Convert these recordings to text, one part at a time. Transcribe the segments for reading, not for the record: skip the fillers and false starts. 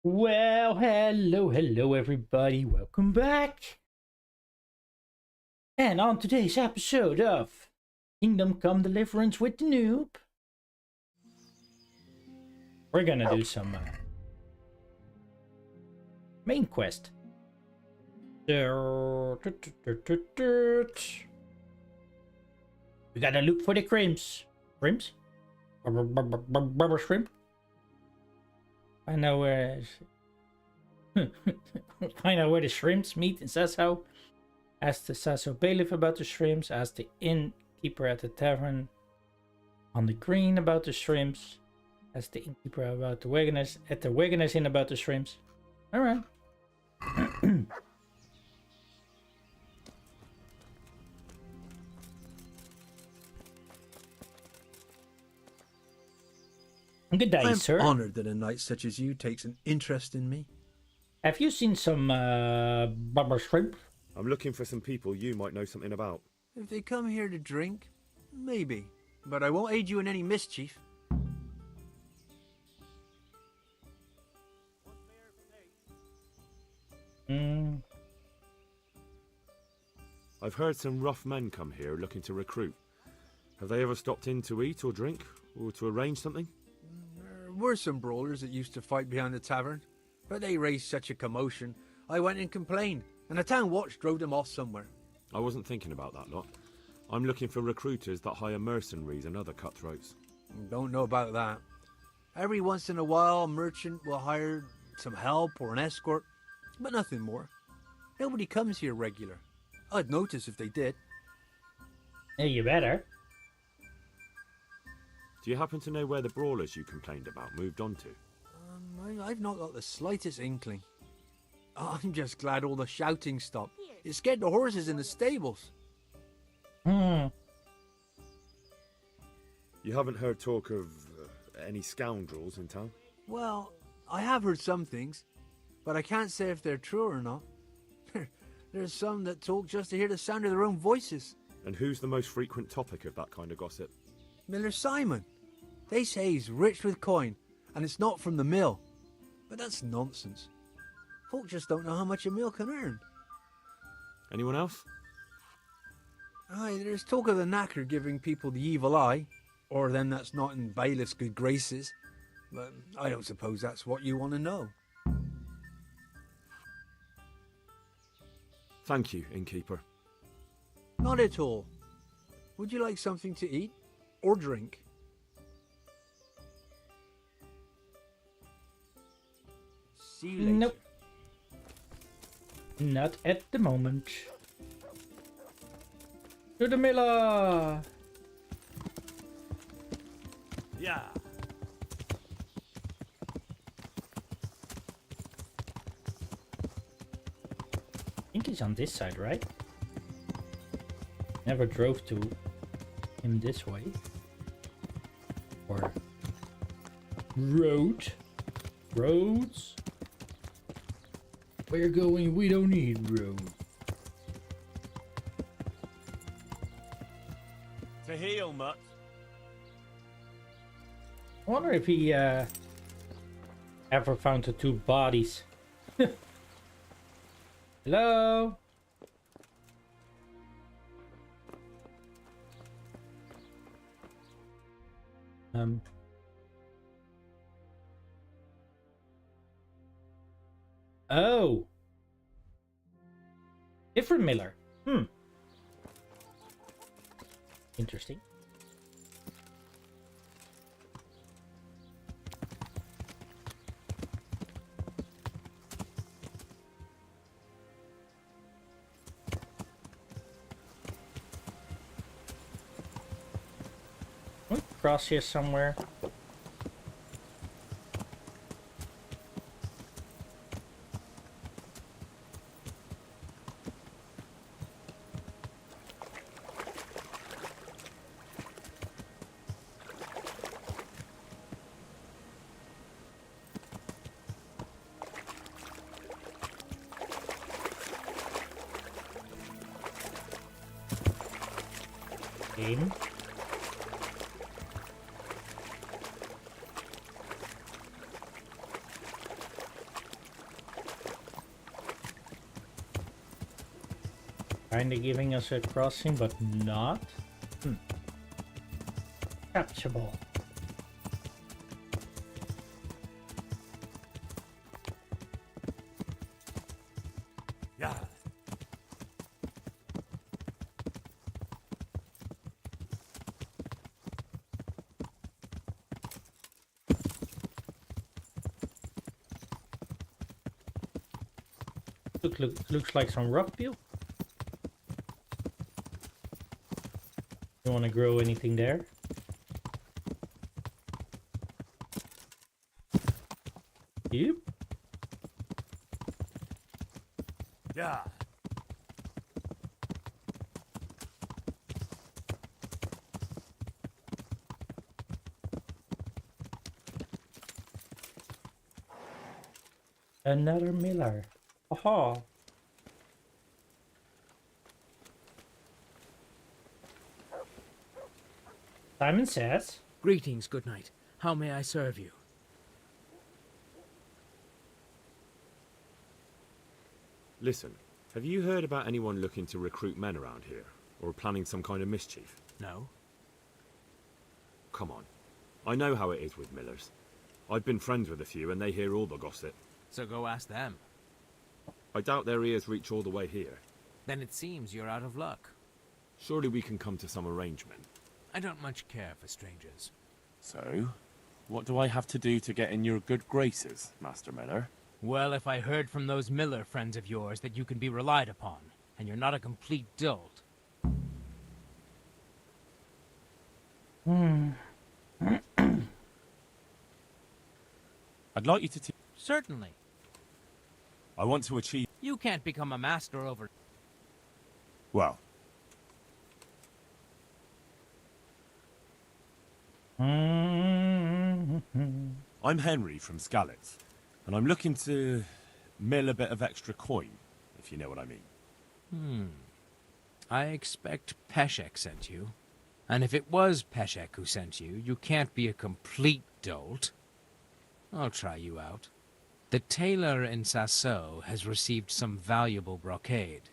Well, hello everybody, welcome back. And on today's episode of Kingdom Come Deliverance with the Noob, we're gonna do some main quest. We gotta look for the crimps. Crimps? Rubber shrimp? I know where find out where the shrimps meet in Sasso. Ask the Sasso bailiff about the shrimps. Ask the innkeeper at the tavern on the green about the shrimps. Ask the innkeeper about the wagoners at the wagoners inn about the shrimps. Alright. Good day, I'm sir. honored that a knight such as you takes an interest in me. Have you seen some rubber shrimp? I'm looking for some people you might know something about. If they come here to drink, maybe. But I won't aid you in any mischief. I've heard some rough men come here looking to recruit. Have they ever stopped in to eat or drink, or to arrange something? There were some brawlers that used to fight behind the tavern, but they raised such a commotion, I went and complained, and the town watch drove them off somewhere. I wasn't thinking about that lot. I'm looking for recruiters that hire mercenaries and other cutthroats. Don't know about that. Every once in a while, a merchant will hire some help or an escort, but nothing more. Nobody comes here regular. I'd notice if they did. Yeah, you better. Do you happen to know where the brawlers you complained about moved on to? I've not got the slightest inkling. I'm just glad all the shouting stopped. It scared the horses in the stables. You haven't heard talk of any scoundrels in town? Well, I have heard some things, but I can't say if they're true or not. There's some that talk just to hear the sound of their own voices. And who's the most frequent topic of that kind of gossip? Miller Simon. They say he's rich with coin, and it's not from the mill. But that's nonsense. Folk just don't know how much a mill can earn. Anyone else? Aye, there's talk of the knacker giving people the evil eye, or them that's not in bailiff's good graces. But I don't suppose that's what you want to know. Thank you, innkeeper. Not at all. Would you like something to eat or drink? See you later. Nope. Not at the moment. To the miller! Yeah. I think he's on this side, right? Never drove to him this way. Or roads. We're going, we don't need roads. To heal, mutt. I wonder if he ever found the two bodies. Hello? Oh. Different Miller. Interesting. Cross here somewhere. Game. Kinda giving us a crossing, but not. Capturable. Yeah. Looks like some rock peel. You want to grow anything there? Yep. Yeah. Another miller. Aha. Simon says. Greetings, good night. How may I serve you? Listen, have you heard about anyone looking to recruit men around here? Or planning some kind of mischief? No? Come on. I know how it is with millers. I've been friends with a few and they hear all the gossip. So go ask them. I doubt their ears reach all the way here. Then it seems you're out of luck. Surely we can come to some arrangement. I don't much care for strangers. So, what do I have to do to get in your good graces, Master Miller? Well, if I heard from those Miller friends of yours that you can be relied upon, and you're not a complete dolt. I'd like you to Certainly. I want to achieve... You can't become a master over... Well, I'm Henry from Skalitz, and I'm looking to mill a bit of extra coin, if you know what I mean. I expect Peshek sent you. And if it was Peshek who sent you, you can't be a complete dolt. I'll try you out. The tailor in Sasso has received some valuable brocade.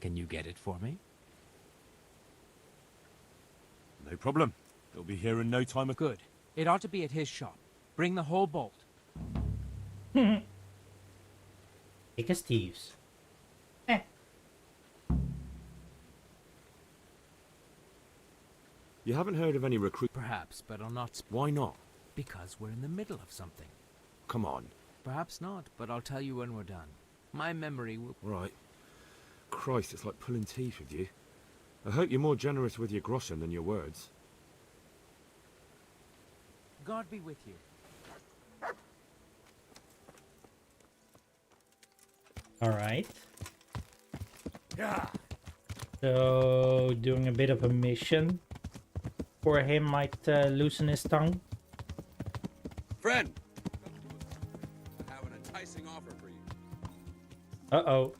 Can you get it for me? No problem. It'll be here in no time. Good. It ought to be at his shop. Bring the whole bolt. Take a Steve's. You haven't heard of any recruit... Perhaps, but I'll not... Why not? Because we're in the middle of something. Come on. Perhaps not, but I'll tell you when we're done. My memory will... Right. Christ, it's like pulling teeth with you. I hope you're more generous with your groschen than your words. God be with you. Alright. Yeah. So, doing a bit of a mission for him might loosen his tongue. Friend, I have an enticing offer for you. Uh-oh.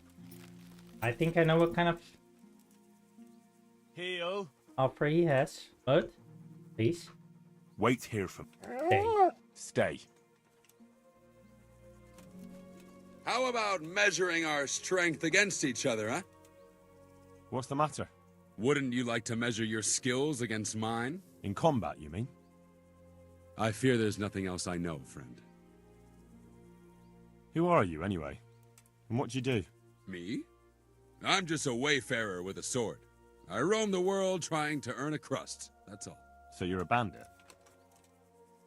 I think I know what kind of Heel. offer he has. But, please, Wait here for... stay. Stay. How about measuring our strength against each other, huh? What's the matter? Wouldn't you like to measure your skills against mine? In combat, you mean? I fear there's nothing else I know, friend. Who are you, anyway? And what do you do? Me? I'm just a wayfarer with a sword. I roam the world trying to earn a crust, that's all. So you're a bandit?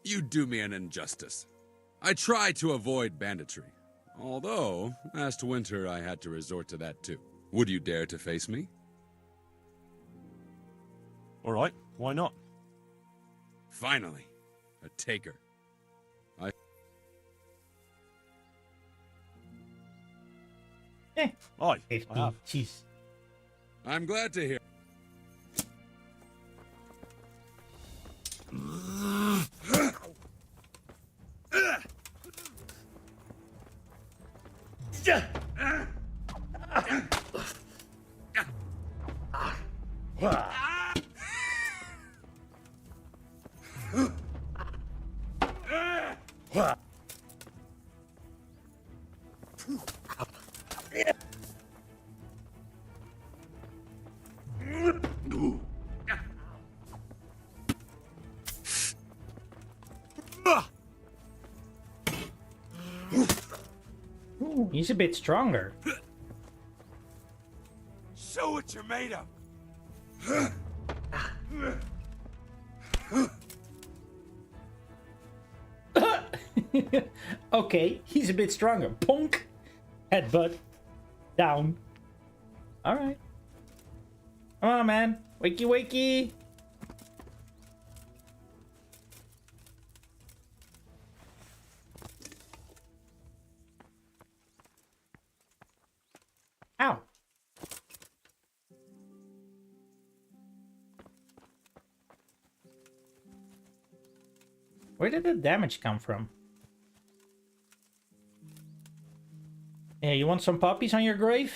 You do me an injustice. I try to avoid banditry. Although, last winter I had to resort to that too. Would you dare to face me? All right, why not? Finally, a taker. Aye, 50. I have. Jeez. I'm glad to hear. Ooh, he's a bit stronger. Show what you're made of. Okay, he's a bit stronger. Punk! Headbutt. Down. Alright. Come on, man. Wakey, wakey. Ow. Where did the damage come from? Yeah, you want some puppies on your grave?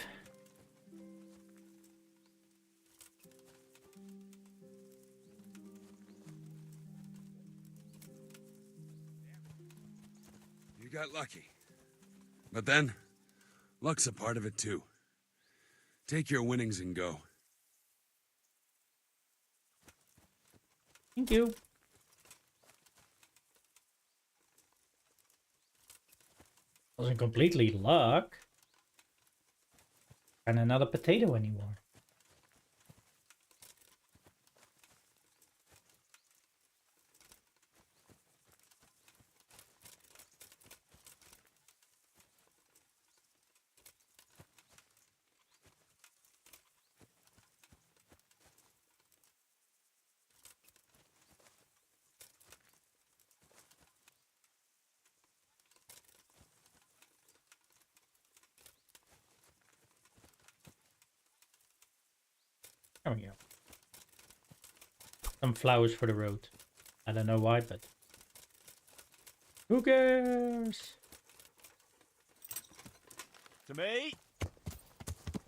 You got lucky. But then, luck's a part of it too. Take your winnings and go. Thank you. Wasn't completely luck. And another potato anymore. There we go. Some flowers for the road. I don't know why, but who cares? To me.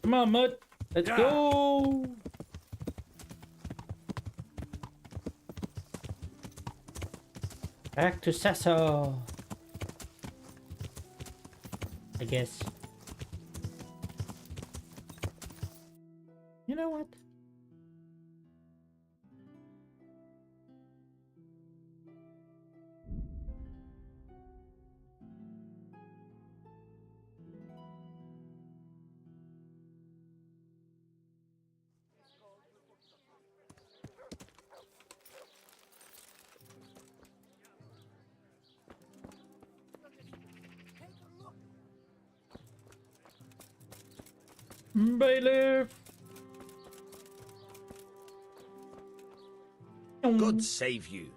Come on, Mud. Let's go. Back to Sasso. I guess. You know what? Bailiff! God save you.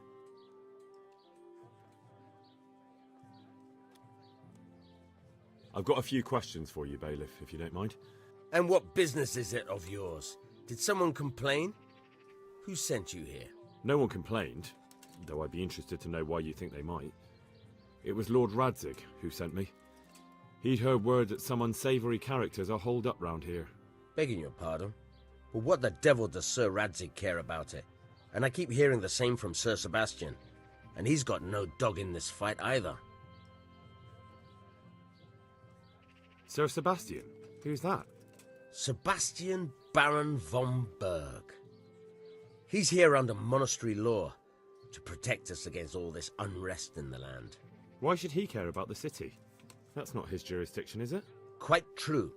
I've got a few questions for you, Bailiff, if you don't mind. And what business is it of yours? Did someone complain? Who sent you here? No one complained, though I'd be interested to know why you think they might. It was Lord Radzig who sent me. He'd heard word that some unsavoury characters are holed up round here. Begging your pardon, but what the devil does Sir Radzig care about it? And I keep hearing the same from Sir Sebastian. And he's got no dog in this fight either. Sir Sebastian? Who's that? Sebastian Baron von Berg. He's here under monastery law to protect us against all this unrest in the land. Why should he care about the city? That's not his jurisdiction, is it? Quite true.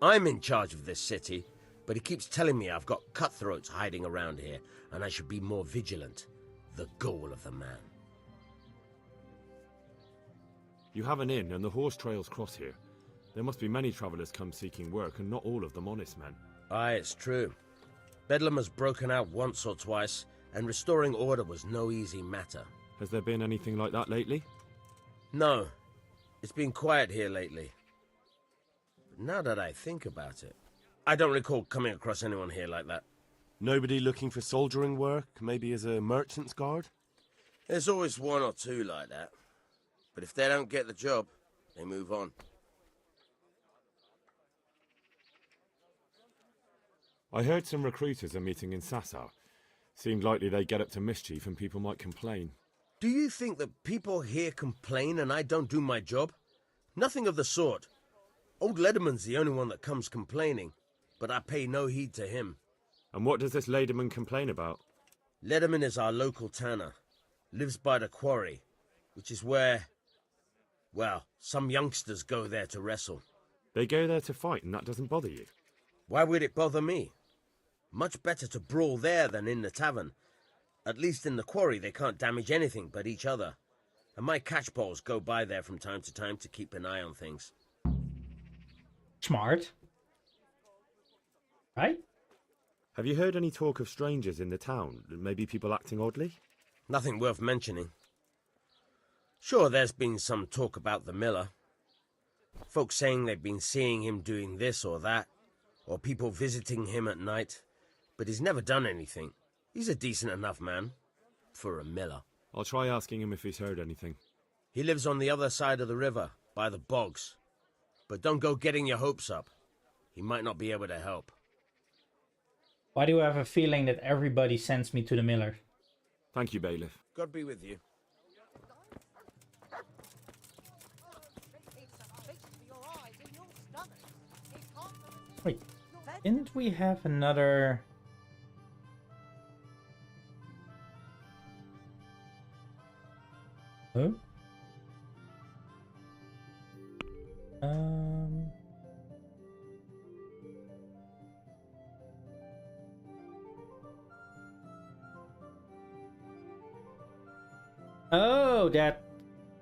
I'm in charge of this city, but he keeps telling me I've got cutthroats hiding around here, and I should be more vigilant. The goal of the man. You have an inn, and the horse trails cross here. There must be many travellers come seeking work, and not all of them honest men. Aye, it's true. Bedlam has broken out once or twice, and restoring order was no easy matter. Has there been anything like that lately? No. It's been quiet here lately. But now that I think about it, I don't recall coming across anyone here like that. Nobody looking for soldiering work, maybe as a merchant's guard? There's always one or two like that. But if they don't get the job, they move on. I heard some recruiters are meeting in Sasau. Seemed likely they get up to mischief and people might complain. Do you think that people here complain and I don't do my job? Nothing of the sort. Old Lederman's the only one that comes complaining, but I pay no heed to him. And what does this Lederman complain about? Lederman is our local tanner. Lives by the quarry. which is where, well, some youngsters go there to wrestle. They go there to fight and that doesn't bother you? Why would it bother me? Much better to brawl there than in the tavern. At least in the quarry they can't damage anything but each other. And my catchpoles go by there from time to time to keep an eye on things. Smart. Right? Have you heard any talk of strangers in the town? Maybe people acting oddly? Nothing worth mentioning. Sure, there's been some talk about the miller. Folks saying they've been seeing him doing this or that, or people visiting him at night, but he's never done anything. He's a decent enough man for a miller. I'll try asking him if he's heard anything. He lives on the other side of the river, by the bogs. But don't go getting your hopes up. He might not be able to help. Why do I have a feeling that everybody sends me to the miller? Thank you, Bailiff. God be with you. Wait, didn't we have another... Huh? Oh, that...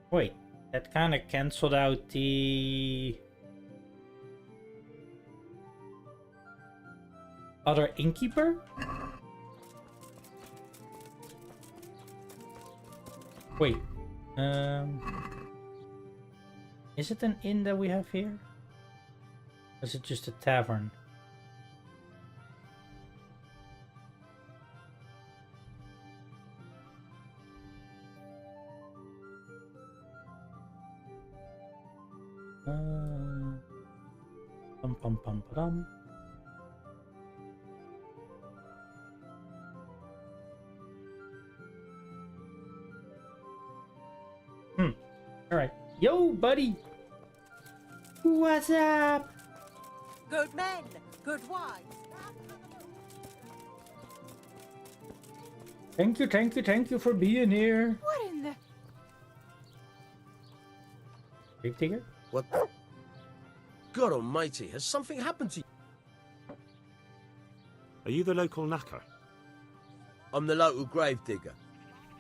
Wait, that kind of cancelled out the... other innkeeper? Wait, is it an inn that we have here? Or is it just a tavern? Pum pum pum pum. Alright. Yo, buddy! What's up? Good men, good wives. Thank you for being here. What in the... Grave digger? What the... God almighty, has something happened to you? Are you the local knacker? I'm the local grave digger.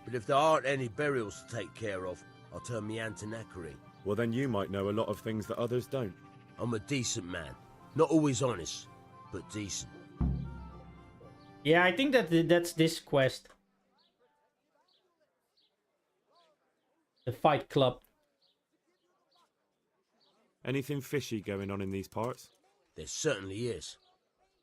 But if there aren't any burials to take care of, I'll turn me hand to knackery. Well, then you might know a lot of things that others don't. I'm a decent man. Not always honest, but decent. Yeah, I think that's this quest. The Fight Club. Anything fishy going on in these parts? There certainly is.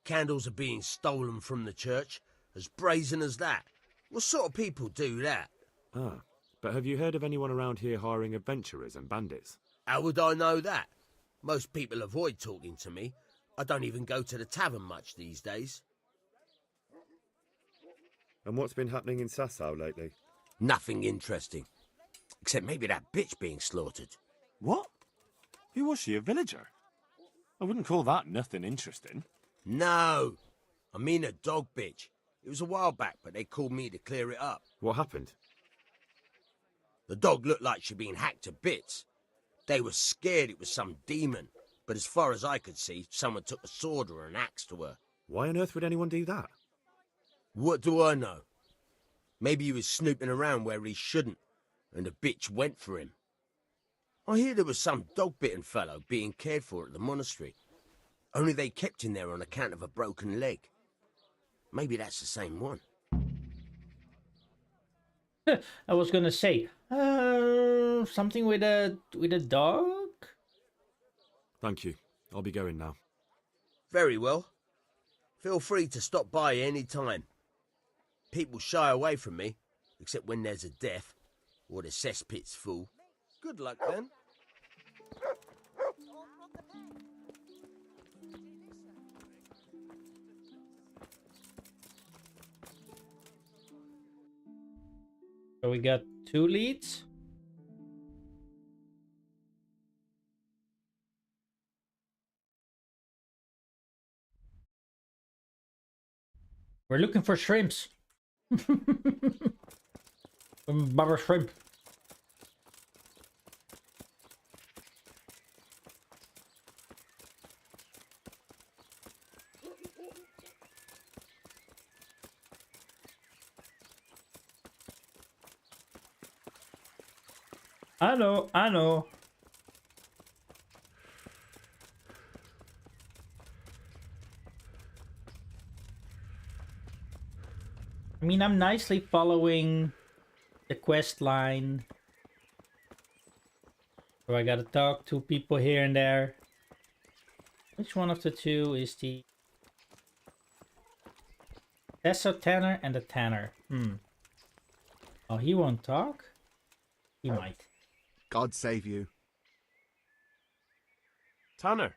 Candles are being stolen from the church, as brazen as that. What sort of people do that? Ah, but have you heard of anyone around here hiring adventurers and bandits? How would I know that? Most people avoid talking to me. I don't even go to the tavern much these days. And what's been happening in Sasau lately? Nothing interesting. Except maybe that bitch being slaughtered. What? Who was she, a villager? I wouldn't call that nothing interesting. No! I mean a dog bitch. It was a while back, but they called me to clear it up. What happened? The dog looked like she'd been hacked to bits. They were scared it was some demon, but as far as I could see, someone took a sword or an axe to her. Why on earth would anyone do that? What do I know? Maybe he was snooping around where he shouldn't, and the bitch went for him. I hear there was some dog-bitten fellow being cared for at the monastery. Only they kept him there on account of a broken leg. Maybe that's the same one. I was gonna say, something with a dog? Thank you. I'll be going now. Very well. Feel free to stop by any time. People shy away from me, except when there's a death, or the cesspit's full. Good luck then. So we got 2 leads. We're looking for shrimps. Bubba shrimp. I know, I know. I mean, I'm nicely following the quest line. So I gotta talk to people here and there. Which one of the two is the Tesso Tanner and the Tanner? Oh, he won't talk? He might. God save you. Tanner.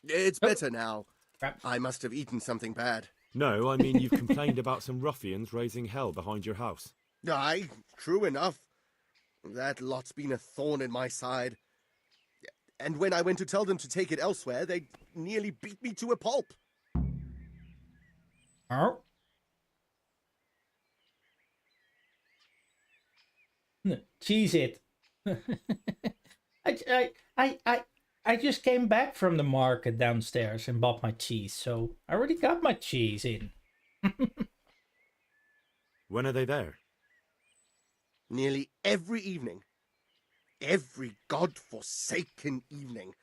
It's Oh. better now. Crap. I must have eaten something bad. No, I mean you've complained about some ruffians raising hell behind your house. Aye, true enough. That lot's been a thorn in my side. And when I went to tell them to take it elsewhere, they nearly beat me to a pulp. Oh. Cheese it. I just came back from the market downstairs and bought my cheese, so I already got my cheese in. When are they there? Nearly every evening. Every god-forsaken evening.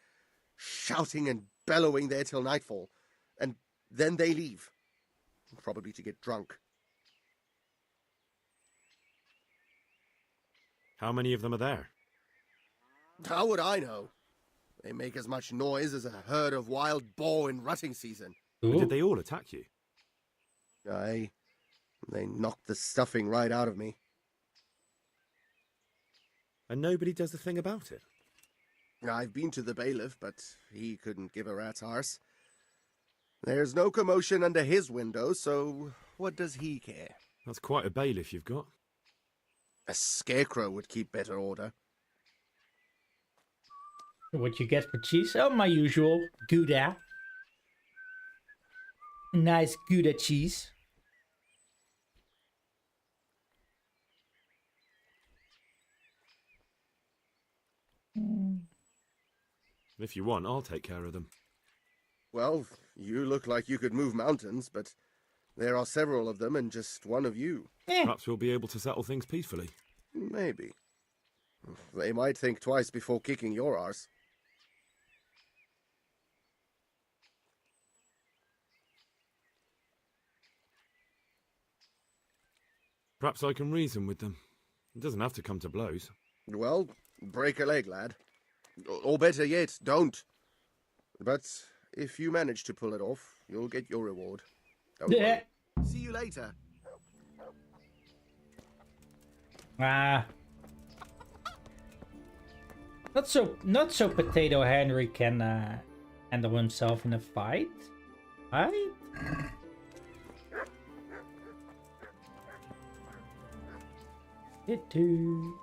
Shouting and bellowing there till nightfall. And then they leave. Probably to get drunk. How many of them are there? How would I know? They make as much noise as a herd of wild boar in rutting season. Ooh. Did they all attack you? Aye. They knocked the stuffing right out of me. And nobody does a thing about it? I've been to the bailiff, but he couldn't give a rat's arse. There's no commotion under his window, so what does he care? That's quite a bailiff you've got. A scarecrow would keep better order. What you get for cheese? Oh, my usual. Gouda. Nice Gouda cheese. If you want, I'll take care of them. Well, you look like you could move mountains, but there are several of them and just one of you. Perhaps we'll be able to settle things peacefully. Maybe. They might think twice before kicking your arse. Perhaps I can reason with them. It doesn't have to come to blows. Well, break a leg, lad. Or better yet, don't. But if you manage to pull it off, you'll get your reward. Don't worry. See you later. Ah. Not so Potato Henry can handle himself in a fight. Right? It too.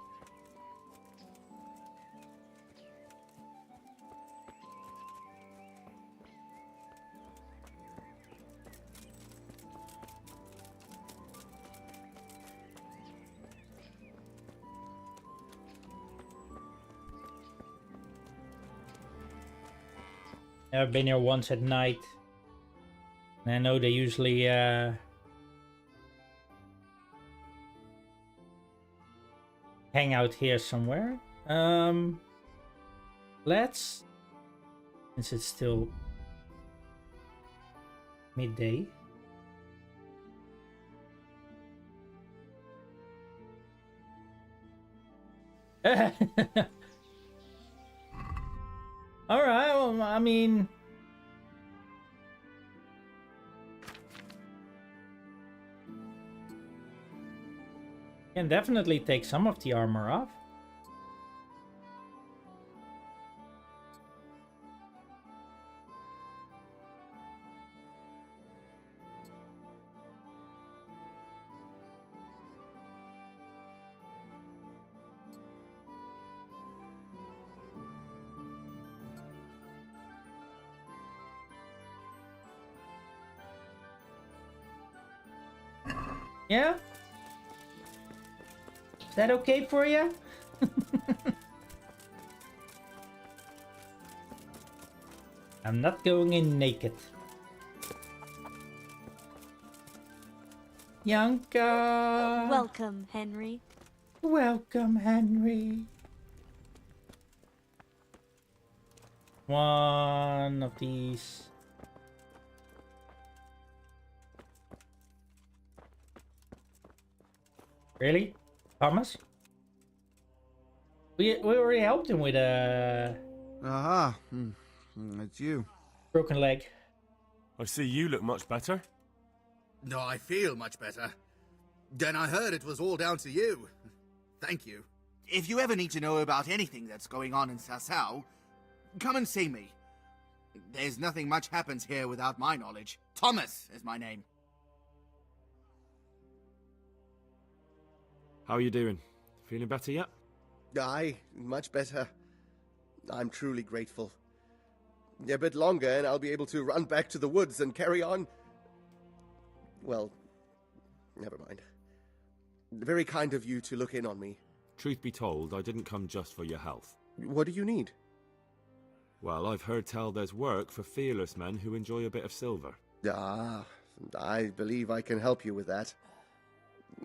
I've been here once at night. And I know they usually hang out here somewhere. Let's, since it's still midday. All right, well, I mean, can definitely take some of the armor off. Yeah? Is that okay for you? I'm not going in naked. Yanka! Welcome, Henry. Welcome, Henry. one of these. Really? Thomas? We already helped him with a Aha. It's you. broken leg. I see you look much better. No, I feel much better. Then I heard it was all down to you. Thank you. If you ever need to know about anything that's going on in Sasau, come and see me. There's nothing much happens here without my knowledge. Thomas is my name. How are you doing? Feeling better yet? Aye, much better. I'm truly grateful. A bit longer and I'll be able to run back to the woods and carry on. Well, never mind. Very kind of you to look in on me. Truth be told, I didn't come just for your health. What do you need? Well, I've heard tell there's work for fearless men who enjoy a bit of silver. Ah, I believe I can help you with that.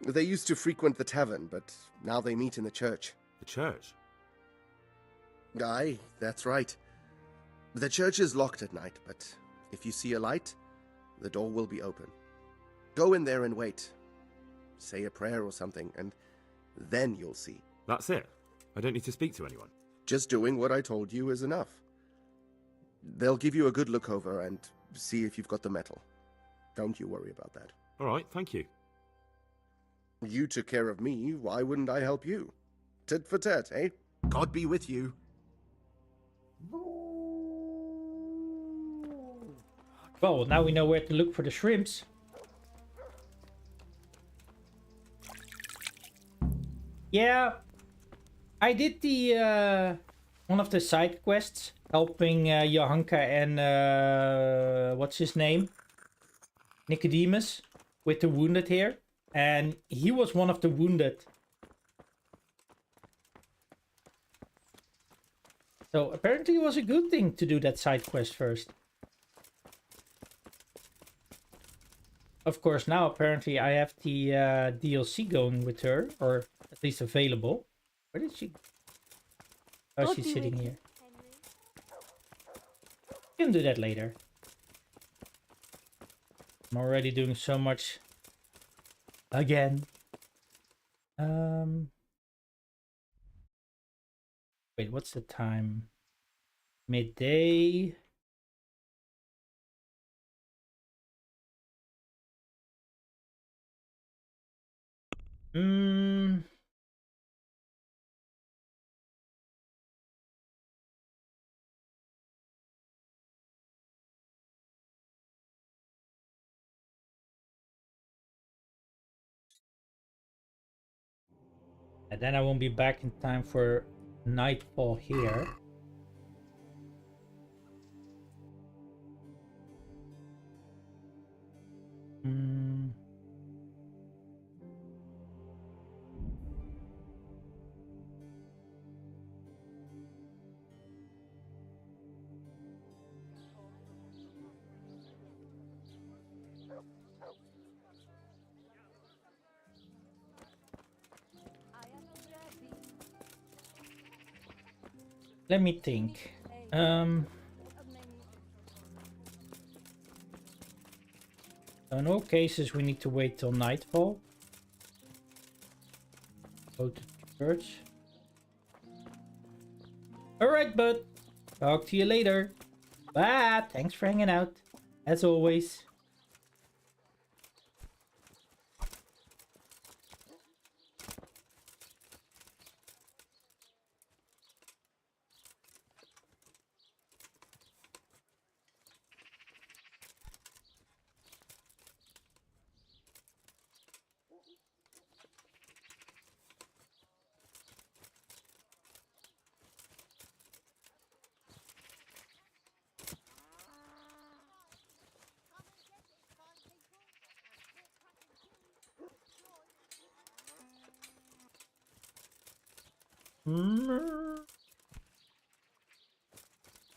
They used to frequent the tavern, but now they meet in the church. The church? Aye, that's right. The church is locked at night, but if you see a light, the door will be open. Go in there and wait. Say a prayer or something, and then you'll see. That's it? I don't need to speak to anyone? Just doing what I told you is enough. They'll give you a good look over and see if you've got the metal. Don't you worry about that. All right, thank you. You took care of me, why wouldn't I help you? Tit for tat, eh? God be with you. Well, now we know where to look for the shrimps. Yeah, I did the one of the side quests, helping Johanka and what's his name? Nicodemus with the wounded here, and he was one of the wounded. So apparently it was a good thing to do that side quest first. Of course, now apparently I have the DLC going with her, or at least available. Where did she? Oh, she's sitting here. You can do that later. I'm already doing so much again. Wait, what's the time? Midday. And then I won't be back in time for nightfall here. Let me think. In all cases, we need to wait till nightfall. Go to church. Alright, bud. Talk to you later. Bye. Thanks for hanging out. As always.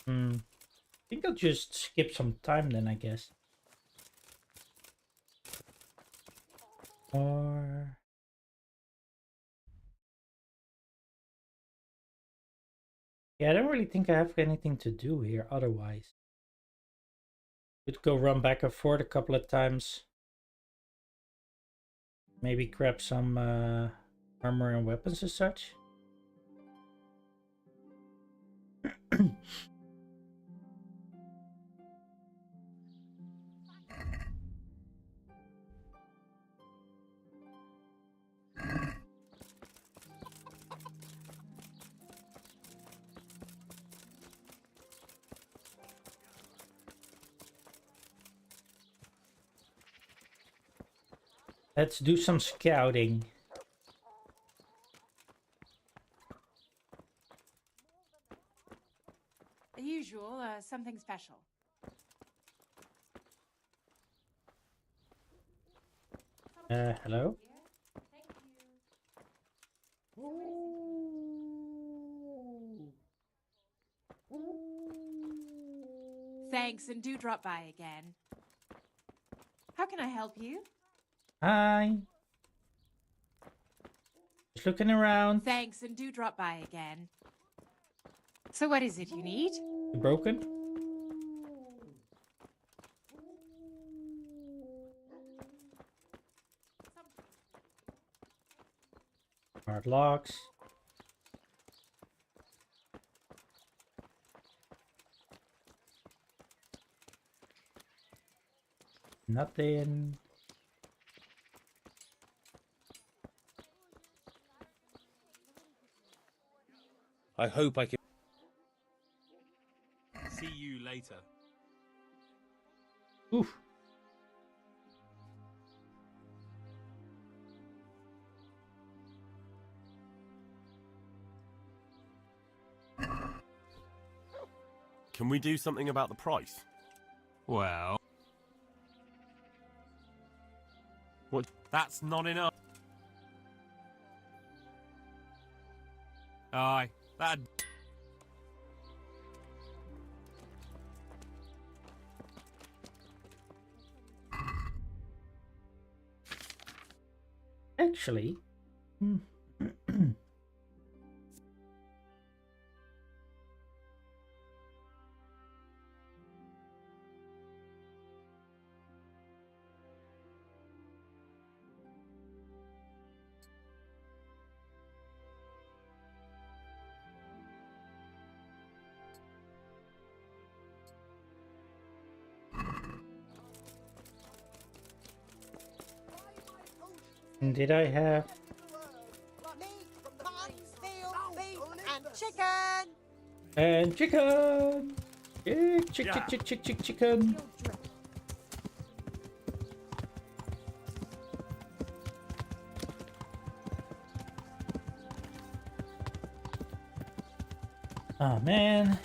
I think I'll just skip some time then, I guess. Or... Yeah, I don't really think I have anything to do here otherwise. Could go run back and forth a couple of times. Maybe grab some armor and weapons as such. Let's do some scouting. The usual, something special. Hello? Thanks, and do drop by again. How can I help you? Hi. Just looking around. Thanks, and do drop by again. So what is it you need? You broken? Hard locks. Nothing. I hope I can see you later. Oof. Can we do something about the price? Well... What? That's not enough. Aye, that... Actually... Did I have... And chicken! And chicken! Chicken! Oh man.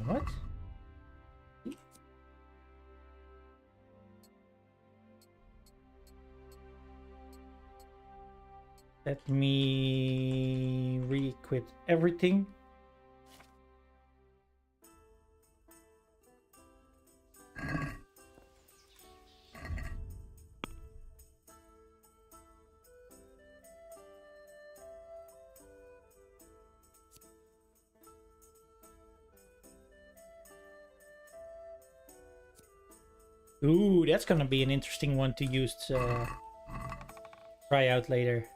What? Let me re-equip everything. Ooh, that's gonna be an interesting one to use to try out later.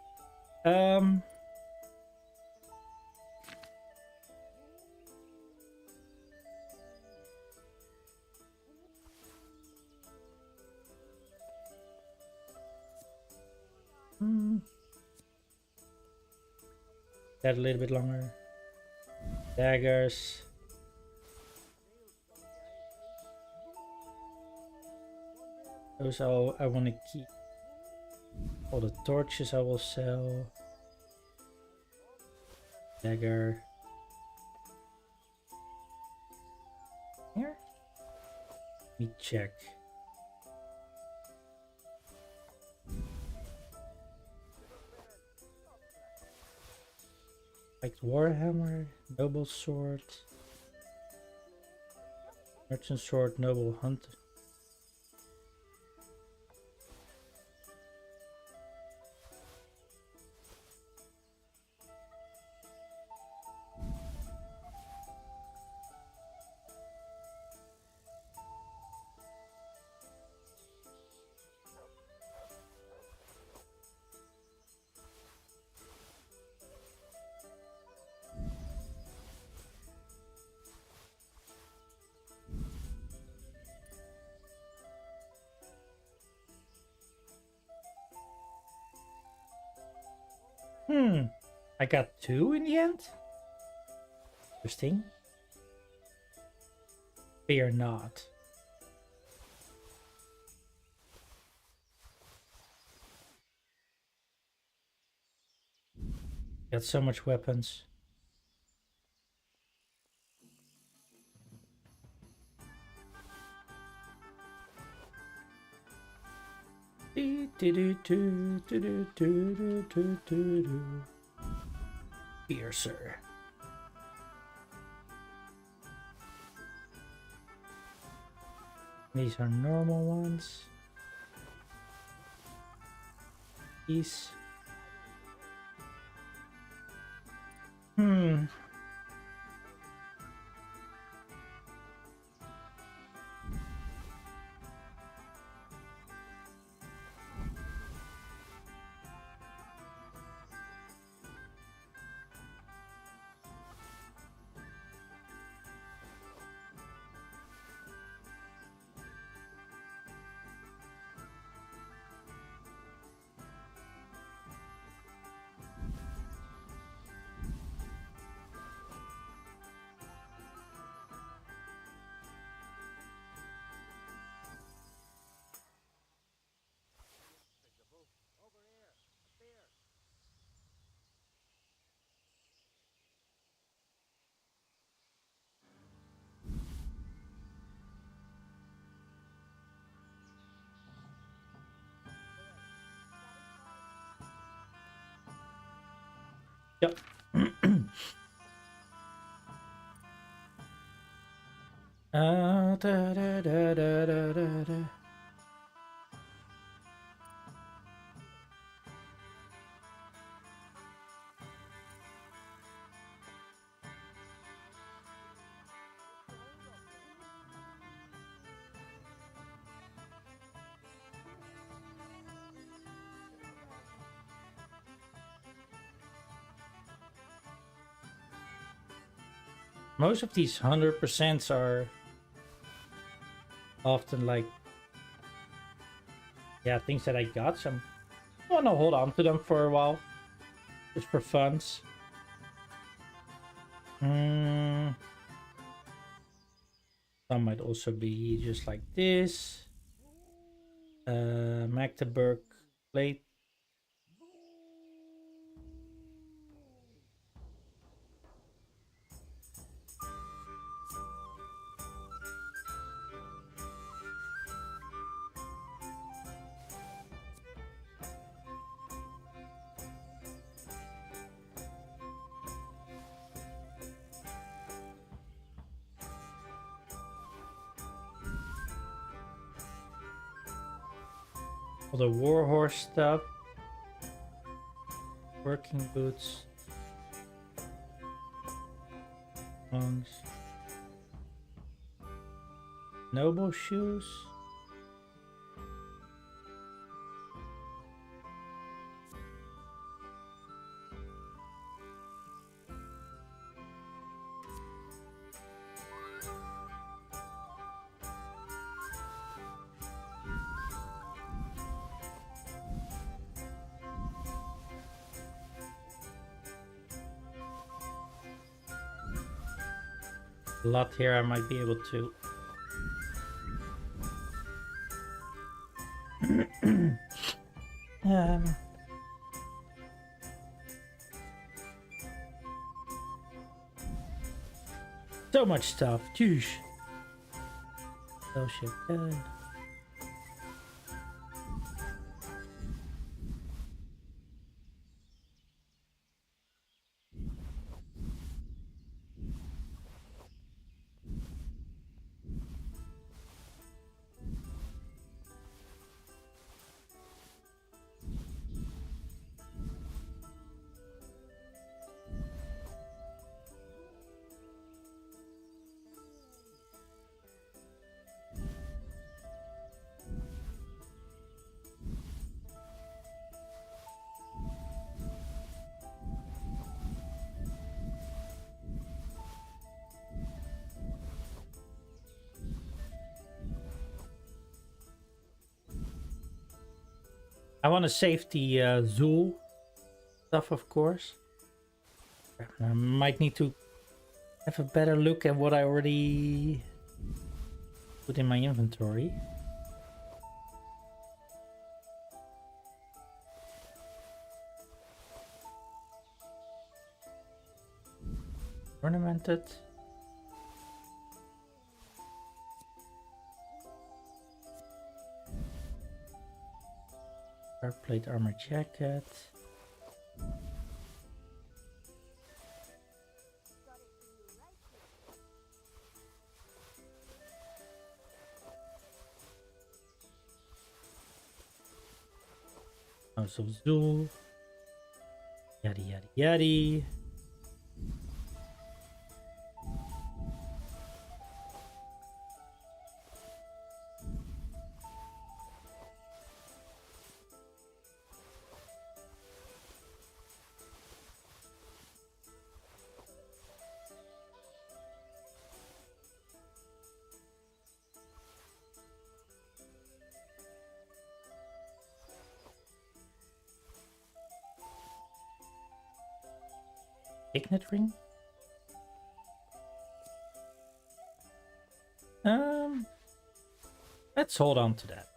That a little bit longer. Daggers. Those all I want to keep. All the torches I will sell. Dagger. Here? Let me check. Like Warhammer, Noble Sword, Merchant Sword, Noble Hunt. I got 2 in the end? Interesting. Fear not. Got so much weapons. Fiercer. These are normal ones. These. Yep. Da, da, da, da, da, da. Most of these 100% are often like, yeah, things that I got. So I want to hold on to them for a while, just for funs. Some might also be just like this. Magdeburg plate. All the warhorse stuff. Working boots. Lungs. Noble shoes. A lot here I might be able to so much stuff. Jeez. Oh shit. I want to save the Zool stuff, of course. I might need to have a better look at what I already put in my inventory. Ornamented. Plate armor jacket. House of Zoo. Yada yada yada. Signet ring? Let's hold on to that.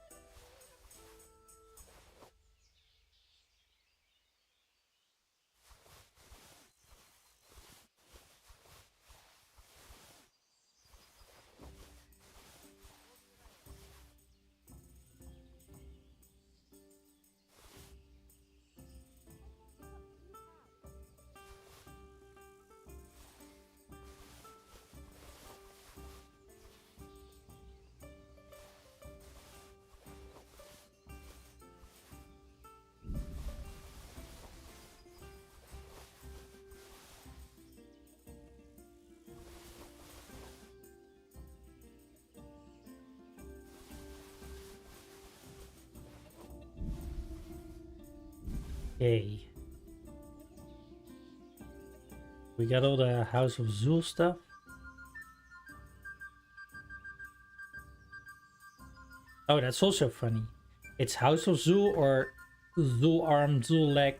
Okay. We got all the House of Zool stuff. Oh, that's also funny. It's House of Zool or Zool arm, Zool leg.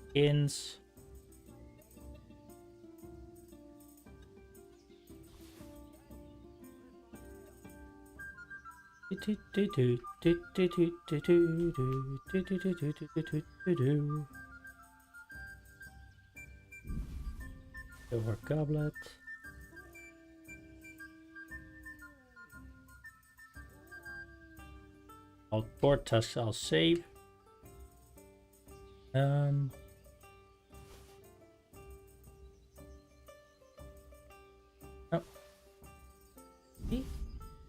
Skins. Silver goblet. I'll Portas, I'll save. Oh.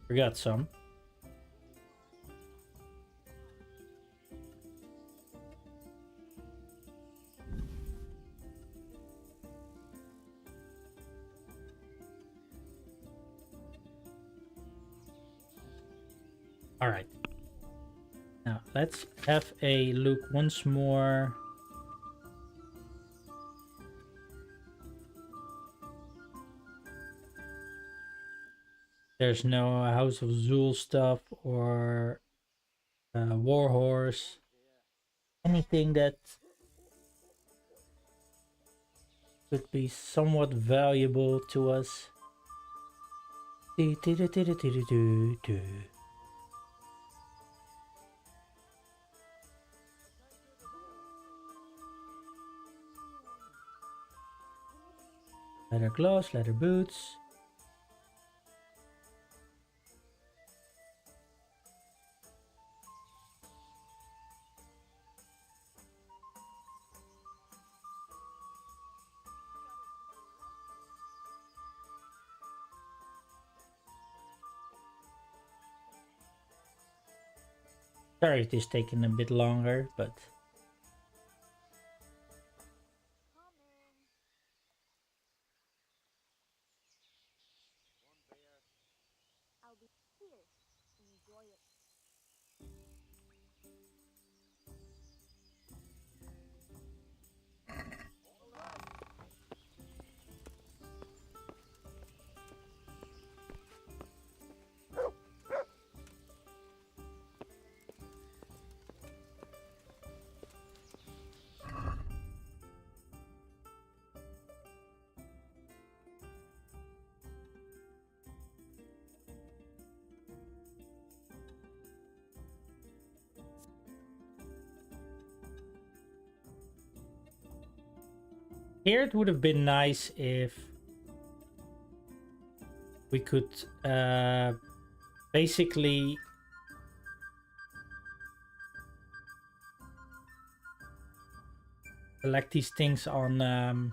Forgot some. All right. Now let's have a look once more. There's no House of Zool stuff or Warhorse. Anything that could be somewhat valuable to us. Leather gloves, leather boots. Sorry it is taking a bit longer, but Here it would have been nice if we could basically select these things on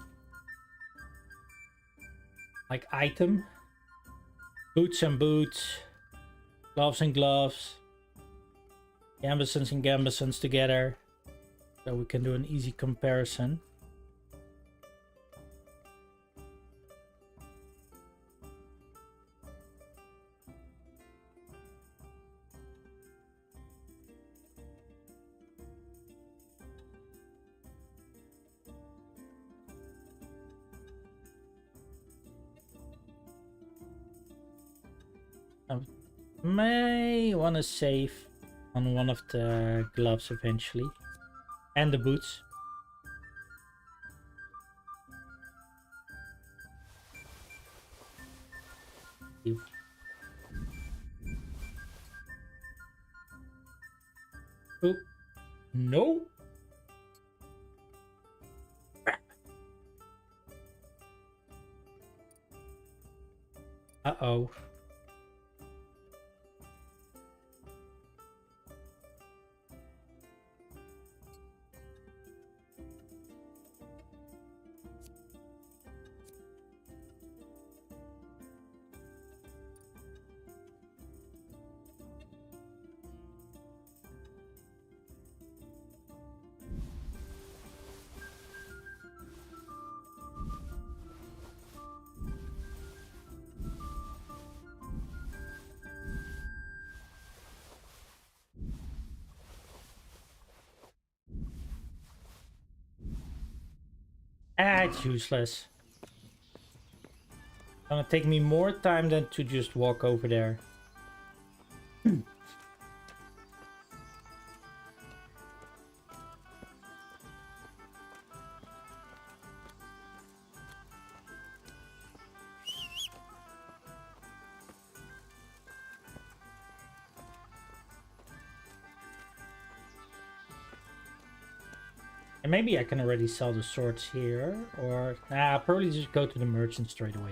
like item, boots and boots, gloves and gloves, gambesons and gambesons together, so we can do an easy comparison. I may want to save on one of the gloves eventually, and the boots. Oh, no. Crap. Uh-oh. Ah, it's useless. It's gonna take me more time than to just walk over there. And maybe I can already sell the swords here, or I'll probably just go to the merchant straight away.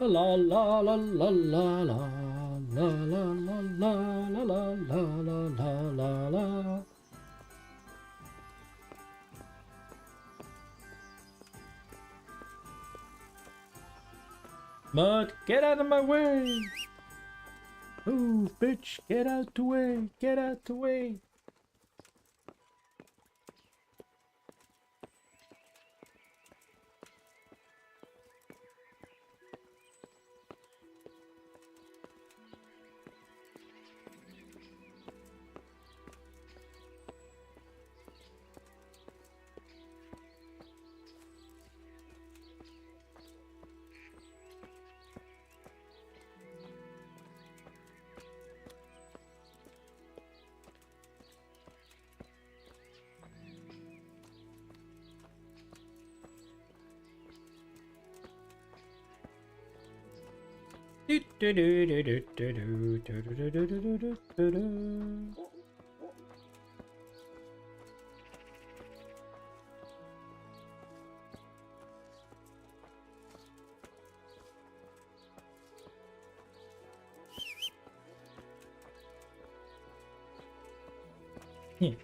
La la la la la la la la la la la la la la la la. Mud, get out of my way! Oh, bitch, get out the way! Get out the way!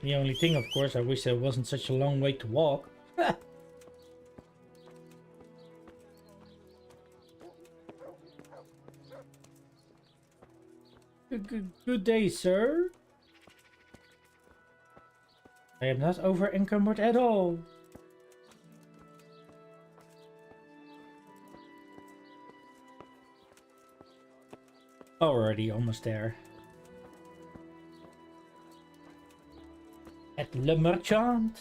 The only thing, of course, I wish there wasn't such a long way to walk. Good day, sir. I am not over encumbered at all. Already almost there. At Le Merchant.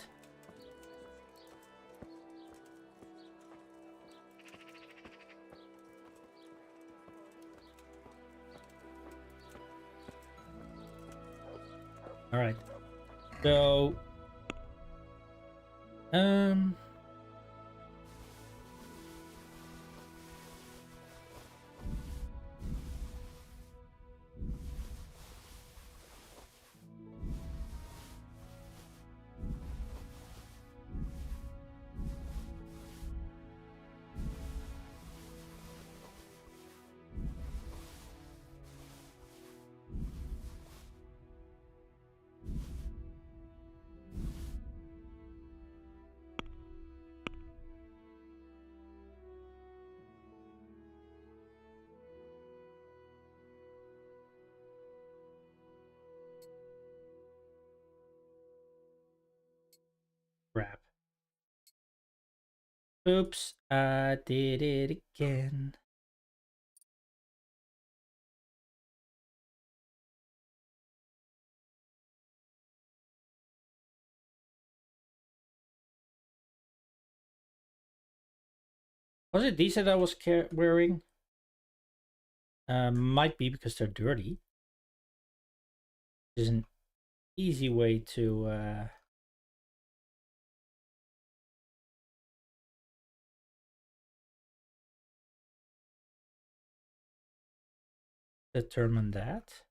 All right. So, Oops, I did it again. Was it these that I was wearing? Might be because they're dirty. There's an easy way to determine that.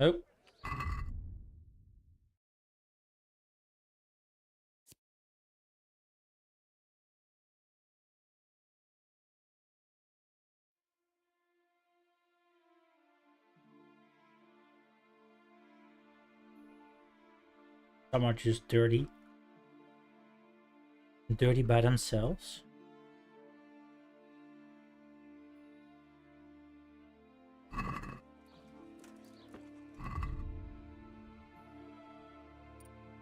Oh. Some are just dirty. Dirty by themselves.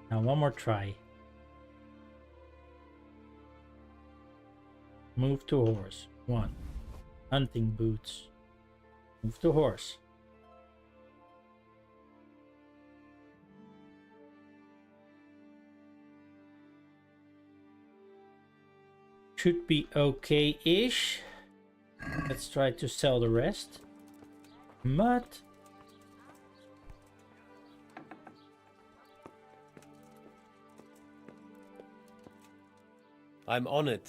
Now one more try. Move to horse. 1. Hunting boots. Move to horse. Should be okay-ish. Let's try to sell the rest. Mud. I'm honored.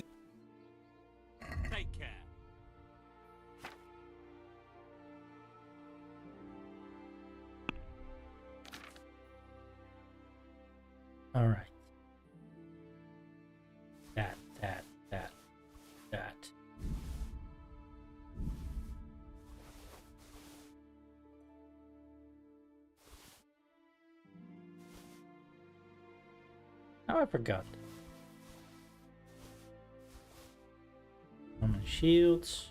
Take care. All right. That. Now I forgot. On my shields.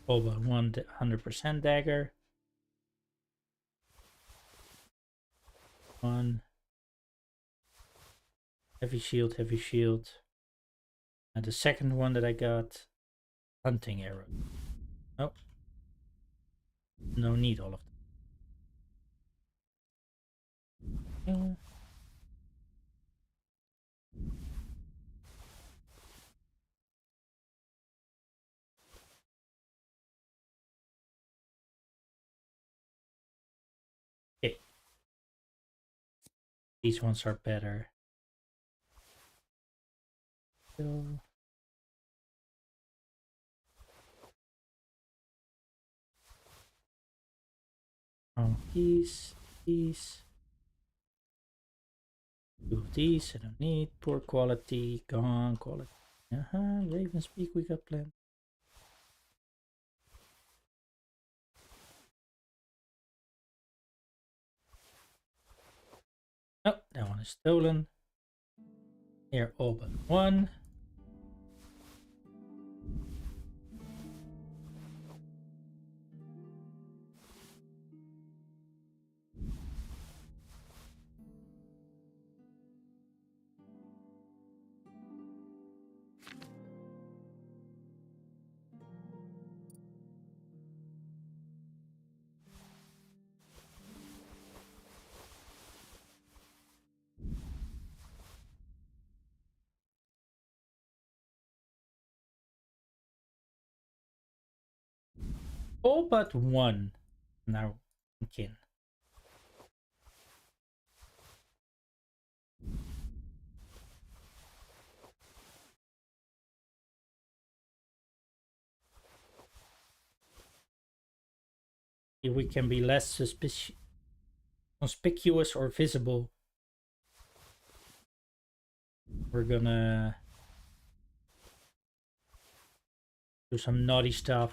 All but 100% dagger. 1. Heavy shield, heavy shield. And the second one that I got, hunting arrow. Oh. No need all of them. Okay. These ones are better. So these. Two of these I don't need. Poor quality, gone quality. Raven speak, we got plenty. Oh, that one is stolen. Here, all but 1. All but 1 now kin. If we can be less conspicuous or visible, we're gonna Do some naughty stuff.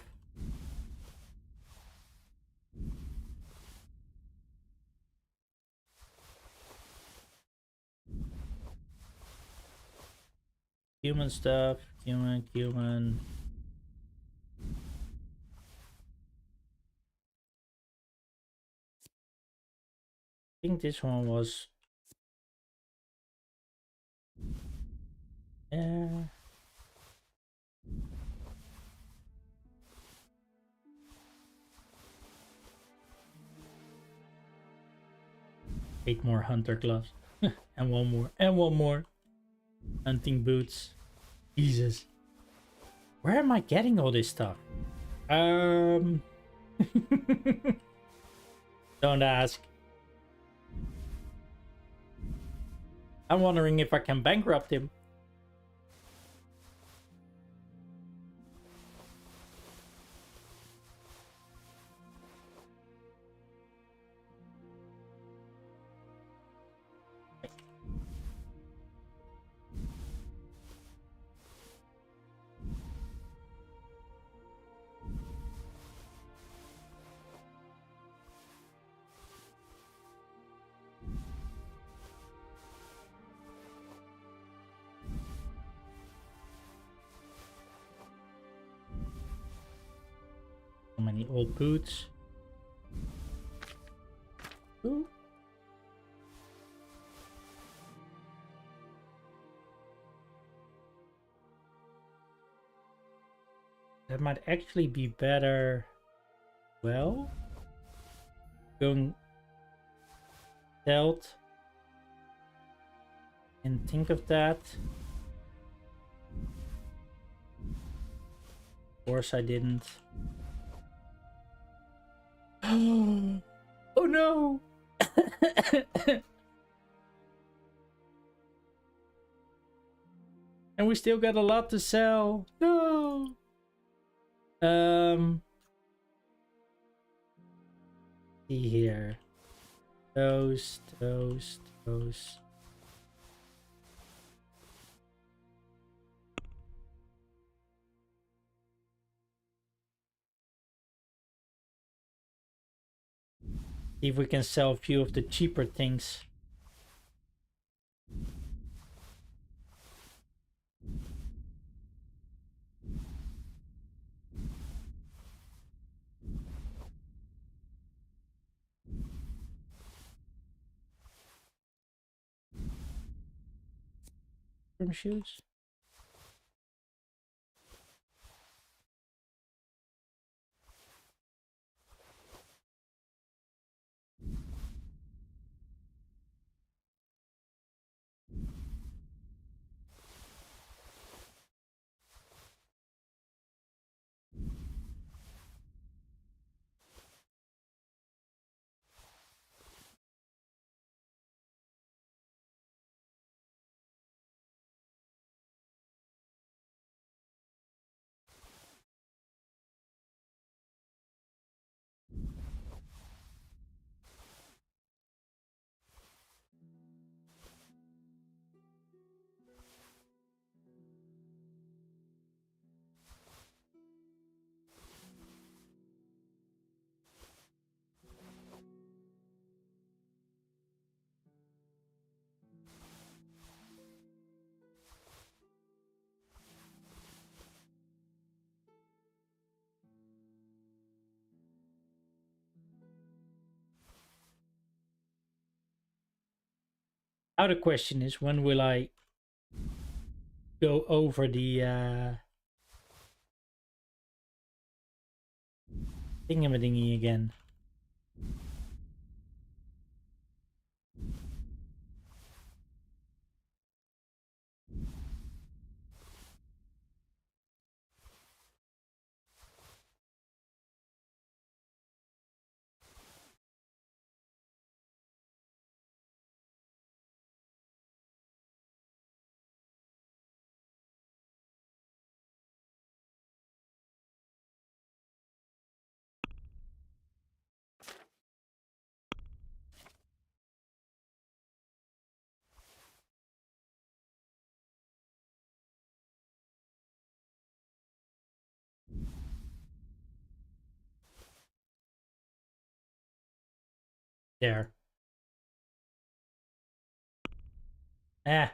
Human stuff. Human. I think this one was... Yeah. Eight more hunter gloves. And one more. And one more. Hunting boots. Jesus. Where am I getting all this stuff? Don't ask. I'm wondering if I can bankrupt him. So many old boots. Ooh. That might actually be better. Well, going stealth and think of that. Of course I didn't. Oh no! And we still got a lot to sell. No. See here. Those. See if we can sell a few of the cheaper things. From shoes. Now the question is, when will I go over the thingamadingy again? There. Ah.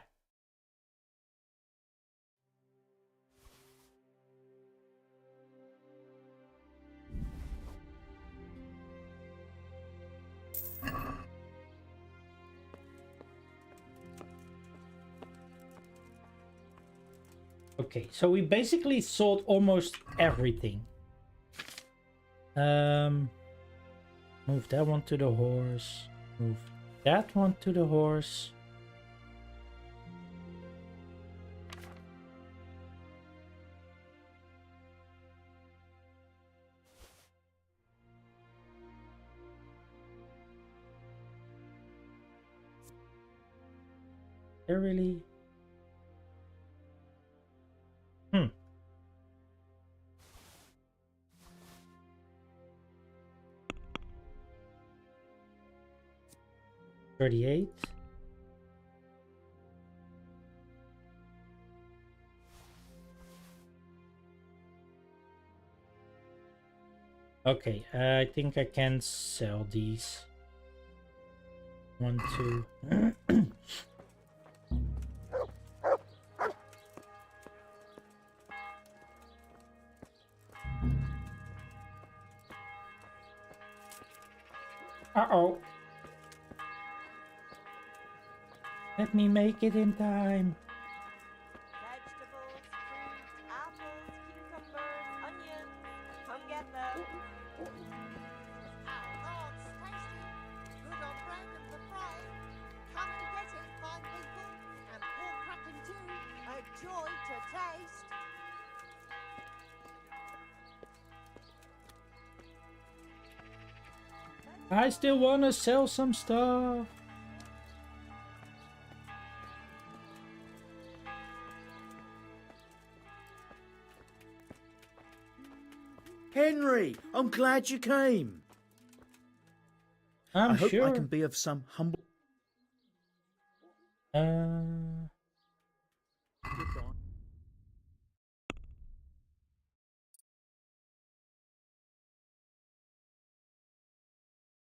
Okay, so we basically sold almost everything. Move that one to the horse. Move that one to the horse. They're really... Hmm. $38. Okay, I think I can sell these. 1, 2. Uh-oh. Let me make it in time. Vegetables, fruit, apples, cucumbers, onions. Come get them. Our Lord's tasty. Good on bread and for frying. Come and get it, fine people. And pork cracking too. A joy to taste. I still want to sell some stuff. Henry, I'm glad you came. I hope sure I can be of some humble...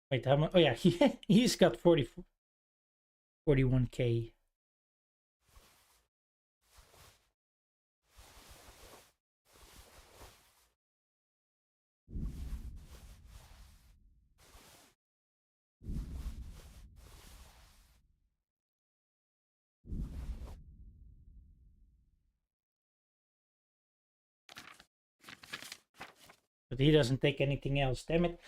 Wait, how much? Oh yeah, he's got 41k. But he doesn't take anything else, damn it.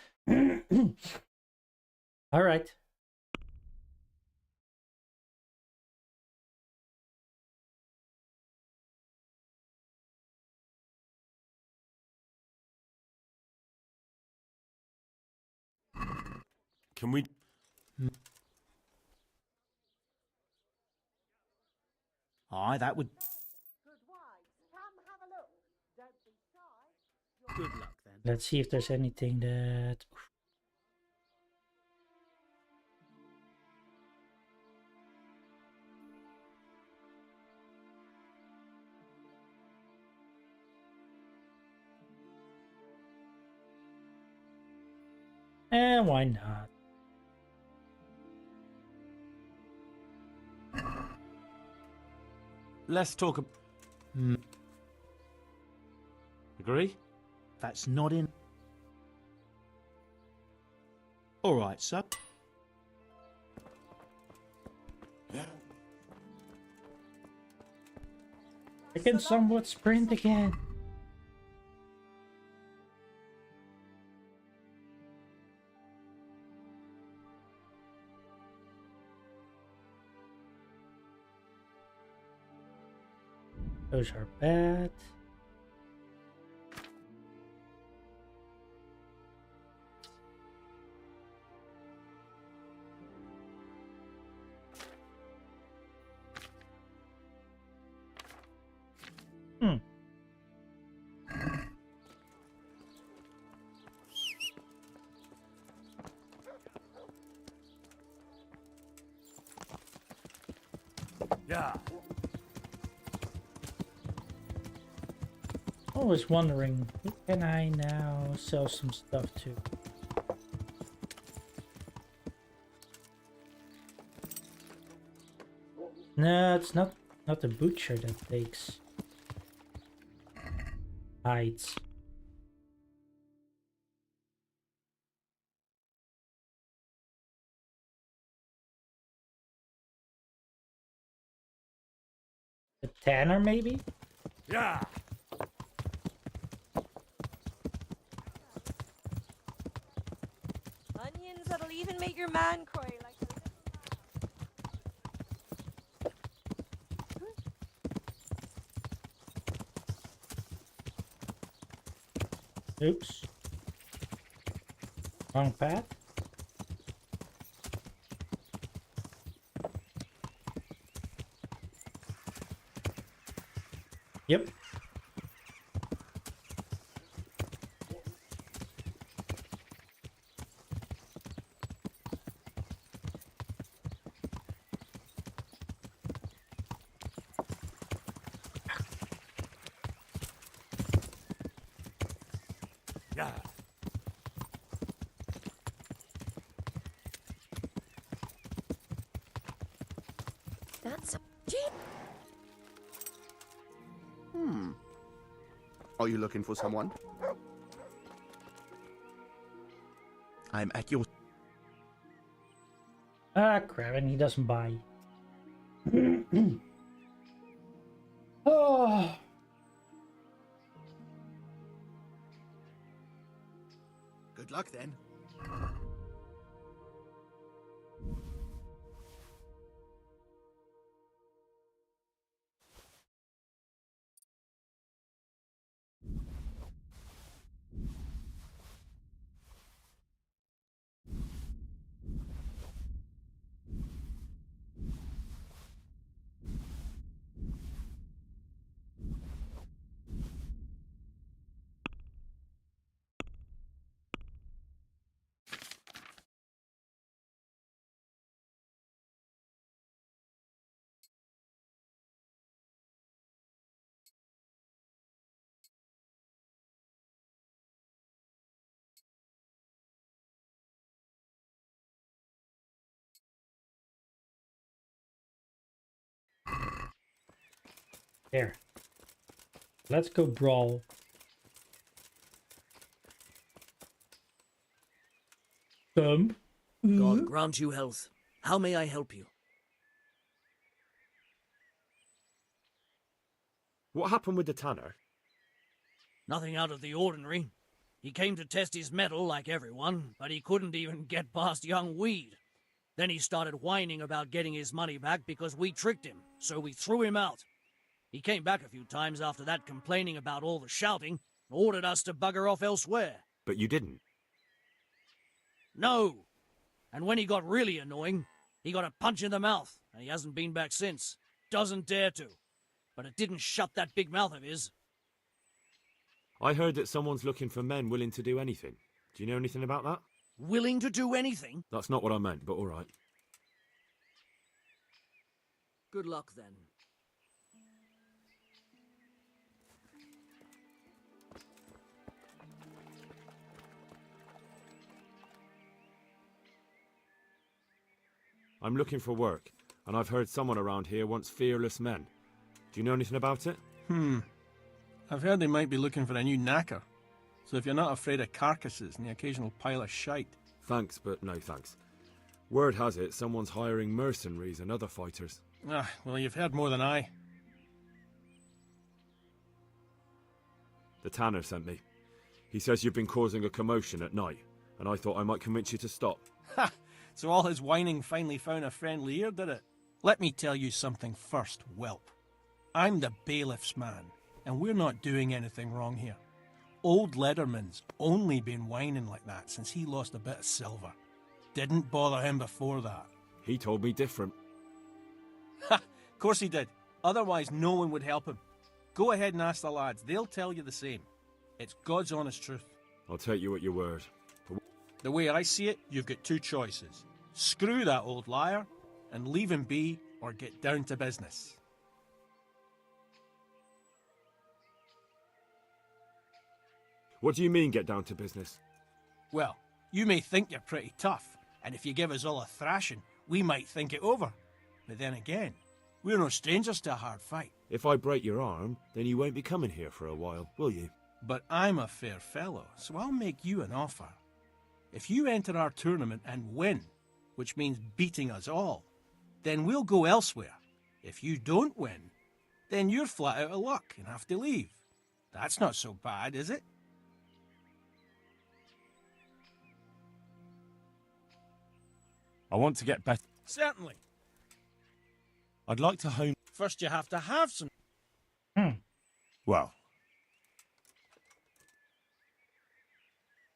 All right. Can we... Aye, that would... Good wives, come have a look. Don't be shy. Good luck then. Let's see if there's anything that... why not? Let's talk... Agree? That's not in... All right, sub. I can somewhat sprint again. Those are bad. Yeah. Always wondering, who can I now sell some stuff to? No, it's not the butcher that takes hides. The tanner, maybe? Yeah. Onions that'll even make your man cry like a little Oops. Wrong path. Yep. Yeah. That's a Are you looking for someone? I'm at your... Ah, crap, and he doesn't buy. Oh. Good luck then. There. Let's go brawl. God grant you health. How may I help you? What happened with the tanner? Nothing out of the ordinary. He came to test his mettle like everyone, but he couldn't even get past young Weed. Then he started whining about getting his money back because we tricked him, so we threw him out. He came back a few times after that complaining about all the shouting and ordered us to bugger off elsewhere. But you didn't. No! And when he got really annoying, he got a punch in the mouth, and he hasn't been back since. Doesn't dare to. But it didn't shut that big mouth of his. I heard that someone's looking for men willing to do anything. Do you know anything about that? Willing to do anything? That's not what I meant, but all right. Good luck, then. I'm looking for work, and I've heard someone around here wants fearless men. Do you know anything about it? I've heard they might be looking for a new knacker. So if you're not afraid of carcasses and the occasional pile of shite... Thanks, but no thanks. Word has it someone's hiring mercenaries and other fighters. Ah, well, you've heard more than I. The tanner sent me. He says you've been causing a commotion at night, and I thought I might convince you to stop. Ha! So all his whining finally found a friendly ear, did it? Let me tell you something first, whelp. I'm the bailiff's man, and we're not doing anything wrong here. Old Lederman's only been whining like that since he lost a bit of silver. Didn't bother him before that. He told me different. Ha! Of course he did. Otherwise no one would help him. Go ahead and ask the lads. They'll tell you the same. It's God's honest truth. I'll take you at your word. The way I see it, you've got two choices. Screw that old liar and leave him be, or get down to business. What do you mean, get down to business? Well, you may think you're pretty tough, and if you give us all a thrashing, we might think it over. But then again, We're no strangers to a hard fight. If I break your arm, then you won't be coming here for a while, will you? But I'm a fair fellow, so I'll make you an offer. If you enter our tournament and win, which means beating us all, then we'll go elsewhere. If you don't win, then you're flat out of luck and have to leave. That's not so bad, is it? I want to get better. Certainly. I'd like to hone... First you have to have some... Well,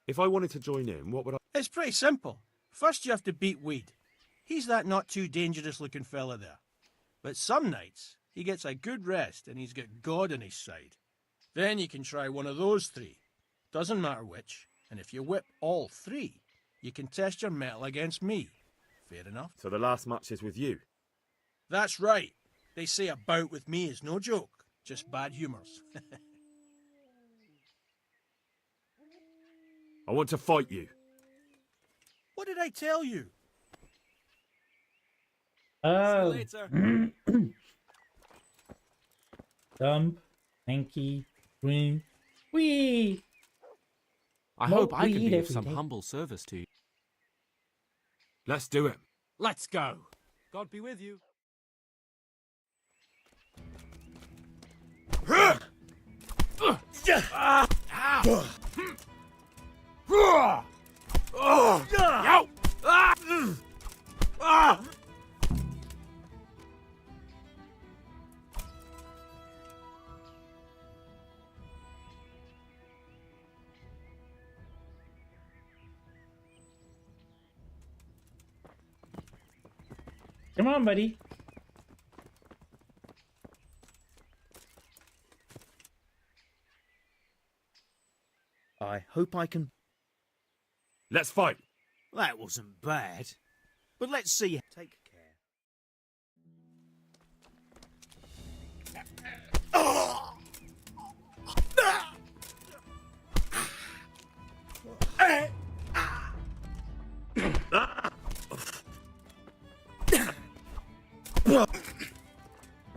If I wanted to join in, what would I... It's pretty simple. First you have to beat Weed. He's that not too dangerous looking fella there. But some nights, he gets a good rest and he's got God on his side. Then you can try one of those three. Doesn't matter which. And if you whip all three, you can test your mettle against me. Fair enough? So the last match is with you? That's right. They say a bout with me is no joke. Just bad humours. I want to fight you. What did I tell you? Oh. See you later. Thumb, hanky, wing, wee. I Well, hope I we can eat be of every some day. humble service to you. Let's do it. Let's go. God be with you. Come on, buddy. I hope I can... Let's fight. That wasn't bad. But let's see. Take care.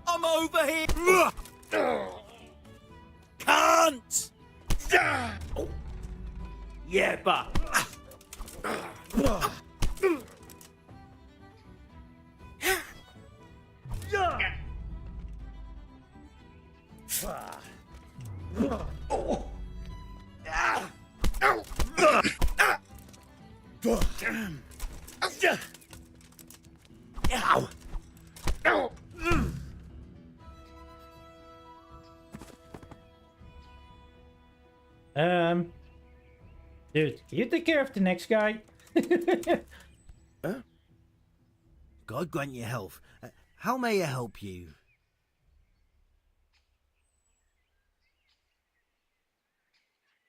I'm over here. Can't. Yeah, but. Dude, can you take care of the next guy? God grant you health. How may I help you?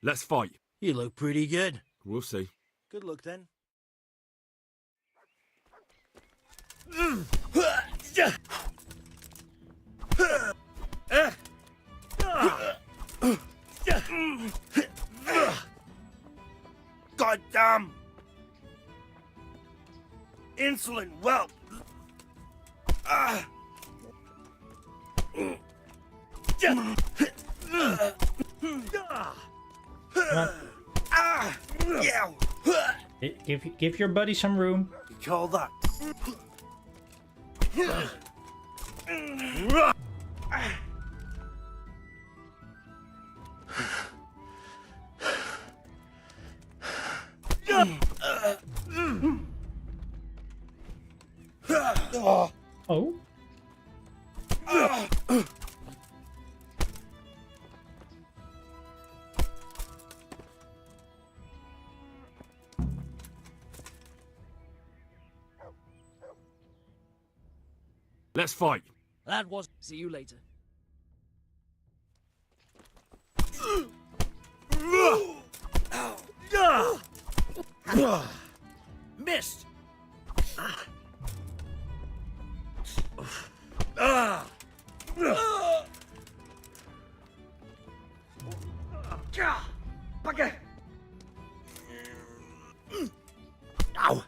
Let's fight. You look pretty good. We'll see. Good luck then. Goddamn! Insolent whelp! Give your buddy some room. You call that? Oh. Let's fight. That was. See you later. Missed. Bugger! Ow!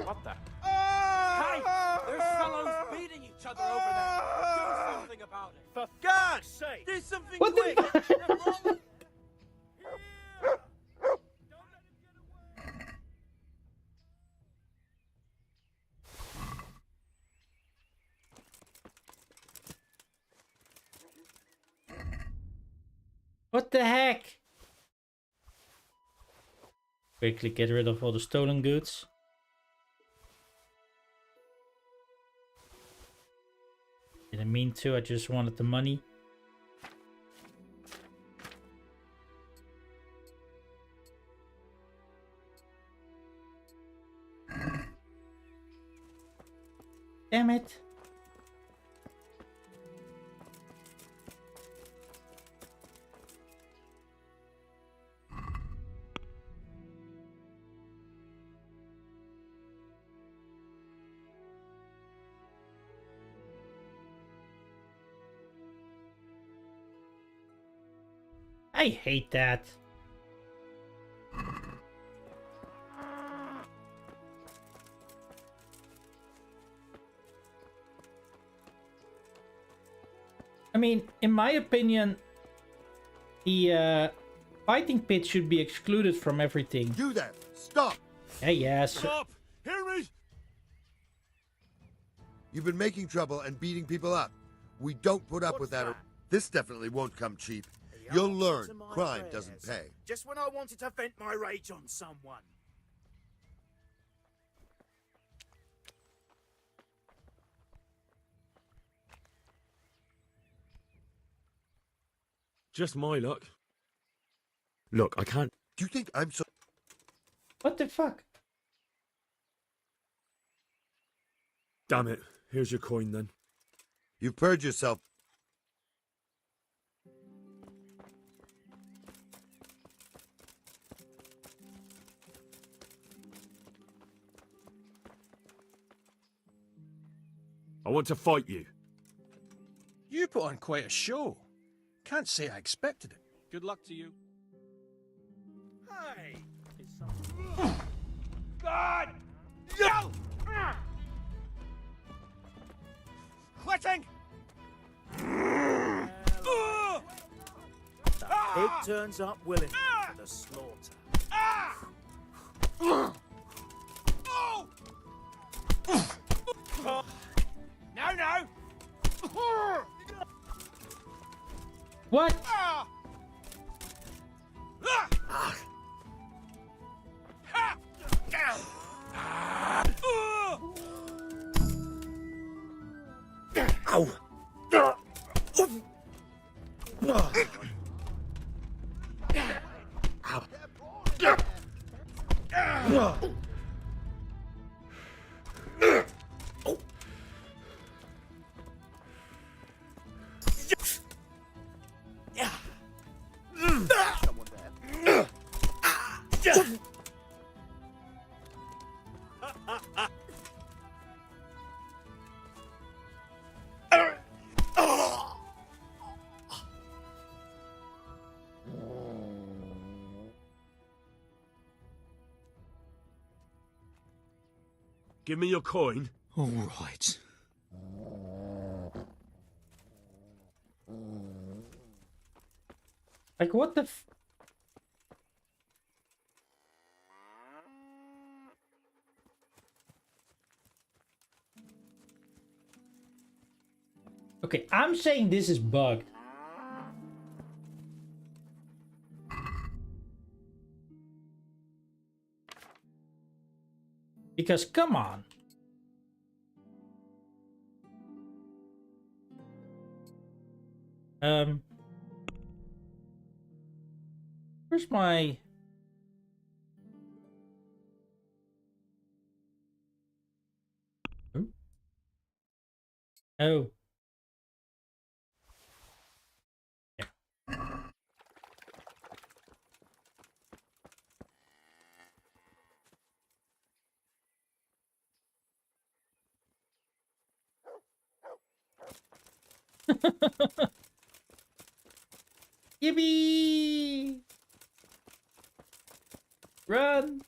What the? Hey! There's fellows beating each other over there. Do something about it. For God's sake! Do something What quick! the? What the heck? Quickly get rid of all the stolen goods. Didn't mean to, I just wanted the money. Damn it. I hate that. I mean, in my opinion, the fighting pit should be excluded from everything. You there! Stop! Hey, yes. Stop! Hear me? You've been making trouble and beating people up. We don't put up with that. This definitely won't come cheap. You'll learn crime doesn't pay. Just when I wanted to vent my rage on someone. Just my luck. Look, I can't... Do you think I'm so... What the fuck? Damn it. Here's your coin then. You've purged yourself. I want to fight you. You put on quite a show. Can't say I expected it. Good luck to you. Hey! God! No! Quitting! Pig turns up willing for the slaughter. No, no! What? Ow! Someone there. Give me your coin. All right. Like, what the f... Okay, I'm saying this is bugged. Because, come on. Where's my... Oh. Yeah. Yippee! Run!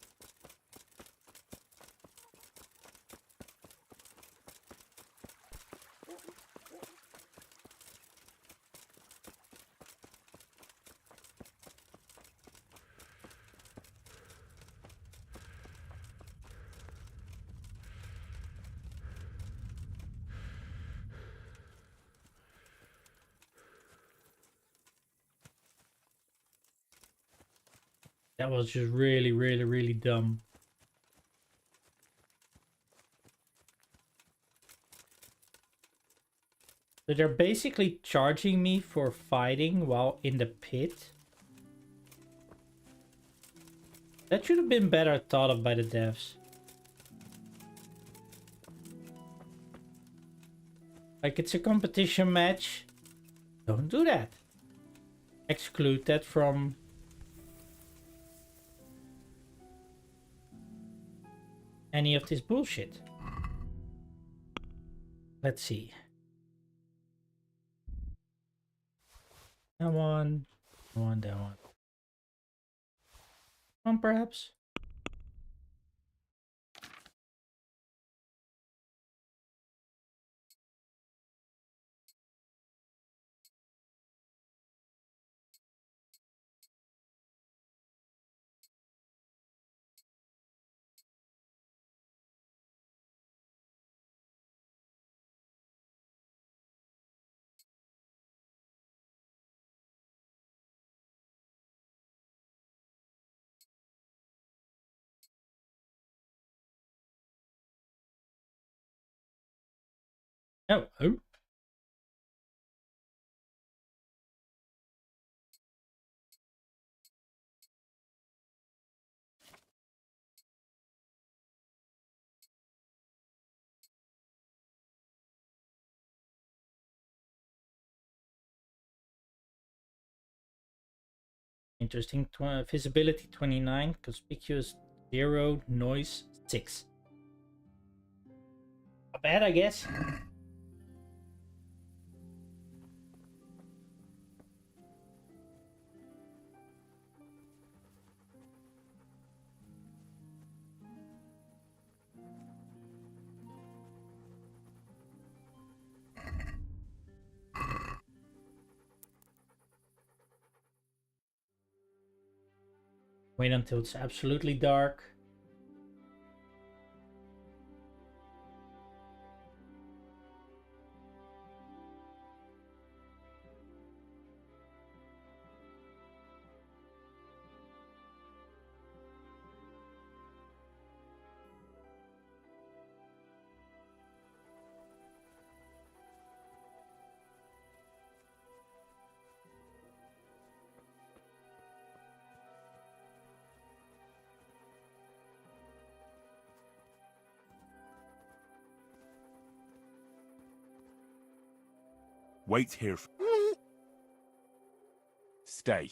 That was just really, really, really dumb. So they're basically charging me for fighting while in the pit. That should have been better thought of by the devs. Like, it's a competition match. Don't do that. Exclude that from... any of this bullshit. Let's see. That one. That one, that one. One perhaps? Oh, oh. Interesting. Visibility 29, conspicuous 0, noise 6. Not bad, I guess. Wait until it's absolutely dark. Wait here. Stay.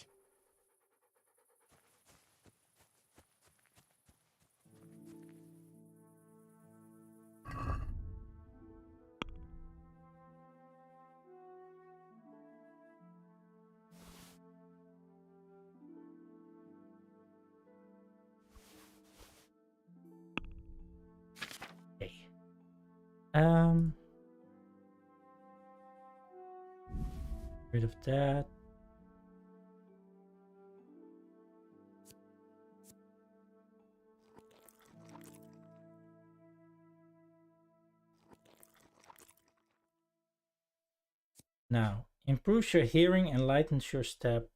Okay. Rid of that. Now, improves your hearing and lightens your step.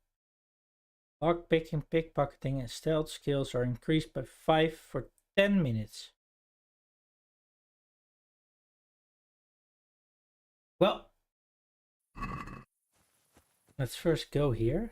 Lockpicking, pickpocketing, and stealth skills are increased by 5 for 10 minutes. Well, let's first go here.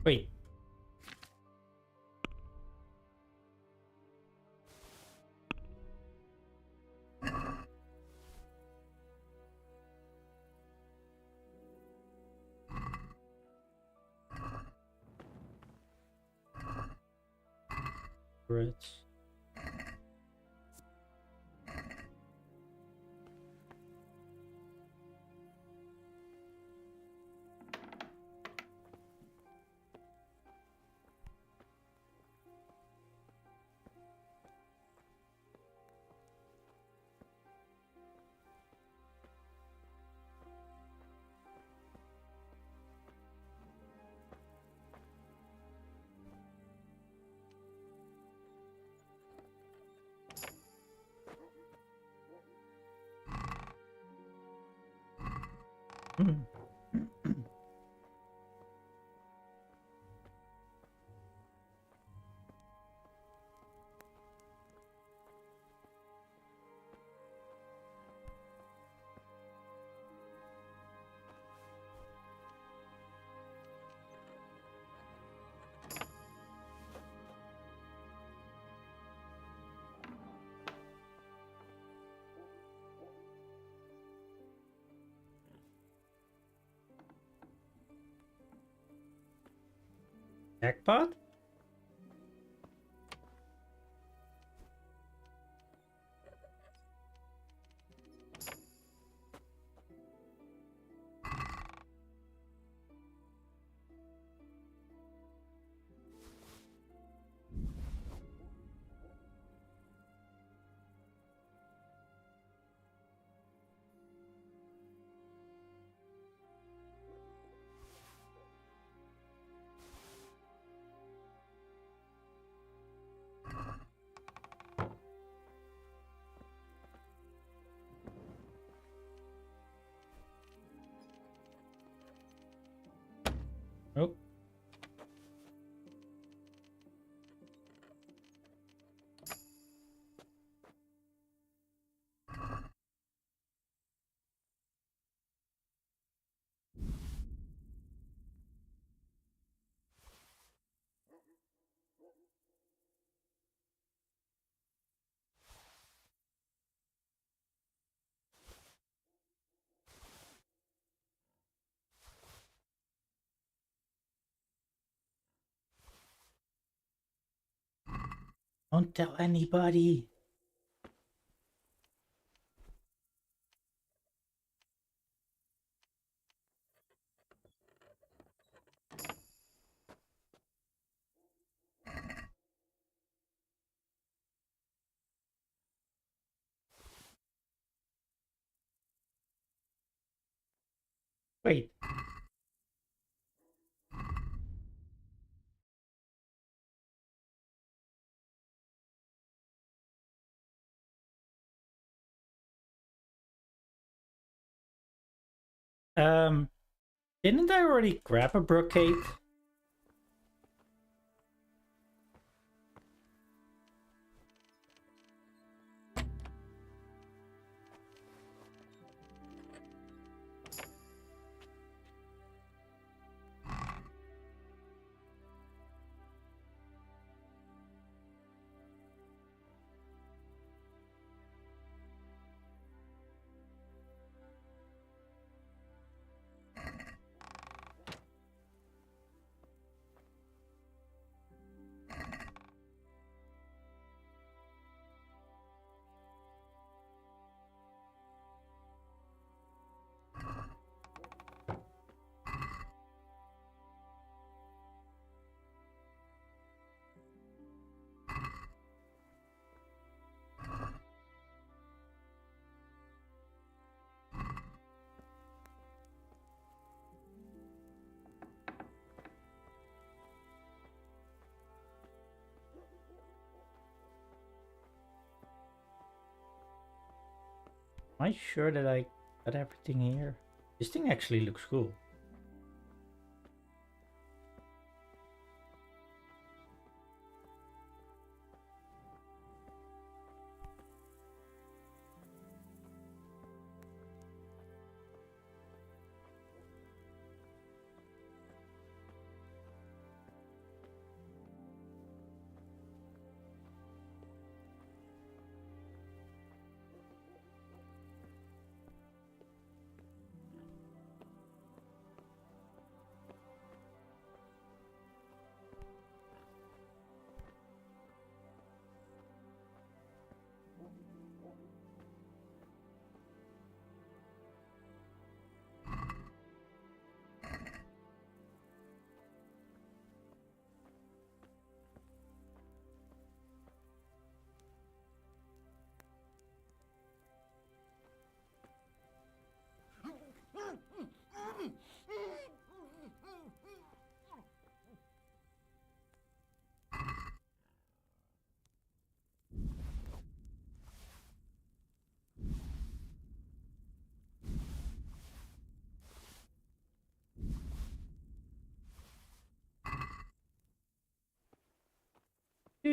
Wait. Reds. Jackpot? Nope. Don't tell anybody. Wait. Didn't I already grab a brocade? Am I sure that I got everything here? This thing actually looks cool.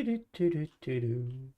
Do-do-do-do-do-do.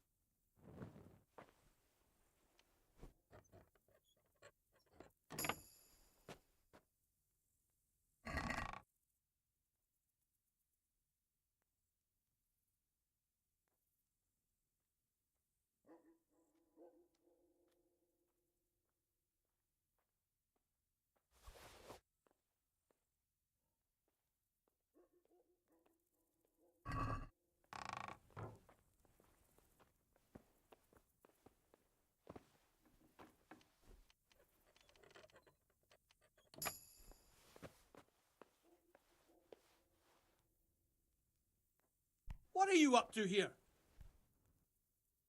What are you up to here?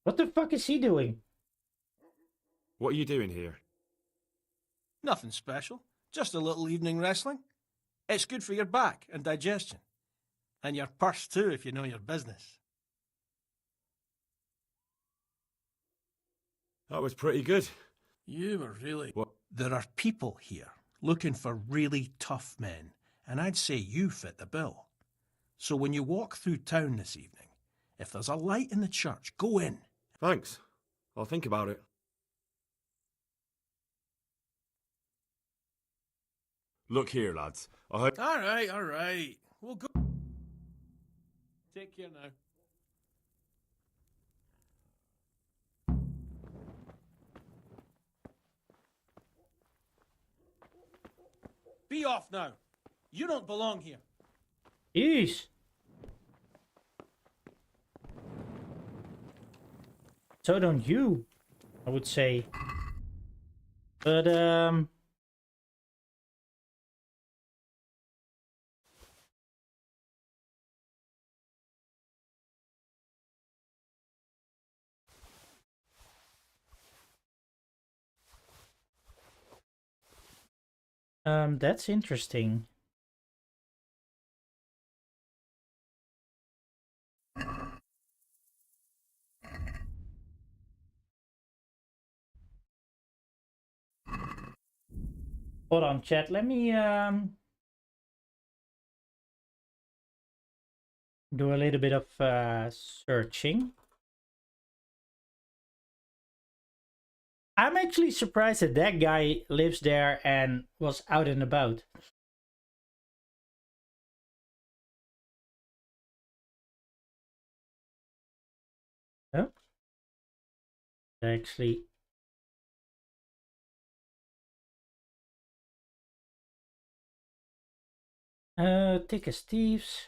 What the fuck is he doing? What are you doing here? Nothing special. Just a little evening wrestling. It's good for your back and digestion. And your purse too, if you know your business. That was pretty good. You were really... What? There are people here looking for really tough men, and I'd say you fit the bill. So when you walk through town this evening, if there's a light in the church, go in. Thanks. I'll think about it. Look here, lads. I heard... All right. We'll go... Take care now. Be off now. You don't belong here. Jeez. So don't you, I would say. But, that's interesting. Hold on, chat. Let me do a little bit of searching. I'm actually surprised that that guy lives there and was out and about. Oh, actually. Thick as thieves.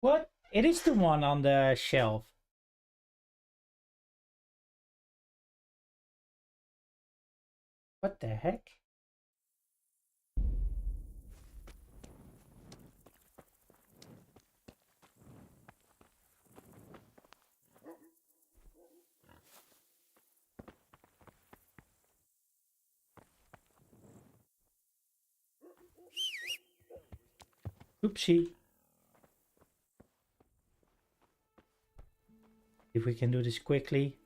What? It is the one on the shelf. What the heck? Oopsie. If we can do this quickly.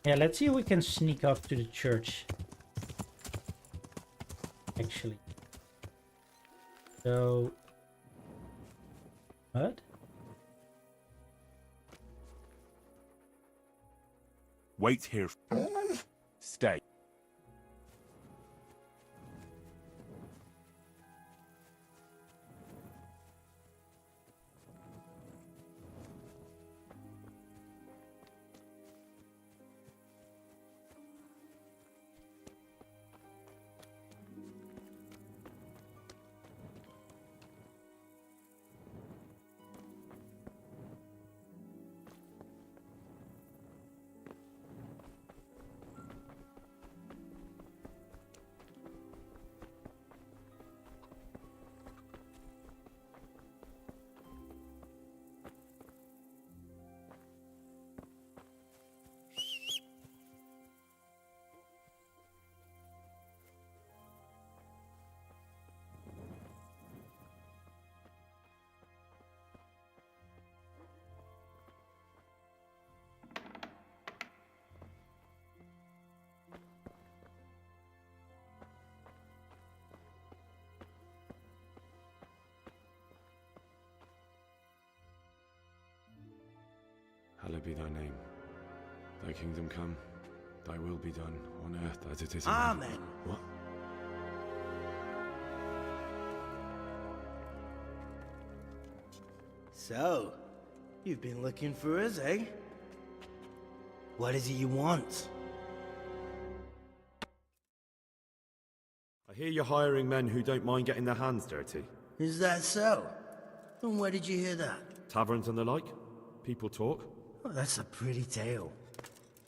Yeah, let's see if we can sneak up to the church. Actually. So... What? Wait here. Stay. Hallowed be thy name. Thy kingdom come. Thy will be done on earth as it is in Amen. heaven. What? So, you've been looking for us, eh? What is it you want? I hear you're hiring men who don't mind getting their hands dirty. Is that so? And where did you hear that? Taverns and the like? People talk? Oh, that's a pretty tale.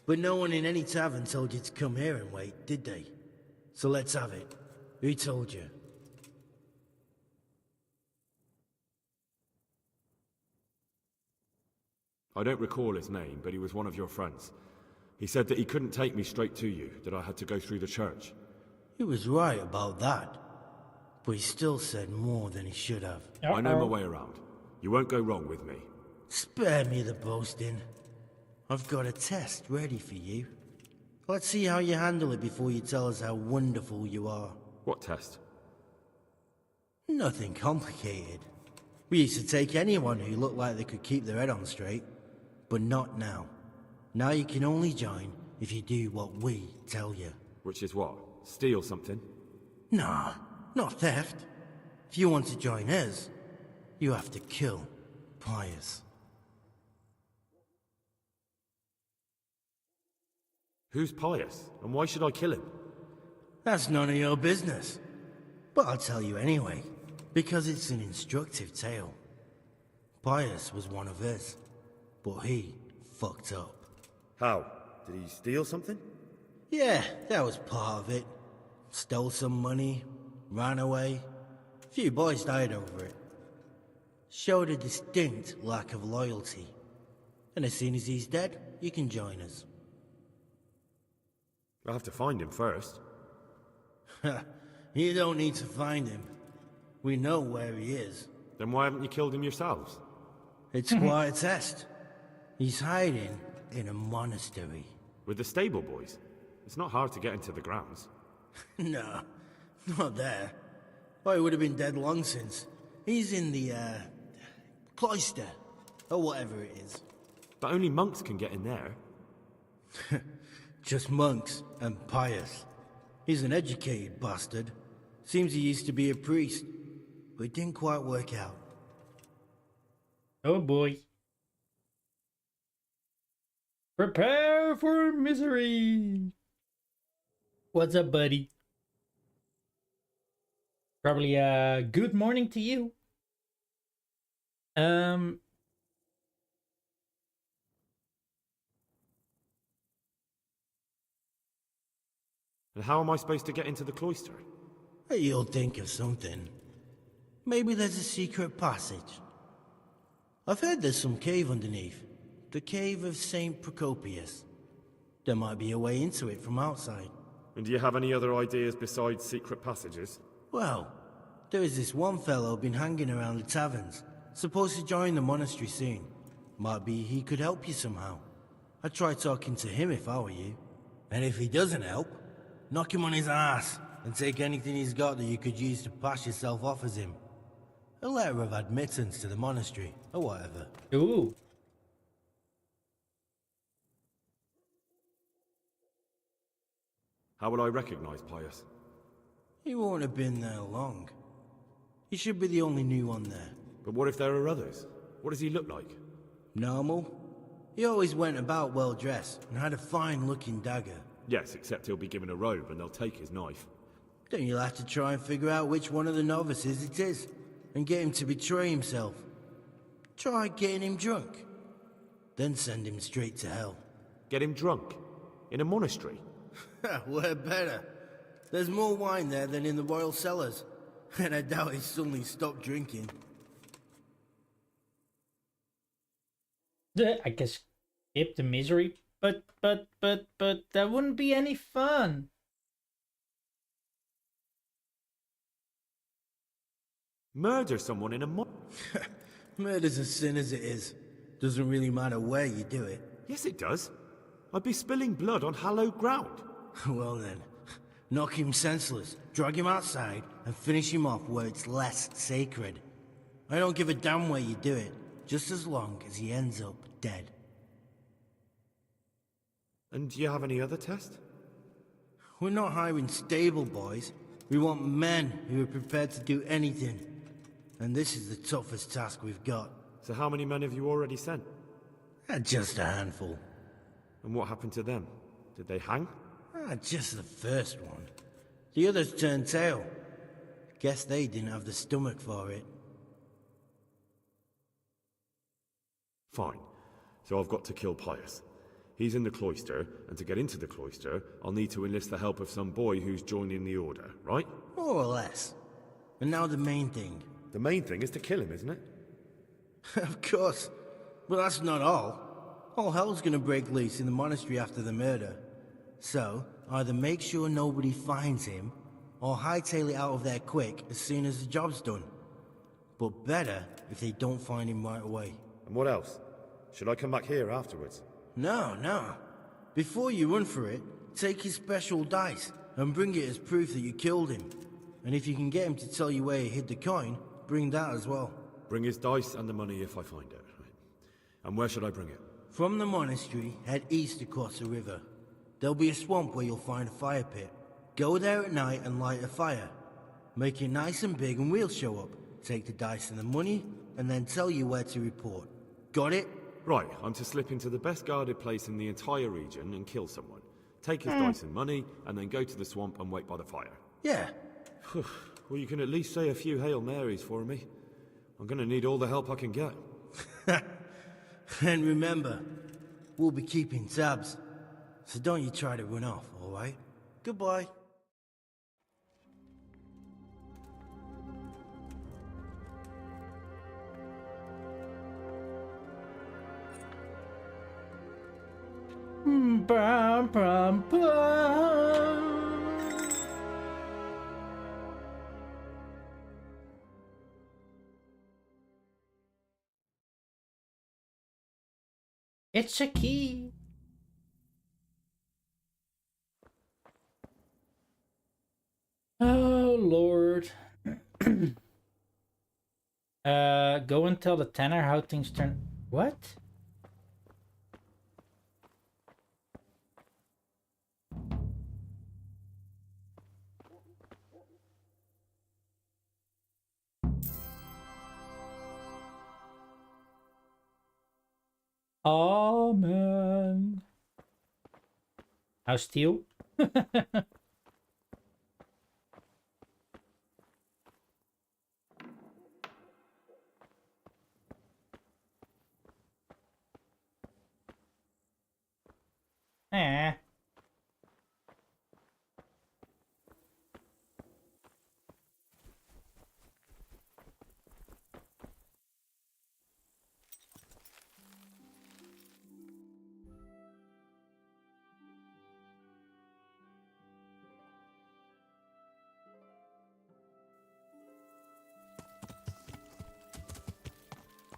But no one in any tavern told you to come here and wait, did they? So let's have it. Who told you? I don't recall his name, but he was one of your friends. He said that he couldn't take me straight to you, that I had to go through the church. He was right about that. But he still said more than he should have. I know my way around. You won't go wrong with me. Spare me the boasting. I've got a test ready for you. Let's see how you handle it before you tell us how wonderful you are. What test? Nothing complicated. We used to take anyone who looked like they could keep their head on straight. But not now. Now you can only join if you do what we tell you. Which is what? Steal something? Nah, not theft. If you want to join us, you have to kill Pius. Who's Pius, and why should I kill him? That's none of your business. But I'll tell you anyway, because it's an instructive tale. Pius was one of us, but he fucked up. How? Did he steal something? Yeah, that was part of it. Stole some money, ran away. A few boys died over it. Showed a distinct lack of loyalty. And as soon as he's dead, you can join us. I'll have to find him first. You don't need to find him. We know where he is. Then why haven't you killed him yourselves? It's quite a test. He's hiding in a monastery. With the stable boys? It's not hard to get into the grounds. No, not there. Oh, he would have been dead long since. He's in the, cloister, or whatever it is. But only monks can get in there. Just monks and Pius. He's an educated bastard. Seems he used to be a priest, but it didn't quite work out. Oh boy. Prepare for misery. What's up, buddy? Probably a good morning to you. And how am I supposed to get into the cloister? You'll think of something. Maybe there's a secret passage. I've heard there's some cave underneath. The cave of St. Procopius. There might be a way into it from outside. And do you have any other ideas besides secret passages? Well, there is this one fellow been hanging around the taverns. Supposed to join the monastery soon. Might be he could help you somehow. I'd try talking to him if I were you. And if he doesn't help, knock him on his ass and take anything he's got that you could use to pass yourself off as him. A letter of admittance to the monastery, or whatever. Ooh. How will I recognize Pius? He won't have been there long. He should be the only new one there. But what if there are others? What does he look like? Normal. He always went about well dressed and had a fine looking dagger. Yes, except he'll be given a robe and they'll take his knife. Then you'll have to try and figure out which one of the novices it is, and get him to betray himself. Try getting him drunk. Then send him straight to hell. Get him drunk? In a monastery? Where better? There's more wine there than in the royal cellars, and I doubt he's suddenly stopped drinking. I guess skip the misery, but that wouldn't be any fun. Murder someone in a Murder's a sin as it is. Doesn't really matter where you do it. Yes, it does. I'd be spilling blood on hallowed ground. Well then, knock him senseless, drag him outside, and finish him off where it's less sacred. I don't give a damn where you do it, just as long as he ends up dead. And do you have any other test? We're not hiring stable boys. We want men who are prepared to do anything. And this is the toughest task we've got. So how many men have you already sent? Just a handful. And what happened to them? Did they hang? Just the first one. The others turned tail. Guess they didn't have the stomach for it. Fine. So I've got to kill Pius. He's in the cloister, and to get into the cloister, I'll need to enlist the help of some boy who's joining the order, right? More or less. And now the main thing. The main thing is to kill him, isn't it? Of course. But that's not all. All hell's gonna break loose in the monastery after the murder. So, either make sure nobody finds him, or hightail it out of there quick as soon as the job's done. But better if they don't find him right away. And what else? Should I come back here afterwards? No. Before you run for it, take his special dice and bring it as proof that you killed him. And if you can get him to tell you where he hid the coin, bring that as well. Bring his dice and the money if I find it. Right. And where should I bring it? From the monastery, head east across the river. There'll be a swamp where you'll find a fire pit. Go there at night and light a fire. Make it nice and big and we'll show up. Take the dice and the money, and then tell you where to report. Got it? Right, I'm to slip into the best guarded place in the entire region and kill someone. Take his dice and money, and then go to the swamp and wait by the fire. Yeah. Well, you can at least say a few Hail Marys for me. I'm gonna need all the help I can get. And remember, we'll be keeping tabs. So don't you try to run off, alright? Goodbye. Bum, bum, bum. It's a key. Oh Lord. Go and tell the tanner how things turn. What? Amen. Now steal. Eh.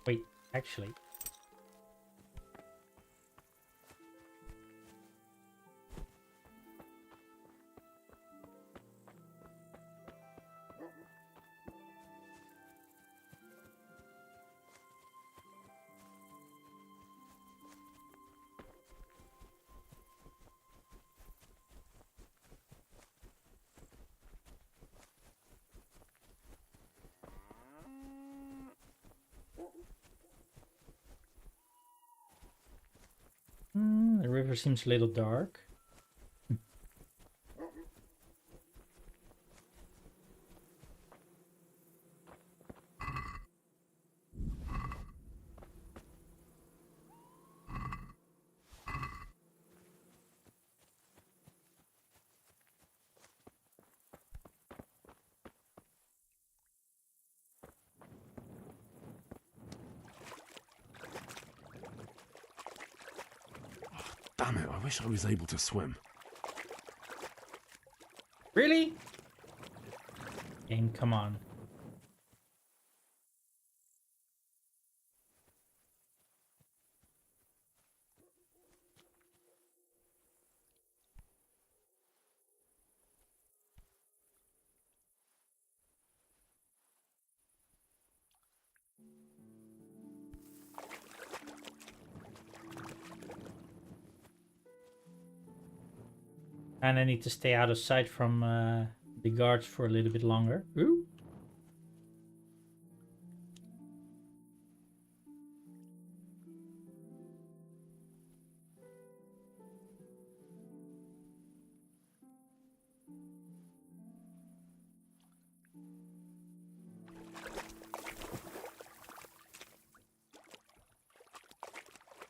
Wait, actually. The river seems a little dark. Damn it, I wish I was able to swim. Really? Game, come on. And I need to stay out of sight from the guards for a little bit longer. Ooh.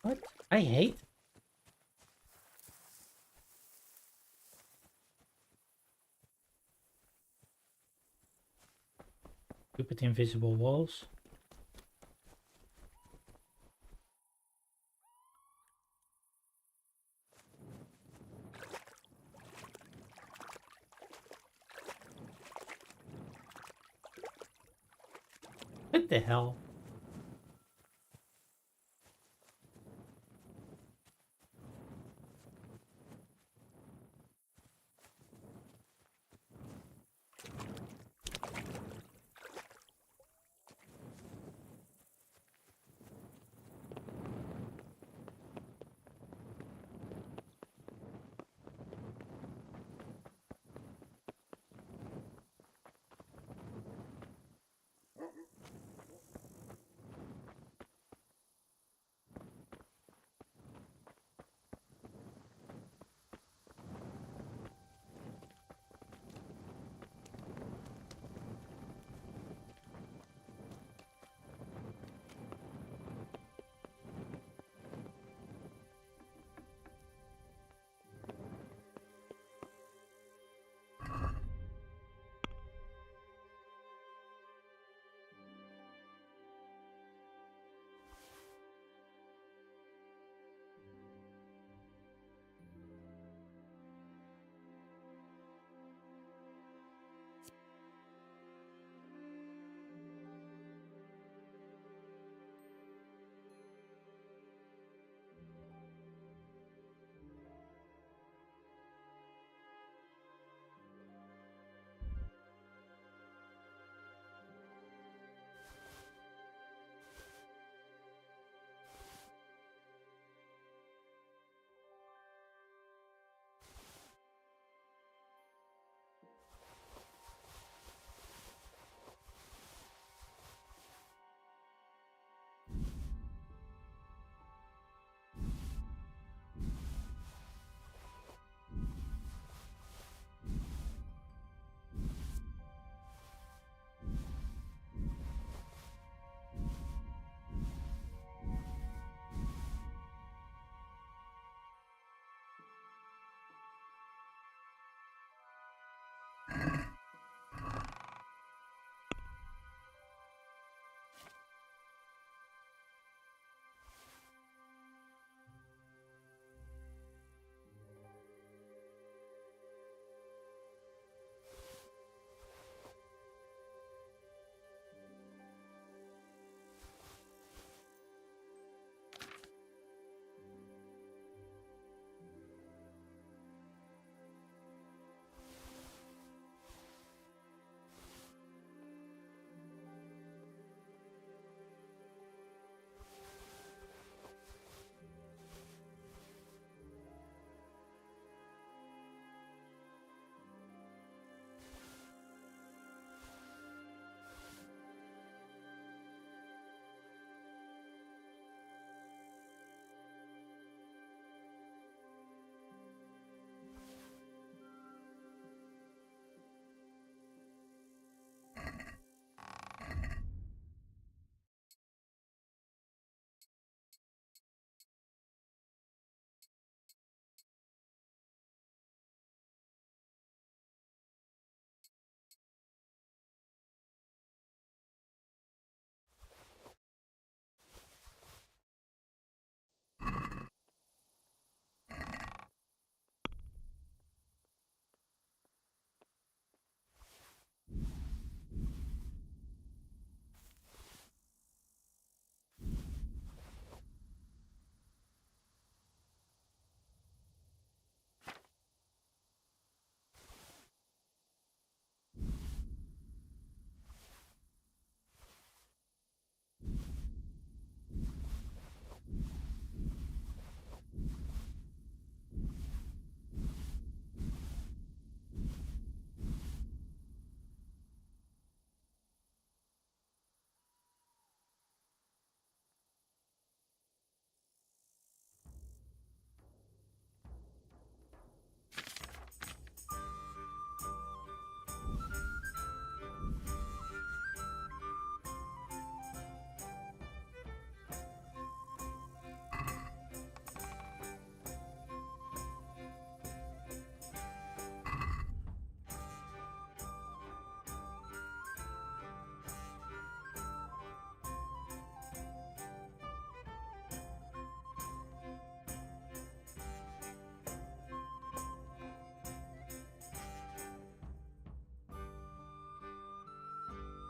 What? I hate. Stupid invisible walls. What the hell?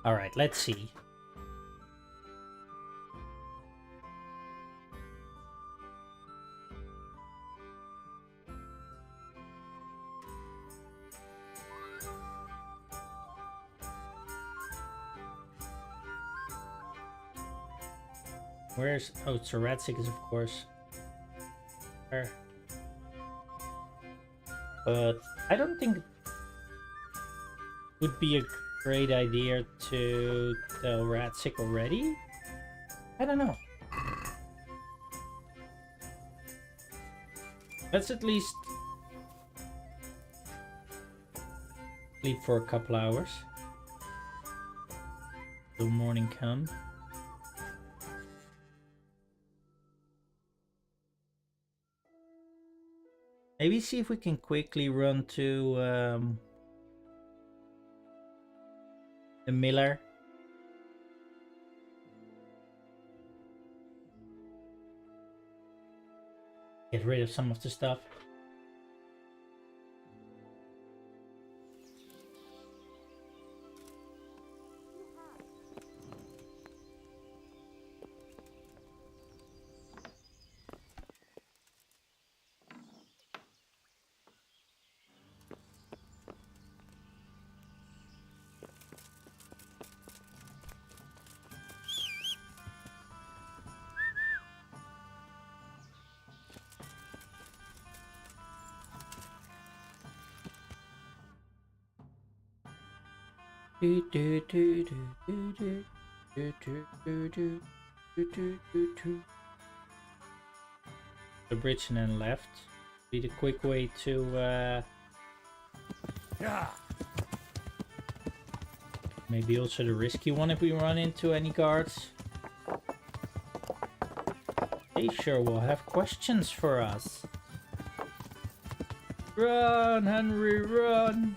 Alright, let's see. Where's... Oh, Tsaratsik is of course there. But I don't think it would be a great idea to tell Ratsik already. I don't know. Let's at least sleep for a couple hours till morning comes. Maybe see if we can quickly run to the miller. Get rid of some of the stuff. The bridge and then left. Be the quick way to maybe also the risky one if we run into any guards. They sure will have questions for us. Run, Henry, run!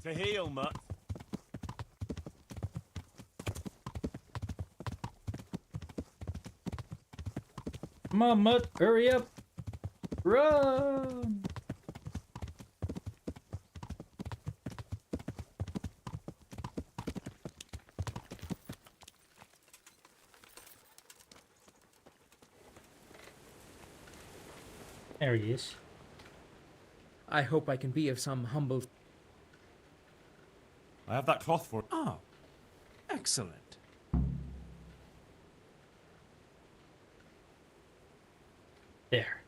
To heal, Mutt. Come on, Mutt, hurry up! Run! There he is. I hope I can be of some humble... I have that cloth for... Oh, excellent. There.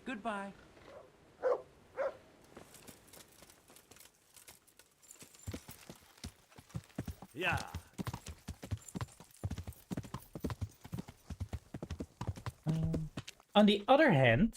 Goodbye. Yeah. On the other hand,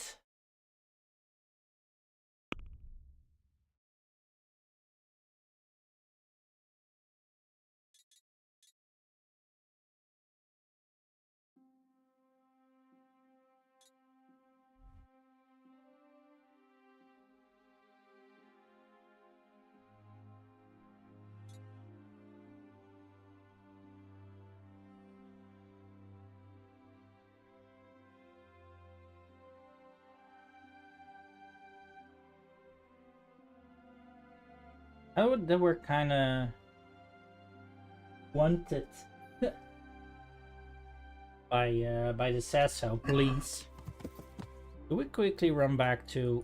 they were kind of wanted by the Sasso police. Do we quickly run back to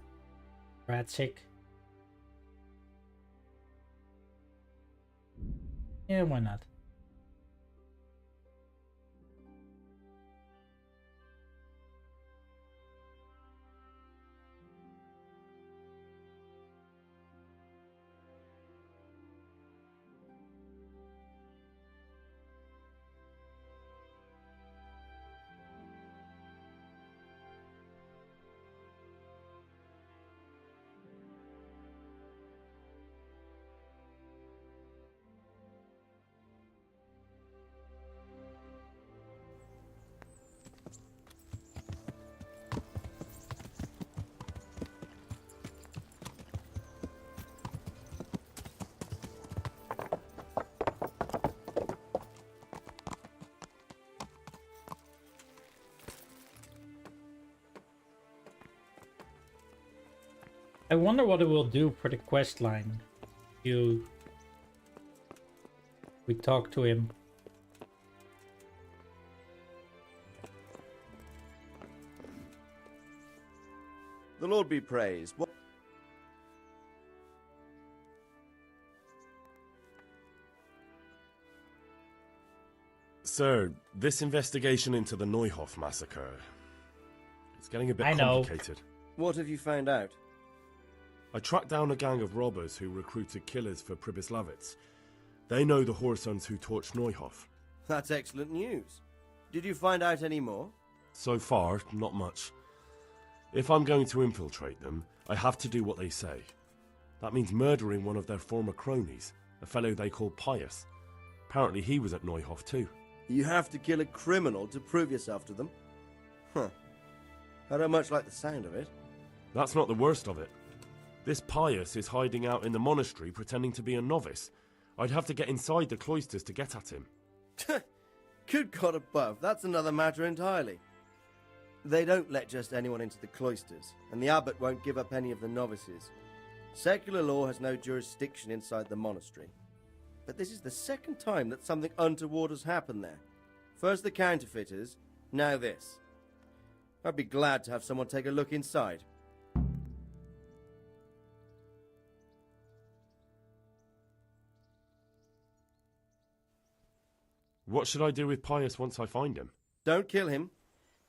Ratsik? Yeah, why not? I wonder what it will do for the quest line. We talk to him. The Lord be praised. What? Sir, this investigation into the Neuhof massacre, it's getting a bit complicated. What have you found out? I tracked down a gang of robbers who recruited killers for Pribyslavitz. They know the Horsons who torched Neuhof. That's excellent news. Did you find out any more? So far, not much. If I'm going to infiltrate them, I have to do what they say. That means murdering one of their former cronies, a fellow they call Pius. Apparently he was at Neuhof too. You have to kill a criminal to prove yourself to them? Huh. I don't much like the sound of it. That's not the worst of it. This Pius is hiding out in the monastery pretending to be a novice. I'd have to get inside the cloisters to get at him. Good God above, that's another matter entirely. They don't let just anyone into the cloisters, and the abbot won't give up any of the novices. Secular law has no jurisdiction inside the monastery. But this is the second time that something untoward has happened there. First the counterfeiters, now this. I'd be glad to have someone take a look inside. What should I do with Pius once I find him? Don't kill him.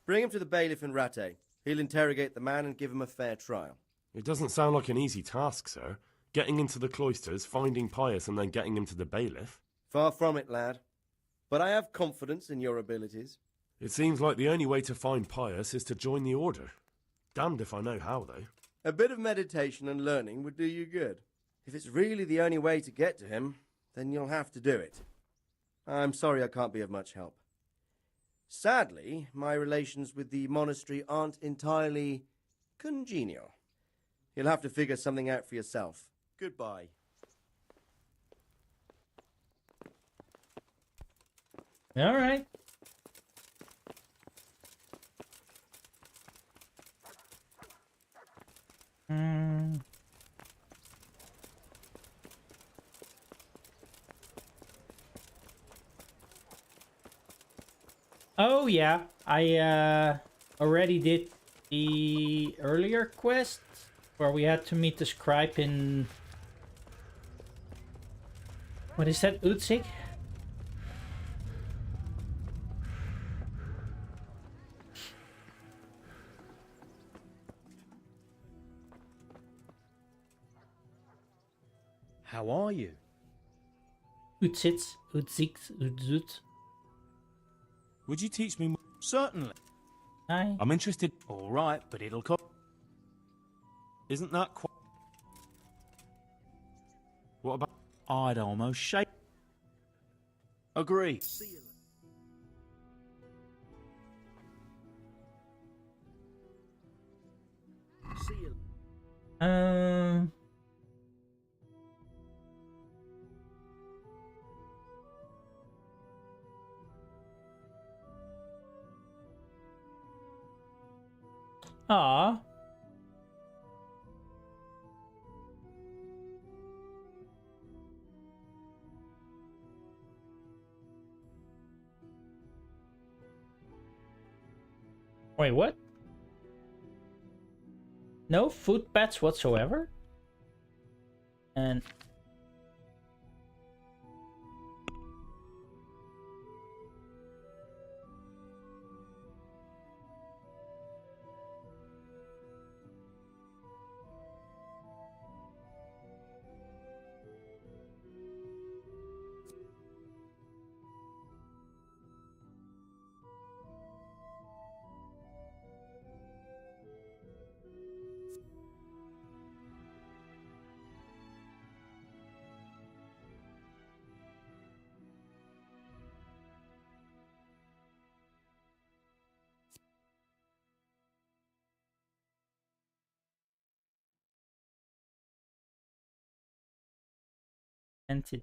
Bring him to the bailiff in Rattay. He'll interrogate the man and give him a fair trial. It doesn't sound like an easy task, sir. Getting into the cloisters, finding Pius, and then getting him to the bailiff. Far from it, lad. But I have confidence in your abilities. It seems like the only way to find Pius is to join the order. Damned if I know how, though. A bit of meditation and learning would do you good. If it's really the only way to get to him, then you'll have to do it. I'm sorry I can't be of much help. Sadly, my relations with the monastery aren't entirely congenial. You'll have to figure something out for yourself. Goodbye. All right. Oh yeah, I already did the earlier quest where we had to meet the scribe in, what is that, Utsik? How are you? Utsits, Utsiks, Utsut. Would you teach me more? Certainly. Hi. I'm interested. All right, but it'll cost. Isn't that quite... What about... I'd almost shake. Agree. Aw. Wait, what? No footpaths whatsoever? And... Entity.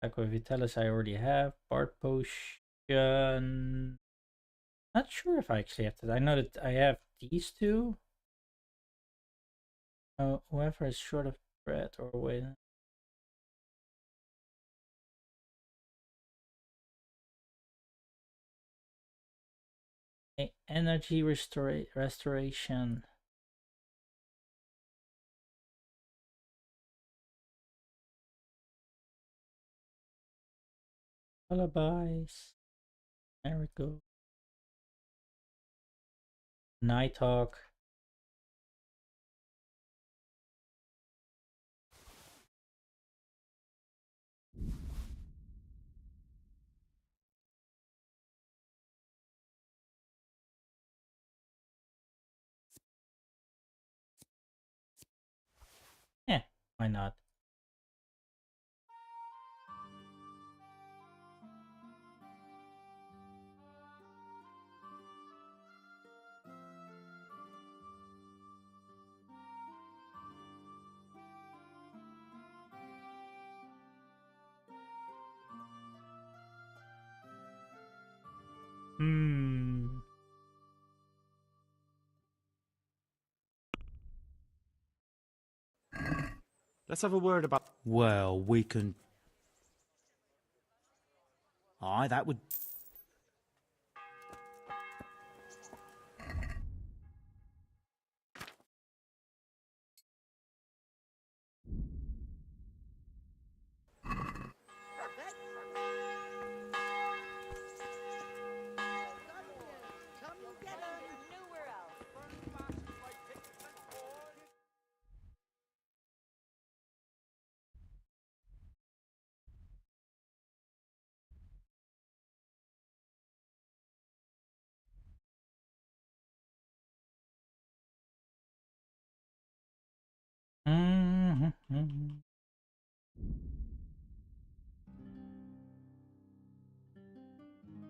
Aqua Vitalis I already have. Bard Potion. Not sure if I actually have that. I know that I have these two. Whoever is short of bread or weight. Energy restoration. Lullabies. There we go. Nighthawk. Yeah, why not? Let's have a word about... Well, we can... Aye, that would...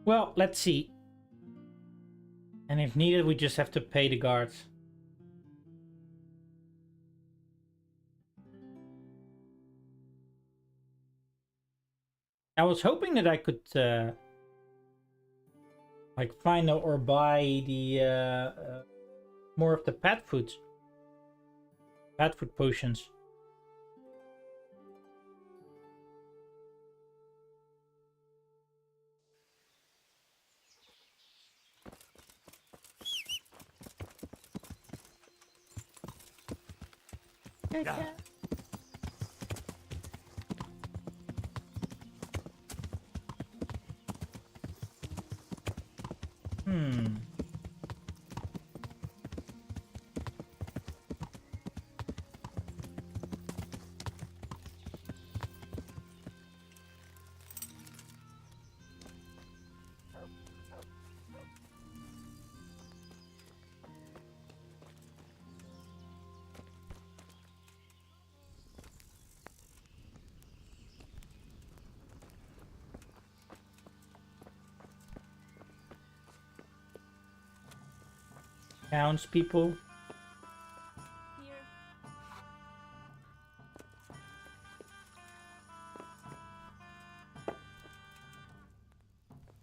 Well, let's see. And if needed, we just have to pay the guards. I was hoping that I could like find or buy the more of the pet food potions. Townspeople.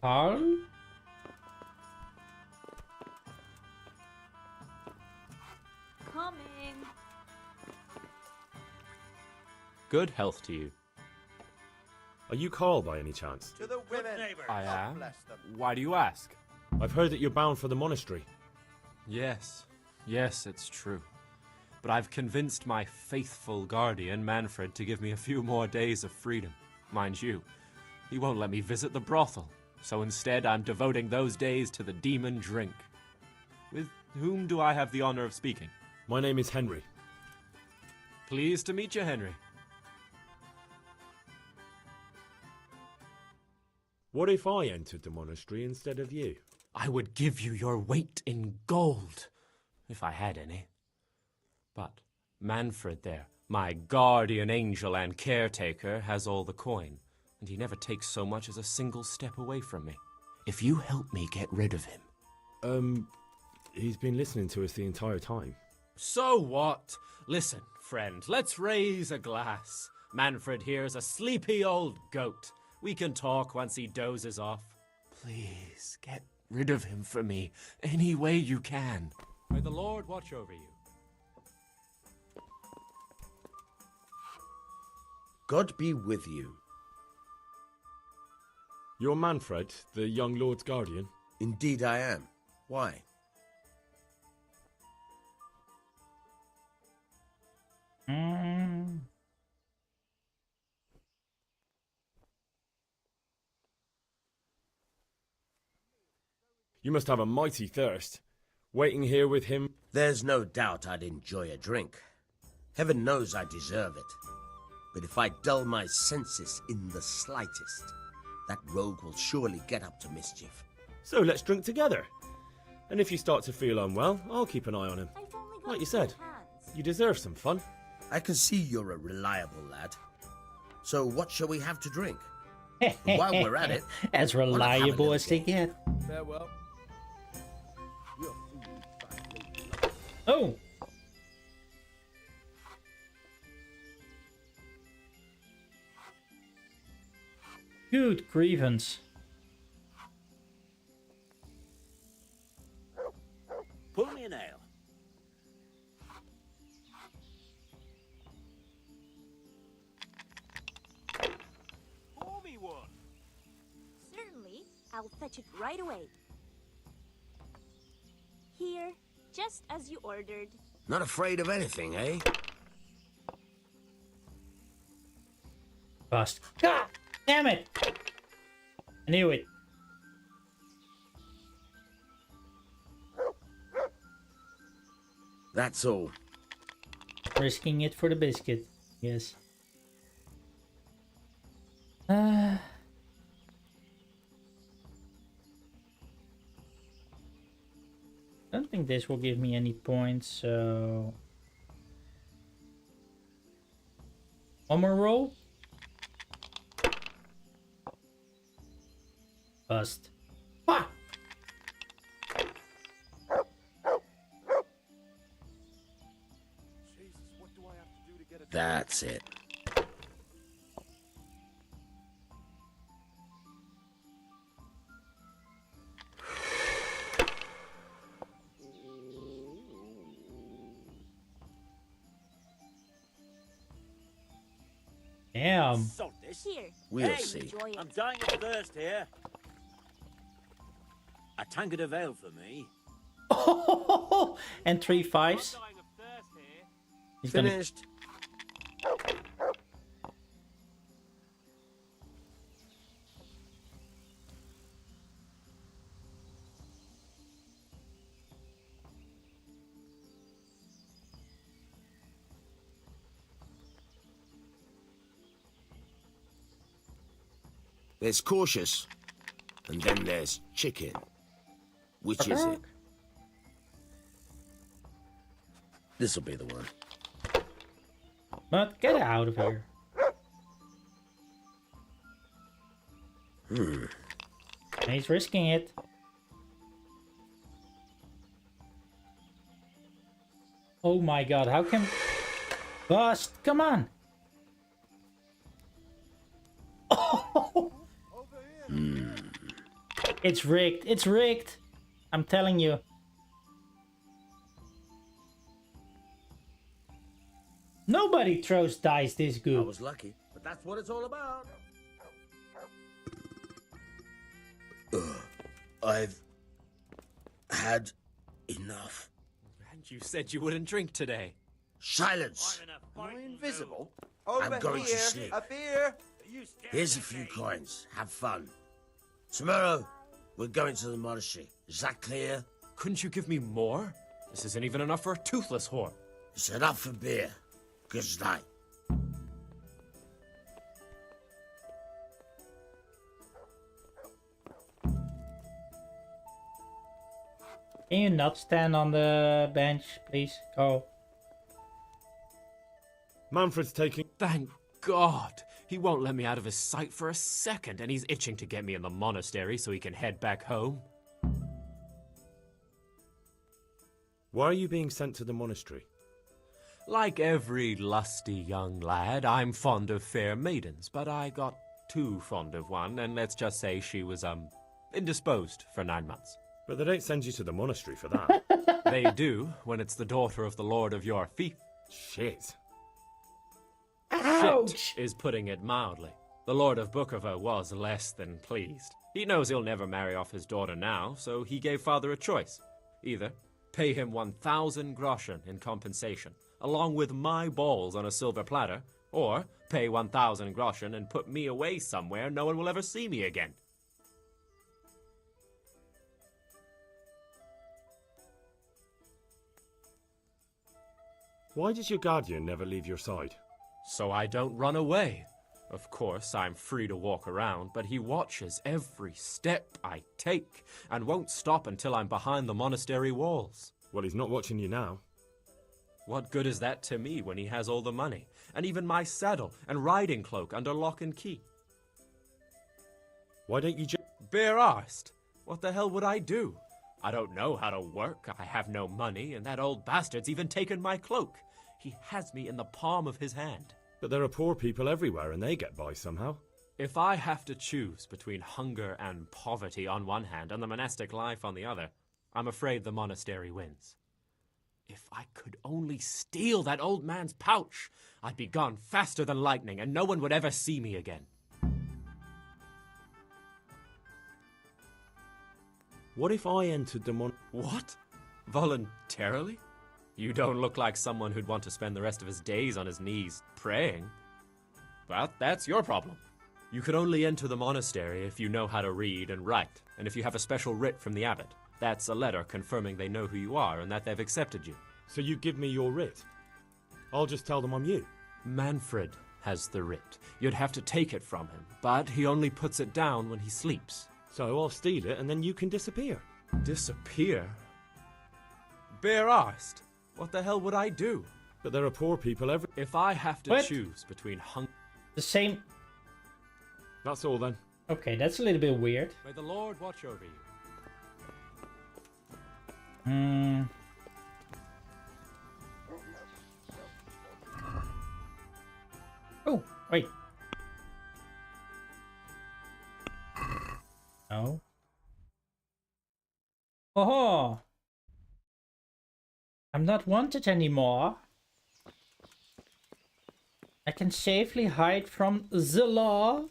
Carl? Coming. Good health to you. Are you Carl by any chance? To the women. I am. Bless them. Why do you ask? I've heard that you're bound for the monastery. Yes. Yes, it's true. But I've convinced my faithful guardian, Manfred, to give me a few more days of freedom. Mind you, he won't let me visit the brothel. So instead, I'm devoting those days to the demon drink. With whom do I have the honor of speaking? My name is Henry. Pleased to meet you, Henry. What if I entered the monastery instead of you? I would give you your weight in gold, if I had any. But Manfred there, my guardian angel and caretaker, has all the coin, and he never takes so much as a single step away from me. If you help me get rid of him... He's been listening to us the entire time. So what? Listen, friend, let's raise a glass. Manfred here's a sleepy old goat. We can talk once he dozes off. Please, get rid of him for me, any way you can. May the Lord watch over you. God be with you. You're Manfred, the young lord's guardian? Indeed I am. Why? You must have a mighty thirst. Waiting here with him... There's no doubt I'd enjoy a drink. Heaven knows I deserve it. But if I dull my senses in the slightest, that rogue will surely get up to mischief. So let's drink together. And if you start to feel unwell, I'll keep an eye on him. Like you said, you deserve some fun. I can see you're a reliable lad. So what shall we have to drink? And while we're at it... As reliable as they get. Farewell. Oh! Good grievance. Pull me an ale. Pour me one. Certainly. I'll fetch it right away. Here, just as you ordered. Not afraid of anything, eh? Bust. God damn it! I knew it. That's all. Risking it for the biscuit. Yes. I don't think this will give me any points, so... One more roll? Bust. Ah! That's it. Damn. Salt this. Here. We'll hey, see. I'm dying of thirst here. A tankard of ale for me. And 3 5s. He's Finished. There's cautious, and then there's chicken. Which is it? This'll be the one. But get out of here. He's risking it. Oh my god, how can... Bust, come on! Oh! It's rigged, it's rigged! I'm telling you. Nobody throws dice this good. I was lucky, but that's what it's all about. I've had enough. And you said you wouldn't drink today. Silence! Am I invisible? I'm going to sleep. A beer. Here's a few coins. Have fun. Tomorrow, we're going to the monastery. Is that clear? Couldn't you give me more? This isn't even enough for a toothless whore. It's enough for beer. Good night. Can you not stand on the bench, please? Go. Manfred's taking... Thank God! He won't let me out of his sight for a second, and he's itching to get me in the monastery so he can head back home. Why are you being sent to the monastery? Like every lusty young lad, I'm fond of fair maidens, but I got too fond of one, and let's just say she was, indisposed for 9 months. But they don't send you to the monastery for that. They do, when it's the daughter of the lord of your fief. Shit. Ouch! is putting it mildly. The Lord of Bookerver was less than pleased. He knows he'll never marry off his daughter now, so he gave father a choice. Either pay him 1,000 groschen in compensation, along with my balls on a silver platter, or pay 1,000 groschen and put me away somewhere no one will ever see me again. Why does your guardian never leave your side? So I don't run away. Of course, I'm free to walk around, but he watches every step I take and won't stop until I'm behind the monastery walls. Well, he's not watching you now. What good is that to me when he has all the money, and even my saddle and riding cloak under lock and key? Why don't you just... Bare-arsed! What the hell would I do? I don't know how to work, I have no money, and that old bastard's even taken my cloak. He has me in the palm of his hand. But there are poor people everywhere and they get by somehow. If I have to choose between hunger and poverty on one hand and the monastic life on the other, I'm afraid the monastery wins. If I could only steal that old man's pouch, I'd be gone faster than lightning and no one would ever see me again. What if I entered the What? Voluntarily? You don't look like someone who'd want to spend the rest of his days on his knees praying. But that's your problem. You can only enter the monastery if you know how to read and write, and if you have a special writ from the abbot. That's a letter confirming they know who you are and that they've accepted you. So you give me your writ? I'll just tell them I'm you. Manfred has the writ. You'd have to take it from him, but he only puts it down when he sleeps. So I'll steal it and then you can disappear. Disappear? Bare-arsed! What the hell would I do? But there are poor people every... If I have to choose between The same... That's all then. Okay, that's a little bit weird. May the Lord watch over you. Oh, wait. No. Oh, I'm not wanted anymore. I can safely hide from the law.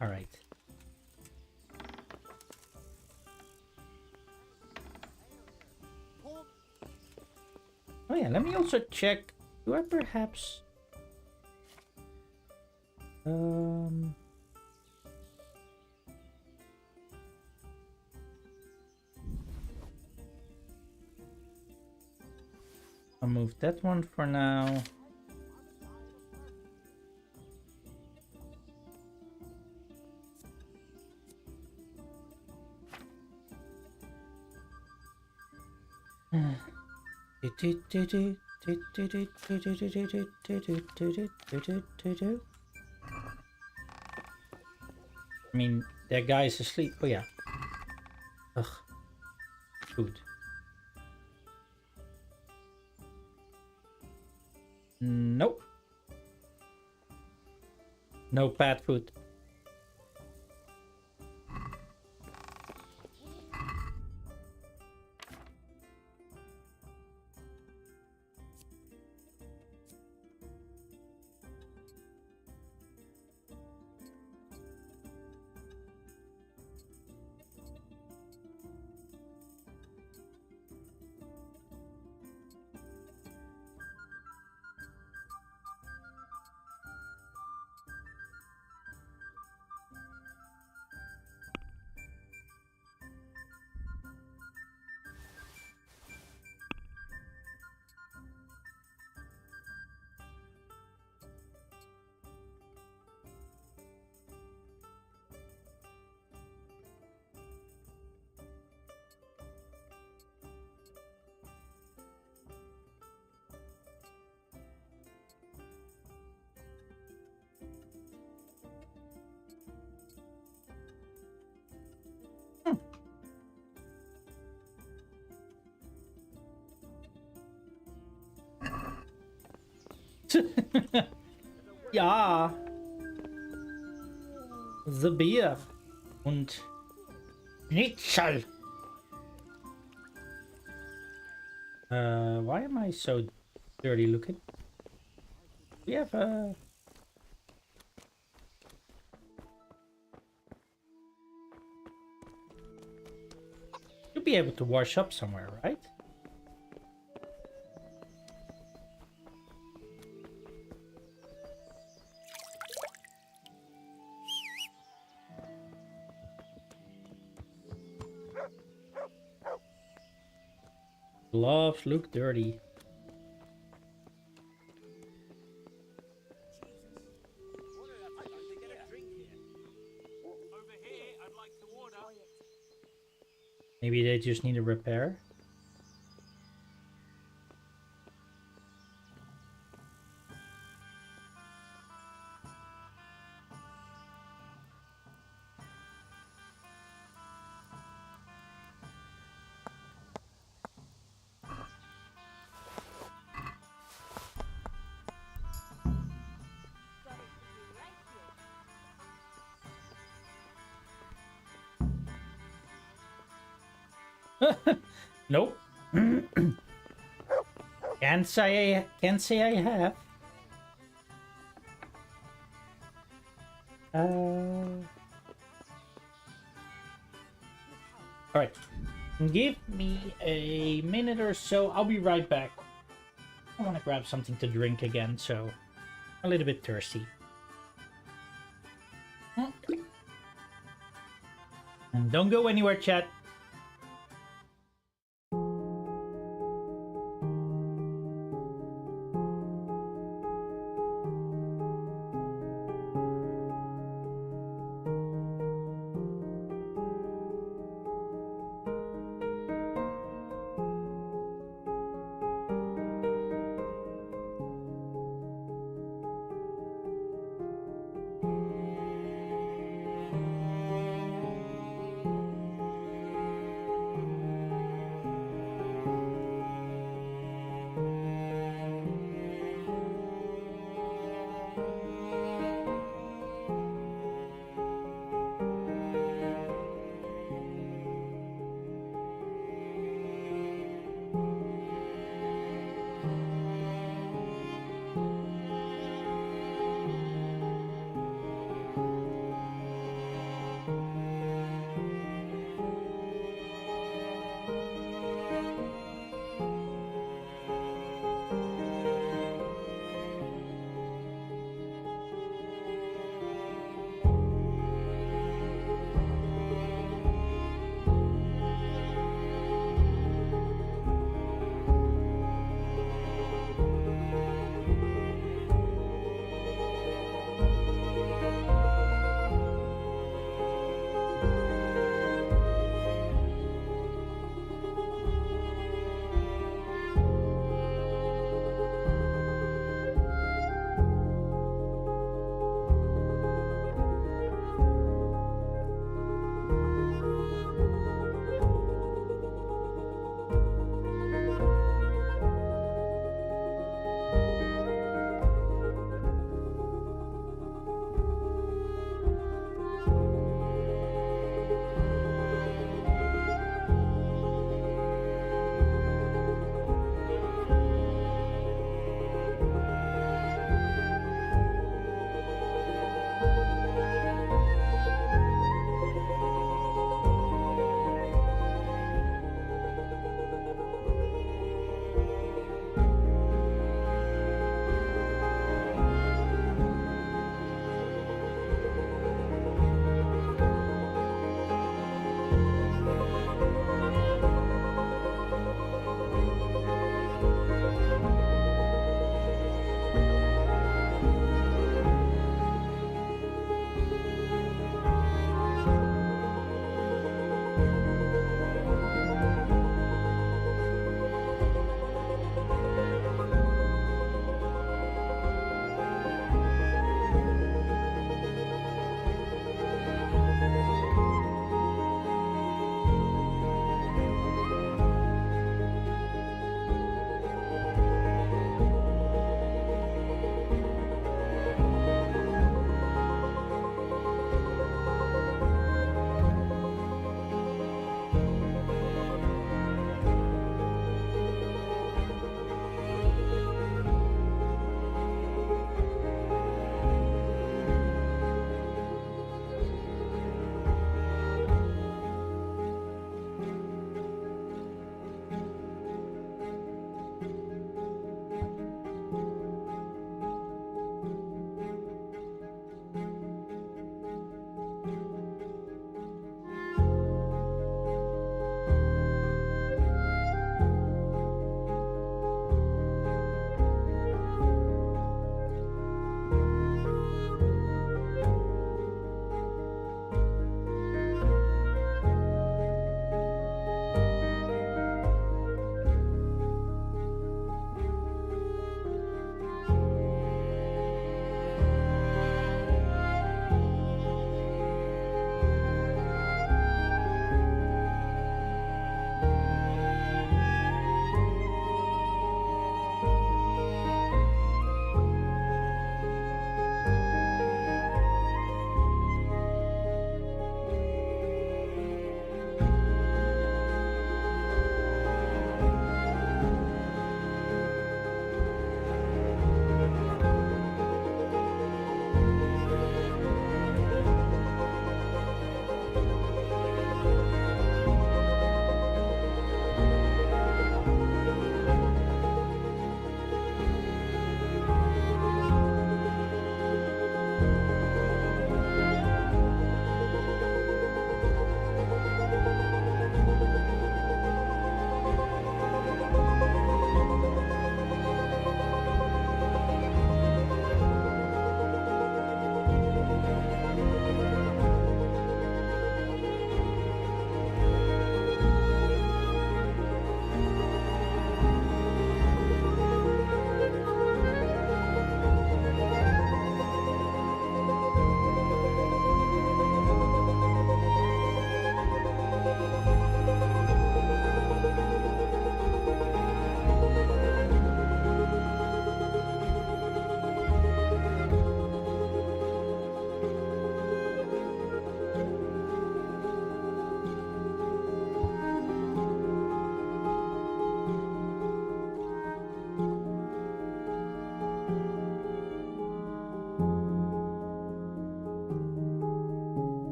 All right. Oh yeah, let me also check. Do I perhaps... I'll move that one for now. I mean, that guy's asleep. Oh yeah. Ugh. Food. Nope. No pet food. Ja. The Bier und Schnitzel. Why am I so dirty looking? We have a... You'll be able to wash up somewhere, right? Gloves look dirty. Maybe they just need a repair. Nope. Can't say I have. Alright. Give me a minute or so. I'll be right back. I want to grab something to drink again, so I'm a little bit thirsty. And don't go anywhere, chat.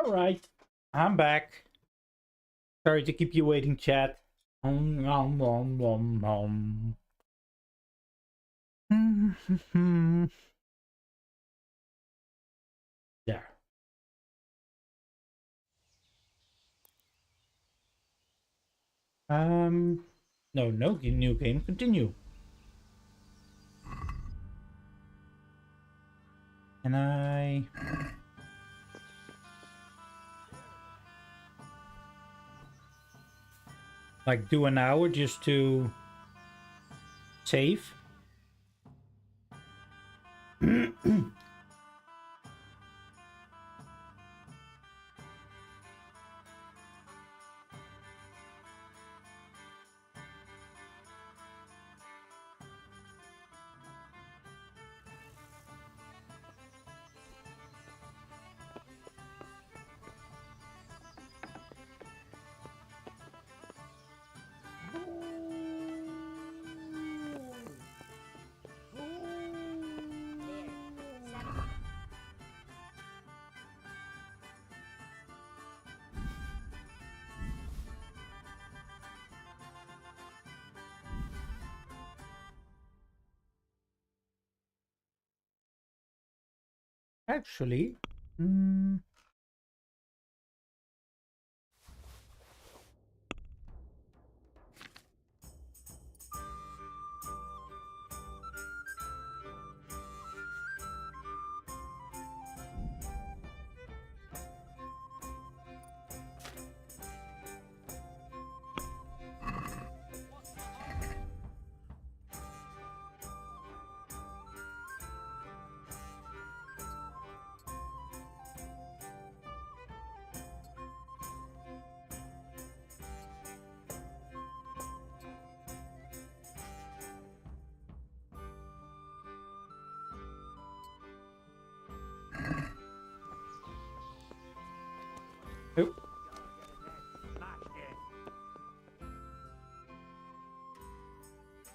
Alright, I'm back. Sorry to keep you waiting, chat. There. No, new game, continue. Can I... like do an hour just to save? Actually, oh.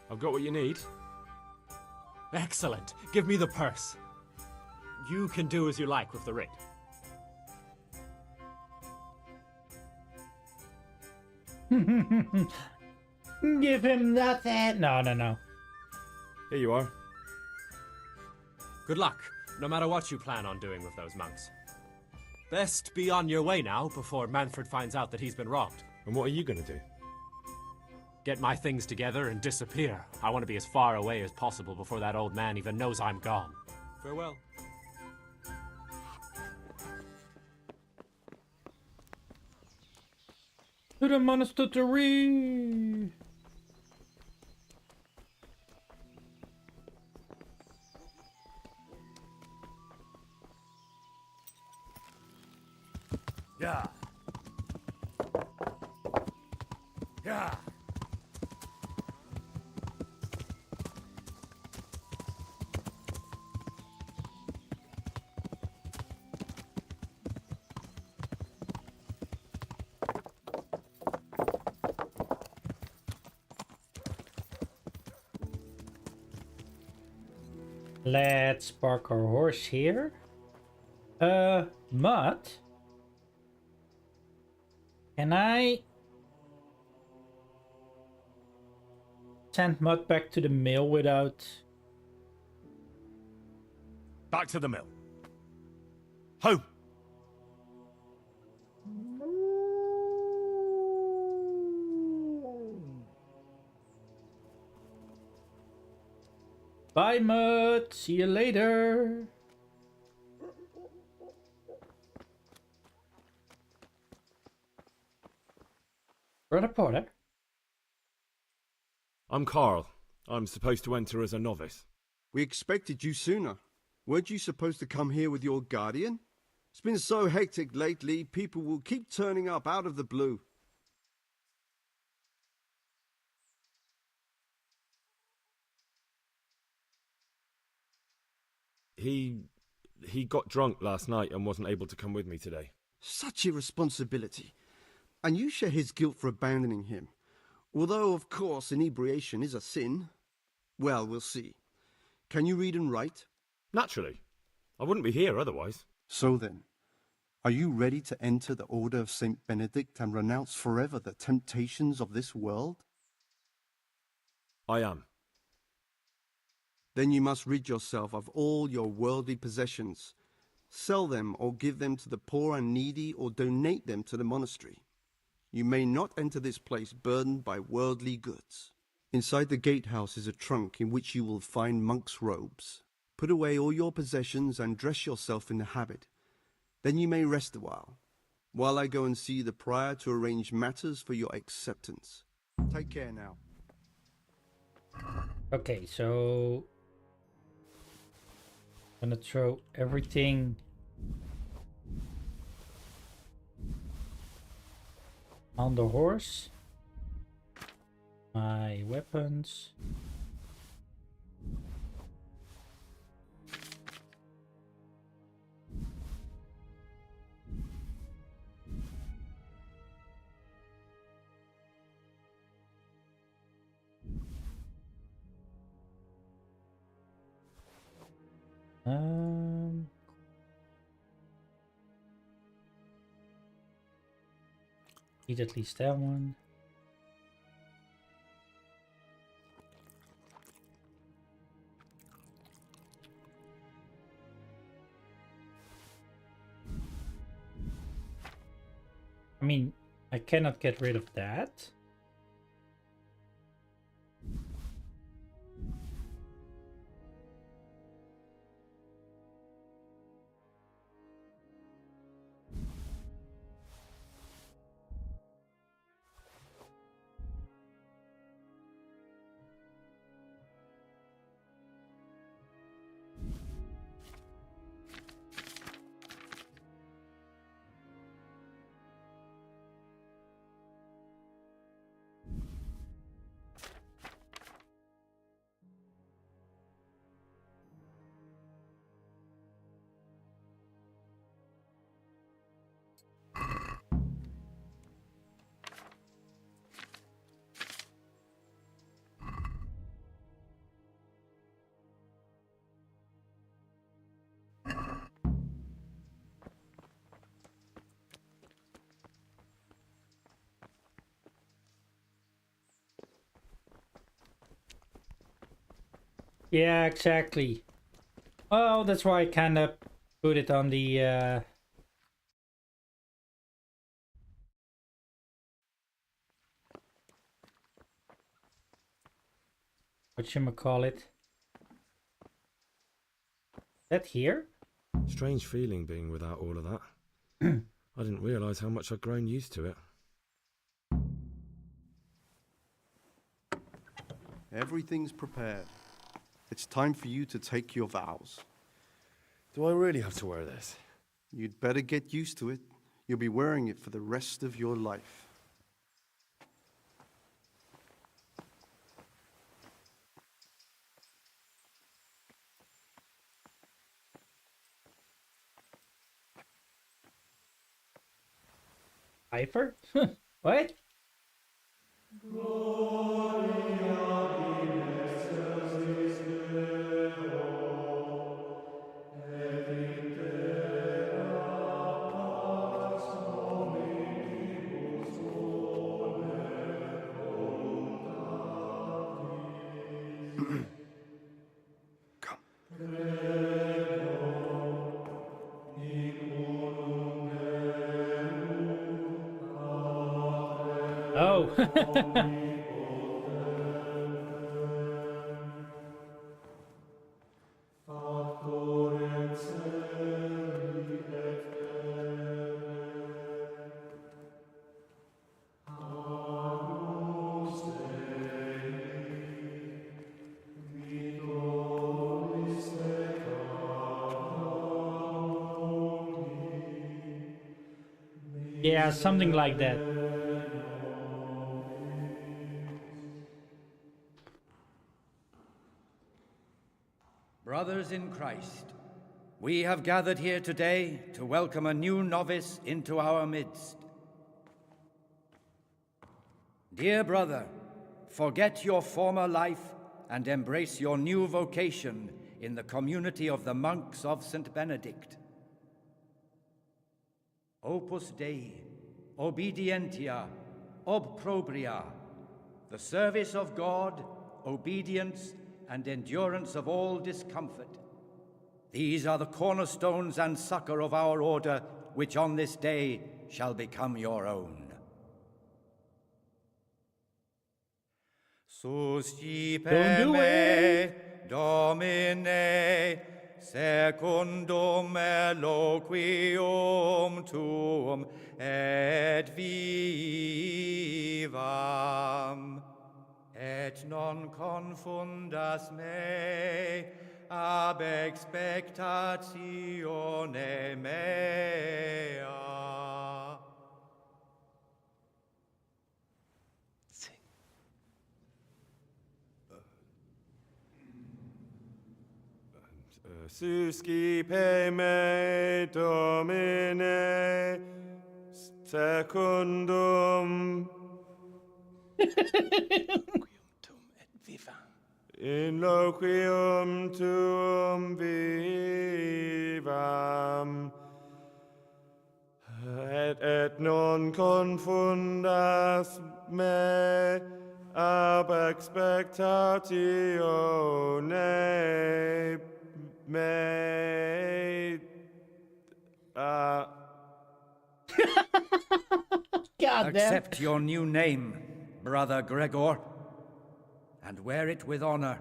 I've got what you need. Excellent. Give me the purse. You can do as you like with the ring. Give him nothing. No. Here you are. Good luck, no matter what you plan on doing with those monks. Best be on your way now before Manfred finds out that he's been robbed. And what are you going to do? Get my things together and disappear. I want to be as far away as possible before that old man even knows I'm gone. Farewell. To the monastery. Yeah. Yeah. Let's park our horse here. Mud. Can I send Mud back to the mill without... Back to the mill. Home! Bye, Mud. See you later. Brother Porter. I'm Carl. I'm supposed to enter as a novice. We expected you sooner. Weren't you supposed to come here with your guardian? It's been so hectic lately, people will keep turning up out of the blue. He got drunk last night and wasn't able to come with me today. Such irresponsibility. And you share his guilt for abandoning him. Although, of course, inebriation is a sin. Well, we'll see. Can you read and write? Naturally. I wouldn't be here otherwise. So then, Are you ready to enter the Order of St. Benedict and renounce forever the temptations of this world? I am. Then you must rid yourself of all your worldly possessions. Sell them or give them to the poor and needy or donate them to the monastery. You may not enter this place burdened by worldly goods. Inside the gatehouse is a trunk in which you will find monk's robes. Put away all your possessions and dress yourself in the habit. Then you may rest a while I go and see the prior to arrange matters for your acceptance. Take care now. Okay, so I'm gonna throw everything on the horse. My weapons. Need at least that one. I mean, I cannot get rid of that. Yeah, exactly. Oh, that's why I kind of put it on the whatchamacallit. That here? Strange feeling being without all of that. I didn't realise how much I'd grown used to it. Everything's prepared. It's time for you to take your vows. Do I really have to wear this? You'd better get used to it. You'll be wearing it for the rest of your life. Piper? What? Oh. Yeah, something like that. Brothers in Christ, we have gathered here today to welcome a new novice into our midst. Dear brother, forget your former life and embrace your new vocation in the community of the monks of St. Benedict. Opus Dei, obedientia, obprobria, the service of God, obedience, and endurance of all discomfort. These are the cornerstones and succor of our order, which on this day shall become your own. Suscipe Don't do me, Domine, secundum eloquium tuum et vivam, et non confundas me ab expectatione mea. Suscipe me, Domine, secundum in loquium tuum vivam, et non confundas me ab expectatione me. Accept your new name, Brother Gregor, and wear it with honor.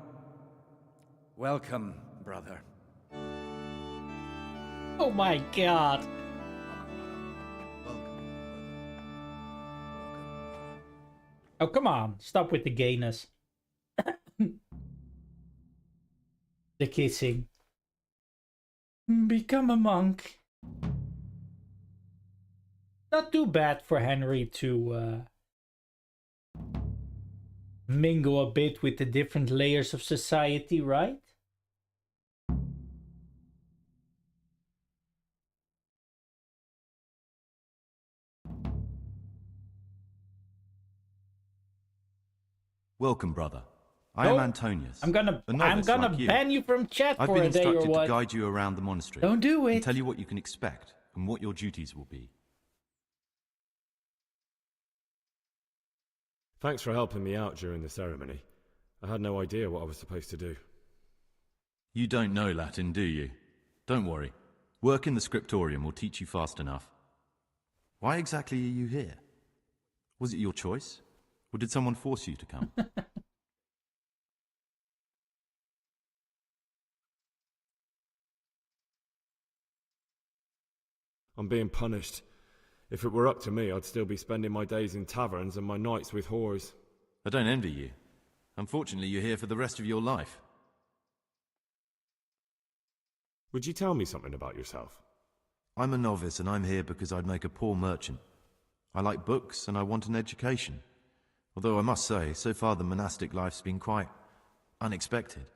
Welcome, brother. Oh my god. Oh, come on. Stop with the gayness. The kissing. Become a monk. Not too bad for Henry to mingle a bit with the different layers of society, right? Welcome, brother. I am Antonius. I'm gonna like ban you from chat I've for been a day or instructed what? to guide you around the monastery. Don't do it. And tell you what you can expect and what your duties will be. Thanks for helping me out during the ceremony. I had no idea what I was supposed to do. You don't know Latin, do you? Don't worry. Work in the scriptorium will teach you fast enough. Why exactly are you here? Was it your choice? Or did someone force you to come? I'm being punished. If it were up to me, I'd still be spending my days in taverns and my nights with whores. I don't envy you. Unfortunately, you're here for the rest of your life. Would you tell me something about yourself? I'm a novice and I'm here because I'd make a poor merchant. I like books and I want an education. Although I must say, so far the monastic life's been quite unexpected.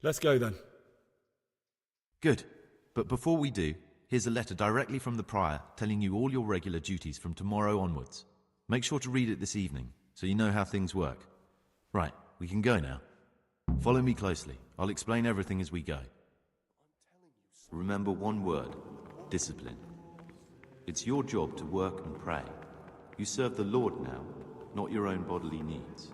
Let's go then. Good. But before we do, here's a letter directly from the prior telling you all your regular duties from tomorrow onwards. Make sure to read it this evening, so you know how things work. Right, we can go now. Follow me closely. I'll explain everything as we go. Remember one word: discipline. It's your job to work and pray. You serve the Lord now, not your own bodily needs.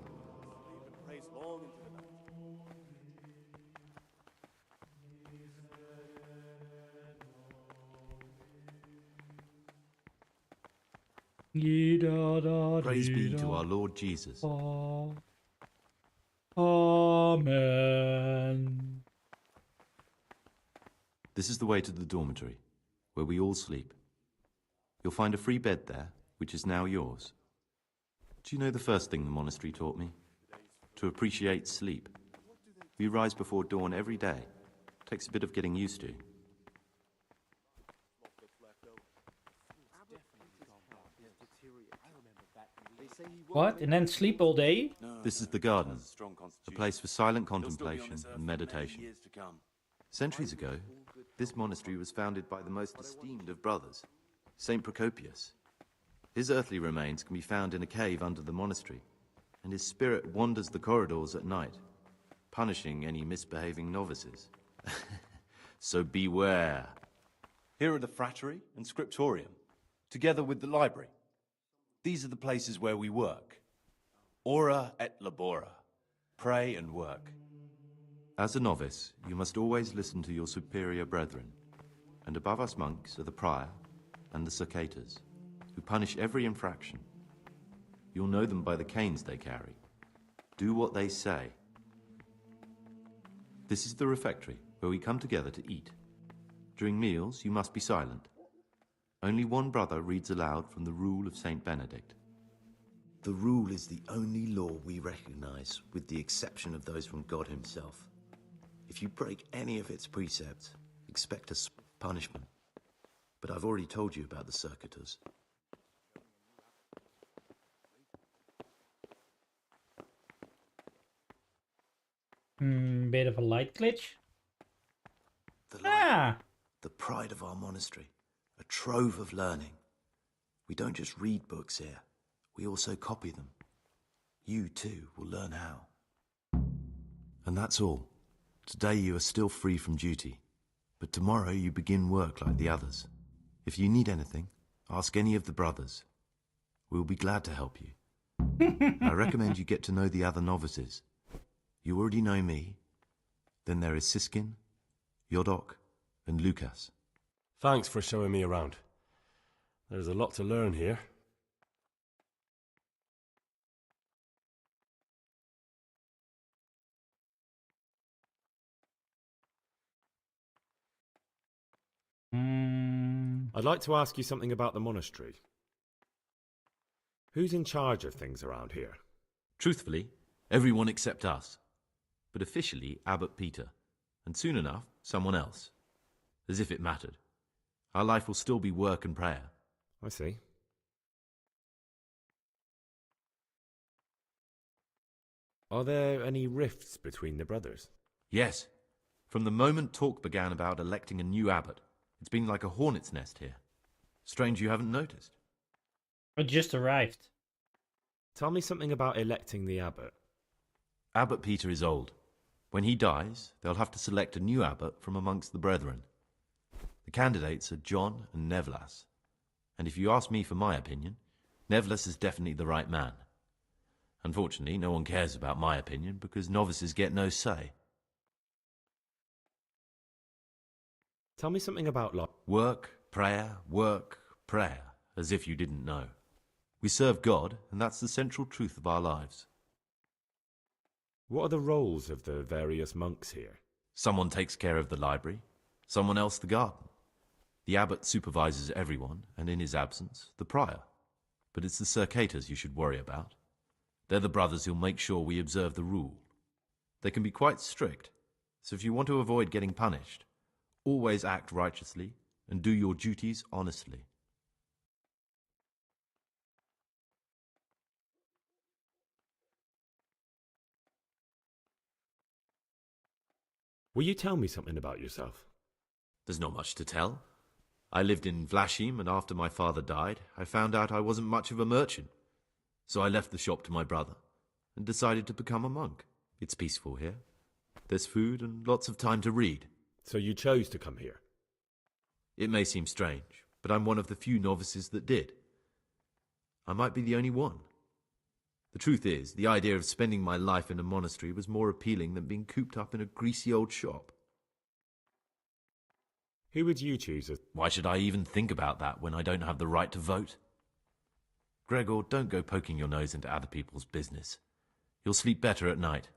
Praise be to our Lord Jesus. Amen. This is the way to the dormitory, where we all sleep. You'll find a free bed there, which is now yours. Do you know the first thing the monastery taught me? To appreciate sleep. We rise before dawn every day. Takes a bit of getting used to. What? And then sleep all day? This is the garden, a place for silent contemplation and meditation. Centuries ago, this monastery was founded by the most esteemed of brothers, Saint Procopius. His earthly remains can be found in a cave under the monastery, and his spirit wanders the corridors at night. punishing any misbehaving novices. So beware. Here are the frattery and scriptorium, together with the library. These are the places where we work. Ora et labora. Pray and work. As a novice, you must always listen to your superior brethren, and above us monks are the prior and the circators, who punish every infraction. You'll know them by the canes they carry. Do what they say. This is the refectory, where we come together to eat. During meals, you must be silent. Only one brother reads aloud from the Rule of Saint Benedict. The Rule is the only law we recognize, with the exception of those from God himself. If you break any of its precepts, expect a punishment. But I've already told you about the circuitous. Bit of a light glitch. The pride of our monastery. A trove of learning. We don't just read books here. We also copy them. You, too, will learn how. And that's all. Today you are still free from duty. But tomorrow you begin work like the others. If you need anything, ask any of the brothers. We'll be glad to help you. I recommend you get to know the other novices. You already know me. Then there is Siskin, Yodok, and Lucas. Thanks for showing me around. There's a lot to learn here. I'd like to ask you something about the monastery. Who's in charge of things around here? Truthfully, everyone except us. But officially, Abbot Peter. And soon enough, someone else. As if it mattered. Our life will still be work and prayer. I see. Are there any rifts between the brothers? Yes. From the moment talk began about electing a new abbot, it's been like a hornet's nest here. Strange you haven't noticed. I just arrived. Tell me something about electing the abbot. Abbot Peter is old. When he dies, they'll have to select a new abbot from amongst the brethren. The candidates are John and Nevlas. And if you ask me for my opinion, Nevlas is definitely the right man. Unfortunately, no one cares about my opinion because novices get no say. Tell me something about work, prayer, as if you didn't know. We serve God, and that's the central truth of our lives. What are the roles of the various monks here? Someone takes care of the library, someone else the garden. The abbot supervises everyone, and in his absence, the prior. But it's the circators you should worry about. They're the brothers who'll make sure we observe the rule. They can be quite strict, so if you want to avoid getting punished, always act righteously and do your duties honestly. Will you tell me something about yourself? There's not much to tell. I lived in Vlashim, and after my father died, I found out I wasn't much of a merchant. So I left the shop to my brother and decided to become a monk. It's peaceful here. There's food and lots of time to read. So you chose to come here? It may seem strange, but I'm one of the few novices that did. I might be the only one. The truth is, the idea of spending my life in a monastery was more appealing than being cooped up in a greasy old shop. Who would you choose as... Why should I even think about that when I don't have the right to vote? Gregor, don't go poking your nose into other people's business. You'll sleep better at night.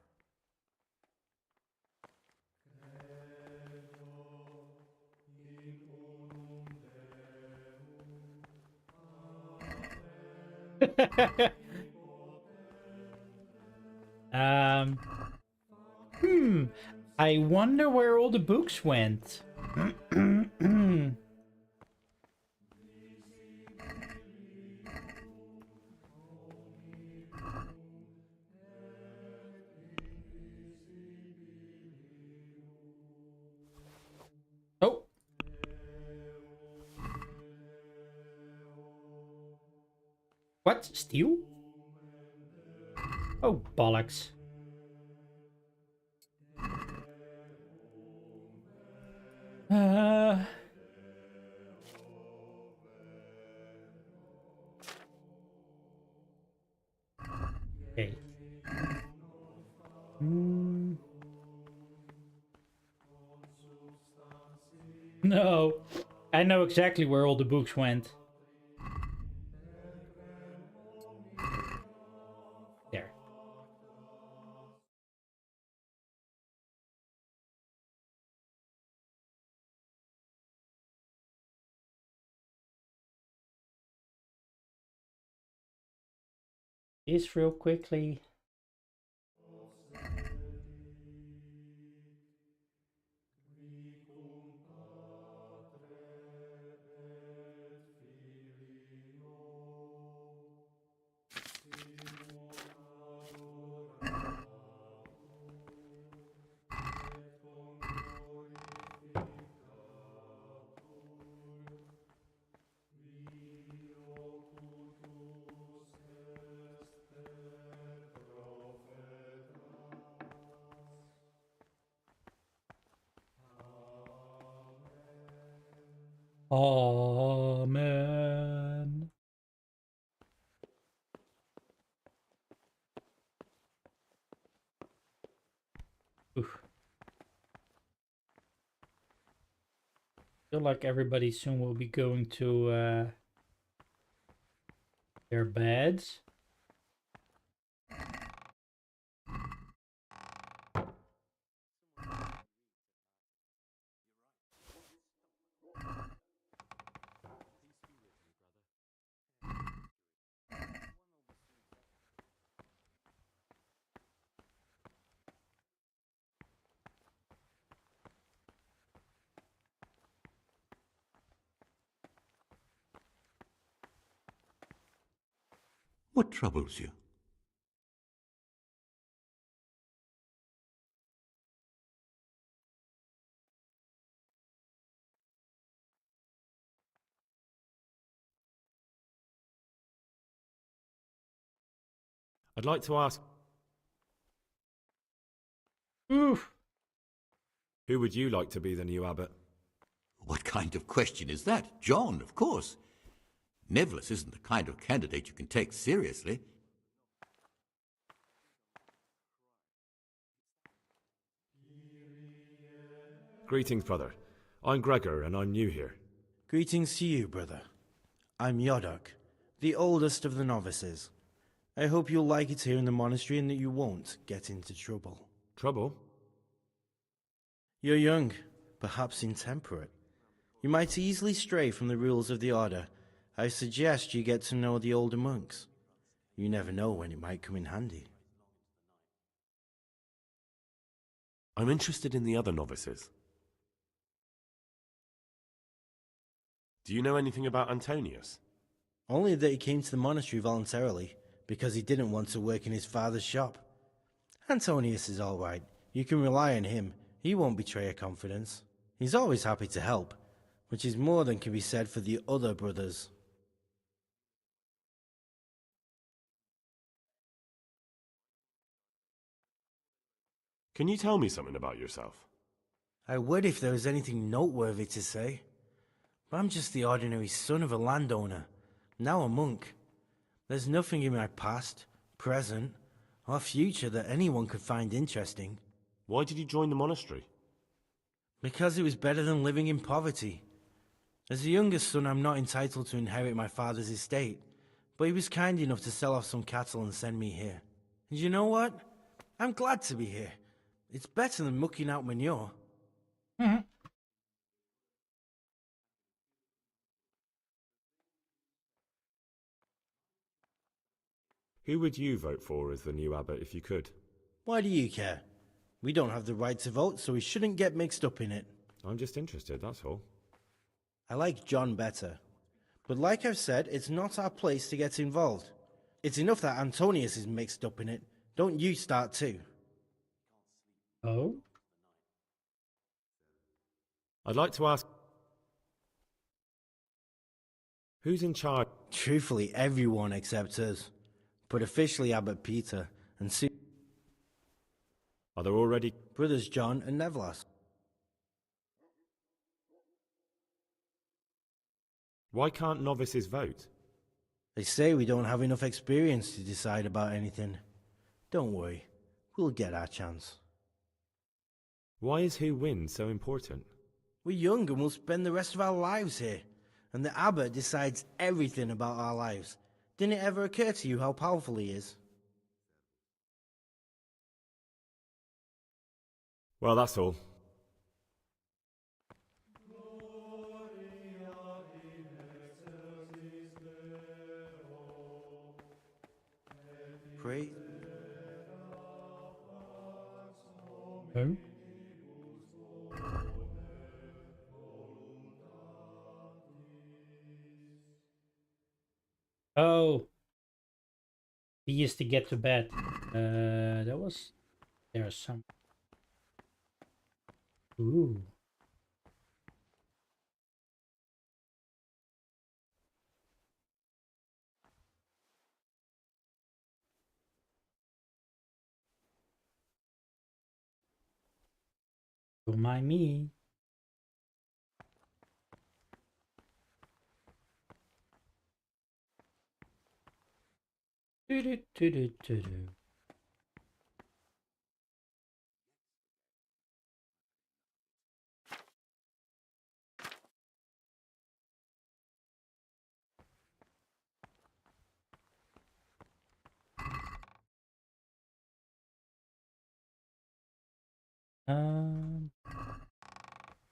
I wonder where all the books went. Oh. What? Steel? Oh, bollocks. Okay. No, I know exactly where all the books went. There. This real quickly. Amen. Oof. Feel like everybody soon will be going to their beds. What troubles you? I'd like to ask... Oof. Who would you like to be the new abbot? What kind of question is that? John, of course. Neville isn't the kind of candidate you can take seriously. Greetings, brother. I'm Gregor, and I'm new here. Greetings to you, brother. I'm Yodok, the oldest of the novices. I hope you'll like it here in the monastery and that you won't get into trouble. Trouble? You're young, perhaps intemperate. You might easily stray from the rules of the order. I suggest you get to know the older monks. You never know when it might come in handy. I'm interested in the other novices. Do you know anything about Antonius? Only that he came to the monastery voluntarily, because he didn't want to work in his father's shop. Antonius is all right. You can rely on him. He won't betray your confidence. He's always happy to help, which is more than can be said for the other brothers. Can you tell me something about yourself? I would if there was anything noteworthy to say. But I'm just the ordinary son of a landowner, now a monk. There's nothing in my past, present, or future that anyone could find interesting. Why did you join the monastery? Because it was better than living in poverty. As the youngest son, I'm not entitled to inherit my father's estate, but he was kind enough to sell off some cattle and send me here. And you know what? I'm glad to be here. It's better than mucking out manure. Who would you vote for as the new abbot if you could? Why do you care? We don't have the right to vote, so we shouldn't get mixed up in it. I'm just interested, that's all. I like John better. But like I've said, it's not our place to get involved. It's enough that Antonius is mixed up in it. Don't you start too. Oh? I'd like to ask... Who's in charge? Truthfully, everyone except us. But officially Abbot Peter, and soon... Are there already... Brothers John and Nevlas. Why can't novices vote? They say we don't have enough experience to decide about anything. Don't worry, we'll get our chance. Why is who wins so important? We're young and we'll spend the rest of our lives here. And the abbot decides everything about our lives. Didn't it ever occur to you how powerful he is? Well, that's all. Pray. Oh? Oh. He used to get to bed. That was... There's some... Ooh. Don't mind me. Do-do-do-do-do-do.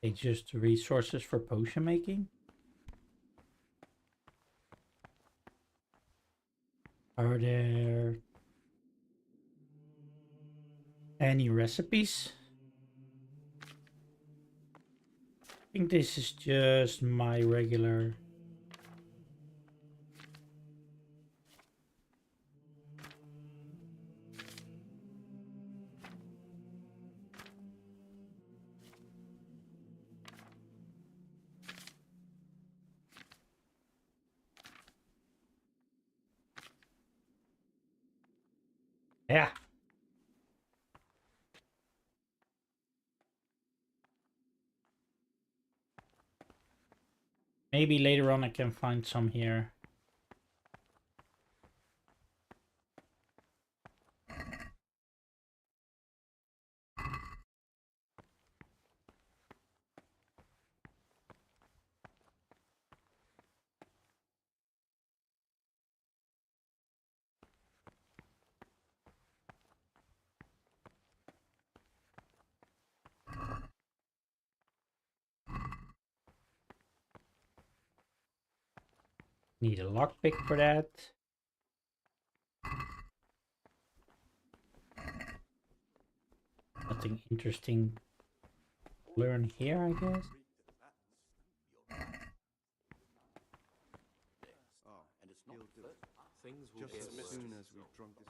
It's just resources for potion making. Are there any recipes? I think this is just my regular. Yeah. Maybe later on I can find some here. Need a lockpick for that. Nothing interesting to learn here, I guess. And it's not Things will Just get as worse. soon as we've drunk this.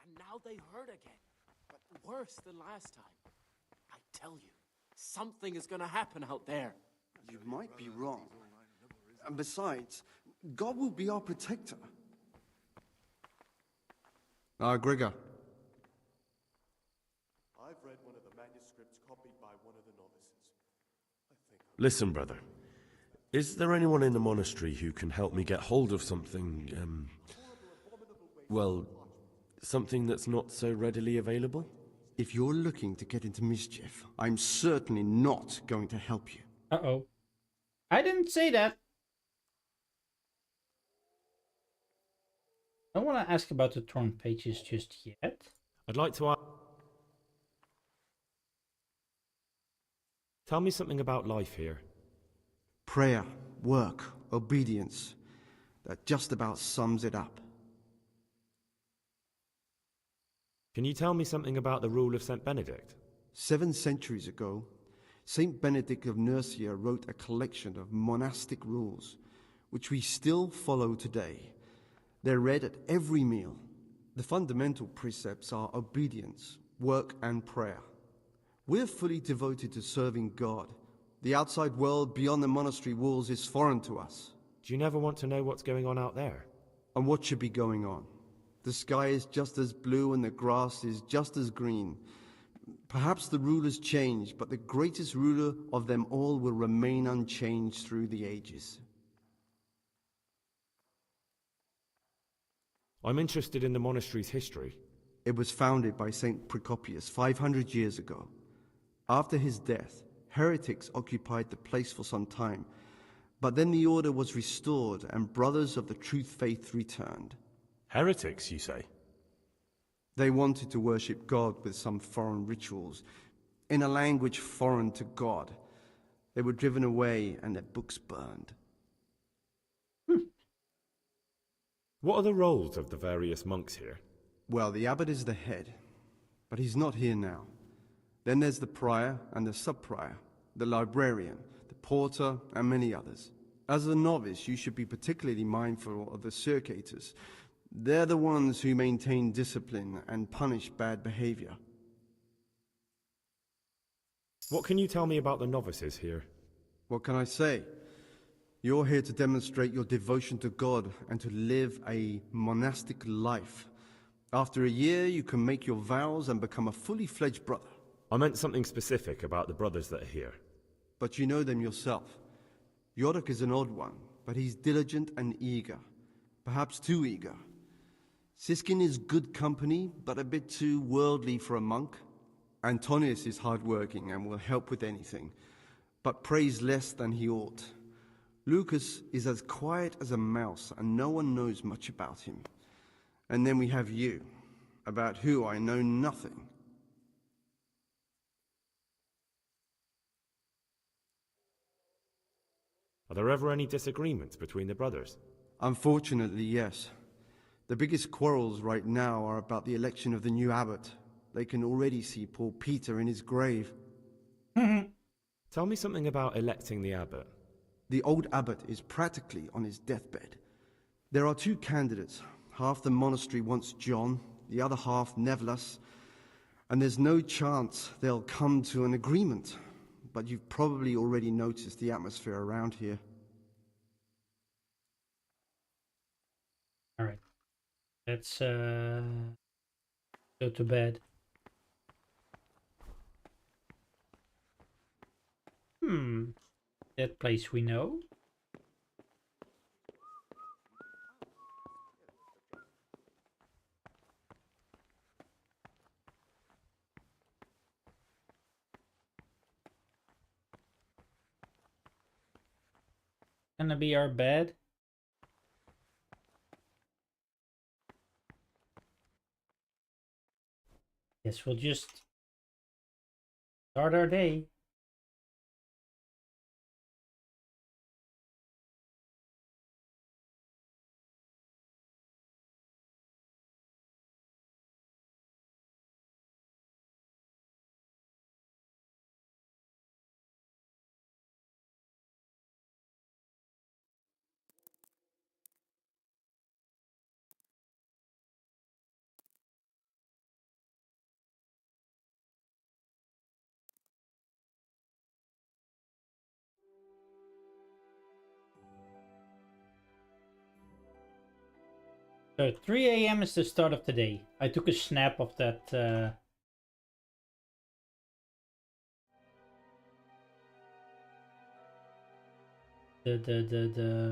And now they hurt again. But worse than last time. I tell you, something is gonna happen out there. You might be wrong. And besides, God will be our protector. Gregor. I've read one of the manuscripts copied by one of the novices. Listen, brother. Is there anyone in the monastery who can help me get hold of something, well, something that's not so readily available? If you're looking to get into mischief, I'm certainly not going to help you. Uh-oh. I didn't say that. I don't want to ask about the torn pages just yet. I'd like to ask... Tell me something about life here. Prayer, work, obedience. That just about sums it up. Can you tell me something about the rule of St. Benedict? 7 centuries ago, Saint Benedict of Nursia wrote a collection of monastic rules, which we still follow today. They're read at every meal. The fundamental precepts are obedience, work, and prayer. We're fully devoted to serving God. The outside world beyond the monastery walls is foreign to us. Do you never want to know what's going on out there? And what should be going on? The sky is just as blue and the grass is just as green. Perhaps the rulers change, but the greatest ruler of them all will remain unchanged through the ages. I'm interested in the monastery's history. It was founded by Saint Procopius 500 years ago. After his death, heretics occupied the place for some time, but then the order was restored and brothers of the truth faith returned. Heretics, you say? They wanted to worship God with some foreign rituals, in a language foreign to God. They were driven away and their books burned. What are the roles of the various monks here? Well, the abbot is the head, but he's not here now. Then there's the prior and the sub-prior, the librarian, the porter, and many others. As a novice, you should be particularly mindful of the circators. They're the ones who maintain discipline and punish bad behavior. What can you tell me about the novices here? What can I say? You're here to demonstrate your devotion to God and to live a monastic life. After a year, you can make your vows and become a fully fledged brother. I meant something specific about the brothers that are here. But you know them yourself. Yorick is an odd one, but he's diligent and eager. Perhaps too eager. Siskin is good company, but a bit too worldly for a monk. Antonius is hard-working and will help with anything, but prays less than he ought. Lucas is as quiet as a mouse, and no one knows much about him. And then we have you, about who I know nothing. Are there ever any disagreements between the brothers? Unfortunately, yes. The biggest quarrels right now are about the election of the new abbot. They can already see poor Peter in his grave. Tell me something about electing the abbot. The old abbot is practically on his deathbed. There are two candidates. Half the monastery wants John, the other half Nevlas, and there's no chance they'll come to an agreement. But you've probably already noticed the atmosphere around here. All right. Let's go to bed. That place we know. Gonna be our bed. Guess we'll just start our day. So 3 a.m. is the start of the day. I took a snap of that the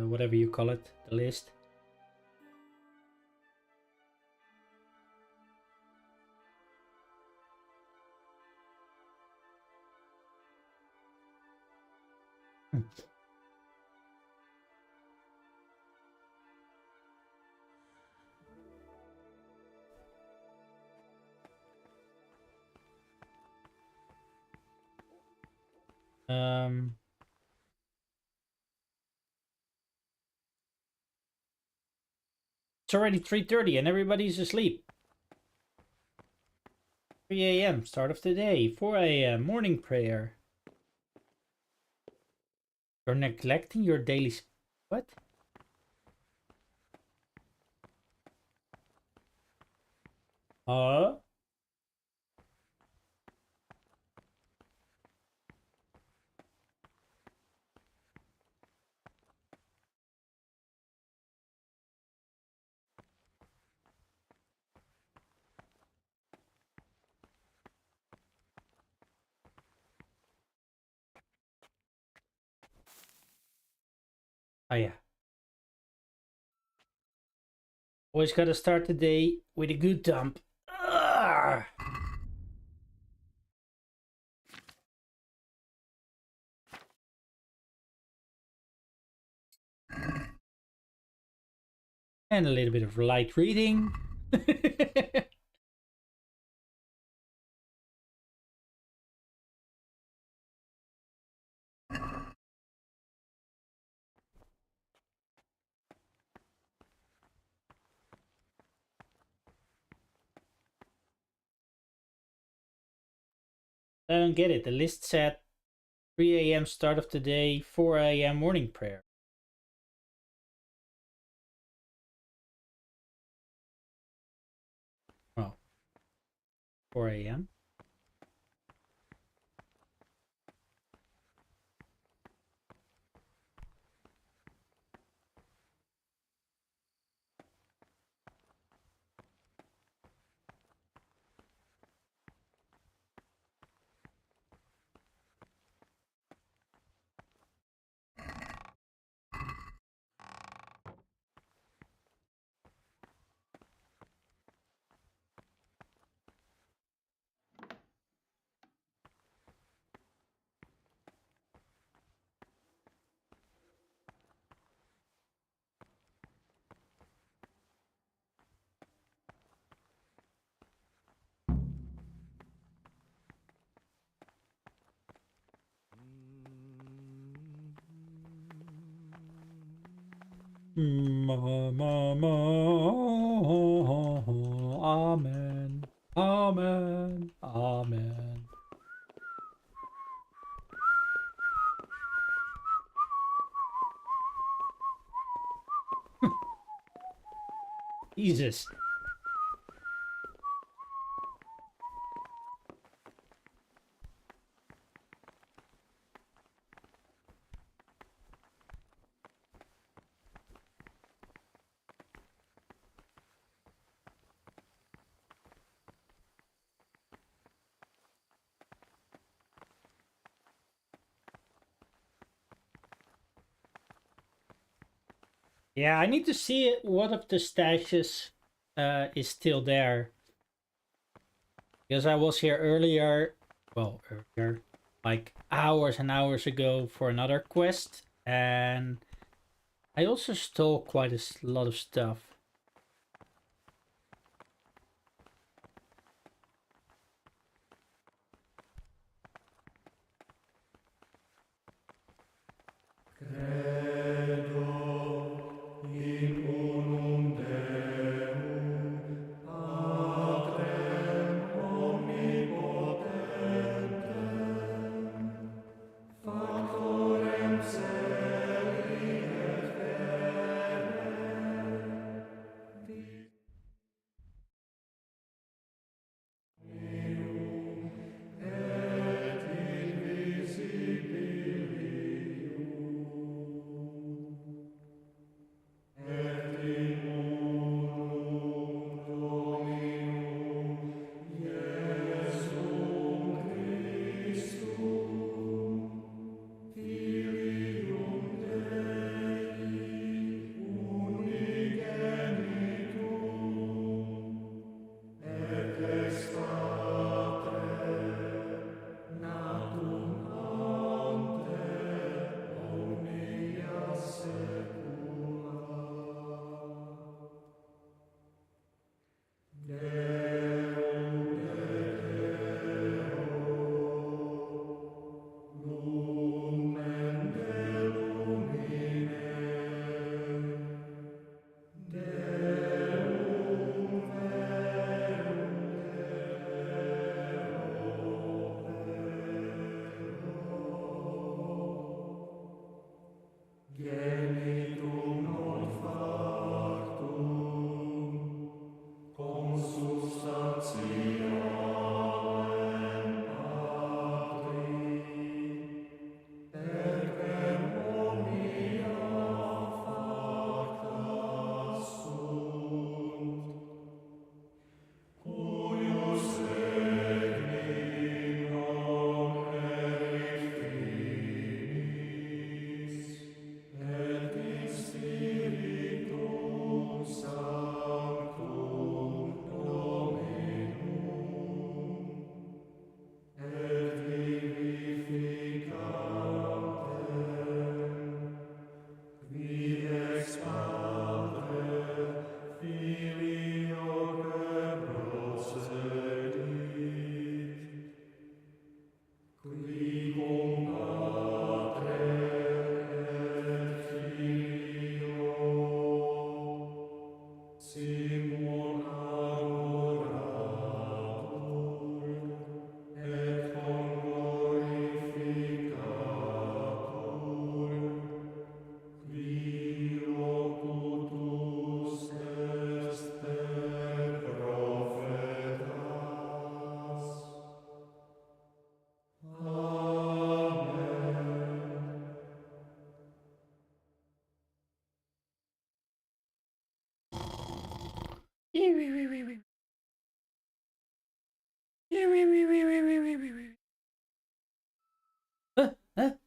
whatever you call it, the list. It's already 3:30 and everybody's asleep. 3 a.m. start of the day. 4 a.m. morning prayer. You're neglecting your daily... What? Huh? Oh yeah. Always gotta start the day with a good dump. Arrgh! And a little bit of light reading. I don't get it. The list said 3 a.m. start of the day, 4 a.m. morning prayer. Oh. 4 a.m. Amen. Amen. Amen. Jesus. Yeah, I need to see what of the stashes is still there. Because I was here earlier, well, earlier, like hours and hours ago for another quest. And I also stole quite a lot of stuff.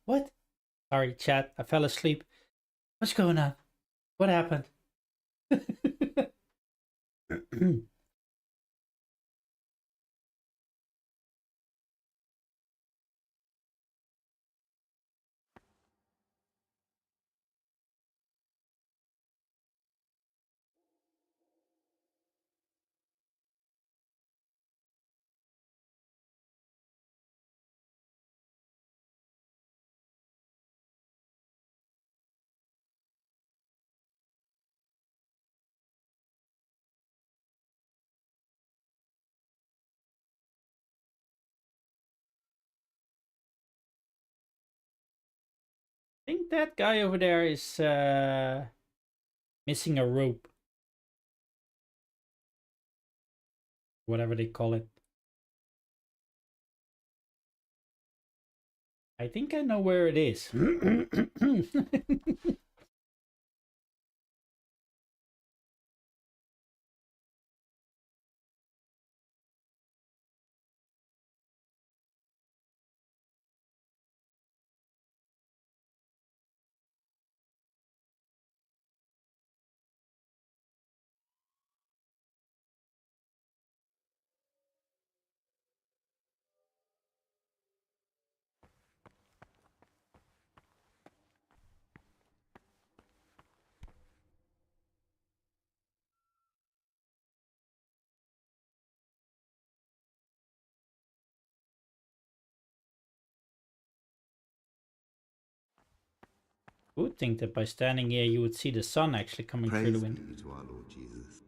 What? Sorry, chat. I fell asleep. What's going on? What happened? I think that guy over there is missing a rope. Whatever they call it. I think I know where it is. I would think that by standing here you would see the sun actually coming through the window. Praise be to our Lord Jesus.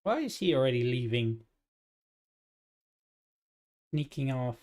Why is he already leaving? Sneaking off.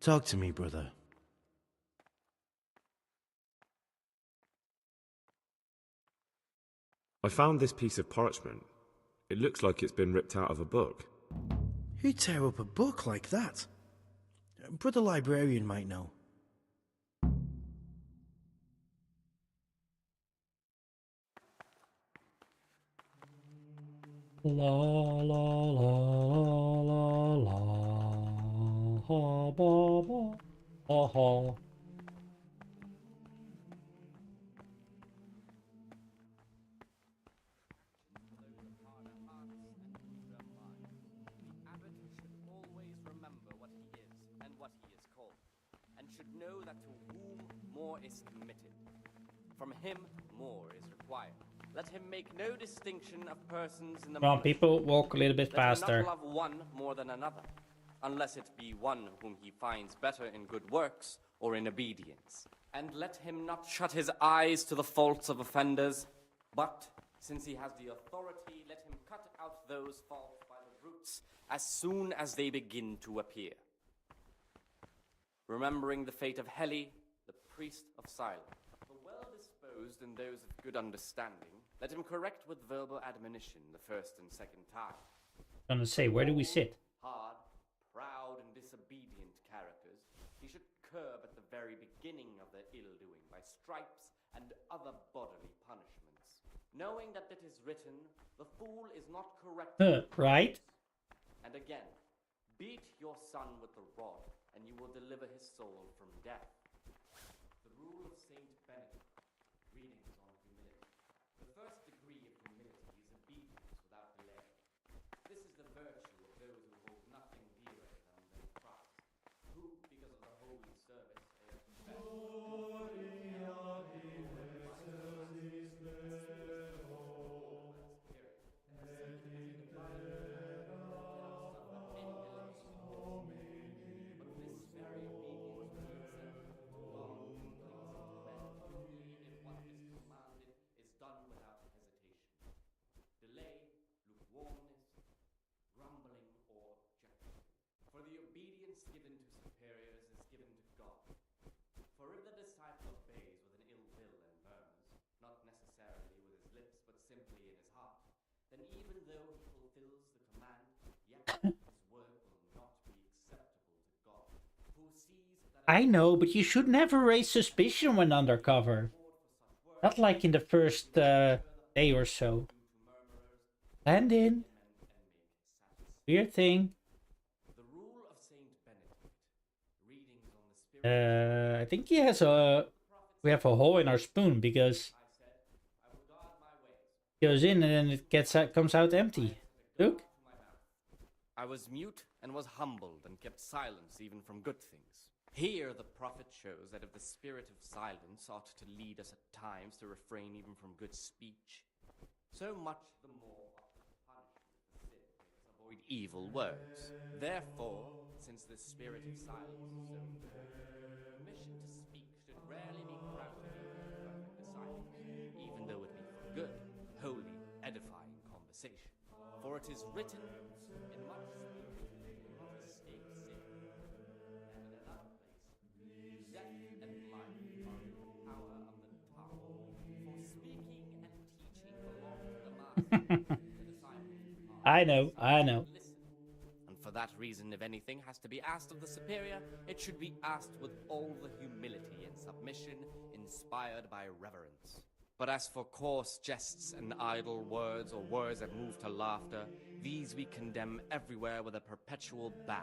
Talk to me, brother. I found this piece of parchment. It looks like it's been ripped out of a book. Who'd tear up a book like that? Brother Librarian might know. La la la la la ha ba ba ha ha. Know that to whom more is committed, from him more is required. Let him make no distinction of persons in the Come on, people, walk a little bit faster. Let him not love one more than another, unless it be one whom he finds better in good works or in obedience. And let him not shut his eyes to the faults of offenders, but, since he has the authority, let him cut out those faults by the roots as soon as they begin to appear. Remembering the fate of Heli, the priest of silence, the well-disposed and those of good understanding, let him correct with verbal admonition the first and second time. I'm gonna say, where do we sit? Hard, proud, and disobedient characters, he should curb at the very beginning of their ill-doing by stripes and other bodily punishments, knowing that it is written, the fool is not corrected. Right? And again, beat your son with the rod, and you will deliver his soul from death. The rule of Saint Benedict, readings on humility. The first degree of humility is obedience without delay. This is the virtue of those who hold nothing dearer than Christ, who, because of the holy service they have given to superiors is given to God. For if the disciple obeys with an ill will and murmurs, not necessarily with his lips, but simply in his heart, then even though he fulfills the command, yet his work will not be acceptable to God, who sees that... I know, but you should never raise suspicion when undercover. Not like in the first day or so. Land in. Weird thing. I think he has a... We have a hole in our spoon because... It goes in and then it comes out empty. Look. I was mute and was humbled and kept silence even from good things. Here the prophet shows that if the spirit of silence ought to lead us at times to refrain even from good speech, so much the more ought the punishment of sin make us avoid evil words. Therefore, since the spirit of silence is so important, permission to speak should rarely be granted to perfect disciples, even though it be for good, holy, edifying conversation. For it is written, in much speaking, the state sick. And in another place, death and life are in the power of the tongue. For speaking and teaching belong to the master. The disciple I know. Listen. And for that reason, if anything has to be asked of the superior, it should be asked with all the humility and submission inspired by reverence. But as for coarse jests and idle words, or words that move to laughter, these we condemn everywhere with a perpetual ban.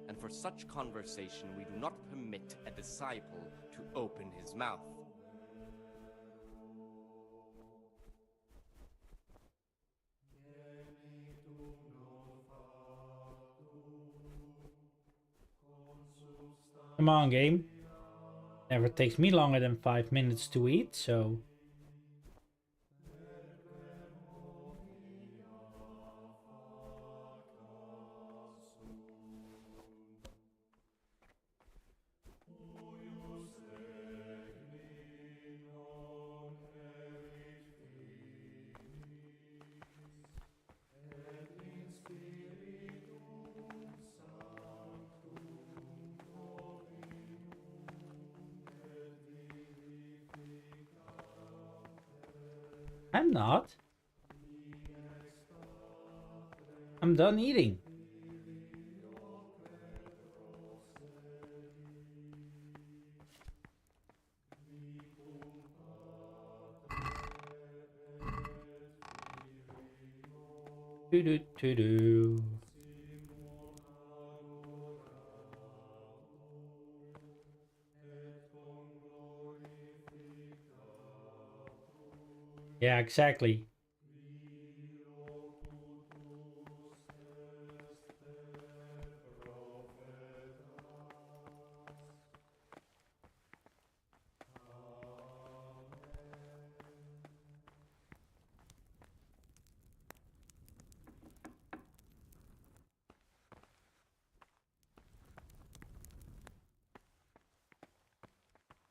And for such conversation we do not permit a disciple to open his mouth. Come on, game. Never takes me longer than 5 minutes to eat, so... I'm not. I'm done eating. Do. Yeah, exactly.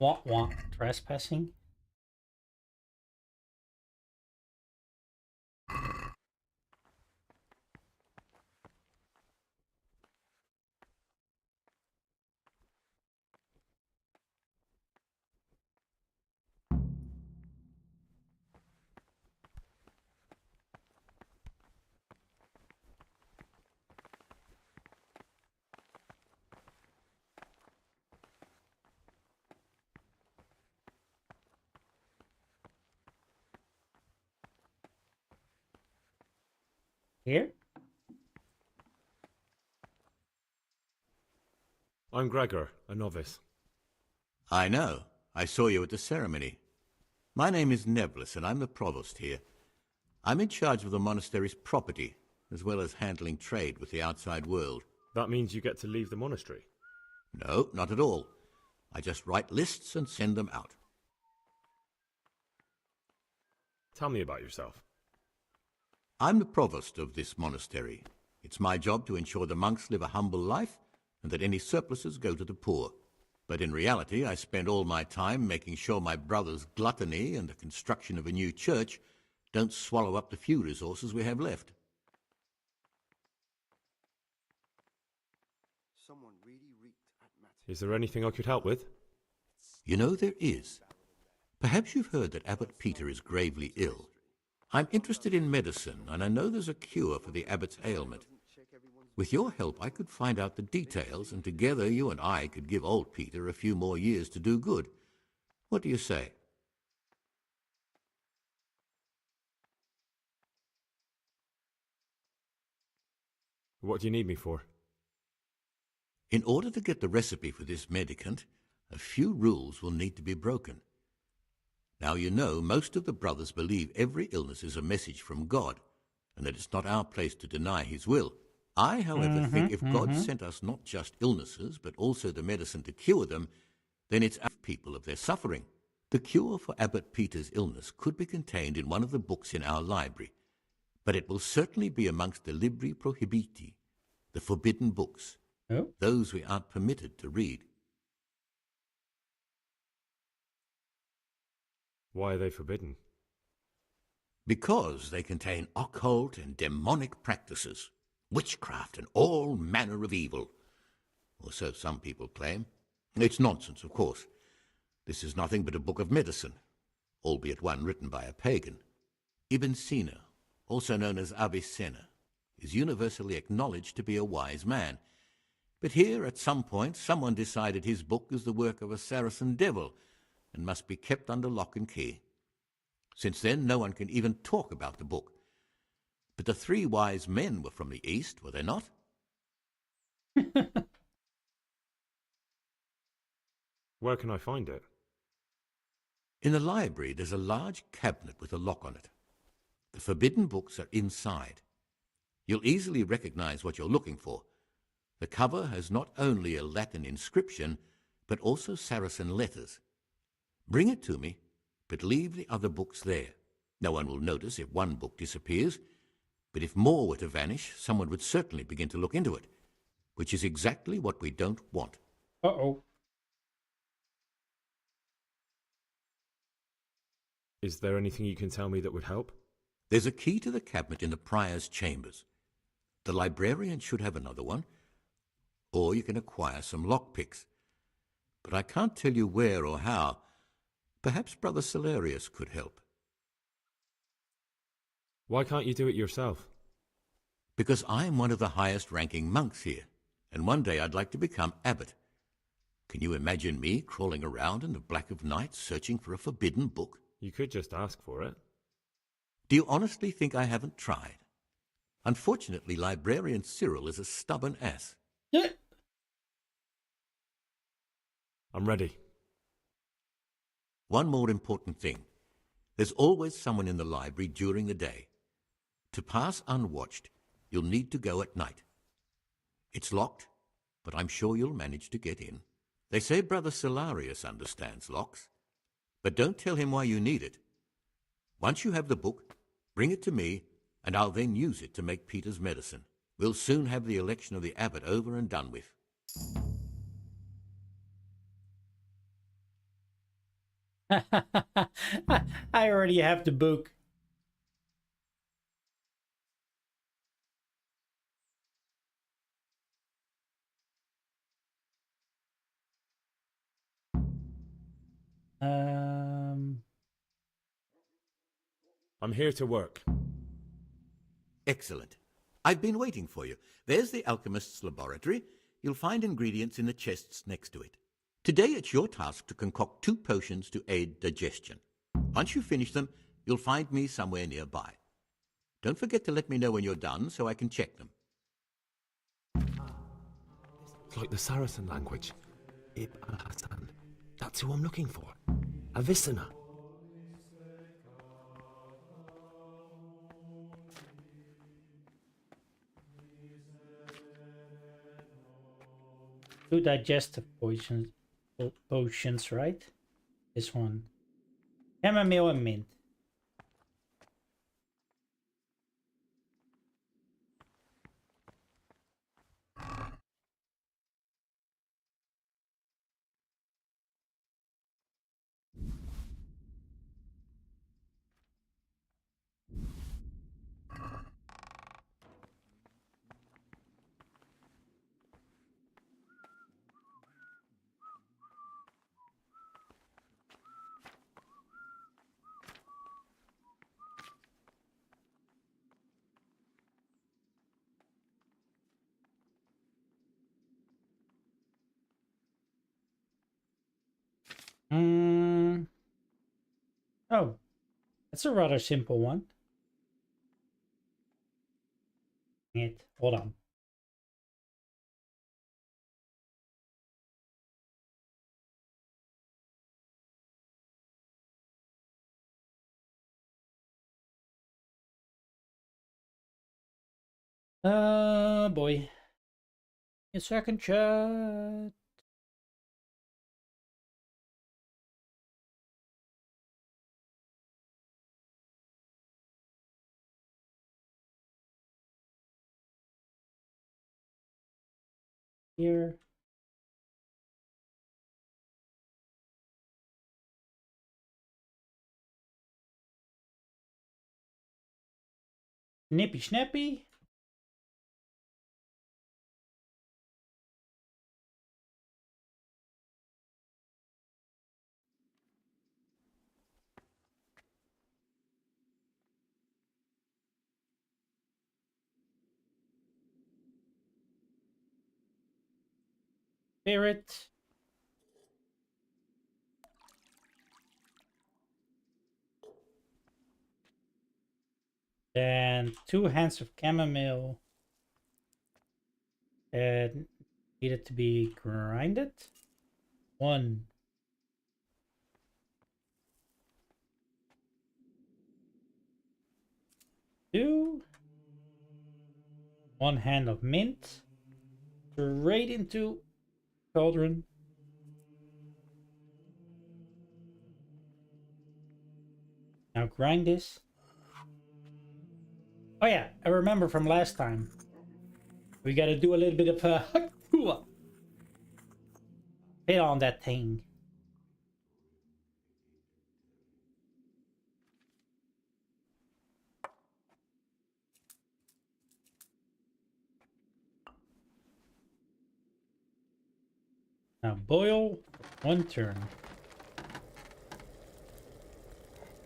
What? Trespassing? Here? I'm Gregor, a novice. I know. I saw you at the ceremony. My name is Nevlis, and I'm the provost here. I'm in charge of the monastery's property, as well as handling trade with the outside world. That means you get to leave the monastery? No, not at all. I just write lists and send them out. Tell me about yourself. I'm the provost of this monastery. It's my job to ensure the monks live a humble life and that any surpluses go to the poor. But in reality, I spend all my time making sure my brother's gluttony and the construction of a new church don't swallow up the few resources we have left. Someone really reeked at Matt. Is there anything I could help with? You know, there is. Perhaps you've heard that Abbot Peter is gravely ill. I'm interested in medicine, and I know there's a cure for the abbot's ailment. With your help, I could find out the details, and together you and I could give old Peter a few more years to do good. What do you say? What do you need me for? In order to get the recipe for this medicament, a few rules will need to be broken. Now, you know, most of the brothers believe every illness is a message from God, and that it's not our place to deny his will. I, however, think if God sent us not just illnesses, but also the medicine to cure them, then it's our people of their suffering. The cure for Abbot Peter's illness could be contained in one of the books in our library, but it will certainly be amongst the libri prohibiti, the forbidden books, those we aren't permitted to read. Why are they forbidden? Because they contain occult and demonic practices, witchcraft and all manner of evil. Or so some people claim. It's nonsense, of course. This is nothing but a book of medicine, albeit one written by a pagan. Ibn Sina, also known as Avicenna, is universally acknowledged to be a wise man. But here, at some point, someone decided his book is the work of a Saracen devil and must be kept under lock and key. Since then, no one can even talk about the book. But the three wise men were from the East, were they not? Where can I find it? In the library, there's a large cabinet with a lock on it. The forbidden books are inside. You'll easily recognize what you're looking for. The cover has not only a Latin inscription, but also Saracen letters. Bring it to me, but leave the other books there. No one will notice if one book disappears, but if more were to vanish, someone would certainly begin to look into it, which is exactly what we don't want. Uh-oh. Is there anything you can tell me that would help? There's a key to the cabinet in the prior's chambers. The librarian should have another one, or you can acquire some lockpicks. But I can't tell you where or how. Perhaps Brother Salarius could help. Why can't you do it yourself? Because I'm one of the highest-ranking monks here, and one day I'd like to become abbot. Can you imagine me crawling around in the black of night searching for a forbidden book? You could just ask for it. Do you honestly think I haven't tried? Unfortunately, Librarian Cyril is a stubborn ass. I'm ready. One more important thing. There's always someone in the library during the day. To pass unwatched, you'll need to go at night. It's locked, but I'm sure you'll manage to get in. They say Brother Salarius understands locks, but don't tell him why you need it. Once you have the book, bring it to me, and I'll then use it to make Peter's medicine. We'll soon have the election of the abbot over and done with. I already have the book. I'm here to work. Excellent. I've been waiting for you. There's the alchemist's laboratory. You'll find ingredients in the chests next to it. Today it's your task to concoct 2 potions to aid digestion. Once you finish them, you'll find me somewhere nearby. Don't forget to let me know when you're done so I can check them. It's like the Saracen language. Ib al-Hassan. That's who I'm looking for. Avicenna. Two digestive potions, right? This one. Chamomile and mint. Oh, that's a rather simple one. Hold on. Boy. A second chat. Here. Nippy snappy. Spirit. Then 2 hands of chamomile. And needed to be grinded. 1. 2. 1 hand of mint. Straight into cauldron. Now grind this. Oh yeah, I remember from last time. We gotta do a little bit of hit on that thing. Now boil 1 turn.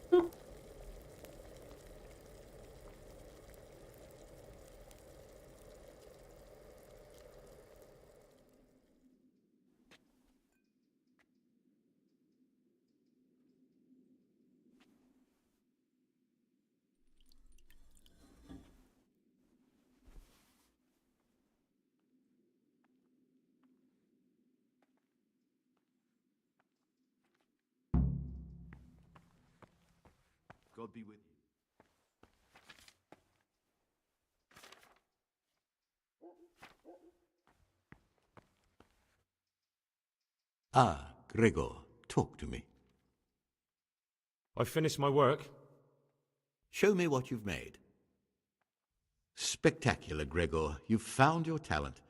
Boop. God be with you. Ah, Gregor, talk to me. I've finished my work. Show me what you've made. Spectacular, Gregor. You've found your talent.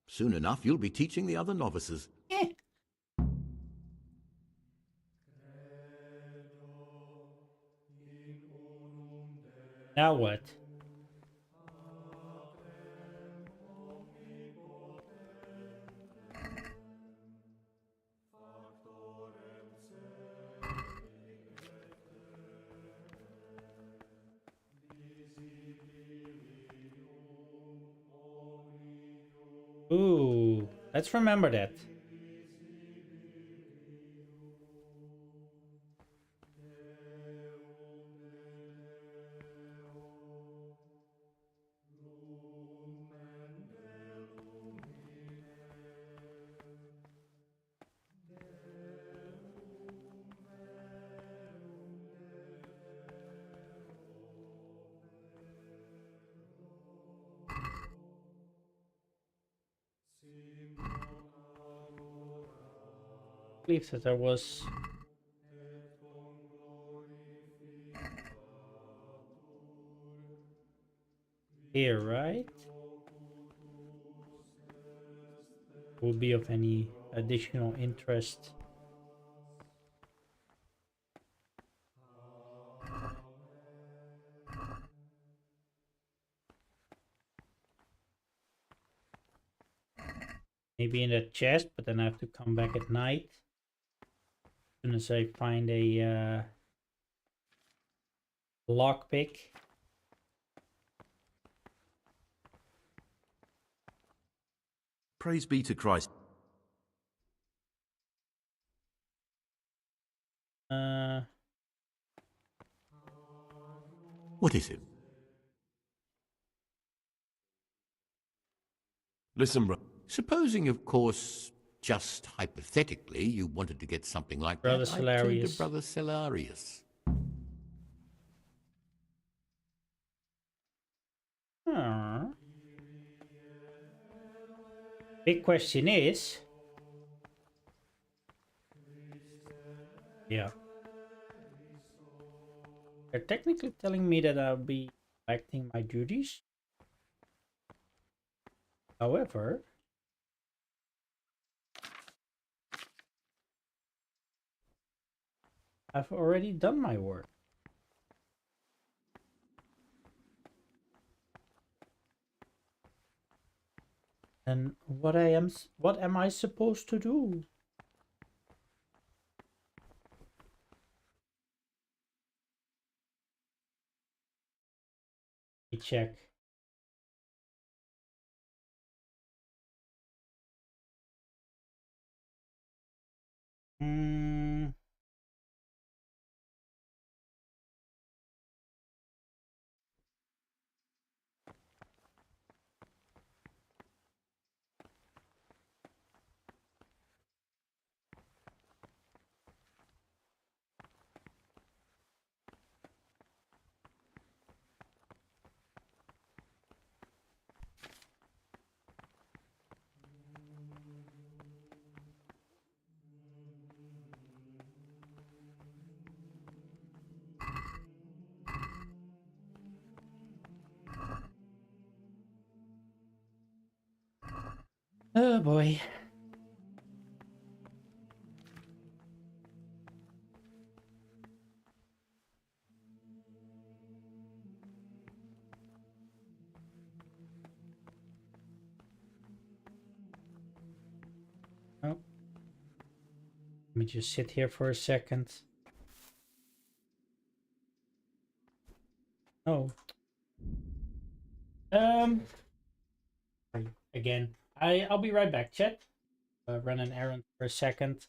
Soon enough, you'll be teaching the other novices. Now what? Ooh, let's remember that. I believe that there was here, right? Would be of any additional interest. Maybe in that chest, but then I have to come back at night. As soon as I find a lockpick. Praise be to Christ. What is it? Listen, bro. Supposing, of course, just hypothetically, you wanted to get something like Brother that, I'd turn to Salarius. Brother Salarius. Big question is... Yeah. They're technically telling me that I'll be acting my duties. However... I've already done my work. And what am I supposed to do? Let me check. Oh boy. Oh. Let me just sit here for a second. Oh. Again, I'll be right back, chat. Run an errand for a second.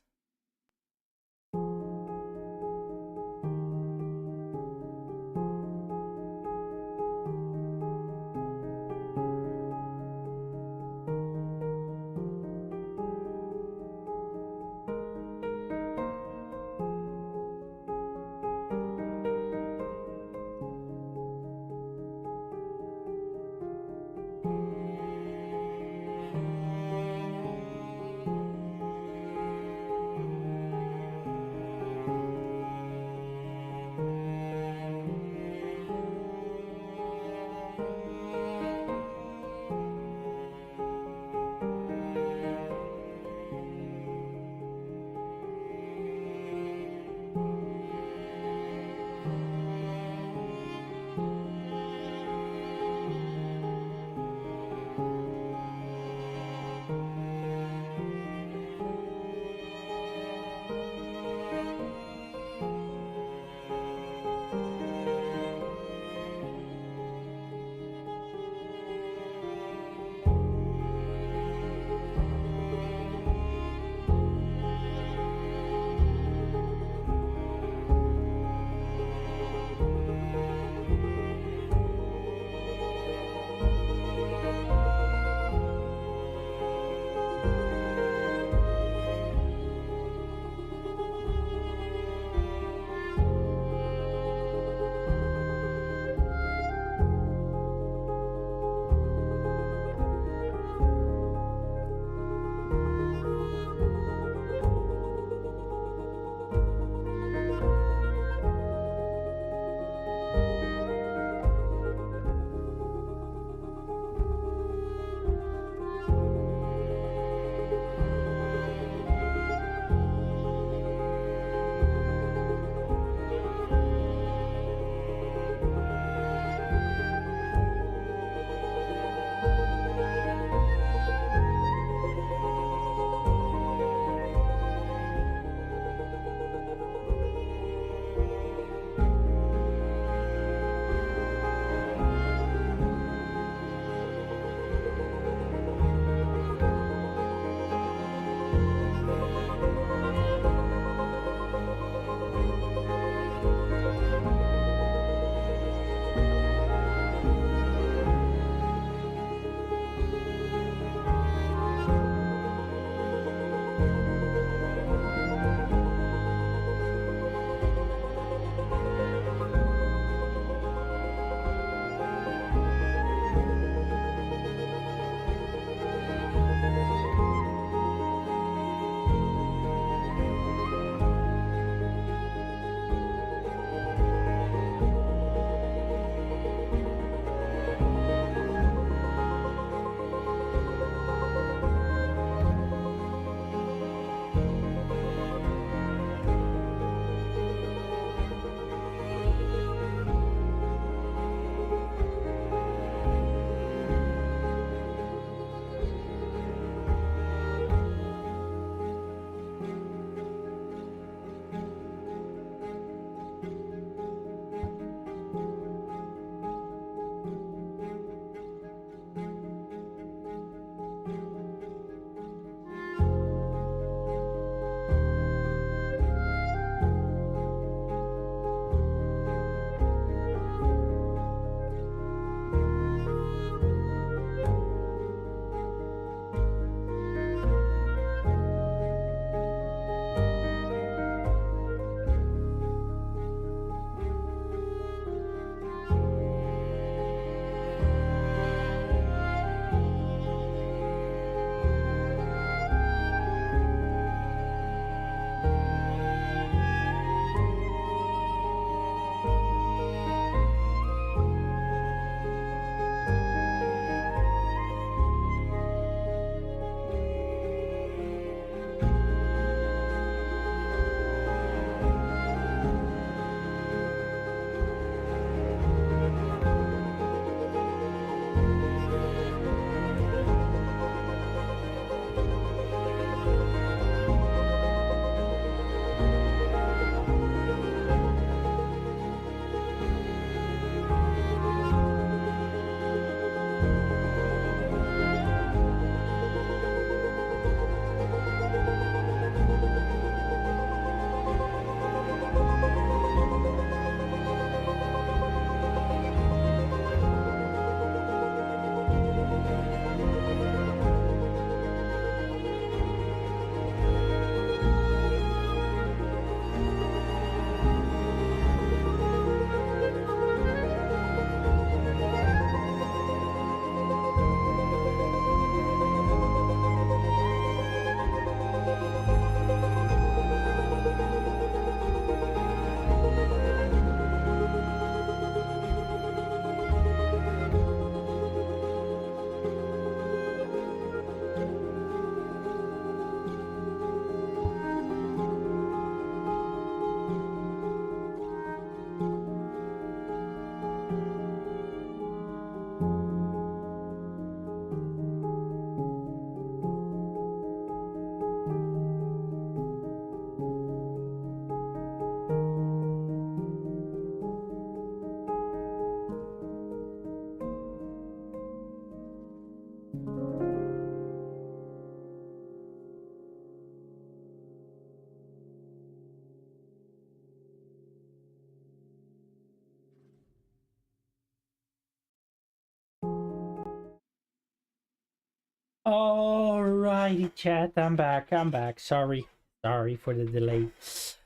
Alrighty, chat. I'm back. Sorry for the delay.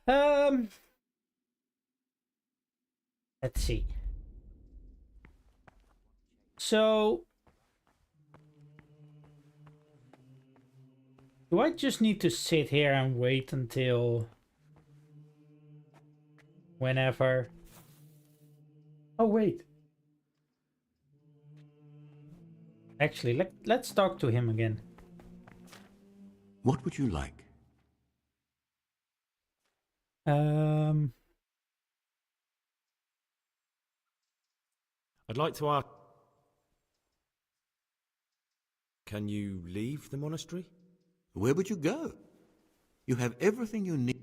Let's see. So, do I just need to sit here and wait until whenever? Oh wait. Actually, let's talk to him again. What would you like? I'd like to ask... Can you leave the monastery? Where would you go? You have everything you need.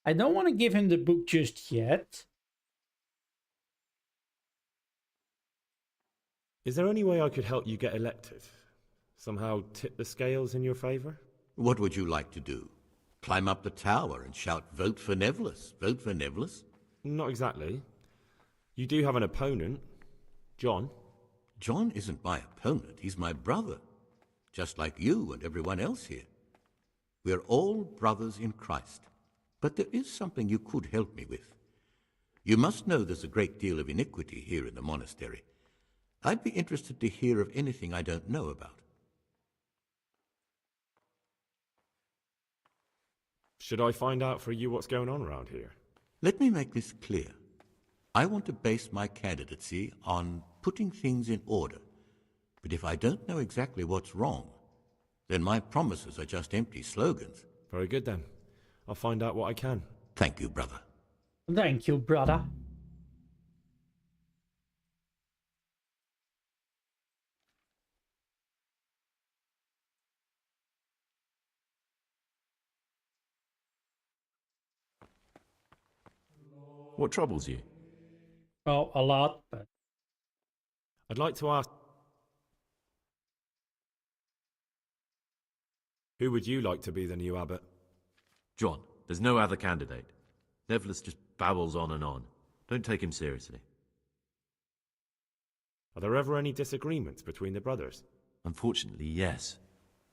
I don't want to give him the book just yet. Is there any way I could help you get elected? Somehow tip the scales in your favour? What would you like to do? Climb up the tower and shout, "Vote for Nevlis, vote for Nevlis"? Not exactly. You do have an opponent, John. John isn't my opponent, he's my brother. Just like you and everyone else here. We're all brothers in Christ. But there is something you could help me with. You must know there's a great deal of iniquity here in the monastery. I'd be interested to hear of anything I don't know about. Should I find out for you what's going on around here? Let me make this clear. I want to base my candidacy on putting things in order. But if I don't know exactly what's wrong, then my promises are just empty slogans. Very good then. I'll find out what I can. Thank you, brother. Thank you, brother. What troubles you? Well, a lot, but... I'd like to ask... Who would you like to be the new abbot? John, there's no other candidate. Nevlis just babbles on and on. Don't take him seriously. Are there ever any disagreements between the brothers? Unfortunately, yes.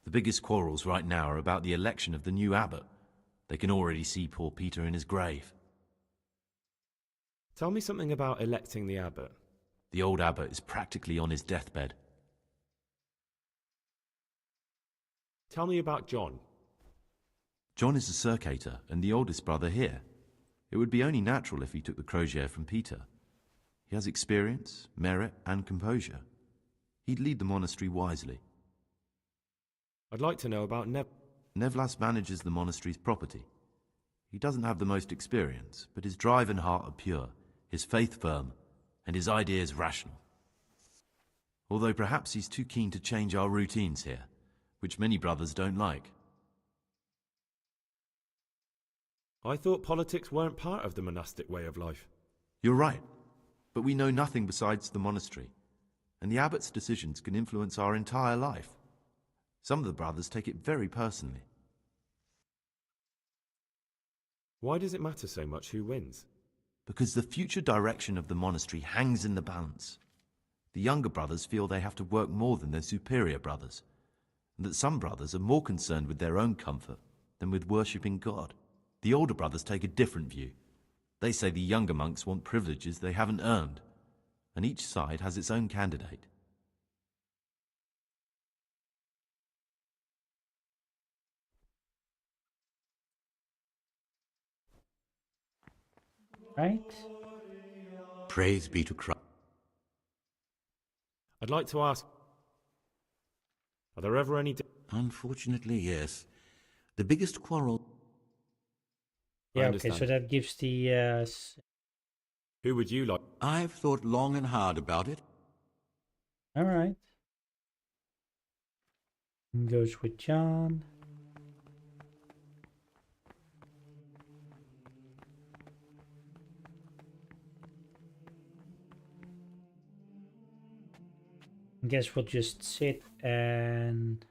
The biggest quarrels right now are about the election of the new abbot. They can already see poor Peter in his grave. Tell me something about electing the abbot. The old abbot is practically on his deathbed. Tell me about John. John is a circator and the oldest brother here. It would be only natural if he took the crosier from Peter. He has experience, merit, and composure. He'd lead the monastery wisely. I'd like to know about Nevlas manages the monastery's property. He doesn't have the most experience, but his drive and heart are pure, his faith firm, and his ideas rational. Although perhaps he's too keen to change our routines here, which many brothers don't like. I thought politics weren't part of the monastic way of life. You're right, but we know nothing besides the monastery, and the abbot's decisions can influence our entire life. Some of the brothers take it very personally. Why does it matter so much who wins? Because the future direction of the monastery hangs in the balance. The younger brothers feel they have to work more than their superior brothers, and that some brothers are more concerned with their own comfort than with worshipping God. The older brothers take a different view. They say the younger monks want privileges they haven't earned, and each side has its own candidate. Right? Praise be to Christ. I'd like to ask... Are there ever any... Unfortunately, yes. The biggest quarrel... Yeah, okay, so that gives the... Who would you like? I've thought long and hard about it. Alright. Goes with John. I guess we'll just sit and...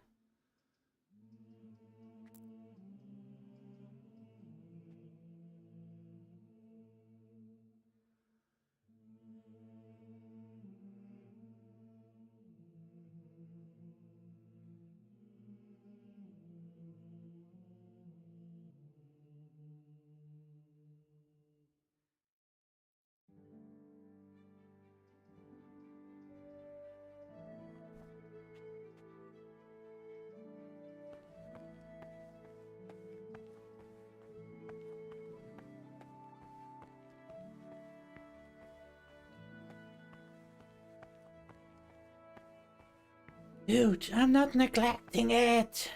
Dude, I'm not neglecting it.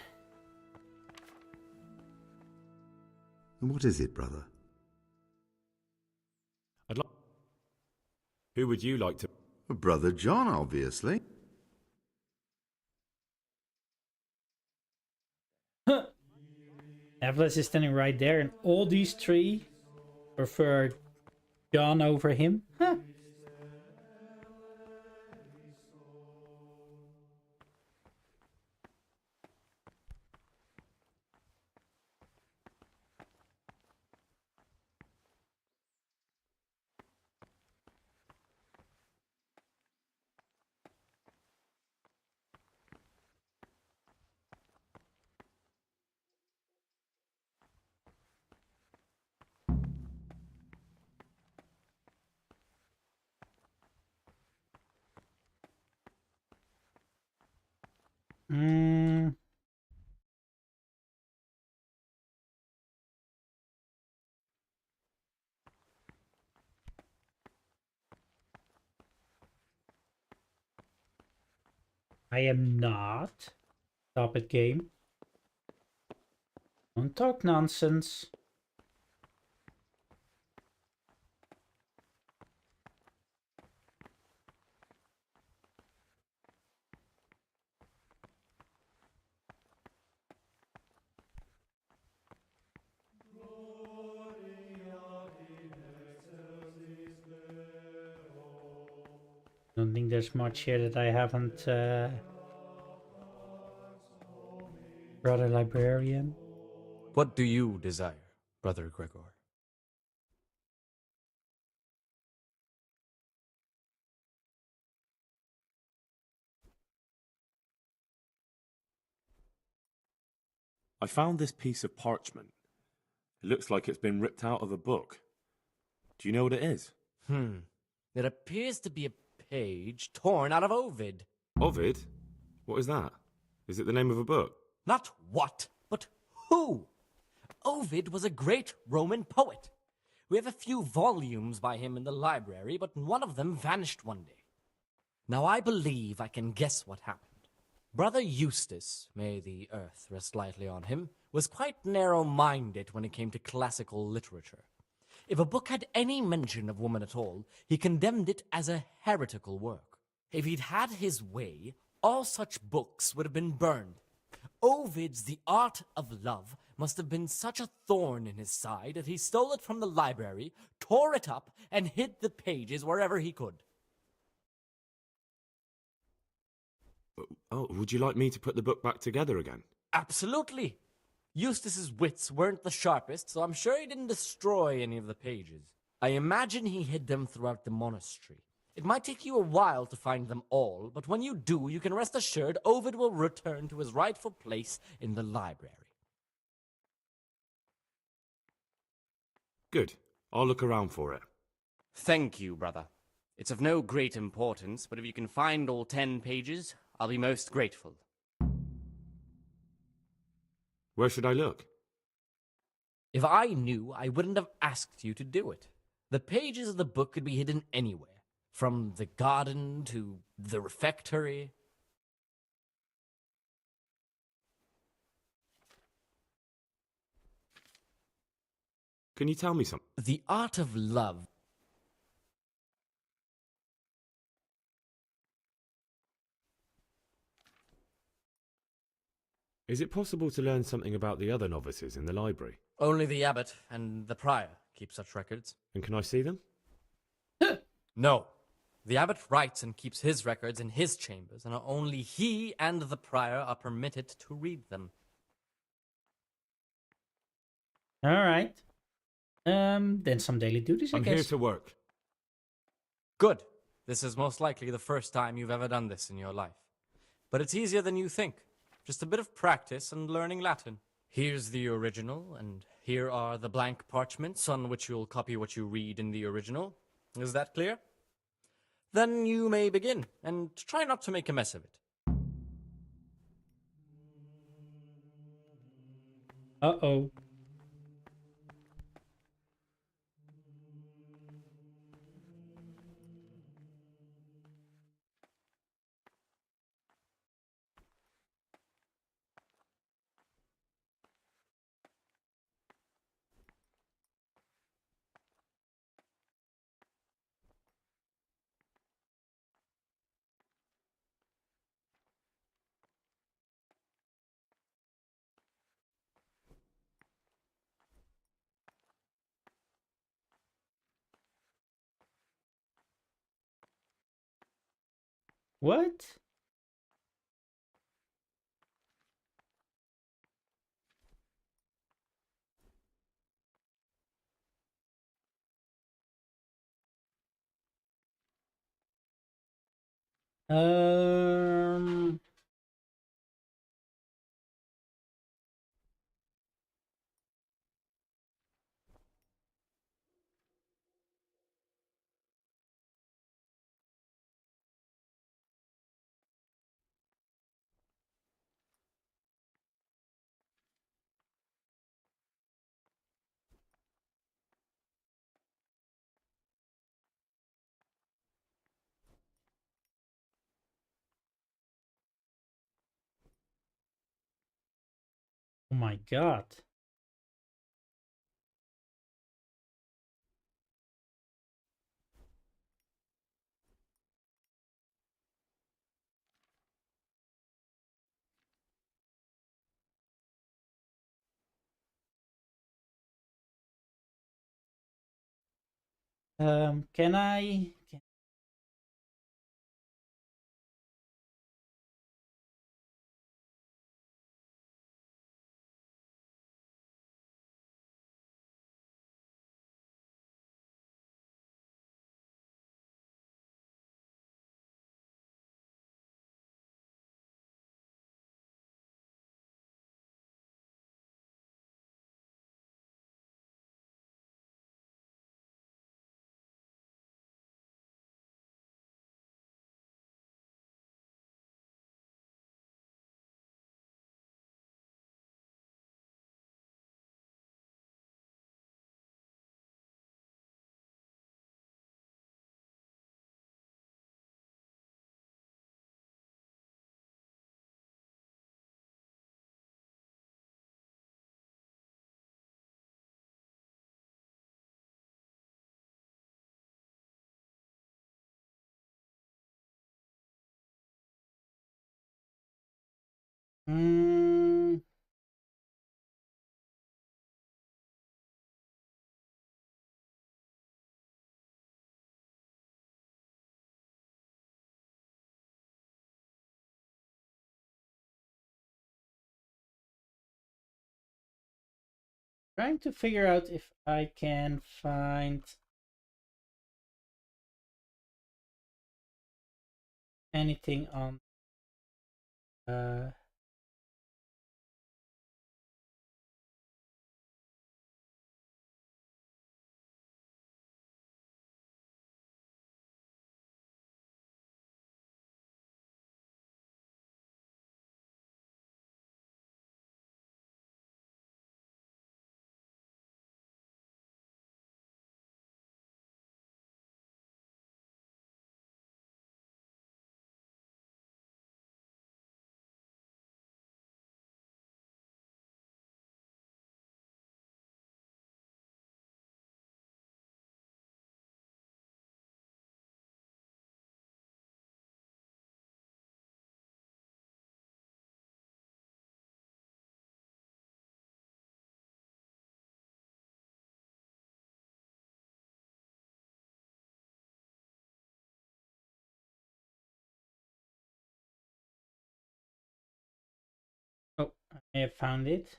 And what is it, brother? Who would you like to... Brother John, obviously. Neville is standing right there, and all these three prefer John over him. Huh. Hmm. I am not. Stop it, game. Don't talk nonsense. Don't think there's much here that I haven't. Brother Librarian. What do you desire, Brother Gregor? I found this piece of parchment. It looks like it's been ripped out of a book. Do you know what it is? It appears to be a page torn out of Ovid. Ovid? What is that? Is it the name of a book? Not what, but who? Ovid was a great Roman poet. We have a few volumes by him in the library, but one of them vanished one day. Now I believe I can guess what happened. Brother Eustace, may the earth rest lightly on him, was quite narrow-minded when it came to classical literature. If a book had any mention of woman at all, he condemned it as a heretical work. If he'd had his way, all such books would have been burned. Ovid's The Art of Love must have been such a thorn in his side that he stole it from the library, tore it up, and hid the pages wherever he could. Oh, would you like me to put the book back together again? Absolutely. Eustace's wits weren't the sharpest, so I'm sure he didn't destroy any of the pages. I imagine he hid them throughout the monastery. It might take you a while to find them all, but when you do, you can rest assured Ovid will return to his rightful place in the library. Good. I'll look around for it. Thank you, brother. It's of no great importance, but if you can find all 10 pages, I'll be most grateful. Where should I look? If I knew, I wouldn't have asked you to do it. The pages of the book could be hidden anywhere, from the garden to the refectory. Can you tell me something? The Art of Love. Is it possible to learn something about the other novices in the library? Only the abbot and the prior keep such records. And can I see them? No. The abbot writes and keeps his records in his chambers, and only he and the prior are permitted to read them. All right. Then some daily duties, I guess. I'm here to work. Good. This is most likely the first time you've ever done this in your life. But it's easier than you think. Just a bit of practice and learning Latin. Here's the original, and here are the blank parchments on which you'll copy what you read in the original. Is that clear? Then you may begin, and try not to make a mess of it. Uh-oh. What? Um. Oh my god. Can I? Mm, trying to figure out if I can find anything on oh, I have found it.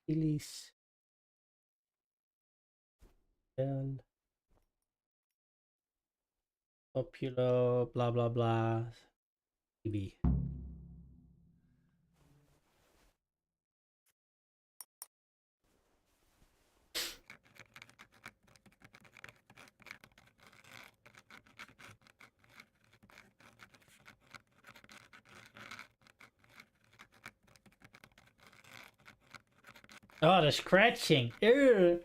Release. Popular, blah blah blah. TV. Oh, the scratching. Ew.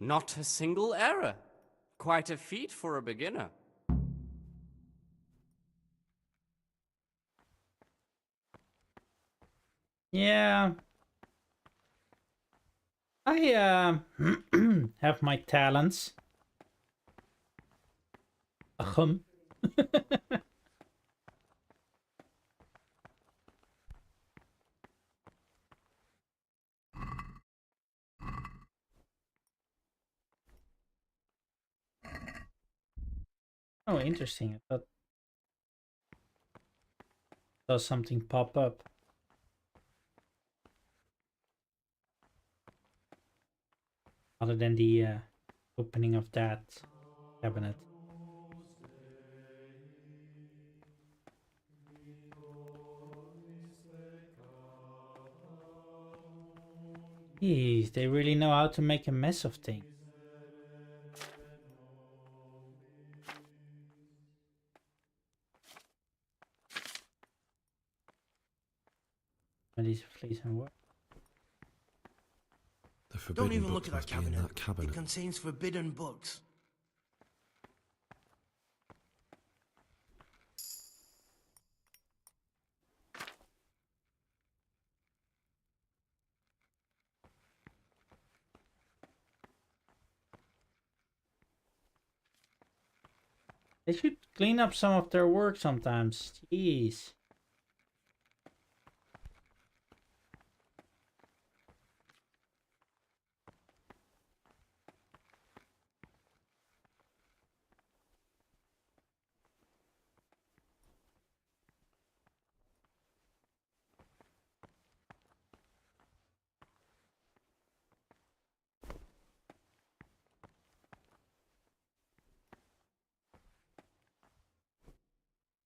Not a single error. Quite a feat for a beginner. Yeah. I have my talents. Ahem. Oh, interesting. I thought saw something pop up. Other than the opening of that cabinet. Jeez, they really know how to make a mess of things. These fleas and what? The forbidden Don't even books look at must that be in cabinet. that cabinet. It contains forbidden books. They should clean up some of their work sometimes. Jeez.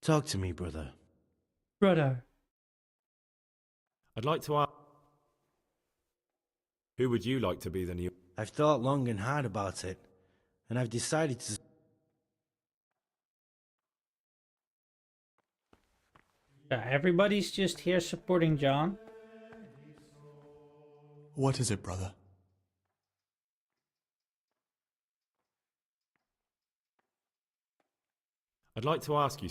Talk to me, brother. Brother. I'd like to ask, who would you like to be the new... I've thought long and hard about it, and I've decided to... Yeah, everybody's just here supporting John. What is it, brother? I'd like to ask you,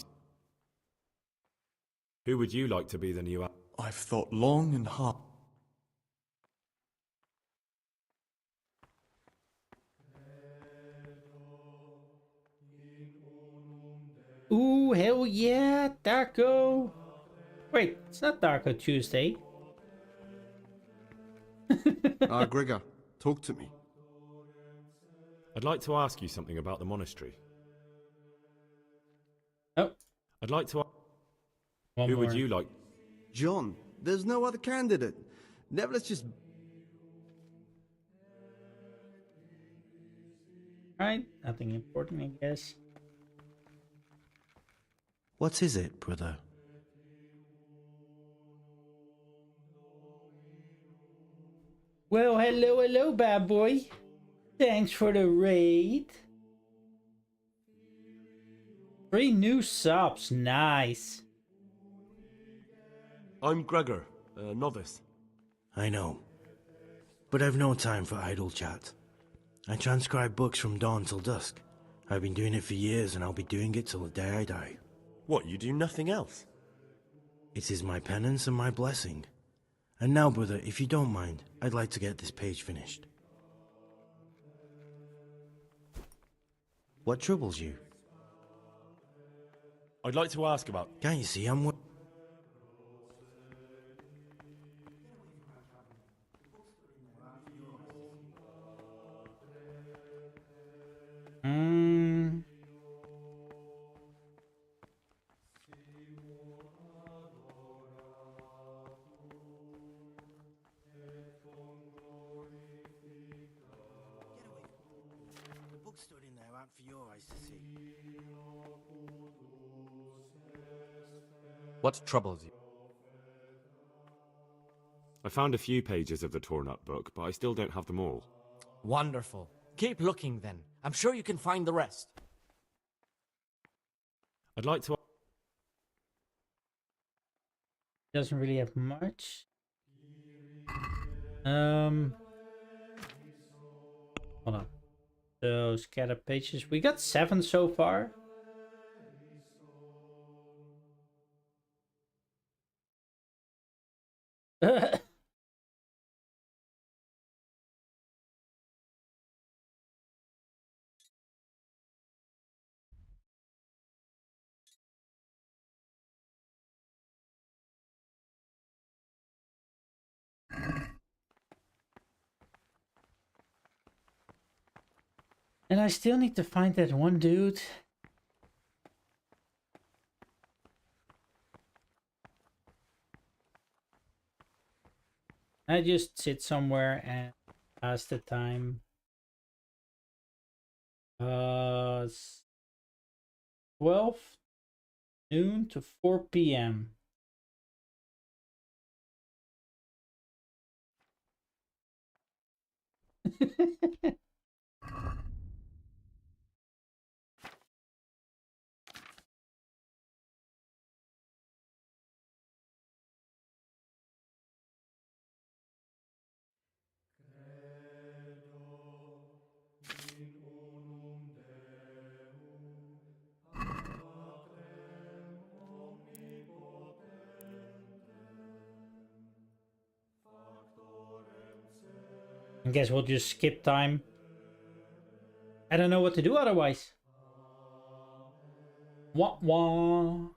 who would you like to be the new... I've thought long and hard. Ooh, hell yeah, Darko. Wait, it's not Darko Tuesday. Gregor, talk to me. I'd like to ask you something about the monastery. Oh. I'd like to... One who more. would you like... John, there's no other candidate. Never let's just... Right, nothing important, I guess. What is it, brother? Well, hello, bad boy. Thanks for the raid. 3 new subs, nice. I'm Gregor, a novice. I know. But I've no time for idle chat. I transcribe books from dawn till dusk. I've been doing it for years, and I'll be doing it till the day I die. What, you do nothing else? It is my penance and my blessing. And now, brother, if you don't mind, I'd like to get this page finished. What troubles you? I'd like to ask about... Can't you see I'm... The books stood in there aren't for your eyes to see. What troubles you? I found a few pages of the torn-up book, but I still don't have them all. Wonderful. Keep looking then. I'm sure you can find the rest. I'd like to... Doesn't really have much. Hold on. So scatter pages. We got 7 so far. And I still need to find that one dude. I just sit somewhere and pass the time. 12 noon to 4 p.m. I guess we'll just skip time. I don't know what to do otherwise. Wah wah.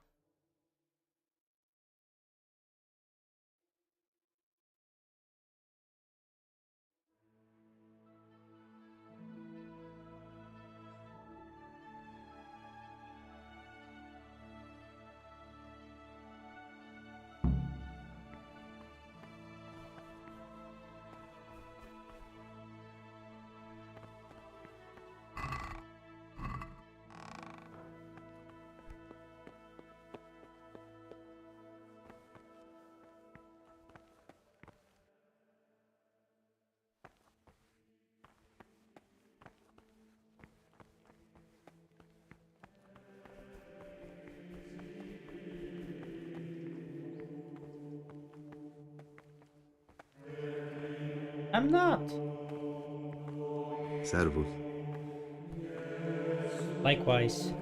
I'm not. Servus. Likewise.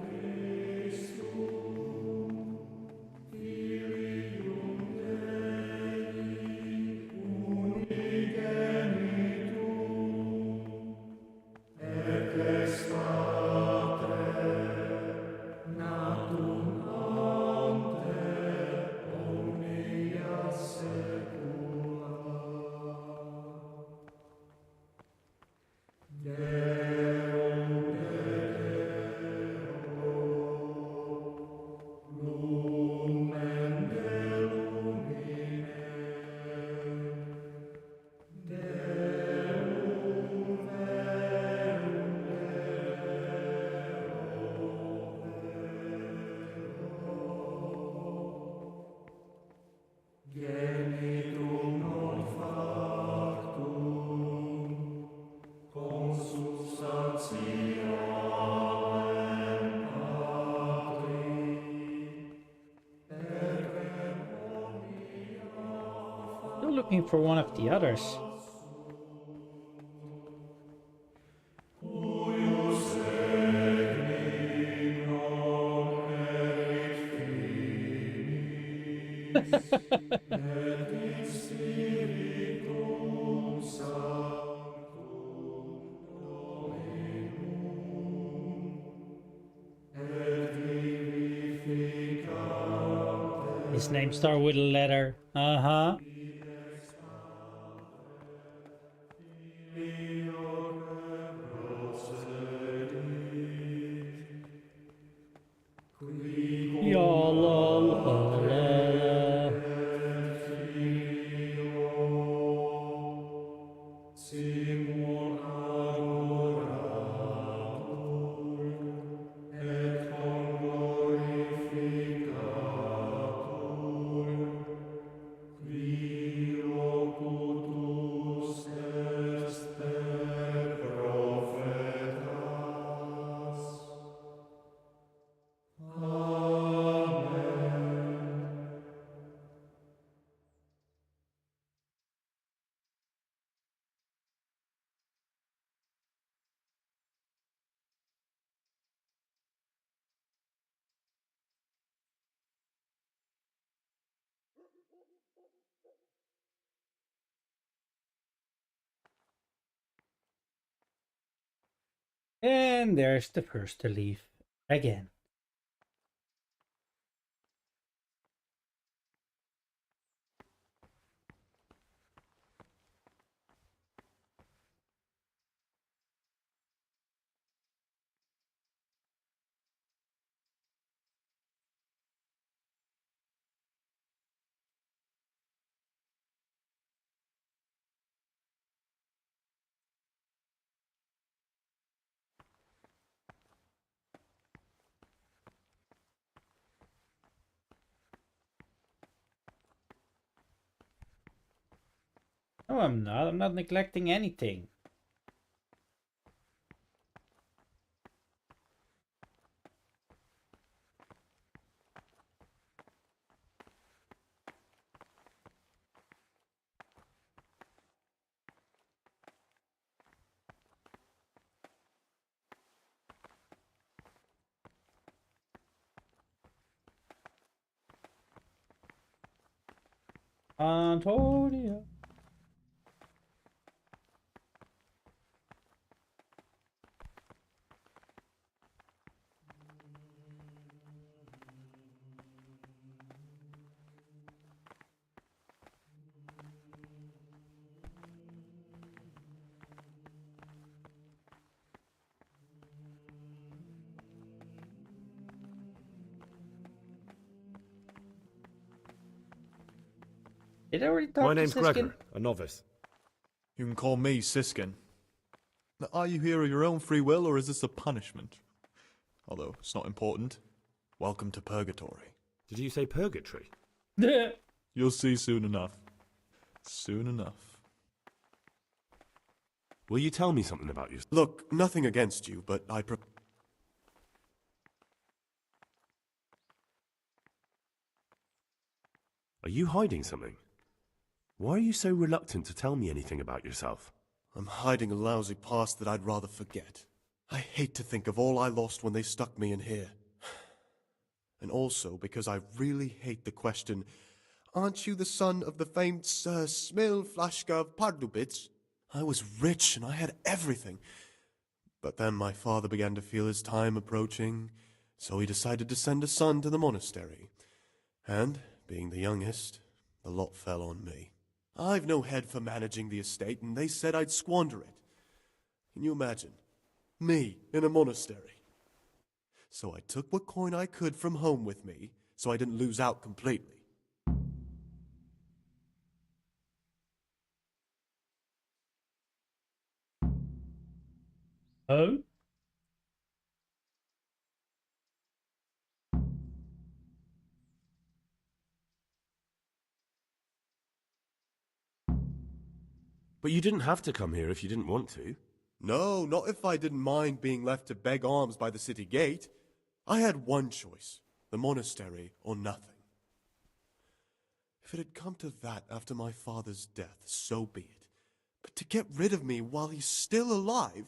Still looking for one of the others. His name starts with a letter. Uh-huh. Ya la la la la. And there's the first to leave again. No, I'm not. I'm not neglecting anything. Antonio. Did I already talk My to name's Siskin? Gregor, a novice. You can call me Siskin. Now, are you here of your own free will, or is this a punishment? Although, it's not important. Welcome to Purgatory. Did you say purgatory? You'll see soon enough. Soon enough. Will you tell me something about yourself? Look, nothing against you, but I Are you hiding something? Why are you so reluctant to tell me anything about yourself? I'm hiding a lousy past that I'd rather forget. I hate to think of all I lost when they stuck me in here. And also because I really hate the question, aren't you the son of the famed Sir Smil Flashka of Pardubitz? I was rich and I had everything. But then my father began to feel his time approaching, so he decided to send a son to the monastery. And, being the youngest, the lot fell on me. I've no head for managing the estate, and they said I'd squander it. Can you imagine? Me in a monastery. So I took what coin I could from home with me, so I didn't lose out completely. Oh? But you didn't have to come here if you didn't want to. No, not if I didn't mind being left to beg alms by the city gate. I had one choice, the monastery or nothing. If it had come to that after my father's death, so be it. But to get rid of me while he's still alive?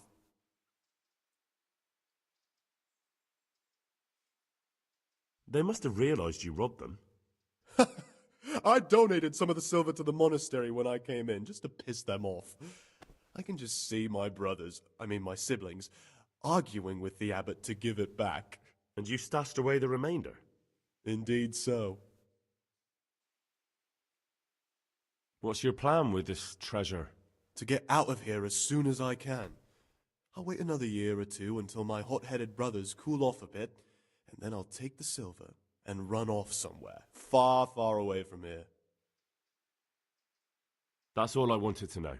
They must have realized you robbed them. I donated some of the silver to the monastery when I came in, just to piss them off. I can just see my my siblings, arguing with the abbot to give it back. And you stashed away the remainder? Indeed so. What's your plan with this treasure? To get out of here as soon as I can. I'll wait another year or two until my hot-headed brothers cool off a bit, and then I'll take the silver and run off somewhere, far, far away from here. That's all I wanted to know.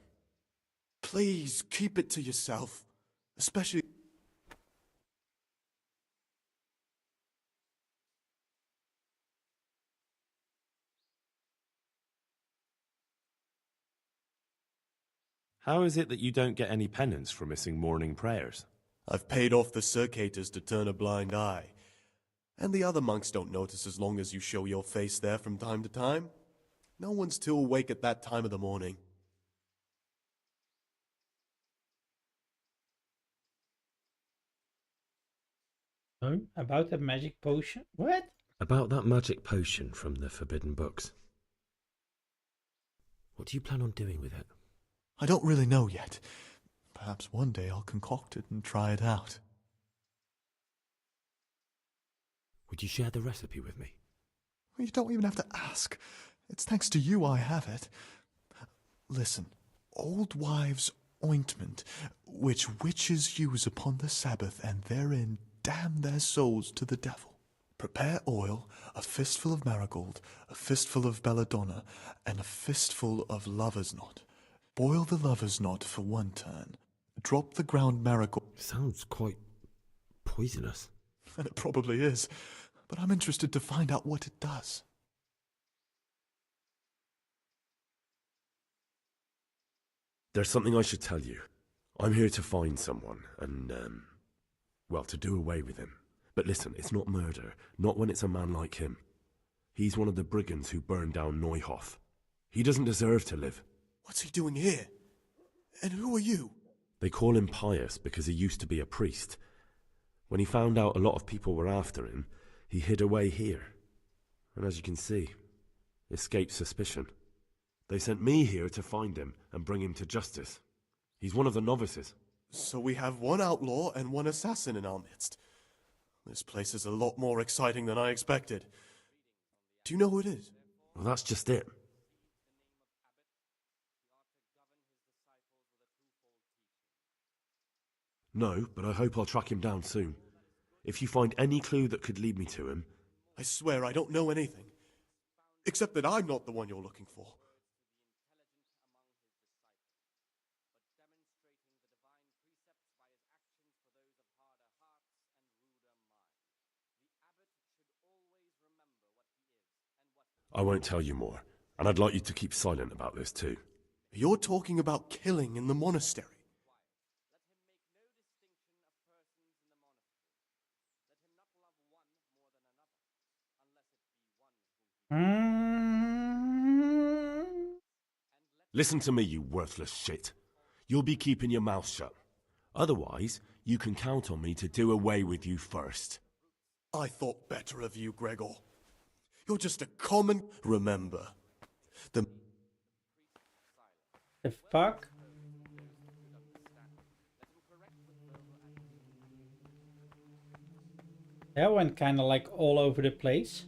Please, keep it to yourself. Especially... How is it that you don't get any penance for missing morning prayers? I've paid off the circators to turn a blind eye. And the other monks don't notice as long as you show your face there from time to time. No one's too awake at that time of the morning. Oh, about the magic potion? What? About that magic potion from the forbidden books. What do you plan on doing with it? I don't really know yet. Perhaps one day I'll concoct it and try it out. Would you share the recipe with me? You don't even have to ask. It's thanks to you I have it. Listen, old wives' ointment, which witches use upon the Sabbath, and therein damn their souls to the devil. Prepare oil, a fistful of marigold, a fistful of belladonna, and a fistful of lover's knot. Boil the lover's knot for 1 turn. Drop the ground marigold. Sounds quite poisonous. And it probably is, but I'm interested to find out what it does. There's something I should tell you. I'm here to find someone and, well, to do away with him. But listen, it's not murder, not when it's a man like him. He's one of the brigands who burned down Neuhof. He doesn't deserve to live. What's he doing here? And who are you? They call him Pius because he used to be a priest. When he found out a lot of people were after him, he hid away here. And as you can see, escaped suspicion. They sent me here to find him and bring him to justice. He's one of the novices. So we have one outlaw and one assassin in our midst. This place is a lot more exciting than I expected. Do you know who it is? Well, that's just it. No, but I hope I'll track him down soon. If you find any clue that could lead me to him... I swear I don't know anything. Except that I'm not the one you're looking for. I won't tell you more, and I'd like you to keep silent about this too. You're talking about killing in the monastery. Listen to me, you worthless shit. You'll be keeping your mouth shut. Otherwise, you can count on me to do away with you first. I thought better of you, Gregor. You're just a common... Remember, the fuck? That went kind of like all over the place.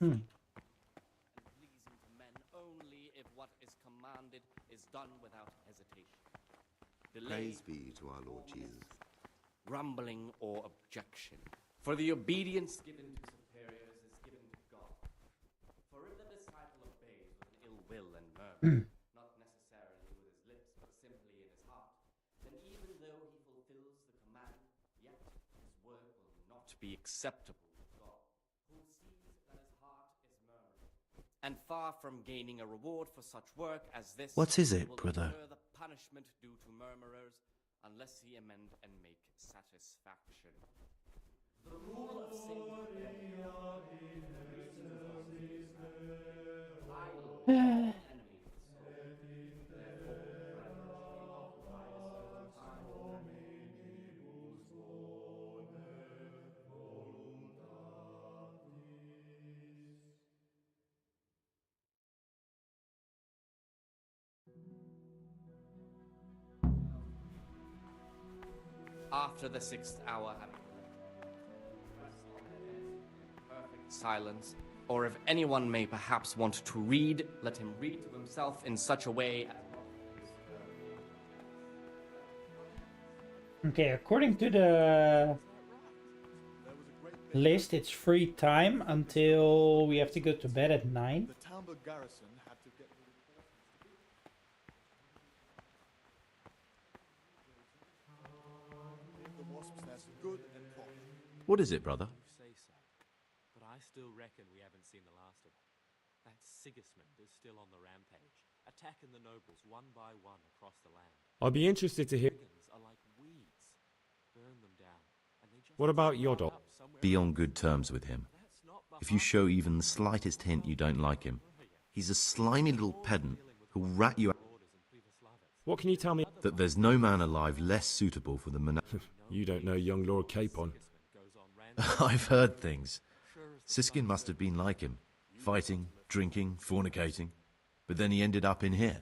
And pleasing to men only if what is commanded is done without hesitation. Delay, Praise be to our Lord Jesus. grumbling or objection. For the obedience given to superiors is given to God. For if the disciple obeys with an ill will and murmur, not necessarily with his lips but simply in his heart, then even though he fulfills the command, yet his work will not be acceptable. And far from gaining a reward for such work as this, What is it, will brother? incur the punishment due to murmurers, unless he amend and make satisfaction. The rule of After the 6th hour, perfect silence, or if anyone may perhaps want to read, let him read to himself in such a way as... Okay, according to the list, it's free time until we have to go to bed at 9. The Talbot garrison had to get the wasp's nest good and proper. What is it, brother? You say so, but I still reckon we haven't seen the last of it. That Sigismund is still on the rampage, attacking the nobles one by one across the land. I'd be interested to hear. Brigands are like weeds. Burn them down, and they just What about sprout Yodel? up somewhere Be else. on good terms with him. If you show even the slightest hint you don't like him, he's a slimy little pedant who'll rat you out. What can you tell me? That there's no man alive less suitable for the You don't know young Lord Capon. I've heard things. Siskin must have been like him. Fighting, drinking, fornicating. But then he ended up in here.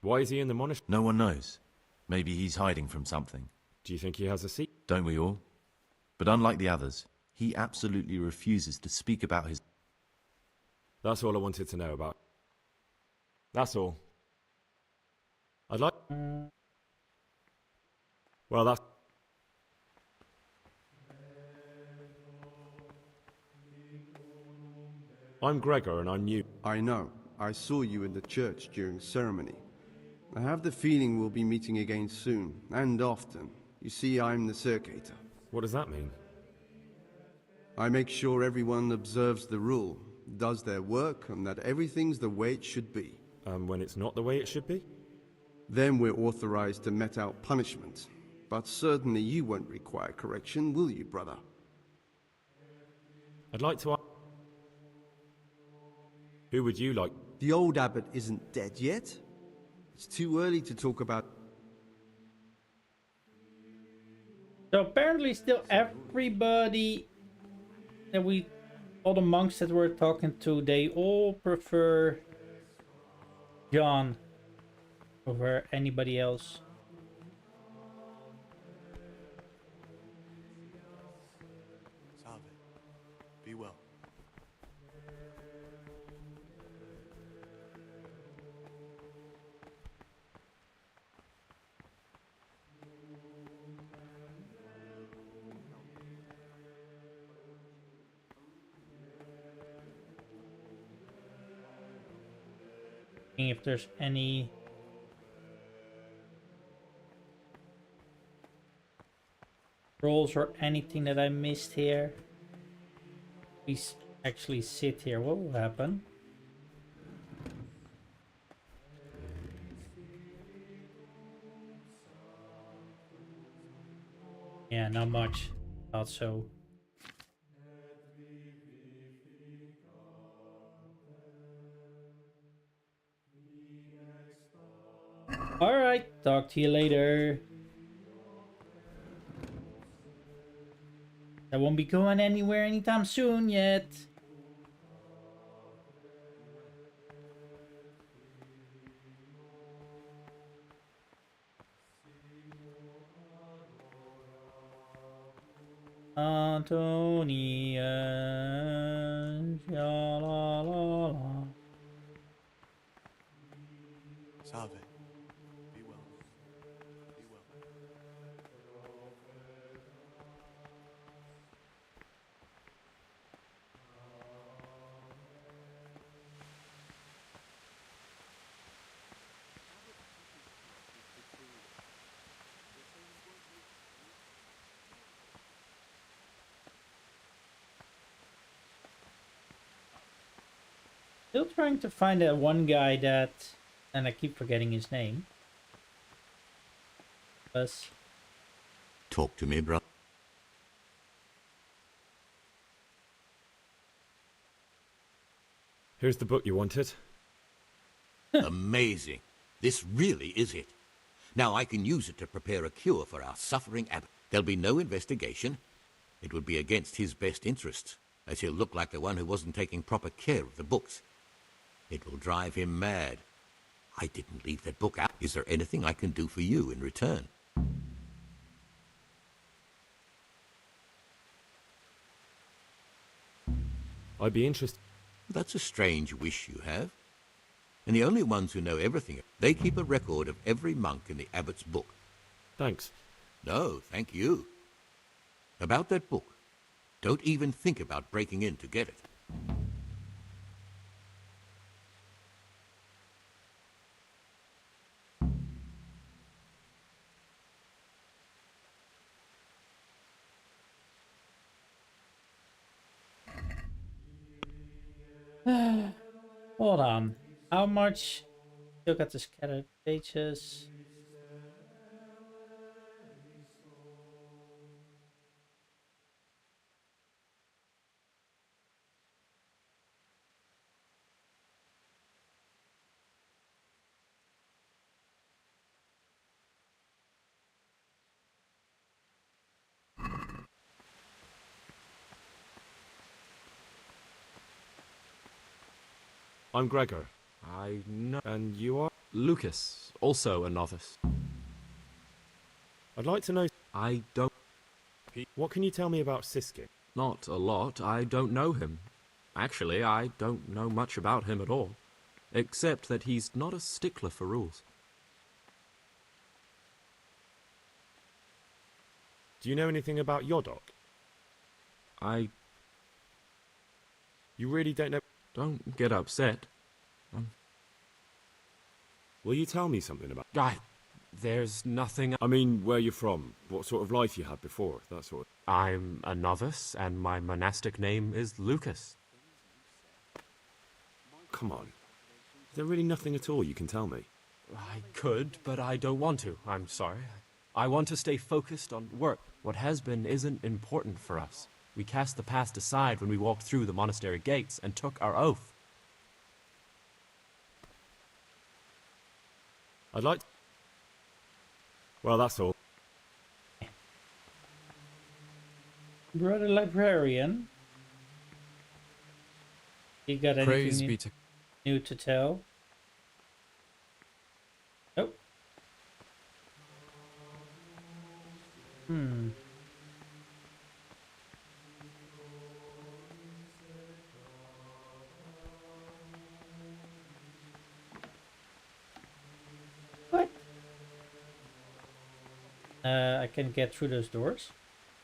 Why is he in the monastery? No one knows. Maybe he's hiding from something. Do you think he has a seat? Don't we all? But unlike the others, he absolutely refuses to speak about his... That's all I wanted to know about. That's all. I'd like... Well, that's... I'm Gregor and I'm new. I know. I saw you in the church during ceremony. I have the feeling we'll be meeting again soon, and often. You see, I'm the circator. What does that mean? I make sure everyone observes the rule, does their work, and that everything's the way it should be. When it's not the way it should be? Then we're authorized to mete out punishment. But certainly you won't require correction, will you, brother? I'd like to ask... Who would you like? The old abbot isn't dead yet. It's too early to talk about... So apparently still everybody that all the monks that we're talking to, they all prefer John over anybody else. Salve. Be well. If there's any roles or anything that I missed here. We actually sit here. What will happen? Yeah, not much. Thought so. Alright, talk to you later. I won't be going anywhere anytime soon yet. Antonia, la la la la. Salve. Be well. Be well. Still trying to find that one guy that, and I keep forgetting his name. Bus. Talk to me, brother. Here's the book you wanted. Amazing. This really is it. Now I can use it to prepare a cure for our suffering abbot. There'll be no investigation. It would be against his best interests, as he'll look like the one who wasn't taking proper care of the books. It will drive him mad. I didn't leave that book out. Is there anything I can do for you in return? I'd be interested. That's a strange wish you have. And the only ones who know everything, they keep a record of every monk in the abbot's book. Thanks. No, thank you. About that book. Don't even think about breaking in to get it. Hold on. How much? Still got the scattered pages. I'm Gregor. I know. And you are? Lucas, also a novice. I'd like to know... I don't... What can you tell me about Siskin? Not a lot. I don't know him. Actually, I don't know much about him at all. Except that he's not a stickler for rules. Do you know anything about Yodok? You really don't know... Don't get upset. Will you tell me something about... There's nothing... I mean, where you're from, what sort of life you had before, that sort of... I'm a novice, and my monastic name is Lucas. Come on. Is there really nothing at all you can tell me? I could, but I don't want to. I'm sorry. I want to stay focused on work. What has been isn't important for us. We cast the past aside when we walked through the monastery gates and took our oath. I'd like... Well, that's all. Brother Librarian. You got anything new to tell? Oh. What? I can get through those doors.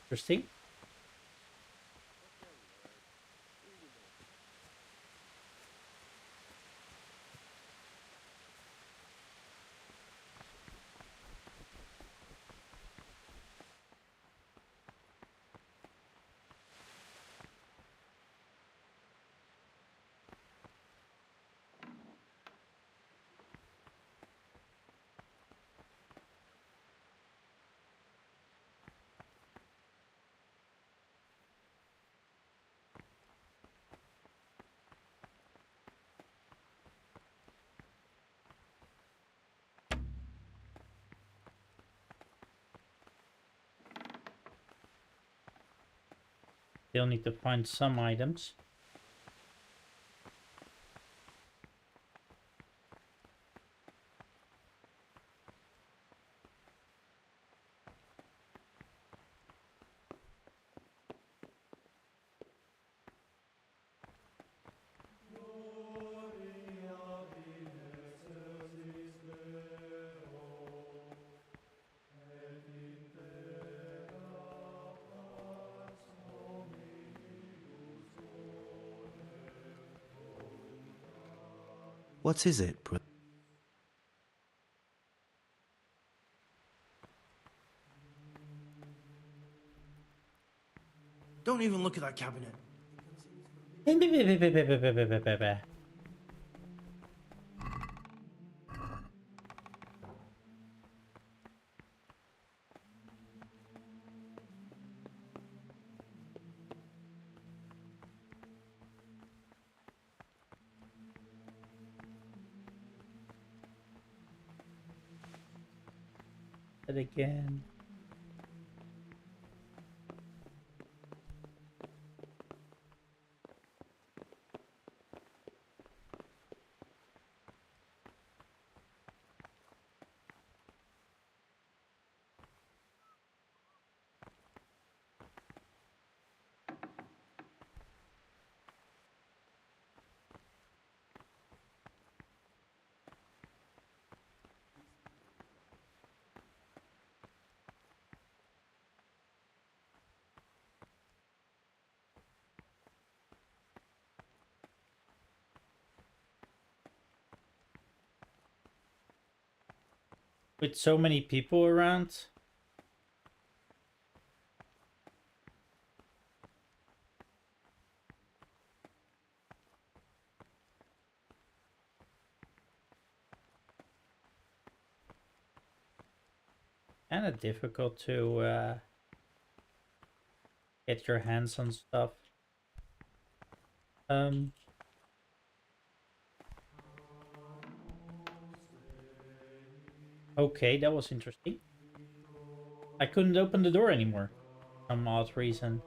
Interesting. They'll need to find some items. What is it, bro? Don't even look at that cabinet. It again. with so many people around. Kind of difficult to get your hands on stuff. Okay, that was interesting. I couldn't open the door anymore. For some odd reason.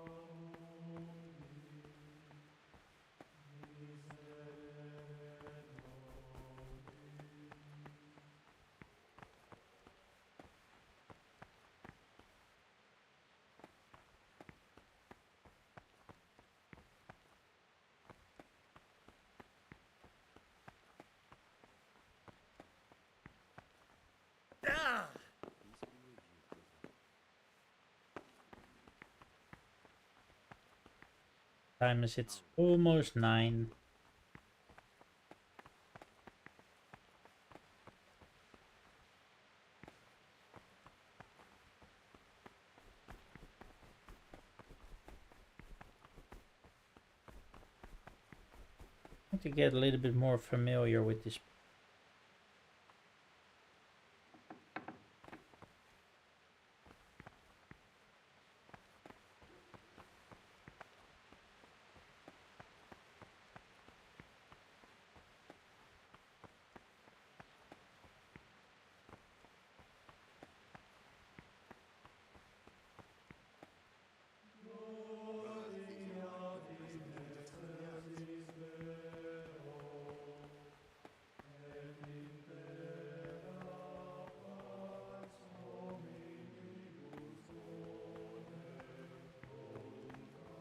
Time is it's almost 9. I want to get a little bit more familiar with this.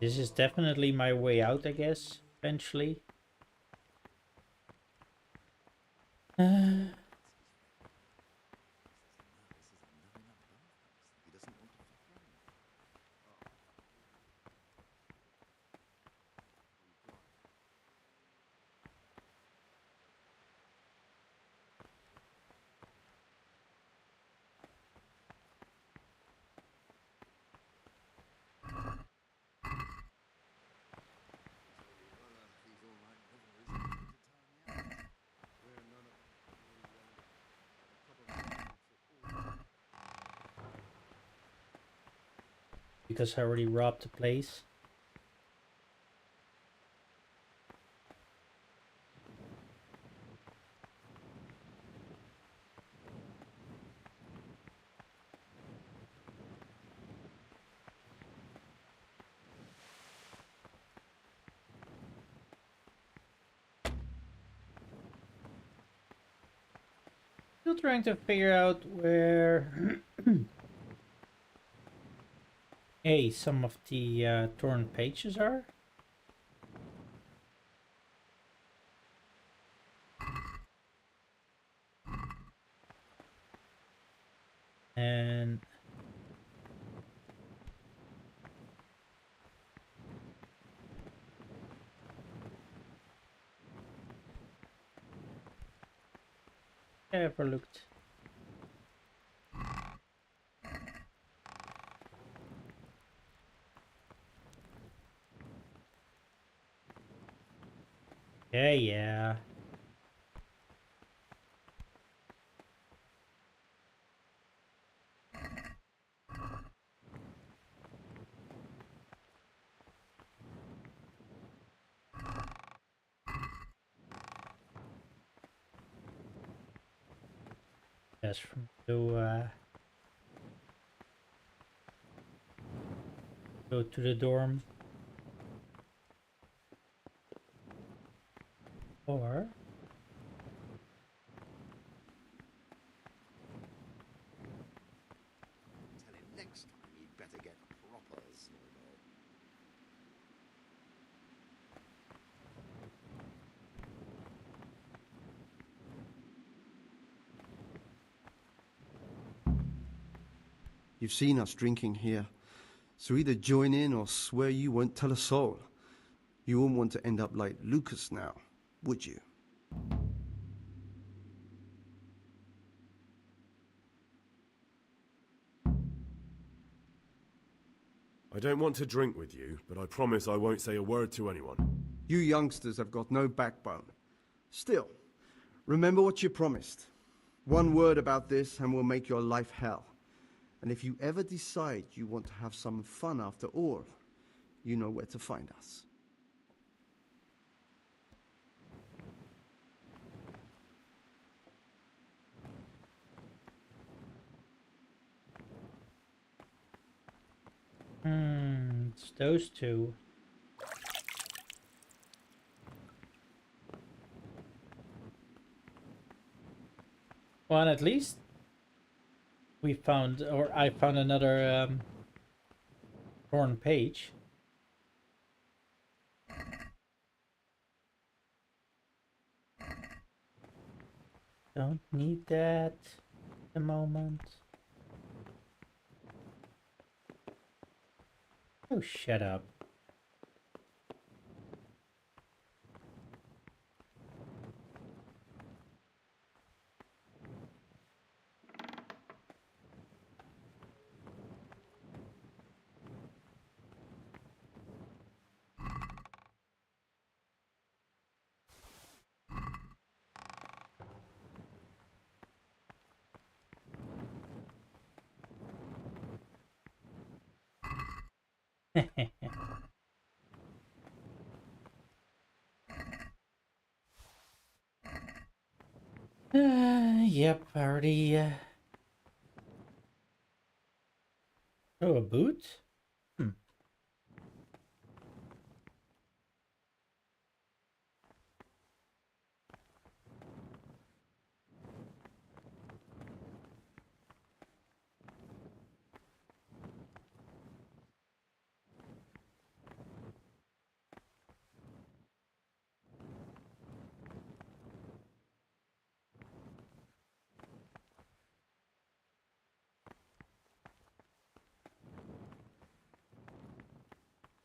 This is definitely my way out, I guess, eventually. Because I already robbed the place. Still trying to figure out where some of the torn pages are. And I ever looked. Yeah. Yes, from to go to the dorm. Or Tell him next time he'd better get proper snowball. You've seen us drinking here, so either join in or swear you won't tell a soul. You wouldn't want to end up like Lucas now, would you? I don't want to drink with you, but I promise I won't say a word to anyone. You youngsters have got no backbone. Still, remember what you promised. One word about this and we'll make your life hell. And if you ever decide you want to have some fun after all, you know where to find us. It's those two. Well, at least we found, or I found another torn page. Don't need that at the moment. Oh, shut up. Yep, already. Oh, a boot? Hmm.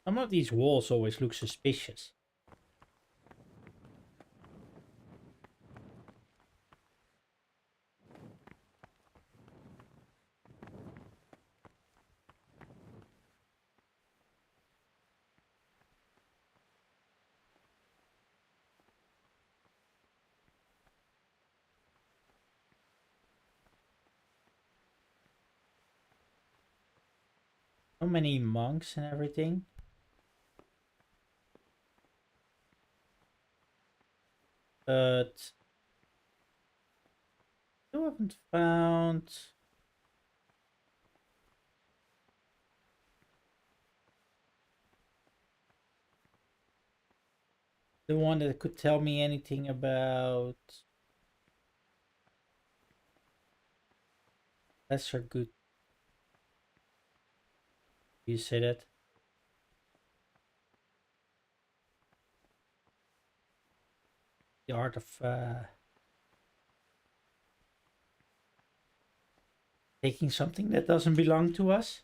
Some of these walls always look suspicious. So many monks and everything. But still haven't found the one that could tell me anything about lesser good. You say that? The art of taking something that doesn't belong to us.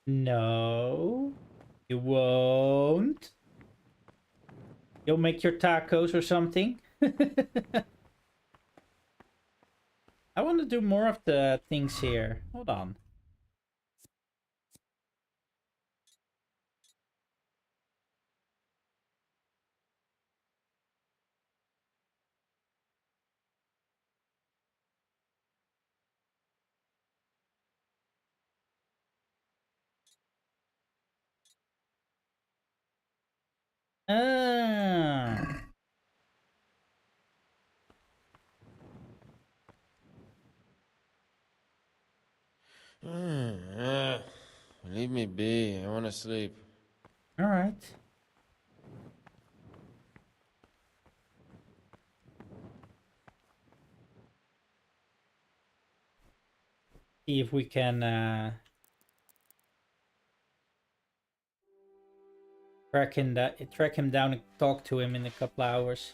No, you won't. You'll make your tacos or something. I want to do more of the things here. Hold on. Ah. Leave me be. I want to sleep. All right. see if we can track him down and talk to him in a couple hours.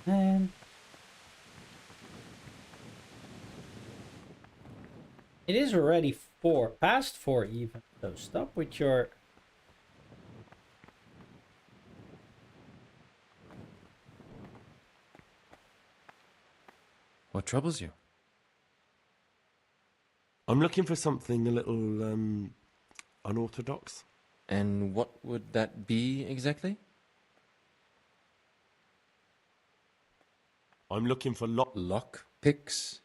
Man. It is already 4, past 4 even, so stop with your... What troubles you? I'm looking for something a little, unorthodox. And what would that be exactly? I'm looking for lock picks.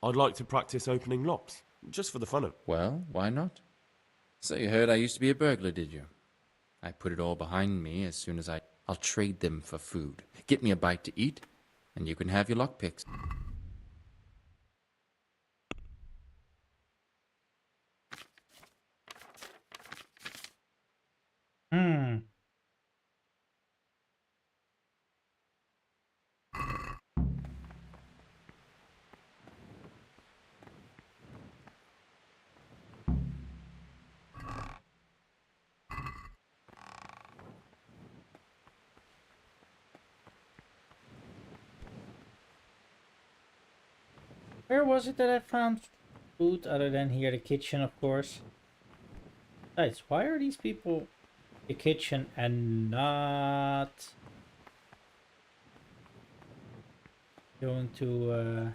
I'd like to practice opening locks, just for the fun of it. Well, why not? So you heard I used to be a burglar, did you? I put it all behind me as soon as I'll trade them for food. Get me a bite to eat, and you can have your lockpicks. Where was it that I found food other than here, the kitchen, of course? Guys, why are these people in the kitchen and not going to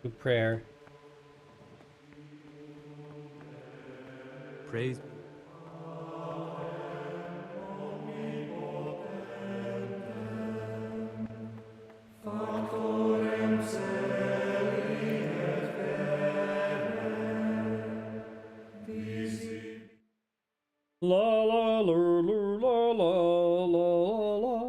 do prayer? Praise. La la la la la la la la.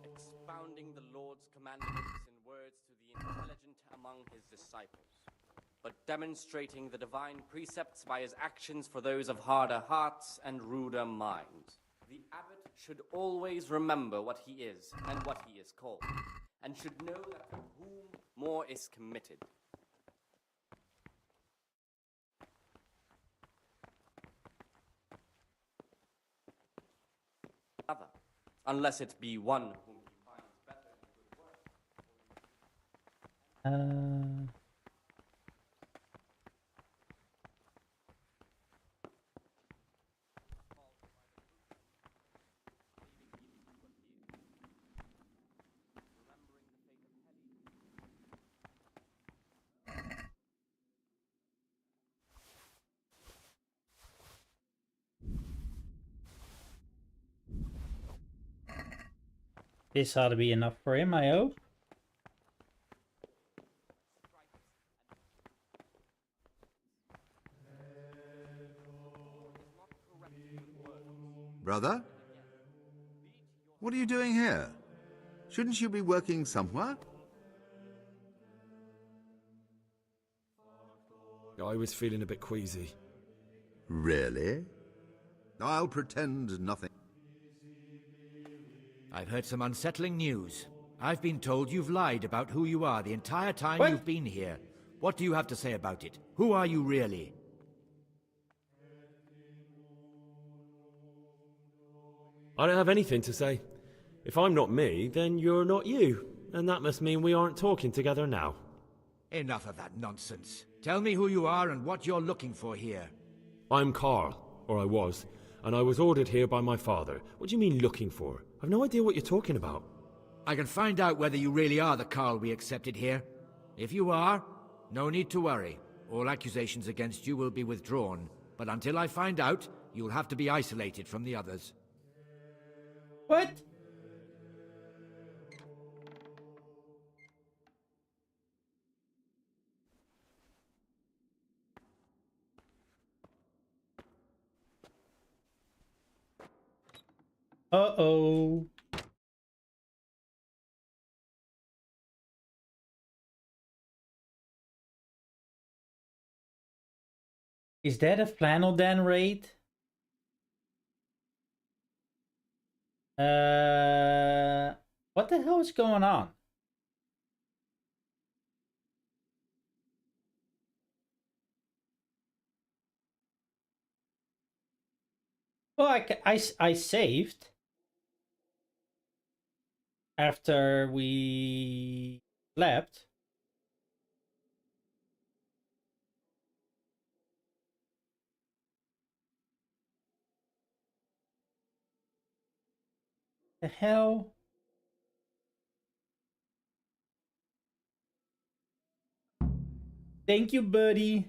Expounding the Lord's commandments in words to the intelligent among his disciples, but demonstrating the divine precepts by his actions for those of harder hearts and ruder minds. The abbot should always remember what he is and what he is called, and should know that to whom more is committed. Other, unless it be one whom he finds better in good work. This ought to be enough for him, I hope. Brother? What are you doing here? Shouldn't you be working somewhere? I was feeling a bit queasy. Really? I'll pretend nothing. I've heard some unsettling news. I've been told you've lied about who you are the entire time you've been here. What do you have to say about it? Who are you really? I don't have anything to say. If I'm not me, then you're not you. And that must mean we aren't talking together now. Enough of that nonsense. Tell me who you are and what you're looking for here. I'm Carl, or I was, and I was ordered here by my father. What do you mean looking for? I've no idea what you're talking about. I can find out whether you really are the Carl we accepted here. If you are, no need to worry. All accusations against you will be withdrawn. But until I find out, you'll have to be isolated from the others. What? Uh-oh. Is that a flannel dan raid? What the hell is going on? Well, I saved after we slept. The hell? Thank you, buddy.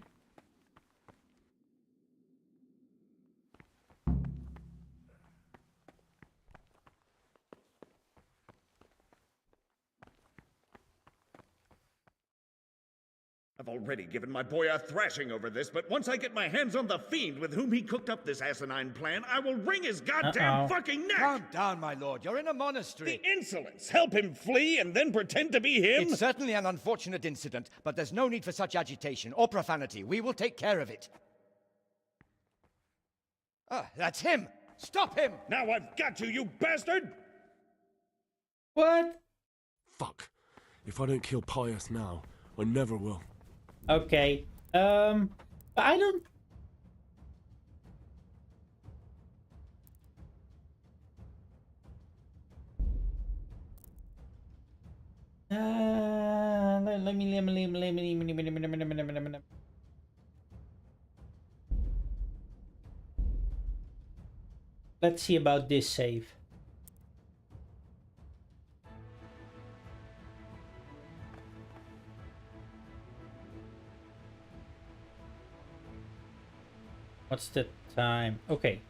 I've already given my boy a thrashing over this, but once I get my hands on the fiend with whom he cooked up this asinine plan, I will wring his goddamn fucking neck! Calm down, my lord. You're in a monastery. The insolence! Help him flee and then pretend to be him? It's certainly an unfortunate incident, but there's no need for such agitation or profanity. We will take care of it. Ah, that's him! Stop him! Now I've got you, you bastard! What? Fuck. If I don't kill Pius now, I never will. Okay. I don't... Let me. Let's see about this save. What's the time? Okay.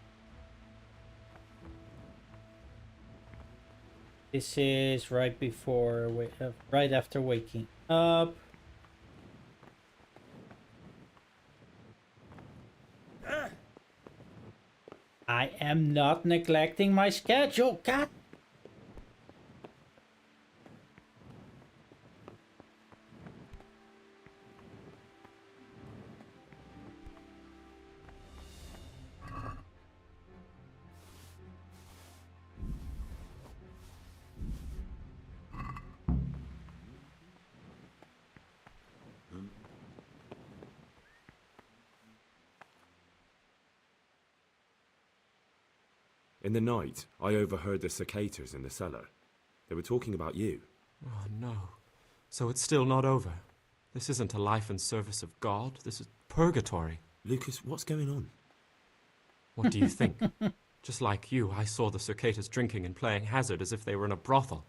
This is right before, right after waking up. I am not neglecting my schedule. God. In the night, I overheard the cicadas in the cellar. They were talking about you. Oh, no. So it's still not over. This isn't a life in service of God. This is purgatory. Lucas, what's going on? What do you think? Just like you, I saw the cicadas drinking and playing hazard as if they were in a brothel.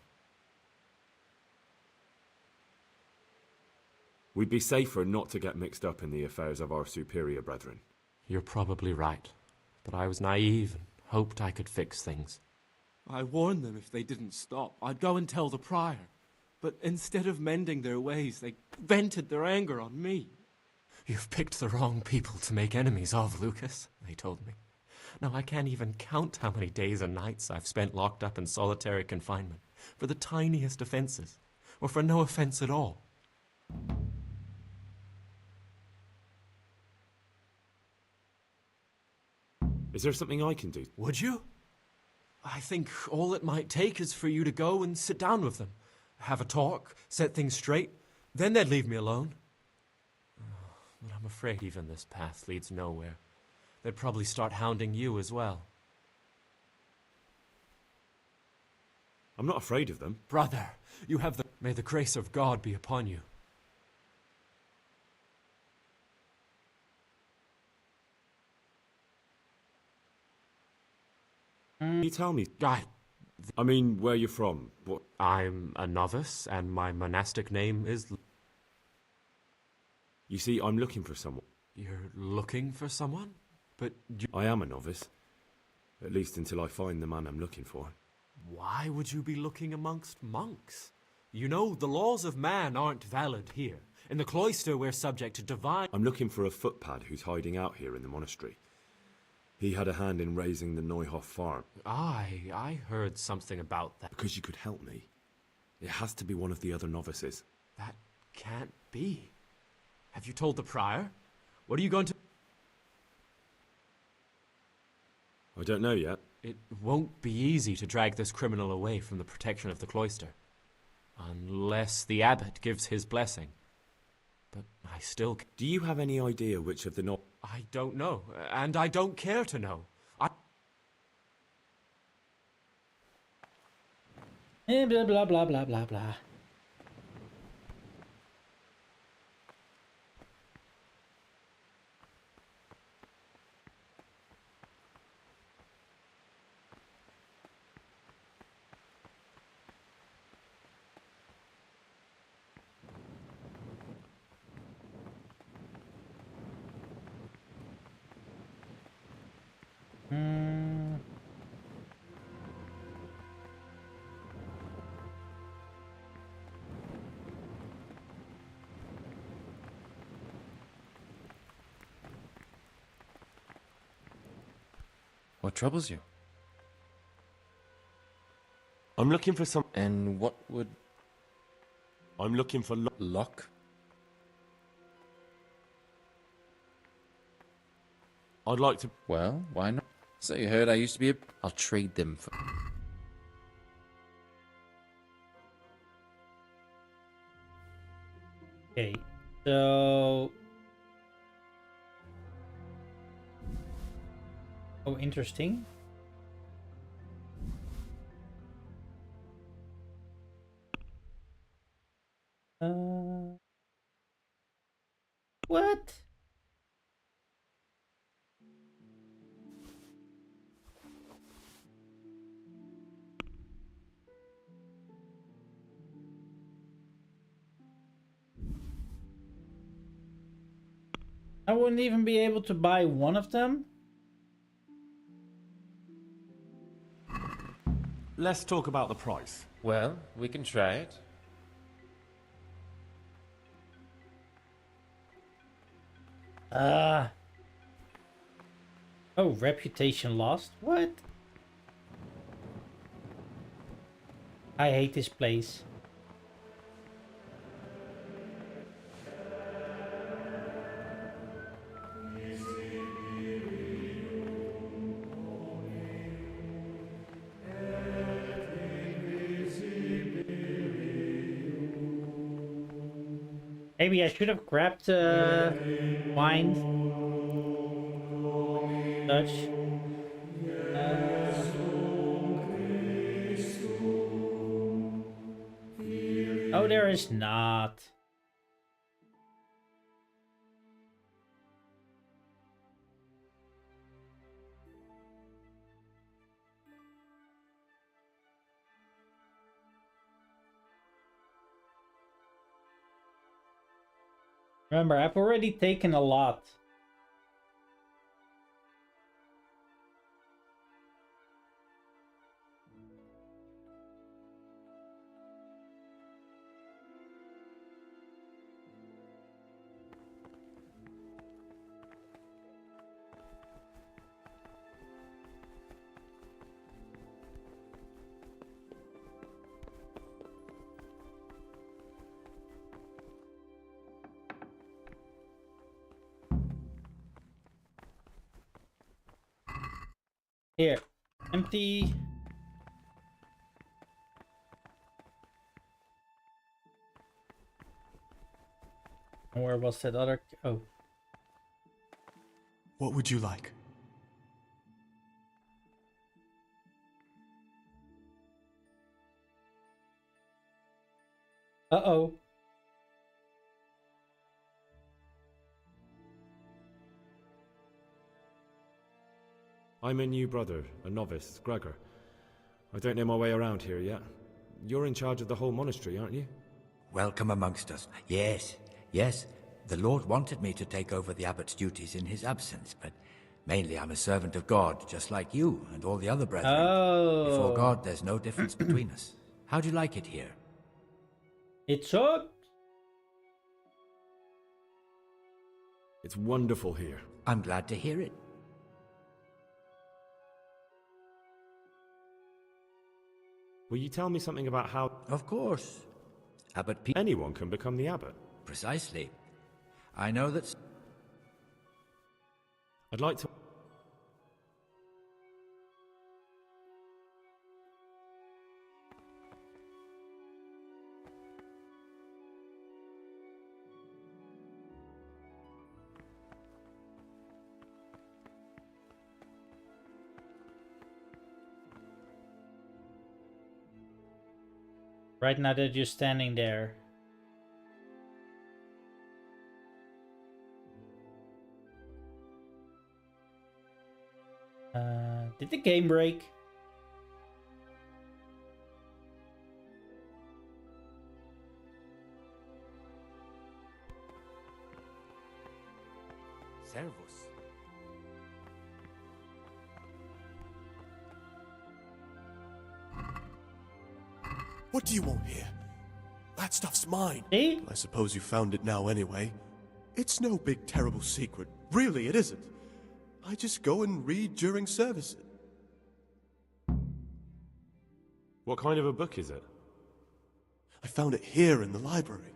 We'd be safer not to get mixed up in the affairs of our superior brethren. You're probably right. But I was naive and hoped I could fix things. I warned them if they didn't stop, I'd go and tell the prior. But instead of mending their ways, they vented their anger on me. You've picked the wrong people to make enemies of, Lucas, they told me. Now I can't even count how many days and nights I've spent locked up in solitary confinement for the tiniest offenses, or for no offense at all. Is there something I can do? Would you? I think all it might take is for you to go and sit down with them. Have a talk, set things straight. Then they'd leave me alone. But I'm afraid even this path leads nowhere. They'd probably start hounding you as well. I'm not afraid of them. Brother, you have the... May the grace of God be upon you. You tell me. I mean, where you're from. What? I'm a novice, and my monastic name is... You see, I'm looking for someone. You're looking for someone? But I am a novice. At least until I find the man I'm looking for. Why would you be looking amongst monks? You know, the laws of man aren't valid here. In the cloister, we're subject to divine... I'm looking for a footpad who's hiding out here in the monastery. He had a hand in raising the Neuhof farm. I heard something about that. Because you could help me. It has to be one of the other novices. That can't be. Have you told the prior? What are you going to... I don't know yet. It won't be easy to drag this criminal away from the protection of the cloister. Unless the abbot gives his blessing. But I still... Do you have any idea which of the I don't know, and I don't care to know. Blah, blah, blah, blah, blah, blah. What troubles you? I'm looking for some... And what would... I'm looking for... Luck? I'd like to... Well, why not? So you heard I used to be a... I'll trade them for... Okay, so... Oh, interesting. What? I wouldn't even be able to buy one of them? Let's talk about the price. Well, we can try it. Oh, reputation lost? What? I hate this place. Maybe I should have grabbed wine. Dutch. Oh, there is not. Remember, I've already taken a lot. Here. Empty. Where was that other? Oh. What would you like? Uh-oh. I'm a new brother, a novice, Gregor. I don't know my way around here yet. You're in charge of the whole monastery, aren't you? Welcome amongst us. Yes, yes. The Lord wanted me to take over the abbot's duties in his absence, but mainly I'm a servant of God, just like you and all the other brethren. Oh. Before God, there's no difference between us. How do you like it here? It sucks. It's wonderful here. I'm glad to hear it. Will you tell me something about how... Of course. Abbot P... Anyone can become the abbot? Precisely. I know that... I'd like to... Right now that you're standing there. Did the game break? Servus. What do you want here? That stuff's mine. Eh? I suppose you found it now anyway. It's no big terrible secret. Really, it isn't. I just go and read during service. What kind of a book is it? I found it here in the library.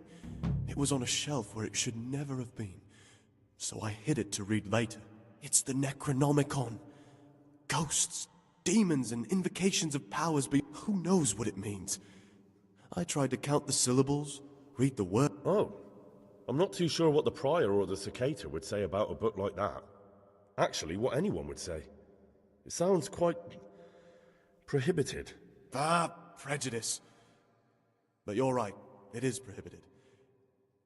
It was on a shelf where it should never have been. So I hid it to read later. It's the Necronomicon. Ghosts, demons, and invocations of powers who knows what it means? I tried to count the syllables, read the word. Oh, I'm not too sure what the prior or the cicada would say about a book like that. Actually, what anyone would say. It sounds quite... prohibited. Ah, prejudice. But you're right, it is prohibited.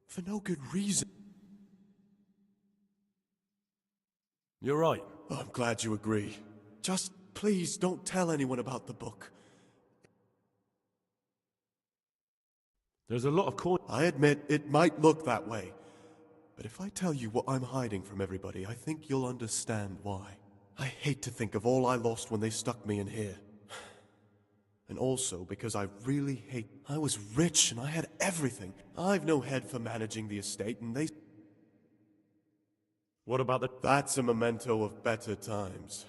For no good reason. You're right. Oh, I'm glad you agree. Just please don't tell anyone about the book. There's a lot of coin. I admit it might look that way. But if I tell you what I'm hiding from everybody, I think you'll understand why. I hate to think of all I lost when they stuck me in here. And also because I really hate... I was rich and I had everything. I've no head for managing the estate and they... What about the... That's a memento of better times.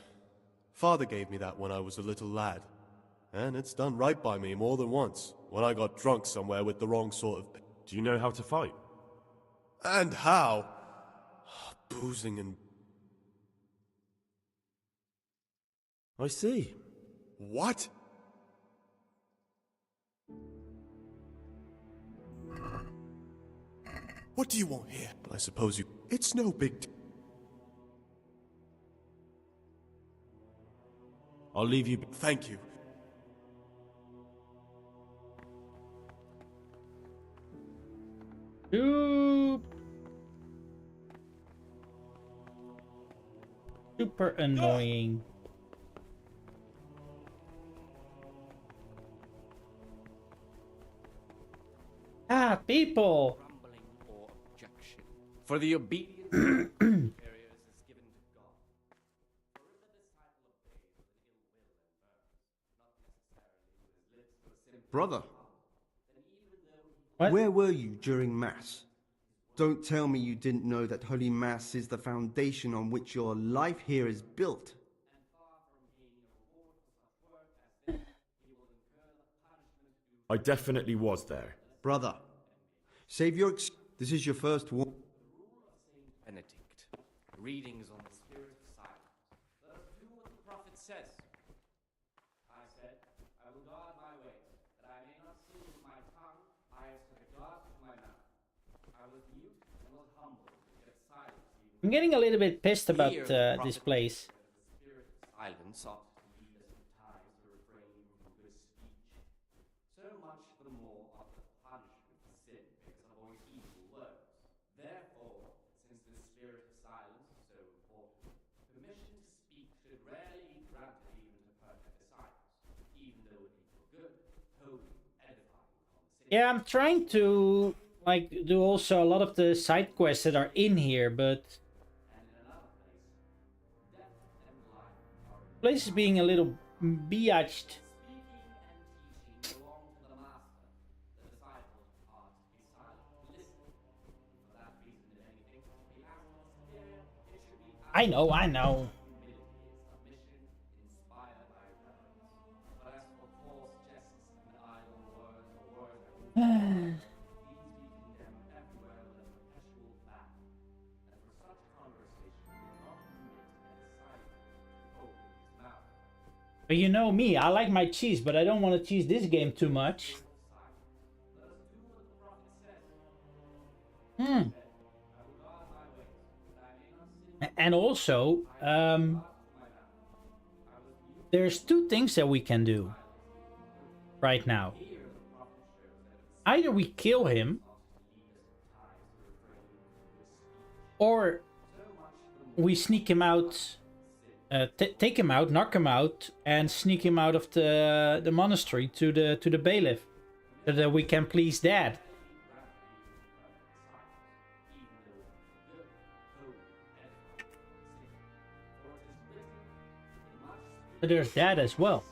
Father gave me that when I was a little lad. And it's done right by me more than once, when I got drunk somewhere with the wrong sort of... Do you know how to fight? And how? Boozing and... I see. What? What do you want here? I suppose you... It's no big... I'll leave you... Thank you. Super annoying. Ah, people! For the obedience of the superiors is given to God. For if the disciple obeys with ill will and murmurs, not necessarily with his lips but simply... Brother, then even though he... What? where were you during Mass? Don't tell me you didn't know that Holy Mass is the foundation on which your life here is built. And far from paying a reward for such work as this, he will incur the punishment due... I definitely was there. Brother, save your this is your first warning. The rule of Saint Benedict. Readings on the spirit of silence. Let us do what the prophet says. I'm getting a little bit pissed about this place. Silence ought to lead us at times to refrain even from good speech. So much the more ought the punishment of sin because of our evil words. Therefore, since the spirit of silence is so important, permission to speak should rarely be granted even to perfect disciples, even though it be for good, holy, edifying conversation. Yeah, I'm trying to like do also a lot of the side quests that are in here, but the place is being a little biatched. I know. But you know me, I like my cheese, but I don't want to cheese this game too much. And also, there's two things that we can do right now. Either we kill him, or we sneak him out, take him out, knock him out, and sneak him out of the monastery to the bailiff, so that we can please Dad. But there's that as well.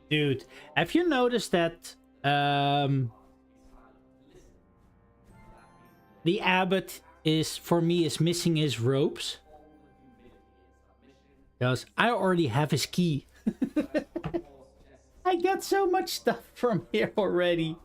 Dude, have you noticed that the abbot is, for me, is missing his robes? Because I already have his key. I got so much stuff from here already.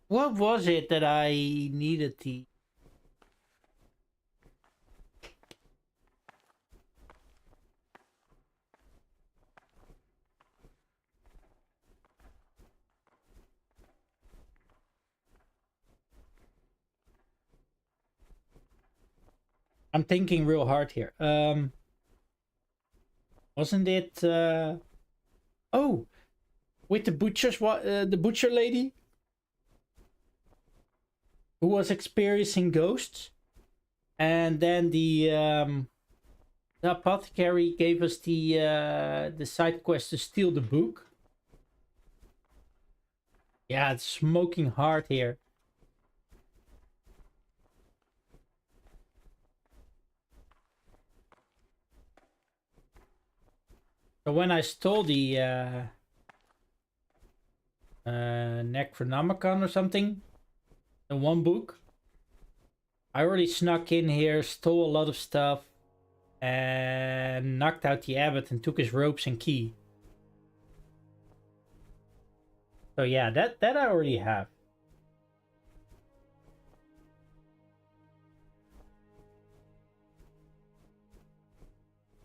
What was it that I needed to... I'm thinking real hard here. Wasn't it... Oh! With the butcher's the butcher lady who was experiencing ghosts, and then the apothecary gave us the side quest to steal the book. Yeah, it's smoking hard here. So when I stole the Necronomicon or something, the one book, I already snuck in here, stole a lot of stuff, and knocked out the abbot and took his ropes and key. So yeah, that I already have.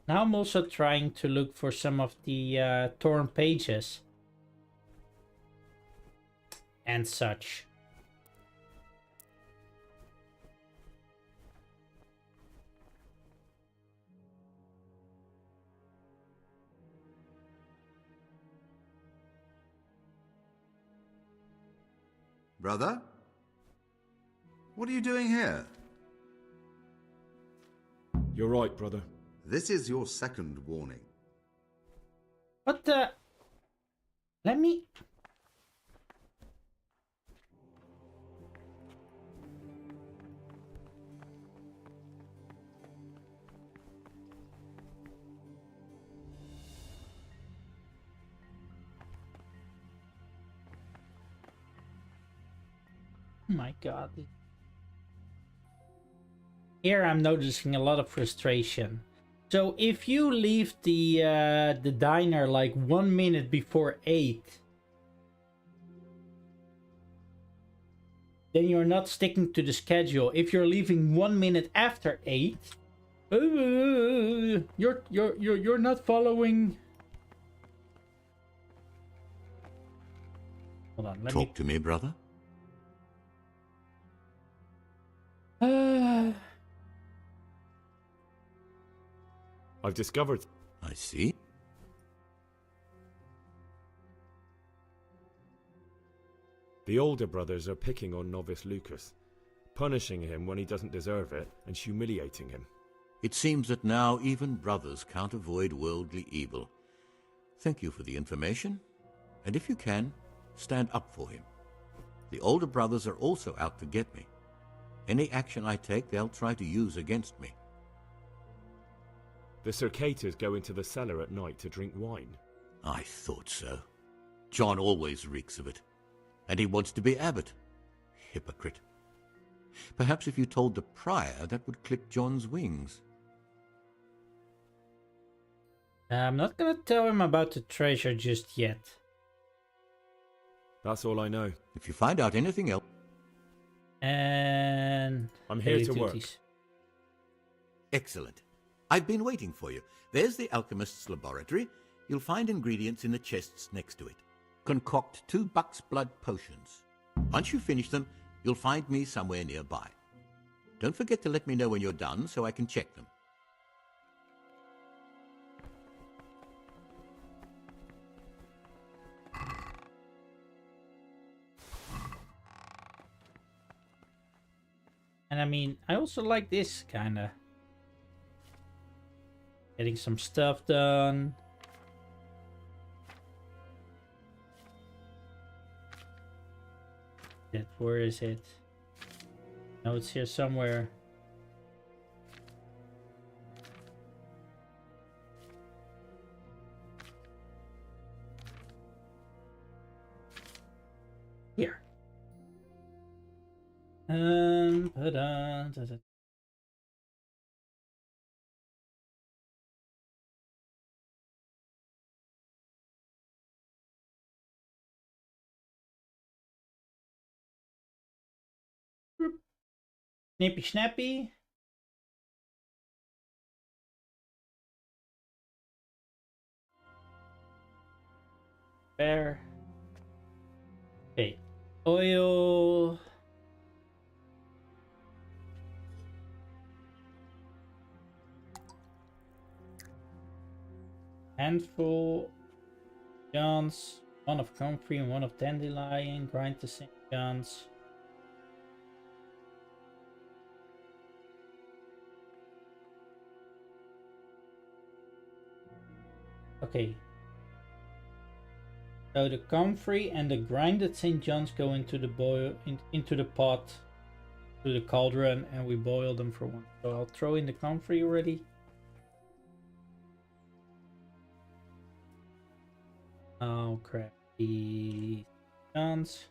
Now I'm also trying to look for some of the torn pages and such. Brother? What are you doing here? You're right, brother. This is your second warning. What the... Let me... Oh my god. Here I'm noticing a lot of frustration. So if you leave the diner like 1 minute before 8, then you're not sticking to the schedule. If you're leaving 1 minute after 8, you're not following. Hold on, let Talk to me, brother. I've discovered. I see. The older brothers are picking on novice Lucas, punishing him when he doesn't deserve it, and humiliating him. It seems that now even brothers can't avoid worldly evil. Thank you for the information, and if you can, stand up for him. The older brothers are also out to get me. Any action I take, they'll try to use against me. The Circators go into the cellar at night to drink wine. I thought so. John always reeks of it. And he wants to be abbot. Hypocrite. Perhaps if you told the prior, that would clip John's wings. I'm not gonna tell him about the treasure just yet. That's all I know. If you find out anything else... And... I'm here to work. Excellent. I've been waiting for you. There's the alchemist's laboratory. You'll find ingredients in the chests next to it. Concoct 2 buck's blood potions. Once you finish them, you'll find me somewhere nearby. Don't forget to let me know when you're done so I can check them. And I mean, I also like this kinda. Getting some stuff done. Where is it? No, it's here somewhere. Here. Snippy snappy. Bear. Okay. Oil. Handful. Guns. 1 of comfrey and 1 of dandelion. Grind the same guns. Okay. So the comfrey and the grinded St. John's go into the into the pot, to the cauldron, and we boil them for 1. So I'll throw in the comfrey already. Oh crap! The John's.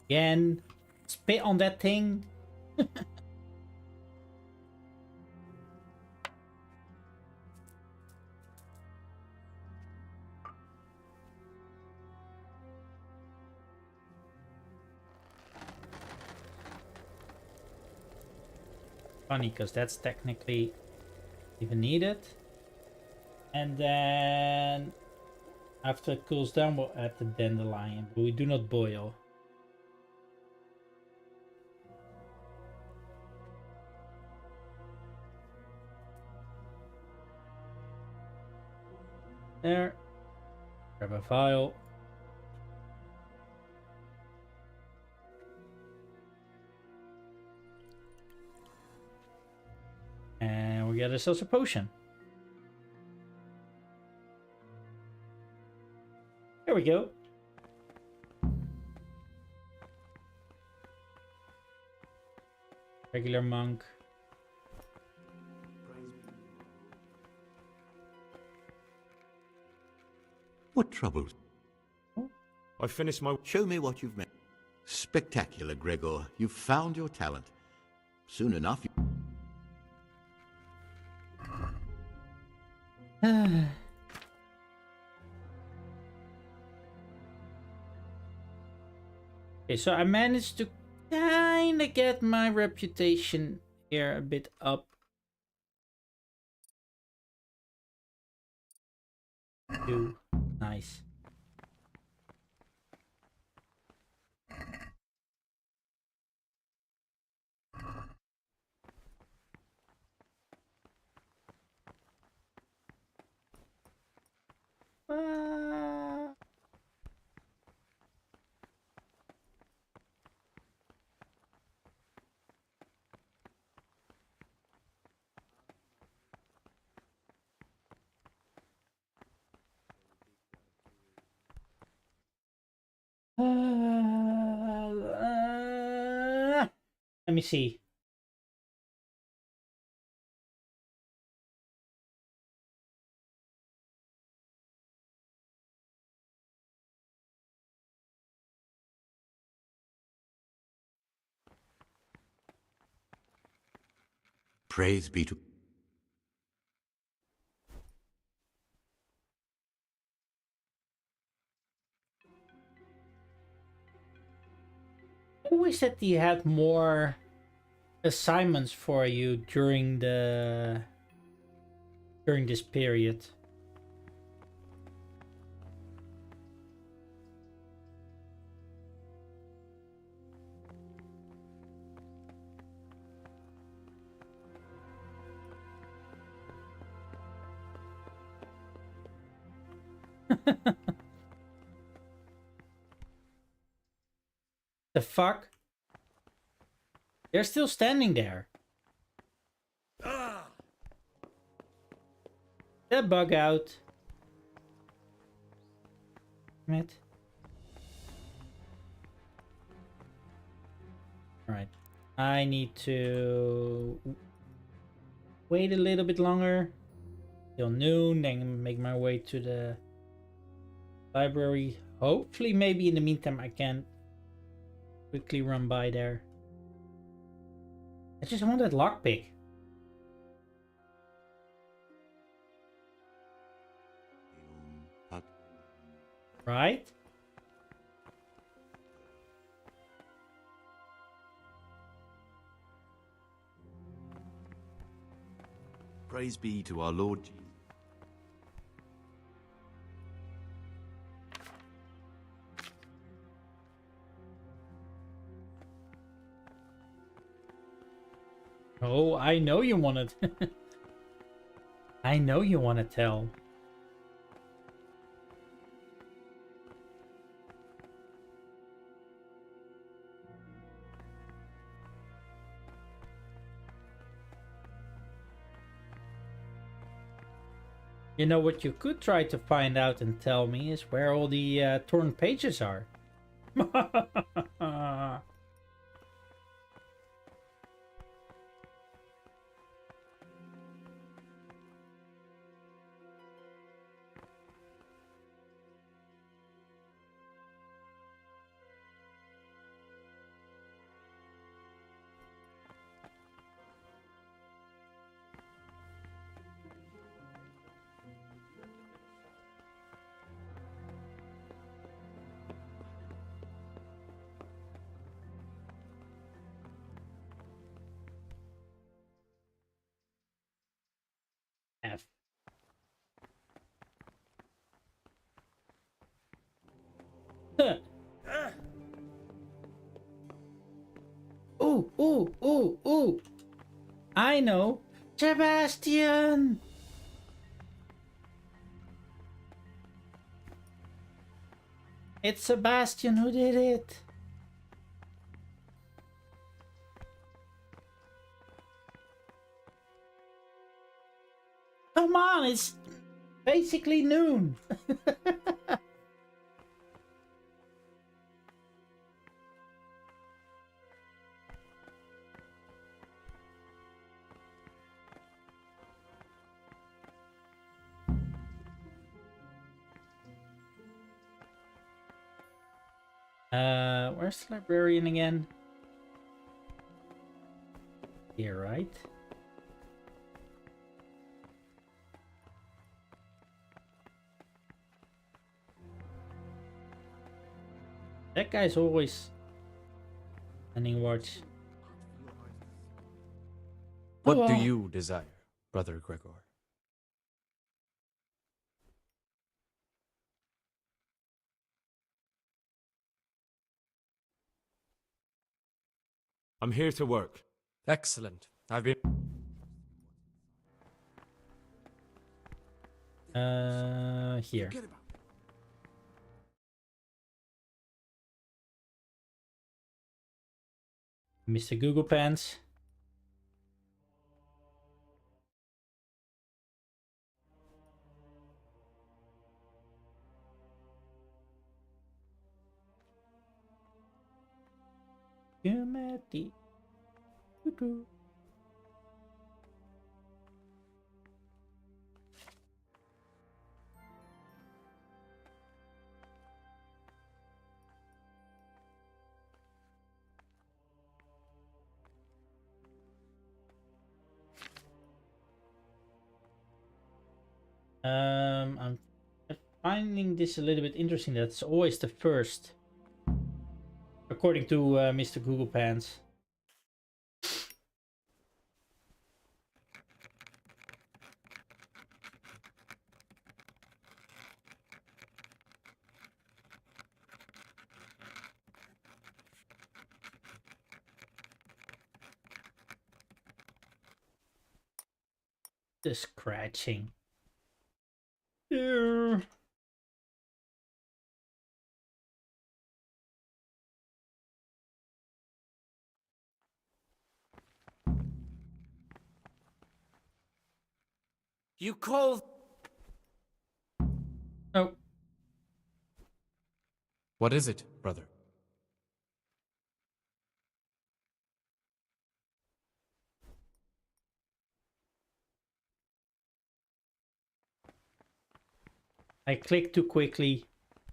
Again, spit on that thing. Funny, because that's technically even needed. And then after it cools down, we'll add the dandelion, but we do not boil. There. Grab a file. And we get ourselves a potion. There we go. Regular monk. What trouble? I finished my... Show me what you've made. Spectacular, Gregor. You've found your talent. Soon enough... Okay, so I managed to kinda get my reputation here a bit up. Ooh, nice. Let me see. Praise be to... I wish that he had more assignments for you during this period. The fuck? They're still standing there. That bug out. Damn it. Alright. I need to wait a little bit longer till noon, then make my way to the library. Hopefully, maybe in the meantime I can quickly run by there. I just want that lockpick. Right? Praise be to our Lord Jesus. Oh, I know you want to... I know you want to tell. You know what you could try to find out and tell me is where all the torn pages are. F. Ooh, ooh, ooh, ooh. I know. Sebastian! It's Sebastian who did it. Come on, it's basically noon. Where's the librarian again? Here, right? That guy's always standing watch. What do you desire, Brother Gregor? I'm here to work. Excellent. I've been... Here. Mr. Google Pants. Humanity. I'm finding this a little bit interesting. That's always the first, according to Mr. Google Pants. The scratching. Yeah. You call... Oh. What is it, brother? I clicked too quickly.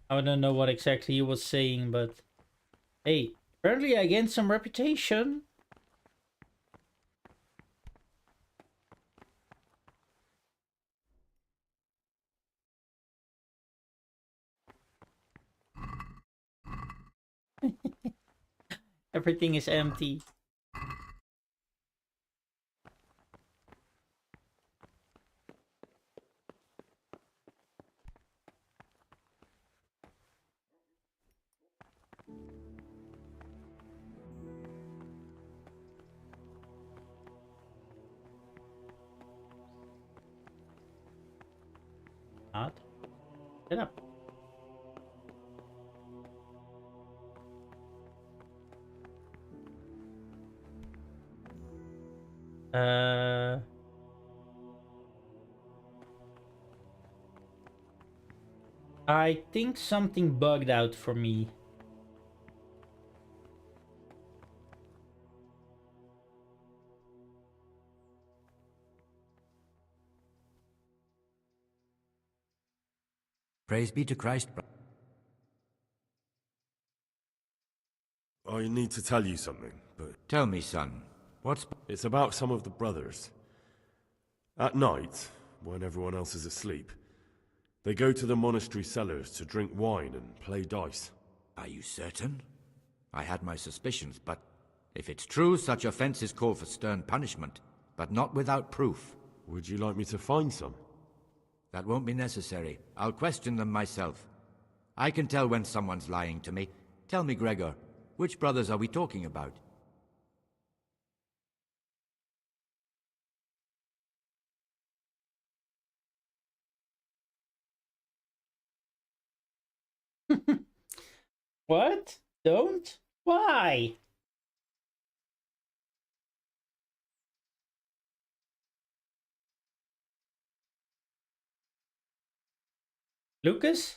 I don't know what exactly he was saying, but hey, apparently I gained some reputation. Everything is empty. Not. Get up. I think something bugged out for me. Praise be to Christ. I need to tell you something, but... Tell me, son. What's... It's about some of the brothers. At night, when everyone else is asleep, they go to the monastery cellars to drink wine and play dice. Are you certain? I had my suspicions, but if it's true, such offenses call for stern punishment, but not without proof. Would you like me to find some? That won't be necessary. I'll question them myself. I can tell when someone's lying to me. Tell me, Gregor, which brothers are we talking about? What? Don't? Why? Lucas?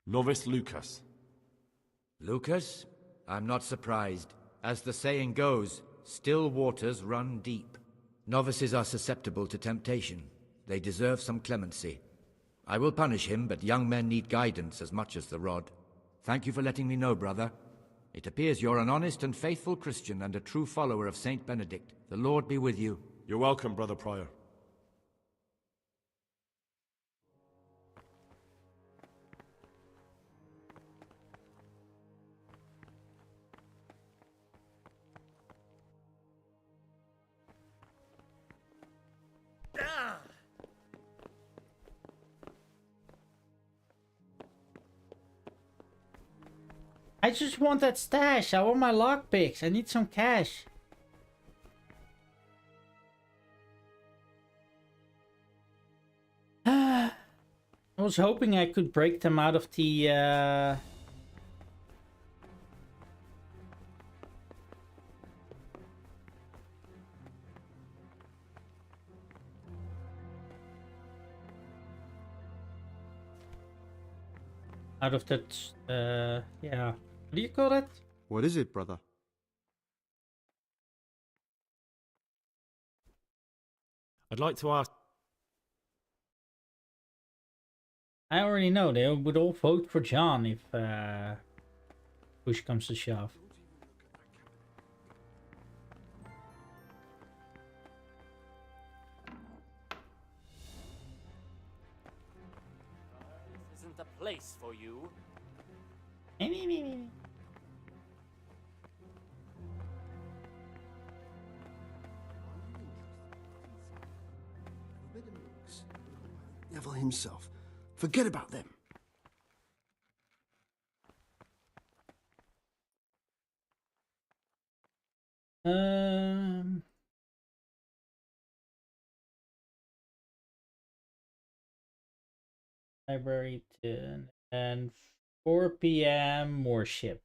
Novice Lucas. Lucas? I'm not surprised. As the saying goes, Still waters run deep. Novices are susceptible to temptation. They deserve some clemency. I will punish him, but young men need guidance as much as the rod. Thank you for letting me know, brother. It appears you're an honest and faithful Christian and a true follower of Saint Benedict. The Lord be with you. You're welcome, Brother Prior. I just want that stash. I want my lockpicks. I need some cash. I was hoping I could break them out of the out of that yeah. What do you call that? What is it, brother? I'd like to ask... I already know they would all vote for John if push comes to shove. This isn't the place for you. Devil himself. Forget about them. Library 10 and 4 p.m. worship.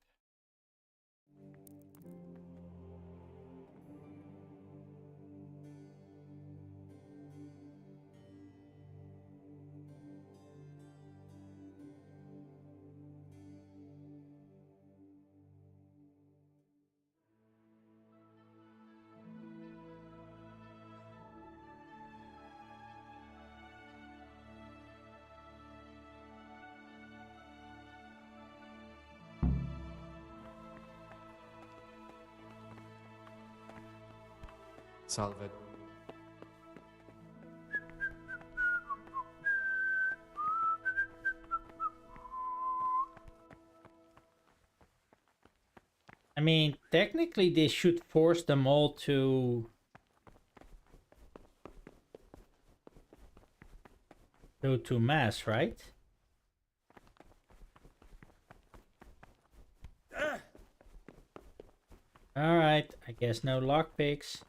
Salve. I mean, technically they should force them all to go to mass, right? All right, I guess no lockpicks.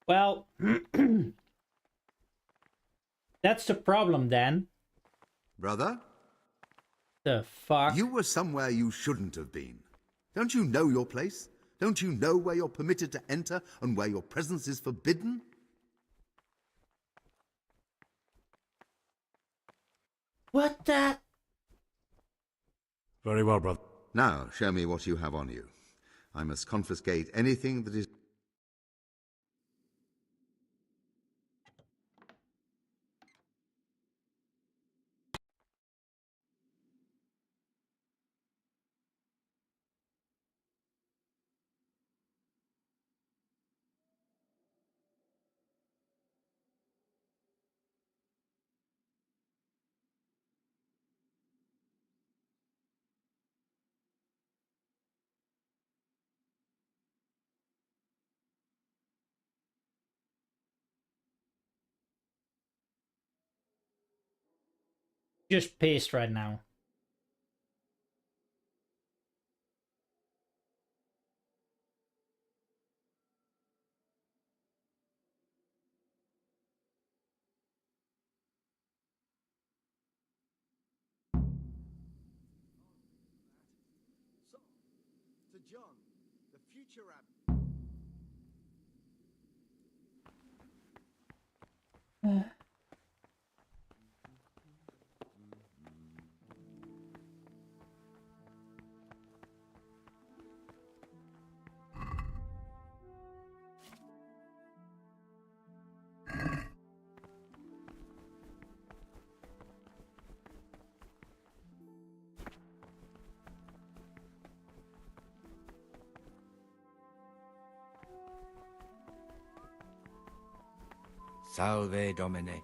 Well, that's the problem then. Brother? The fuck? You were somewhere you shouldn't have been. Don't you know your place? Don't you know where you're permitted to enter and where your presence is forbidden? What the? Very well, brother. Now, show me what you have on you. I must confiscate anything that is... just pissed right now. So, to John, the future abbot. Salve, Domine.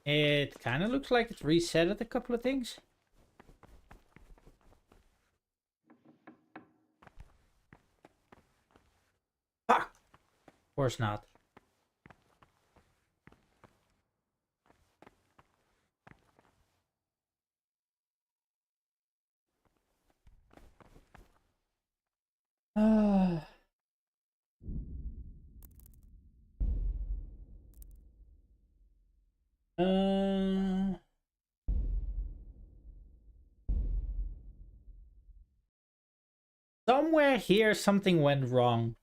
It kind of looks like it resetted a couple of things. Fuck! Of course not. Somewhere here something went wrong.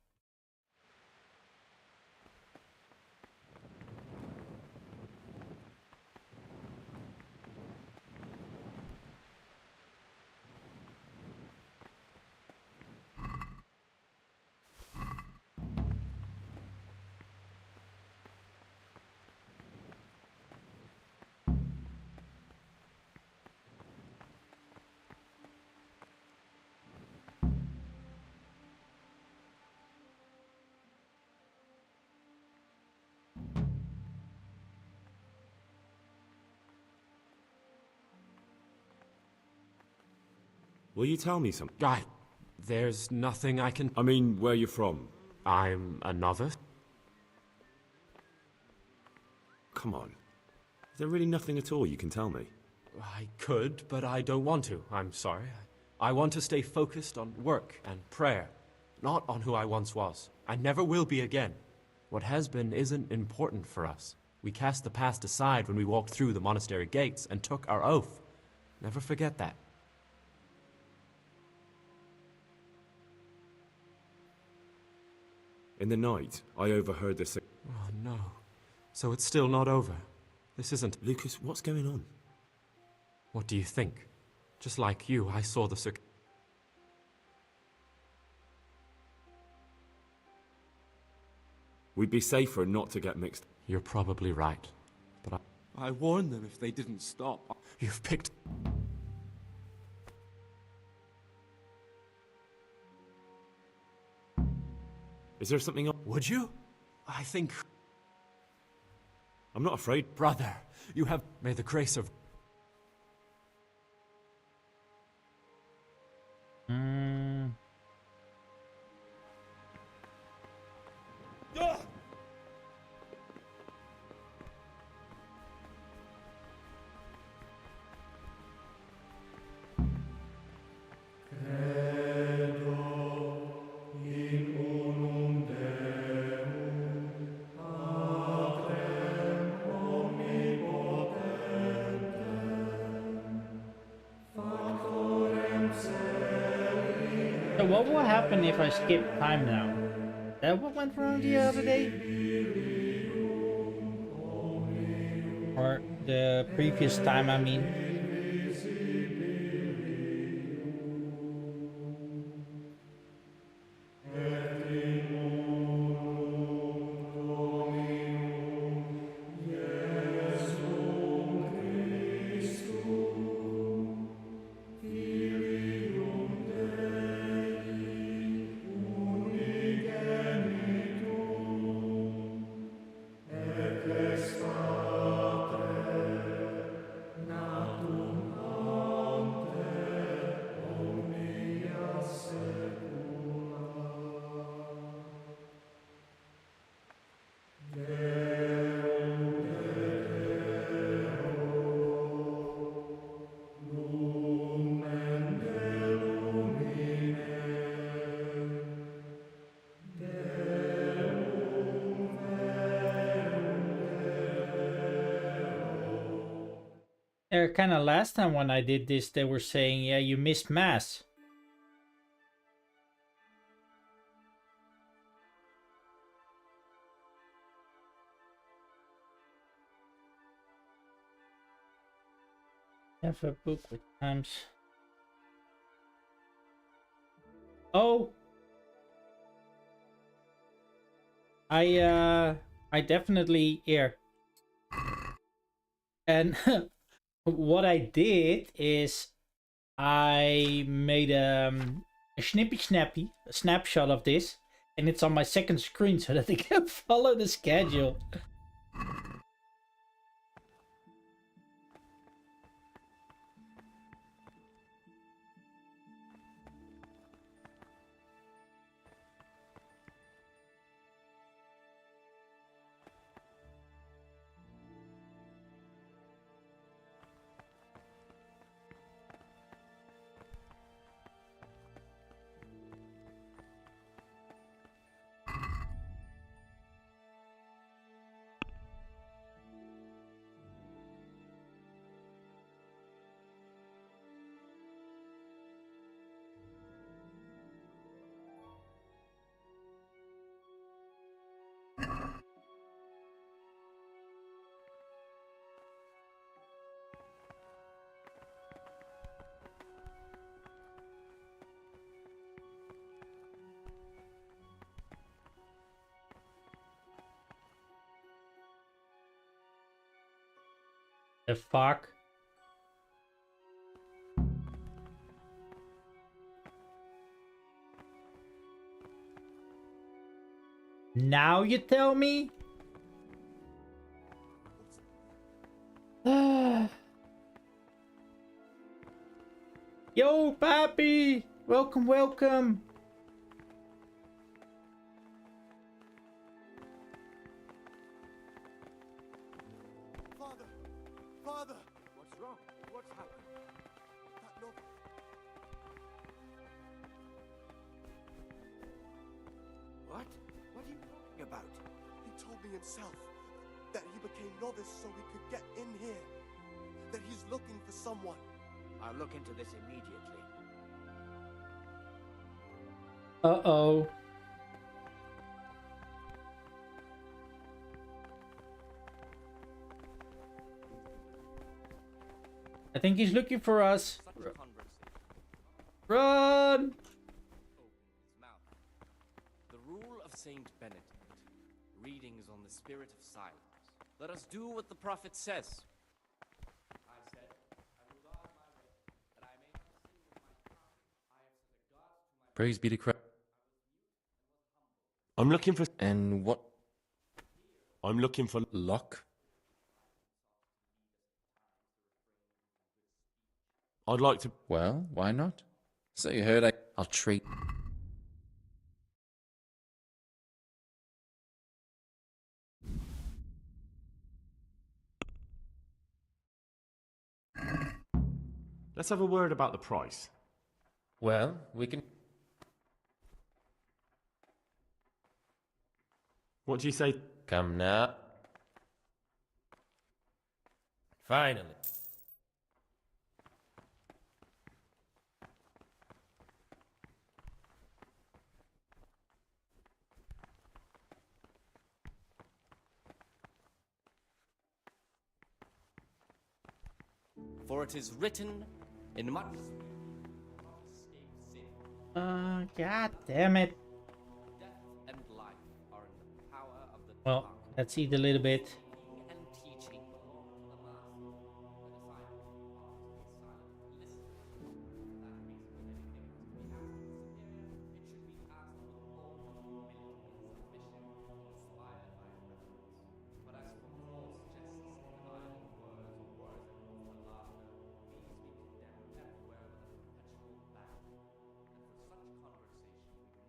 Will you tell me something? There's nothing I can... I mean, where you're from? I'm a novice. Come on. Is there really nothing at all you can tell me? I could, but I don't want to. I'm sorry. I want to stay focused on work and prayer, not on who I once was. I never will be again. What has been isn't important for us. We cast the past aside when we walked through the monastery gates and took our oath. Never forget that. In the night, I overheard this. Oh, no. So it's still not over. This isn't... Lucas, what's going on? What do you think? Just like you, I saw the We'd be safer not to get mixed. You're probably right. But I warned them if they didn't stop. You've picked... Is there something on? Would you? I think... I'm not afraid. Brother, you have... May the grace of... So what will happen if I skip time now? That what went wrong the other day? Or the previous time, I mean. Kind of last time when I did this, they were saying, yeah, you missed mass. Have a book with times. Oh, I definitely here. And what I did is I made a snappy snapshot of this, and it's on my second screen so that I can follow the schedule. The fuck? Now you tell me? Yo, Papi! Welcome, welcome! Father! What's wrong? What's happened? That novel. What? What are you talking about? He told me himself that he became novice so he could get in here. That he's looking for someone. I'll look into this immediately. Uh-oh. I think he's looking for us. Run! The rule of Saint Benedict. Readings on the spirit of silence. Let us do what the prophet says. I said, I will guard my way, that I may not sin with my tongue. I have set a guard to my Praise be to Christ. I'm looking for... And what? I'm looking for... Luck? I'd like to... Well, why not? So you heard I'll trade... Let's have a word about the price. Well, we can... What do you say? Come now. Finally. For it is written, in much God damn it. death and life are in the power of the Well, let's eat a little bit. and teaching. The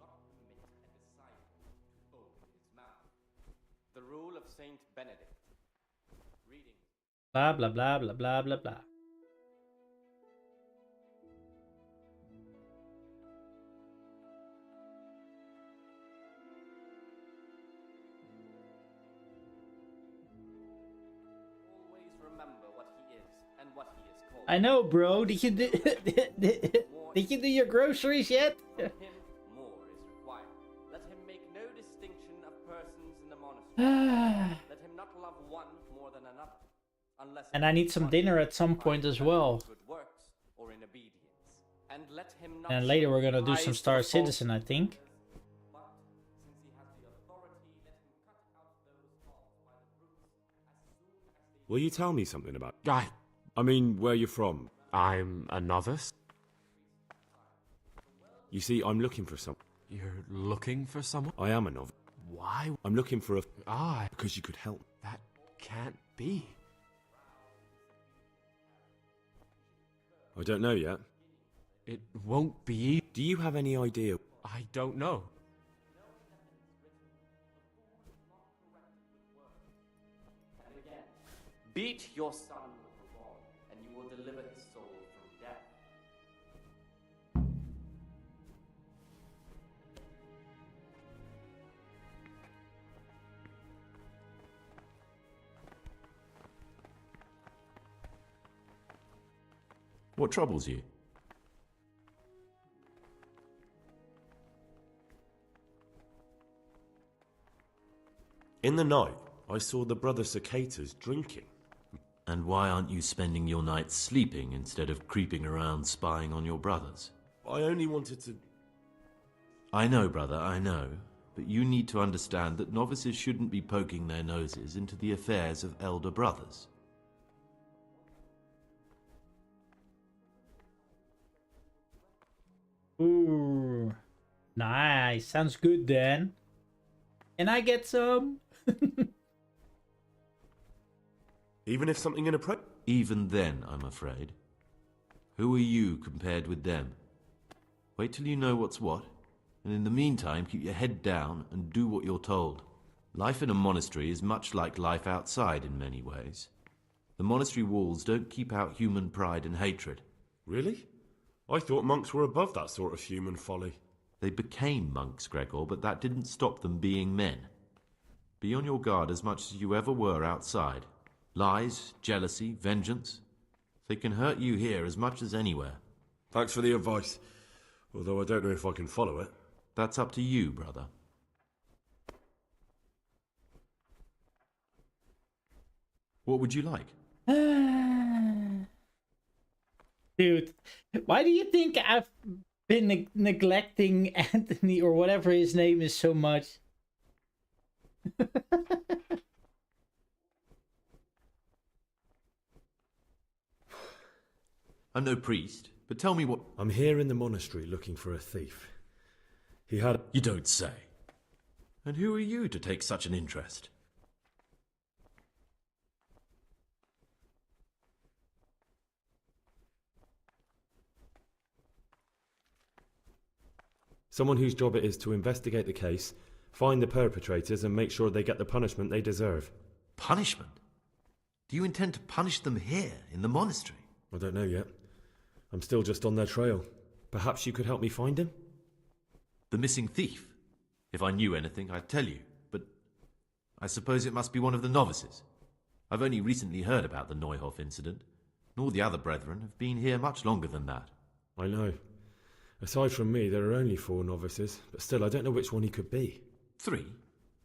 master, the disciple, are to be silent. The rule of Saint Benedict. Reading. Blah, blah, blah, blah, blah, blah, blah. Always remember what he is and what he is called. I know, bro. Did you do, did you do your groceries yet? From him, more is required. Let him make no distinction of persons in the monastery. Let him not love one more than another, unless And I need some dinner at some point as well. good works or in obedience. And let him not And later we're gonna do rise some to Star the false Citizen, I think. but since he has the authority, let him cut out those off by the roots as soon as they Will you tell me something about... I mean, where you're from? I'm a novice. You see, I'm looking for some... You're looking for someone? I am a novice. Why? I'm looking for a... Because you could help. That can't be. I don't know yet. It won't be. Do you have any idea? I don't know. And again, beat your son with the rod, and you will deliver his soul from death. What troubles you? In the night, I saw the brother cicadas drinking. And why aren't you spending your nights sleeping instead of creeping around spying on your brothers? I only wanted to... I know, brother, I know. But you need to understand that novices shouldn't be poking their noses into the affairs of elder brothers. Ooh. Nice. Sounds good then. Can I get some? Even if something in a pro... Even then, I'm afraid. Who are you compared with them? Wait till you know what's what, and in the meantime keep your head down and do what you're told. Life in a monastery is much like life outside in many ways. The monastery walls don't keep out human pride and hatred. Really? I thought monks were above that sort of human folly. They became monks, Gregor, but that didn't stop them being men. Be on your guard as much as you ever were outside. Lies, jealousy, vengeance. They can hurt you here as much as anywhere. Thanks for the advice. Although I don't know if I can follow it. That's up to you, brother. What would you like? Dude, why do you think I've been neglecting Anthony or whatever his name is so much? I'm no priest, but tell me what... I'm here in the monastery looking for a thief. He had... You don't say. And who are you to take such an interest? Someone whose job it is to investigate the case, find the perpetrators and make sure they get the punishment they deserve. Punishment? Do you intend to punish them here, in the monastery? I don't know yet. I'm still just on their trail. Perhaps you could help me find him? The missing thief? If I knew anything, I'd tell you, but I suppose it must be one of the novices. I've only recently heard about the Neuhof incident, and all the other brethren have been here much longer than that. I know. Aside from me, there are only 4 novices, but still I don't know which one he could be. 3?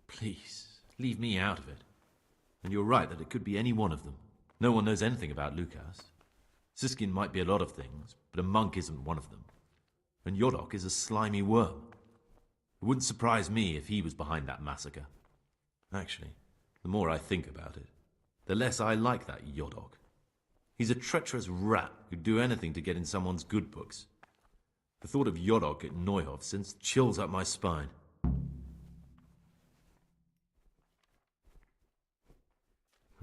Please, leave me out of it. And you're right that it could be any one of them. No one knows anything about Lukas. Siskin might be a lot of things, but a monk isn't one of them. And Yodok is a slimy worm. It wouldn't surprise me if he was behind that massacre. Actually, the more I think about it, the less I like that Yodok. He's a treacherous rat who'd do anything to get in someone's good books. The thought of Yodok at Neuhof sends chills up my spine.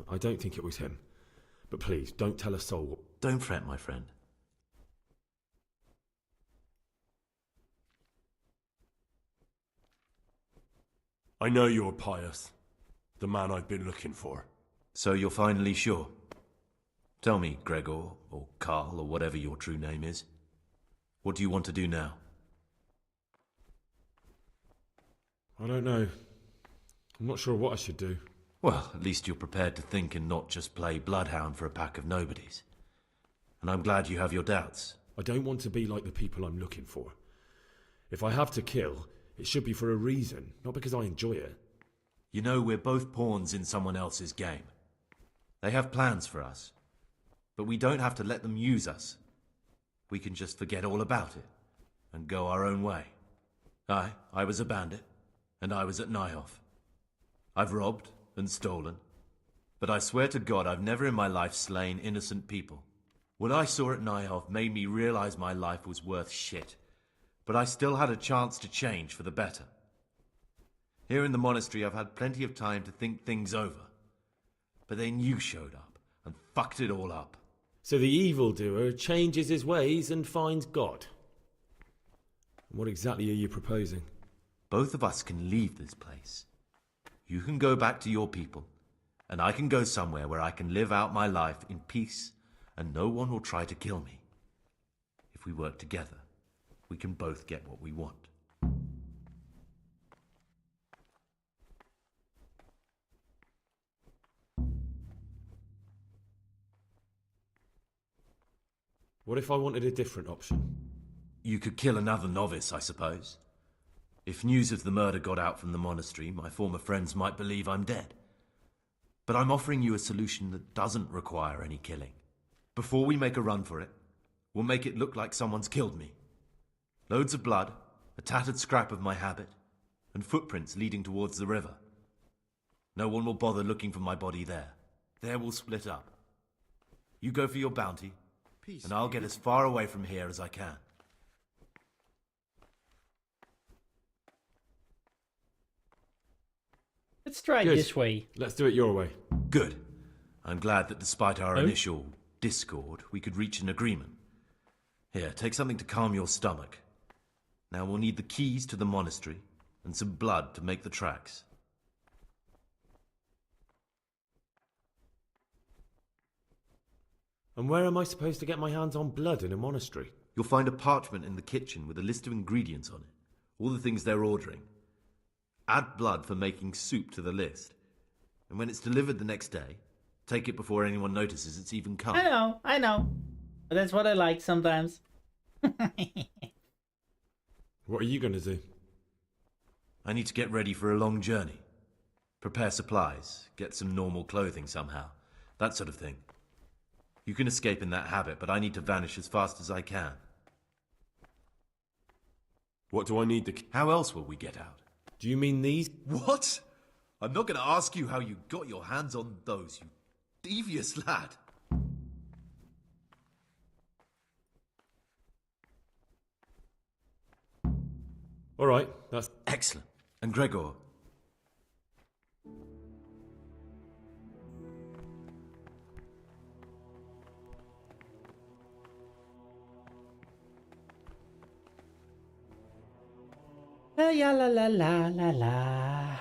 I don't think it was him. But please, don't tell a soul. Don't fret, my friend. I know you're pious. The man I've been looking for. So you're finally sure? Tell me, Gregor, or Karl, or whatever your true name is. What do you want to do now? I don't know. I'm not sure what I should do. Well, at least you're prepared to think and not just play bloodhound for a pack of nobodies. and I'm glad you have your doubts. I don't want to be like the people I'm looking for. If I have to kill, it should be for a reason, not because I enjoy it. You know, we're both pawns in someone else's game. They have plans for us, but we don't have to let them use us. We can just forget all about it and go our own way. I was a bandit, and I was at Nyhoff. I've robbed and stolen, but I swear to God I've never in my life slain innocent people. What I saw at Nyhoff made me realize my life was worth shit, but I still had a chance to change for the better. Here in the monastery I've had plenty of time to think things over, but then you showed up and fucked it all up. So the evildoer changes his ways and finds God. What exactly are you proposing? Both of us can leave this place. You can go back to your people, and I can go somewhere where I can live out my life in peace, and no one will try to kill me. If we work together, we can both get what we want. What if I wanted a different option? You could kill another novice, I suppose. If news of the murder got out from the monastery, my former friends might believe I'm dead. But I'm offering you a solution that doesn't require any killing. Before we make a run for it, we'll make it look like someone's killed me. Loads of blood, a tattered scrap of my habit, and footprints leading towards the river. No one will bother looking for my body there. There we'll split up. You go for your bounty, and I'll get as far away from here as I can. Let's try it this way. Let's do it your way. Good. I'm glad that despite our initial discord, we could reach an agreement. Here, take something to calm your stomach. Now we'll need the keys to the monastery and some blood to make the tracks. And where am I supposed to get my hands on blood in a monastery? You'll find a parchment in the kitchen with a list of ingredients on it. All the things they're ordering. Add blood for making soup to the list. And when it's delivered the next day, take it before anyone notices it's even come. I know. But that's what I like sometimes. What are you going to do? I need to get ready for a long journey. Prepare supplies, get some normal clothing somehow. That sort of thing. You can escape in that habit, but I need to vanish as fast as I can. What do I need to... How else will we get out? Do you mean these? What? I'm not going to ask you how you got your hands on those, you devious lad. All right, that's... Excellent. And Gregor? La la la la la la.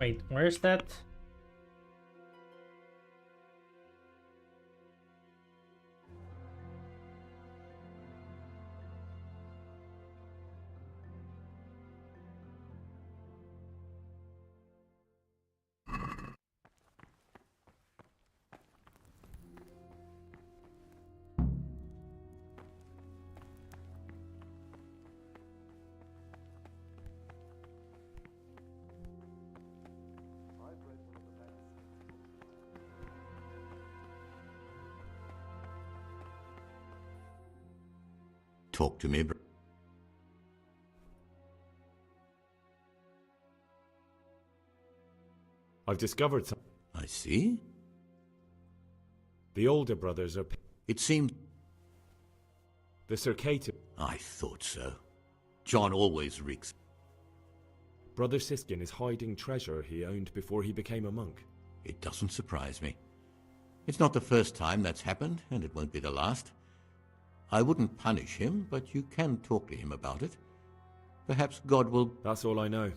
Wait, where's that? Talk to me, bro. I've discovered something. I see. The older brothers are... It seemed... The circassian... I thought so. John always reeks. Brother Siskin is hiding treasure he owned before he became a monk. It doesn't surprise me. It's not the first time that's happened, and it won't be the last. I wouldn't punish him, but you can talk to him about it. Perhaps God will... That's all I know.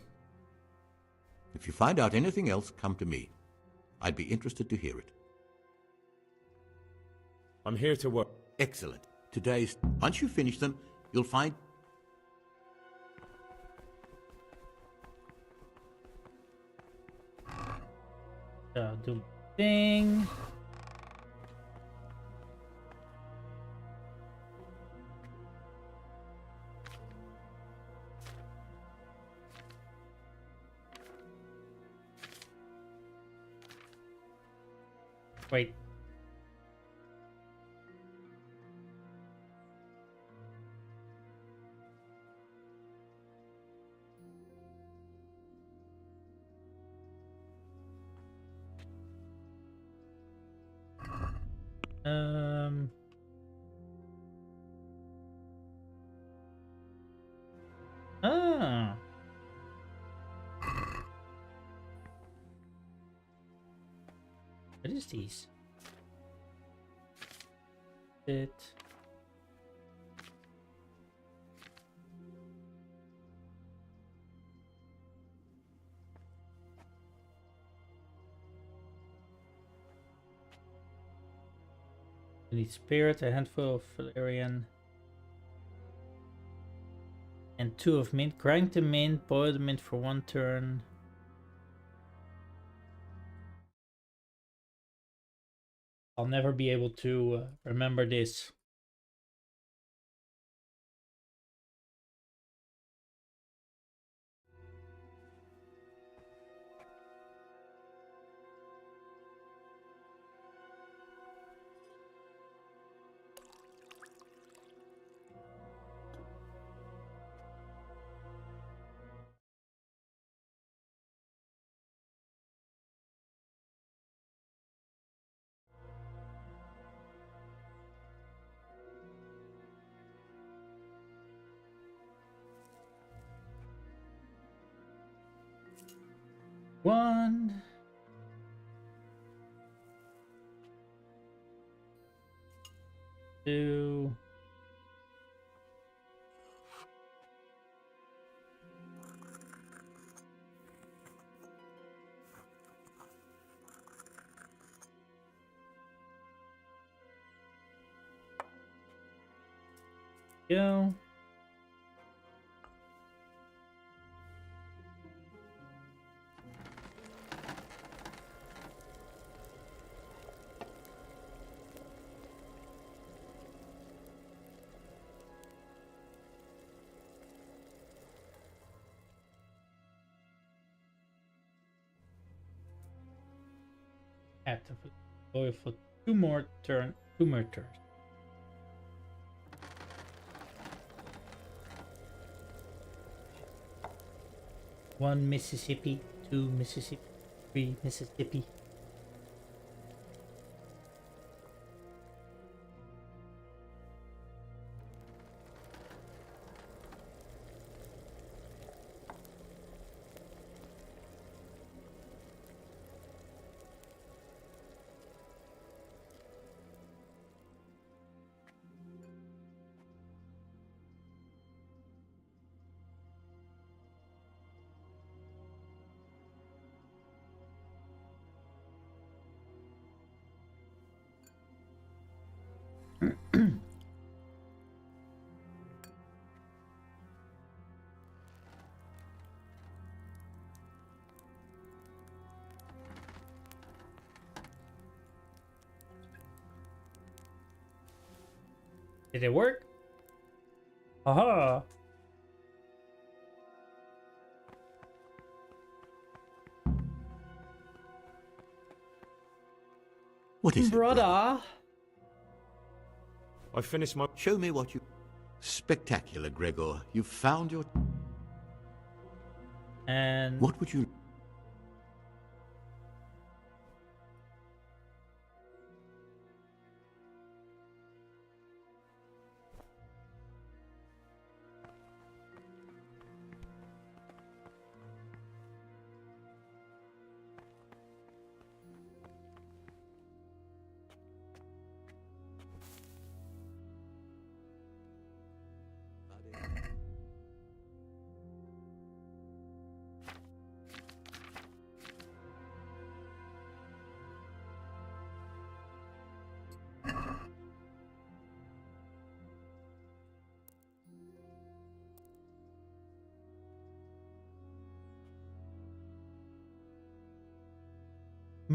If you find out anything else, come to me. I'd be interested to hear it. I'm here to work. Excellent. Today's... Once you finish them, you'll find... Do thing. Wait. Ah. What is these? It. We need spirit, a handful of valerian, and 2 of mint. Grind the mint, boil the mint for 1 turn. I'll never be able to remember this. One. Two. Go. Actively go for 2 more turns. One Mississippi, 2 Mississippi, 3 Mississippi. Did it work? Aha! What is it, brother? I finished my... Show me what you... Spectacular, Gregor. You've found your... And... What would you...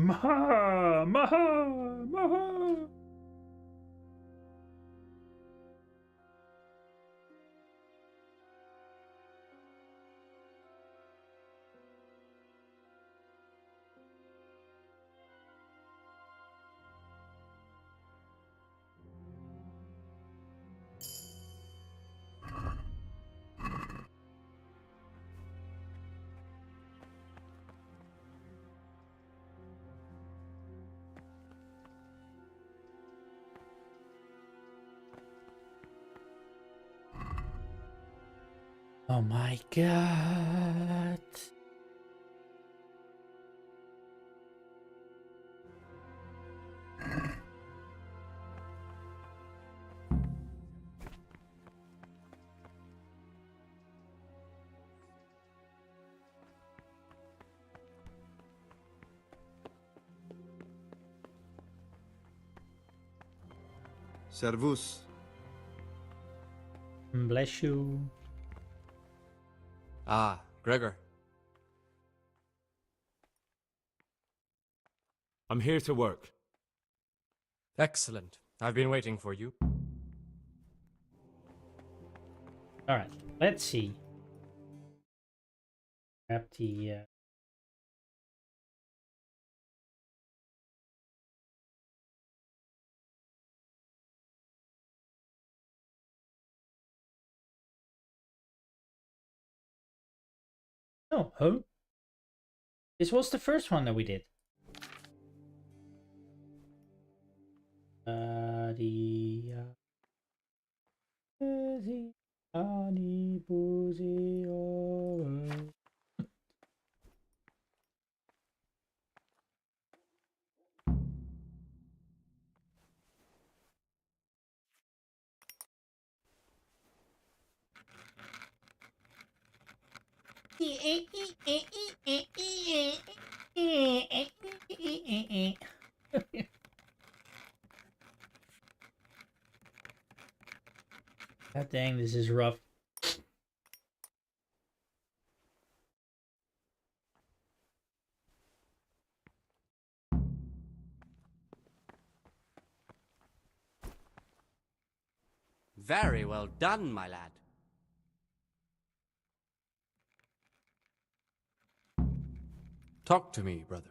Maha! Maha! Maha! Oh my god. Servus. Bless you. Ah, Gregor. I'm here to work. Excellent. I've been waiting for you. Alright, let's see. Grab the Oh. This was the first one that we did. God dang, this is rough. Very well done, my lad. Talk to me, brother.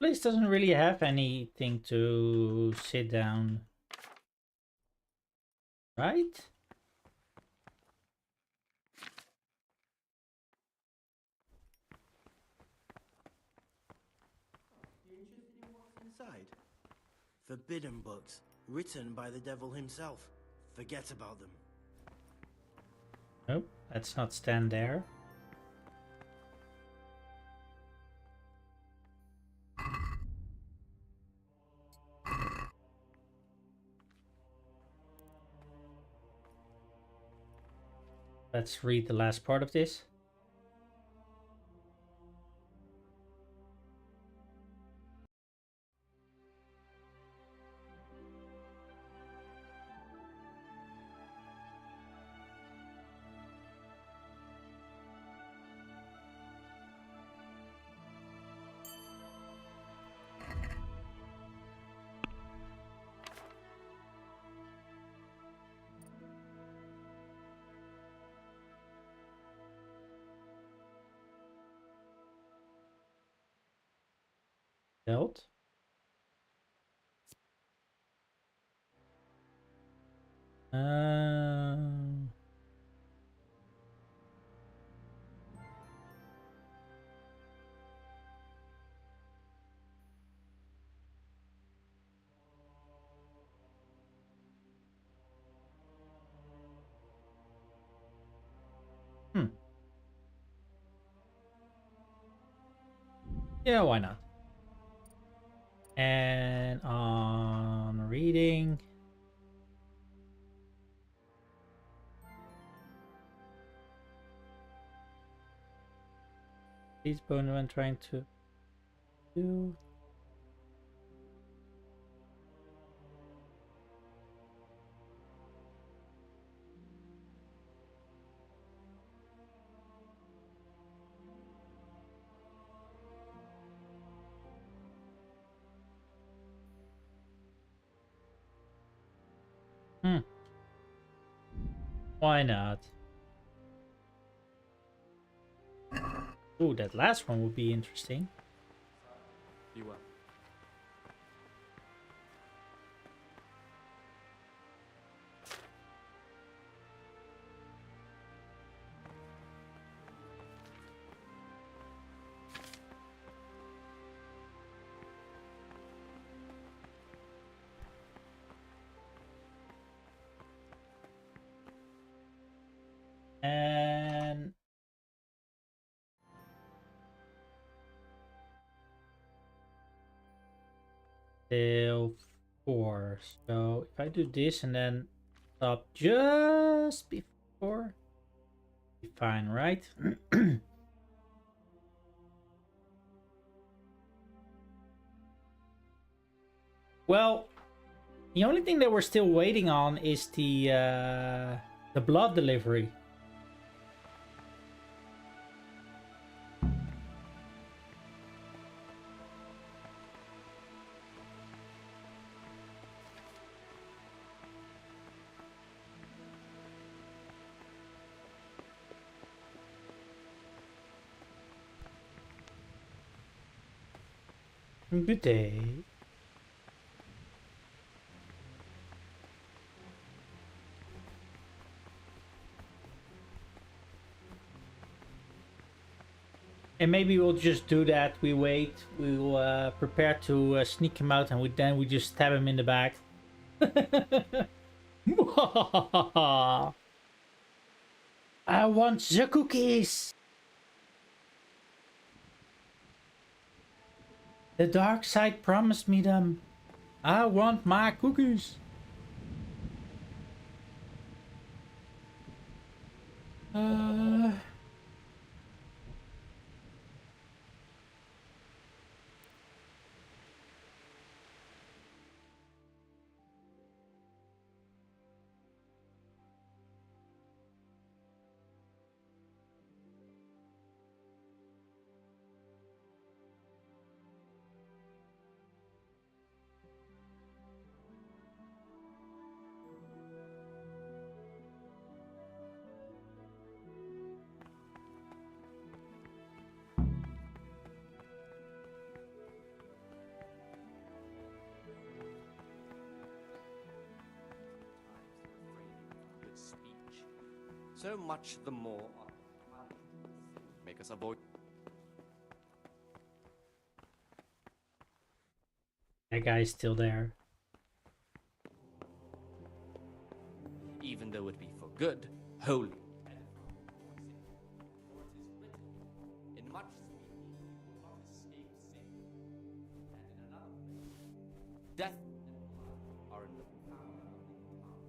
Place doesn't really have anything to sit down. Right? Inside. Forbidden books, written by the devil himself. Forget about them. Nope, let's not stand there. Let's read the last part of this. Dealt. Yeah, why not? And on reading, these bone when trying to do. Why not? Ooh, that last one would be interesting. Be well. And till 4. So if I do this and then stop just before, be fine, right? Well, the only thing that we're still waiting on is the blood delivery. Good day. And maybe we'll just do that. We wait. We'll prepare to sneak him out, and then we just stab him in the back. I want the cookies. The dark side promised me them. I want my cookies. So much the more make us avoid. That guy's still there. Even though it be for good, holy. In much speaking, you will not escape sin, and in another place, death and blood are in the power of the tongue.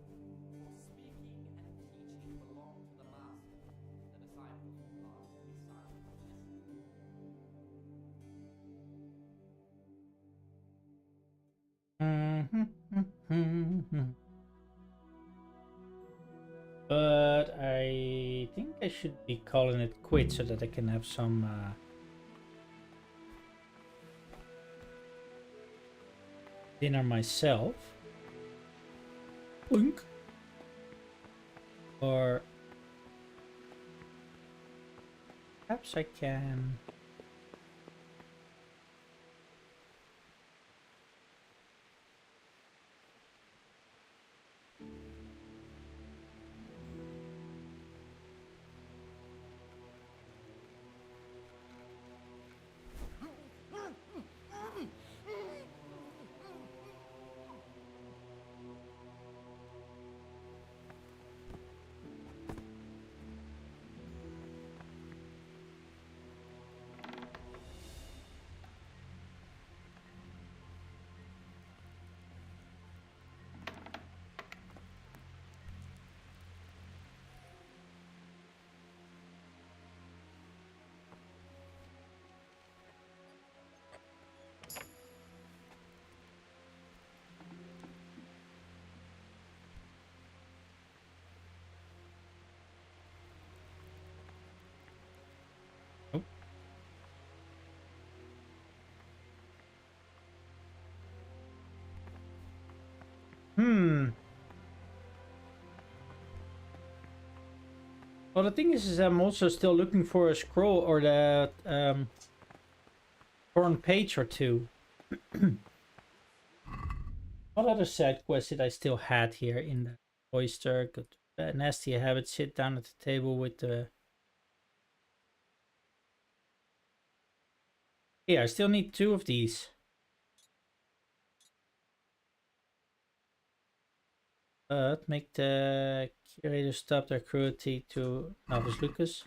For speaking and teaching belong to the master. The disciples are to be silent and listen. But I think I should be calling it quits so that I can have some dinner myself. Oink. Or perhaps I can. Well, the thing is I'm also still looking for a scroll or the torn page or two. What other side quests did I still had here in the oyster? Good, nasty habit. Sit down at the table with the. Yeah, I still need 2 of these. Make the curator stop their cruelty to Novice Lucas.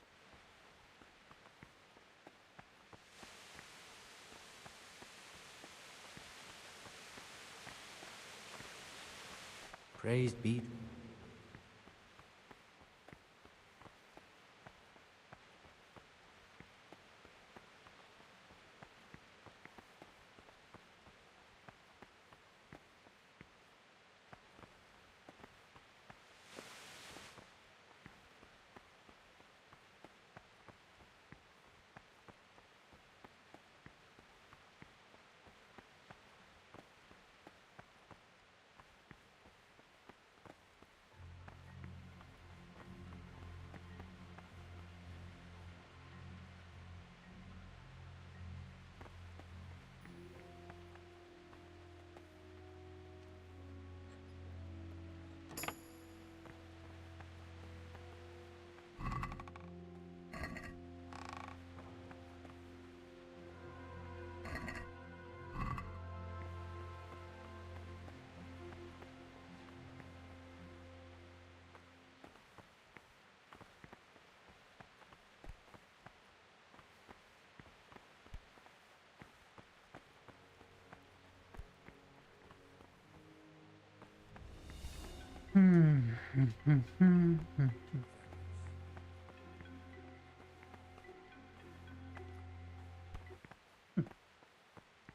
Praise be.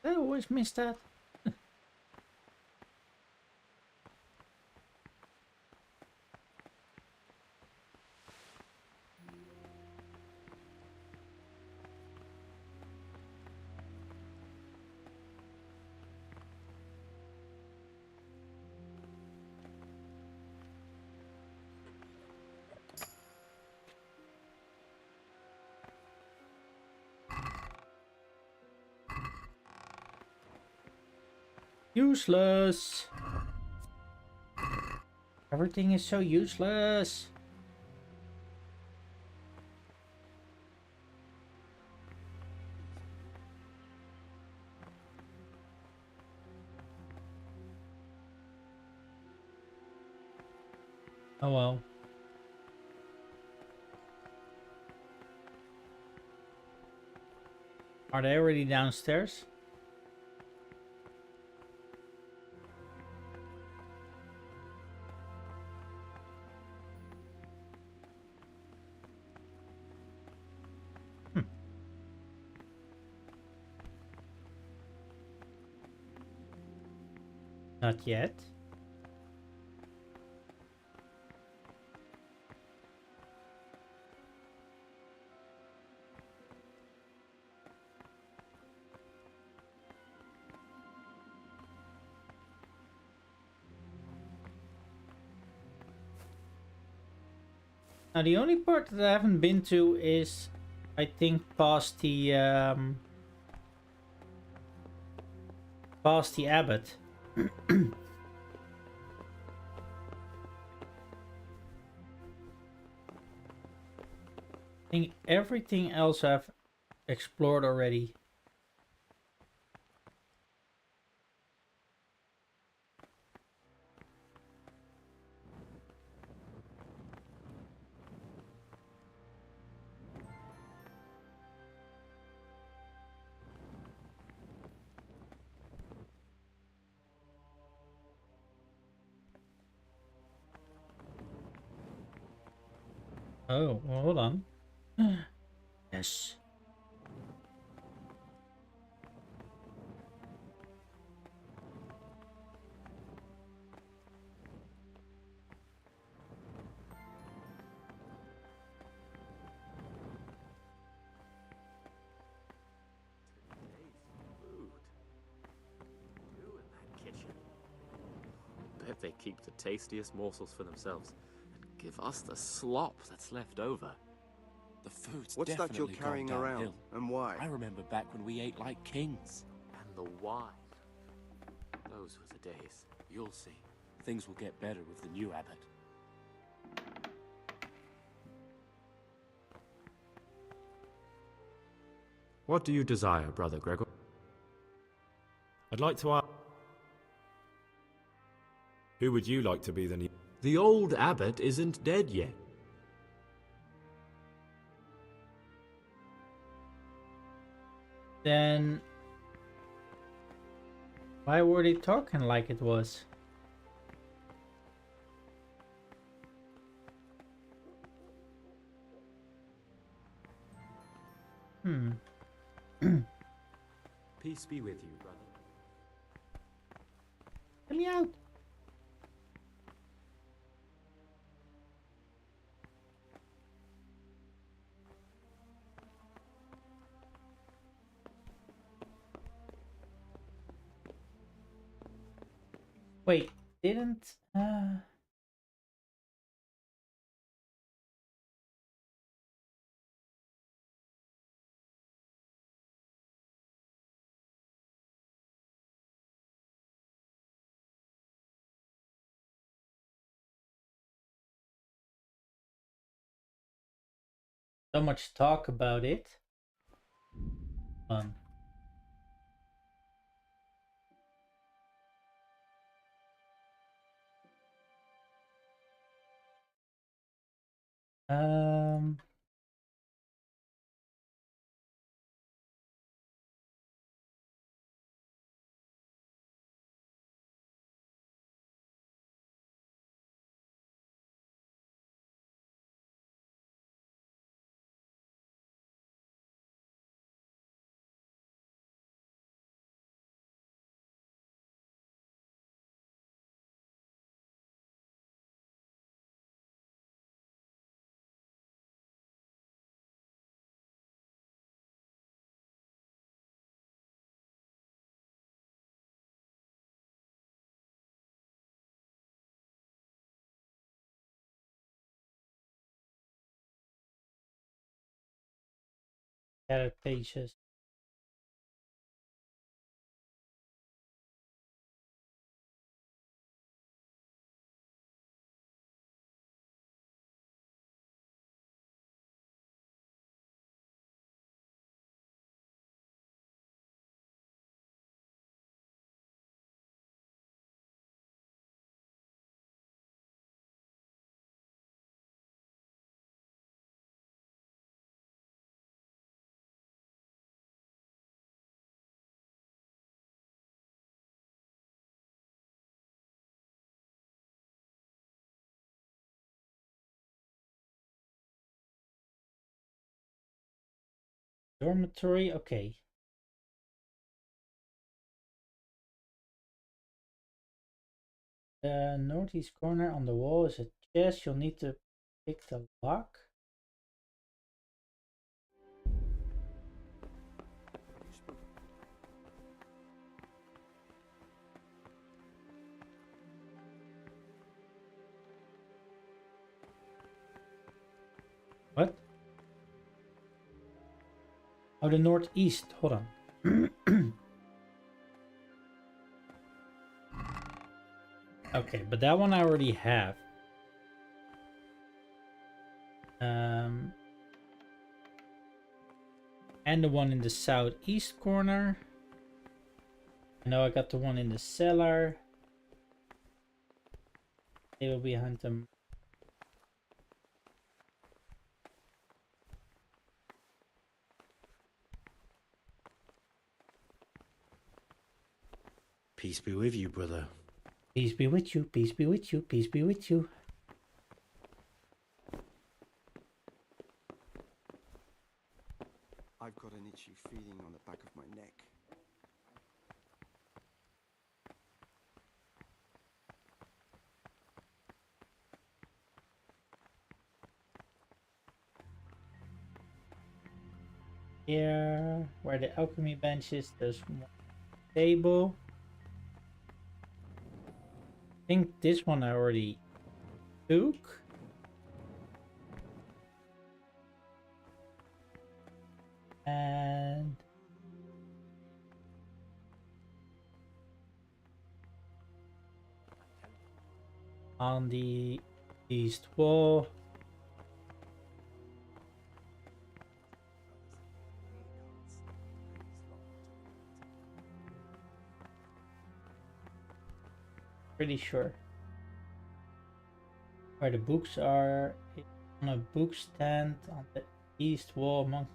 I always miss that. Useless. Everything is so useless. Oh well. Are they already downstairs? Not yet. Now the only part that I haven't been to is, I think, past the abbot. I think everything else I've explored already. Oh, well, hold on. Yes. Bet But they keep the tastiest morsels for themselves and give us the slop that's left over. The food's What's that you're definitely carrying gone around, downhill. and why? I remember back when we ate like kings. And the wine. Those were the days. You'll see. Things will get better with the new abbot. What do you desire, Brother Gregor? I'd like to ask, who would you like to be the new... The old abbot isn't dead yet. Then why were they talking like it was? Peace be with you, brother. Let me out. Wait, didn't so much talk about it? Um, um Scattered pages. Dormitory, okay. The northeast corner on the wall is a chest. You'll need to pick the lock. What? Oh, the northeast. Hold on. Okay, but that one I already have. And the one in the southeast corner. I know I got the one in the cellar. They will behind them. Peace be with you, brother. Peace be with you, peace be with you, peace be with you. I've got an itchy feeling on the back of my neck. Here, where the alchemy bench is, there's one table. think this one I already took. And on the east wall, pretty sure where the books are, on a book stand on the east wall. Monkey.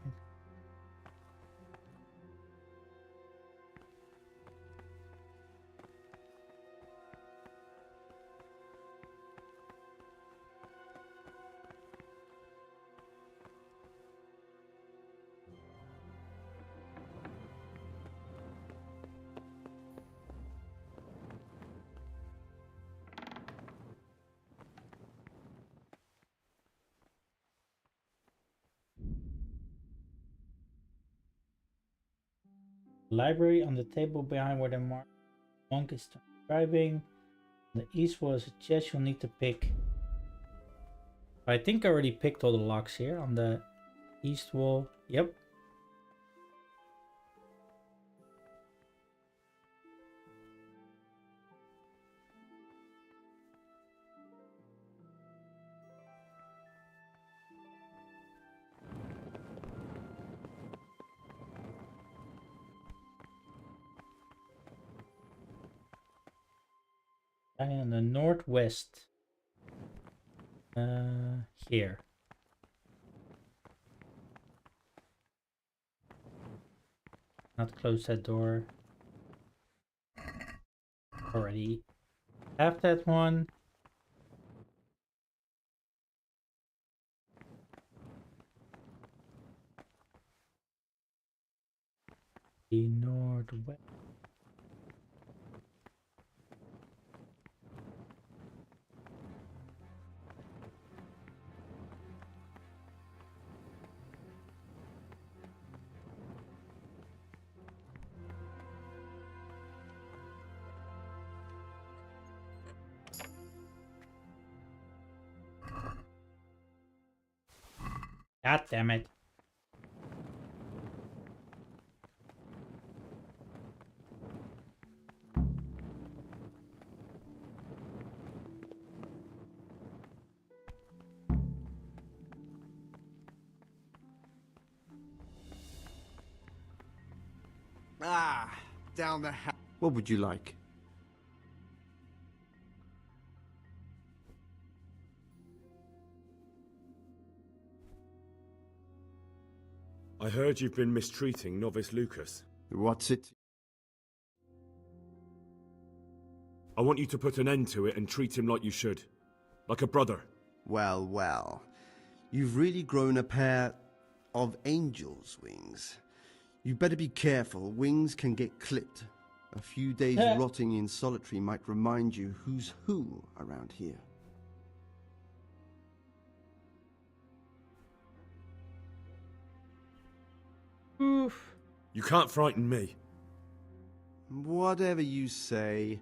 Library on the table behind where the monk is describing. The east wall is a chest you'll need to pick. I think I already picked all the locks here on the east wall. Yep. And in the northwest. Here. Not close that door. Already have that one. The northwest. God damn it. Ah, down the hatch. What would you like? I heard you've been mistreating Novice Lucas. What's it? I want you to put an end to it and treat him like you should. Like a brother. Well, well. You've really grown a pair of angel's wings. You better be careful. Wings can get clipped. A few days rotting in solitary might remind you who's who around here. Oof. You can't frighten me. Whatever you say.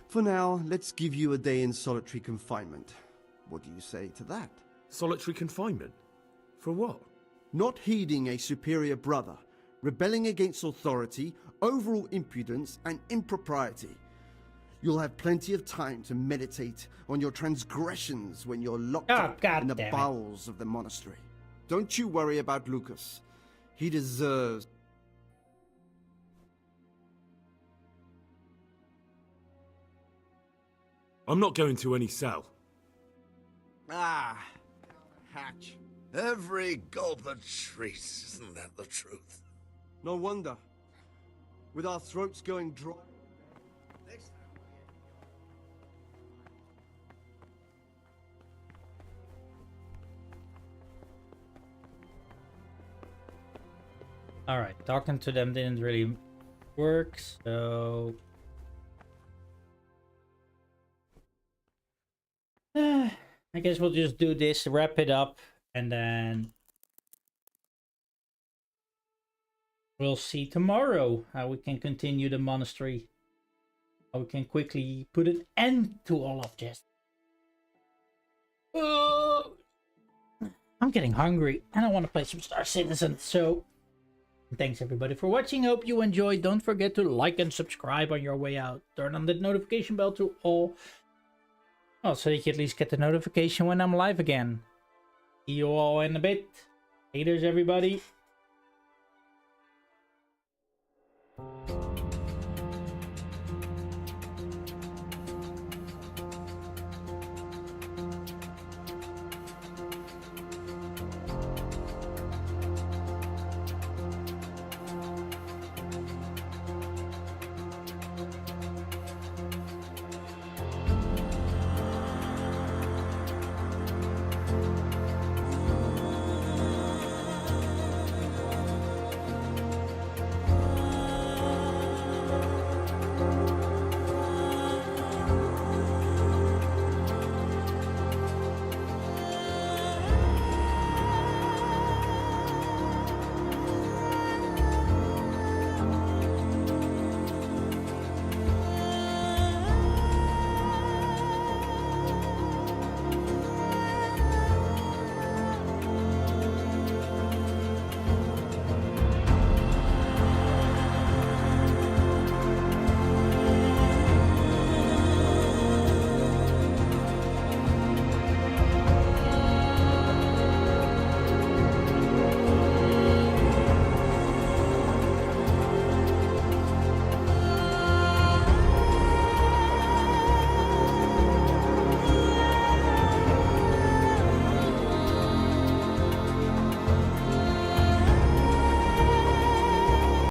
For now, let's give you a day in solitary confinement. What do you say to that? Solitary confinement? For what? Not heeding a superior brother, rebelling against authority, overall impudence, and impropriety. You'll have plenty of time to meditate on your transgressions when you're locked up in the bowels of the monastery. Don't you worry about Lucas. He deserves... I'm not going to any cell. Ah, hatch. Every gulp a treat, isn't that the truth? No wonder. With our throats going dry... Alright, talking to them didn't really work, so... I guess we'll just do this, wrap it up, and then... we'll see tomorrow how we can continue the monastery. we can quickly put an end to all of this. I'm getting hungry and I want to play some Star Citizen. So thanks everybody for watching. Hope you enjoyed. Don't forget to like and subscribe on your way out. Turn on the notification bell to all. Oh, so you can at least get the notification when I'm live again. See you all in a bit. Haters, everybody.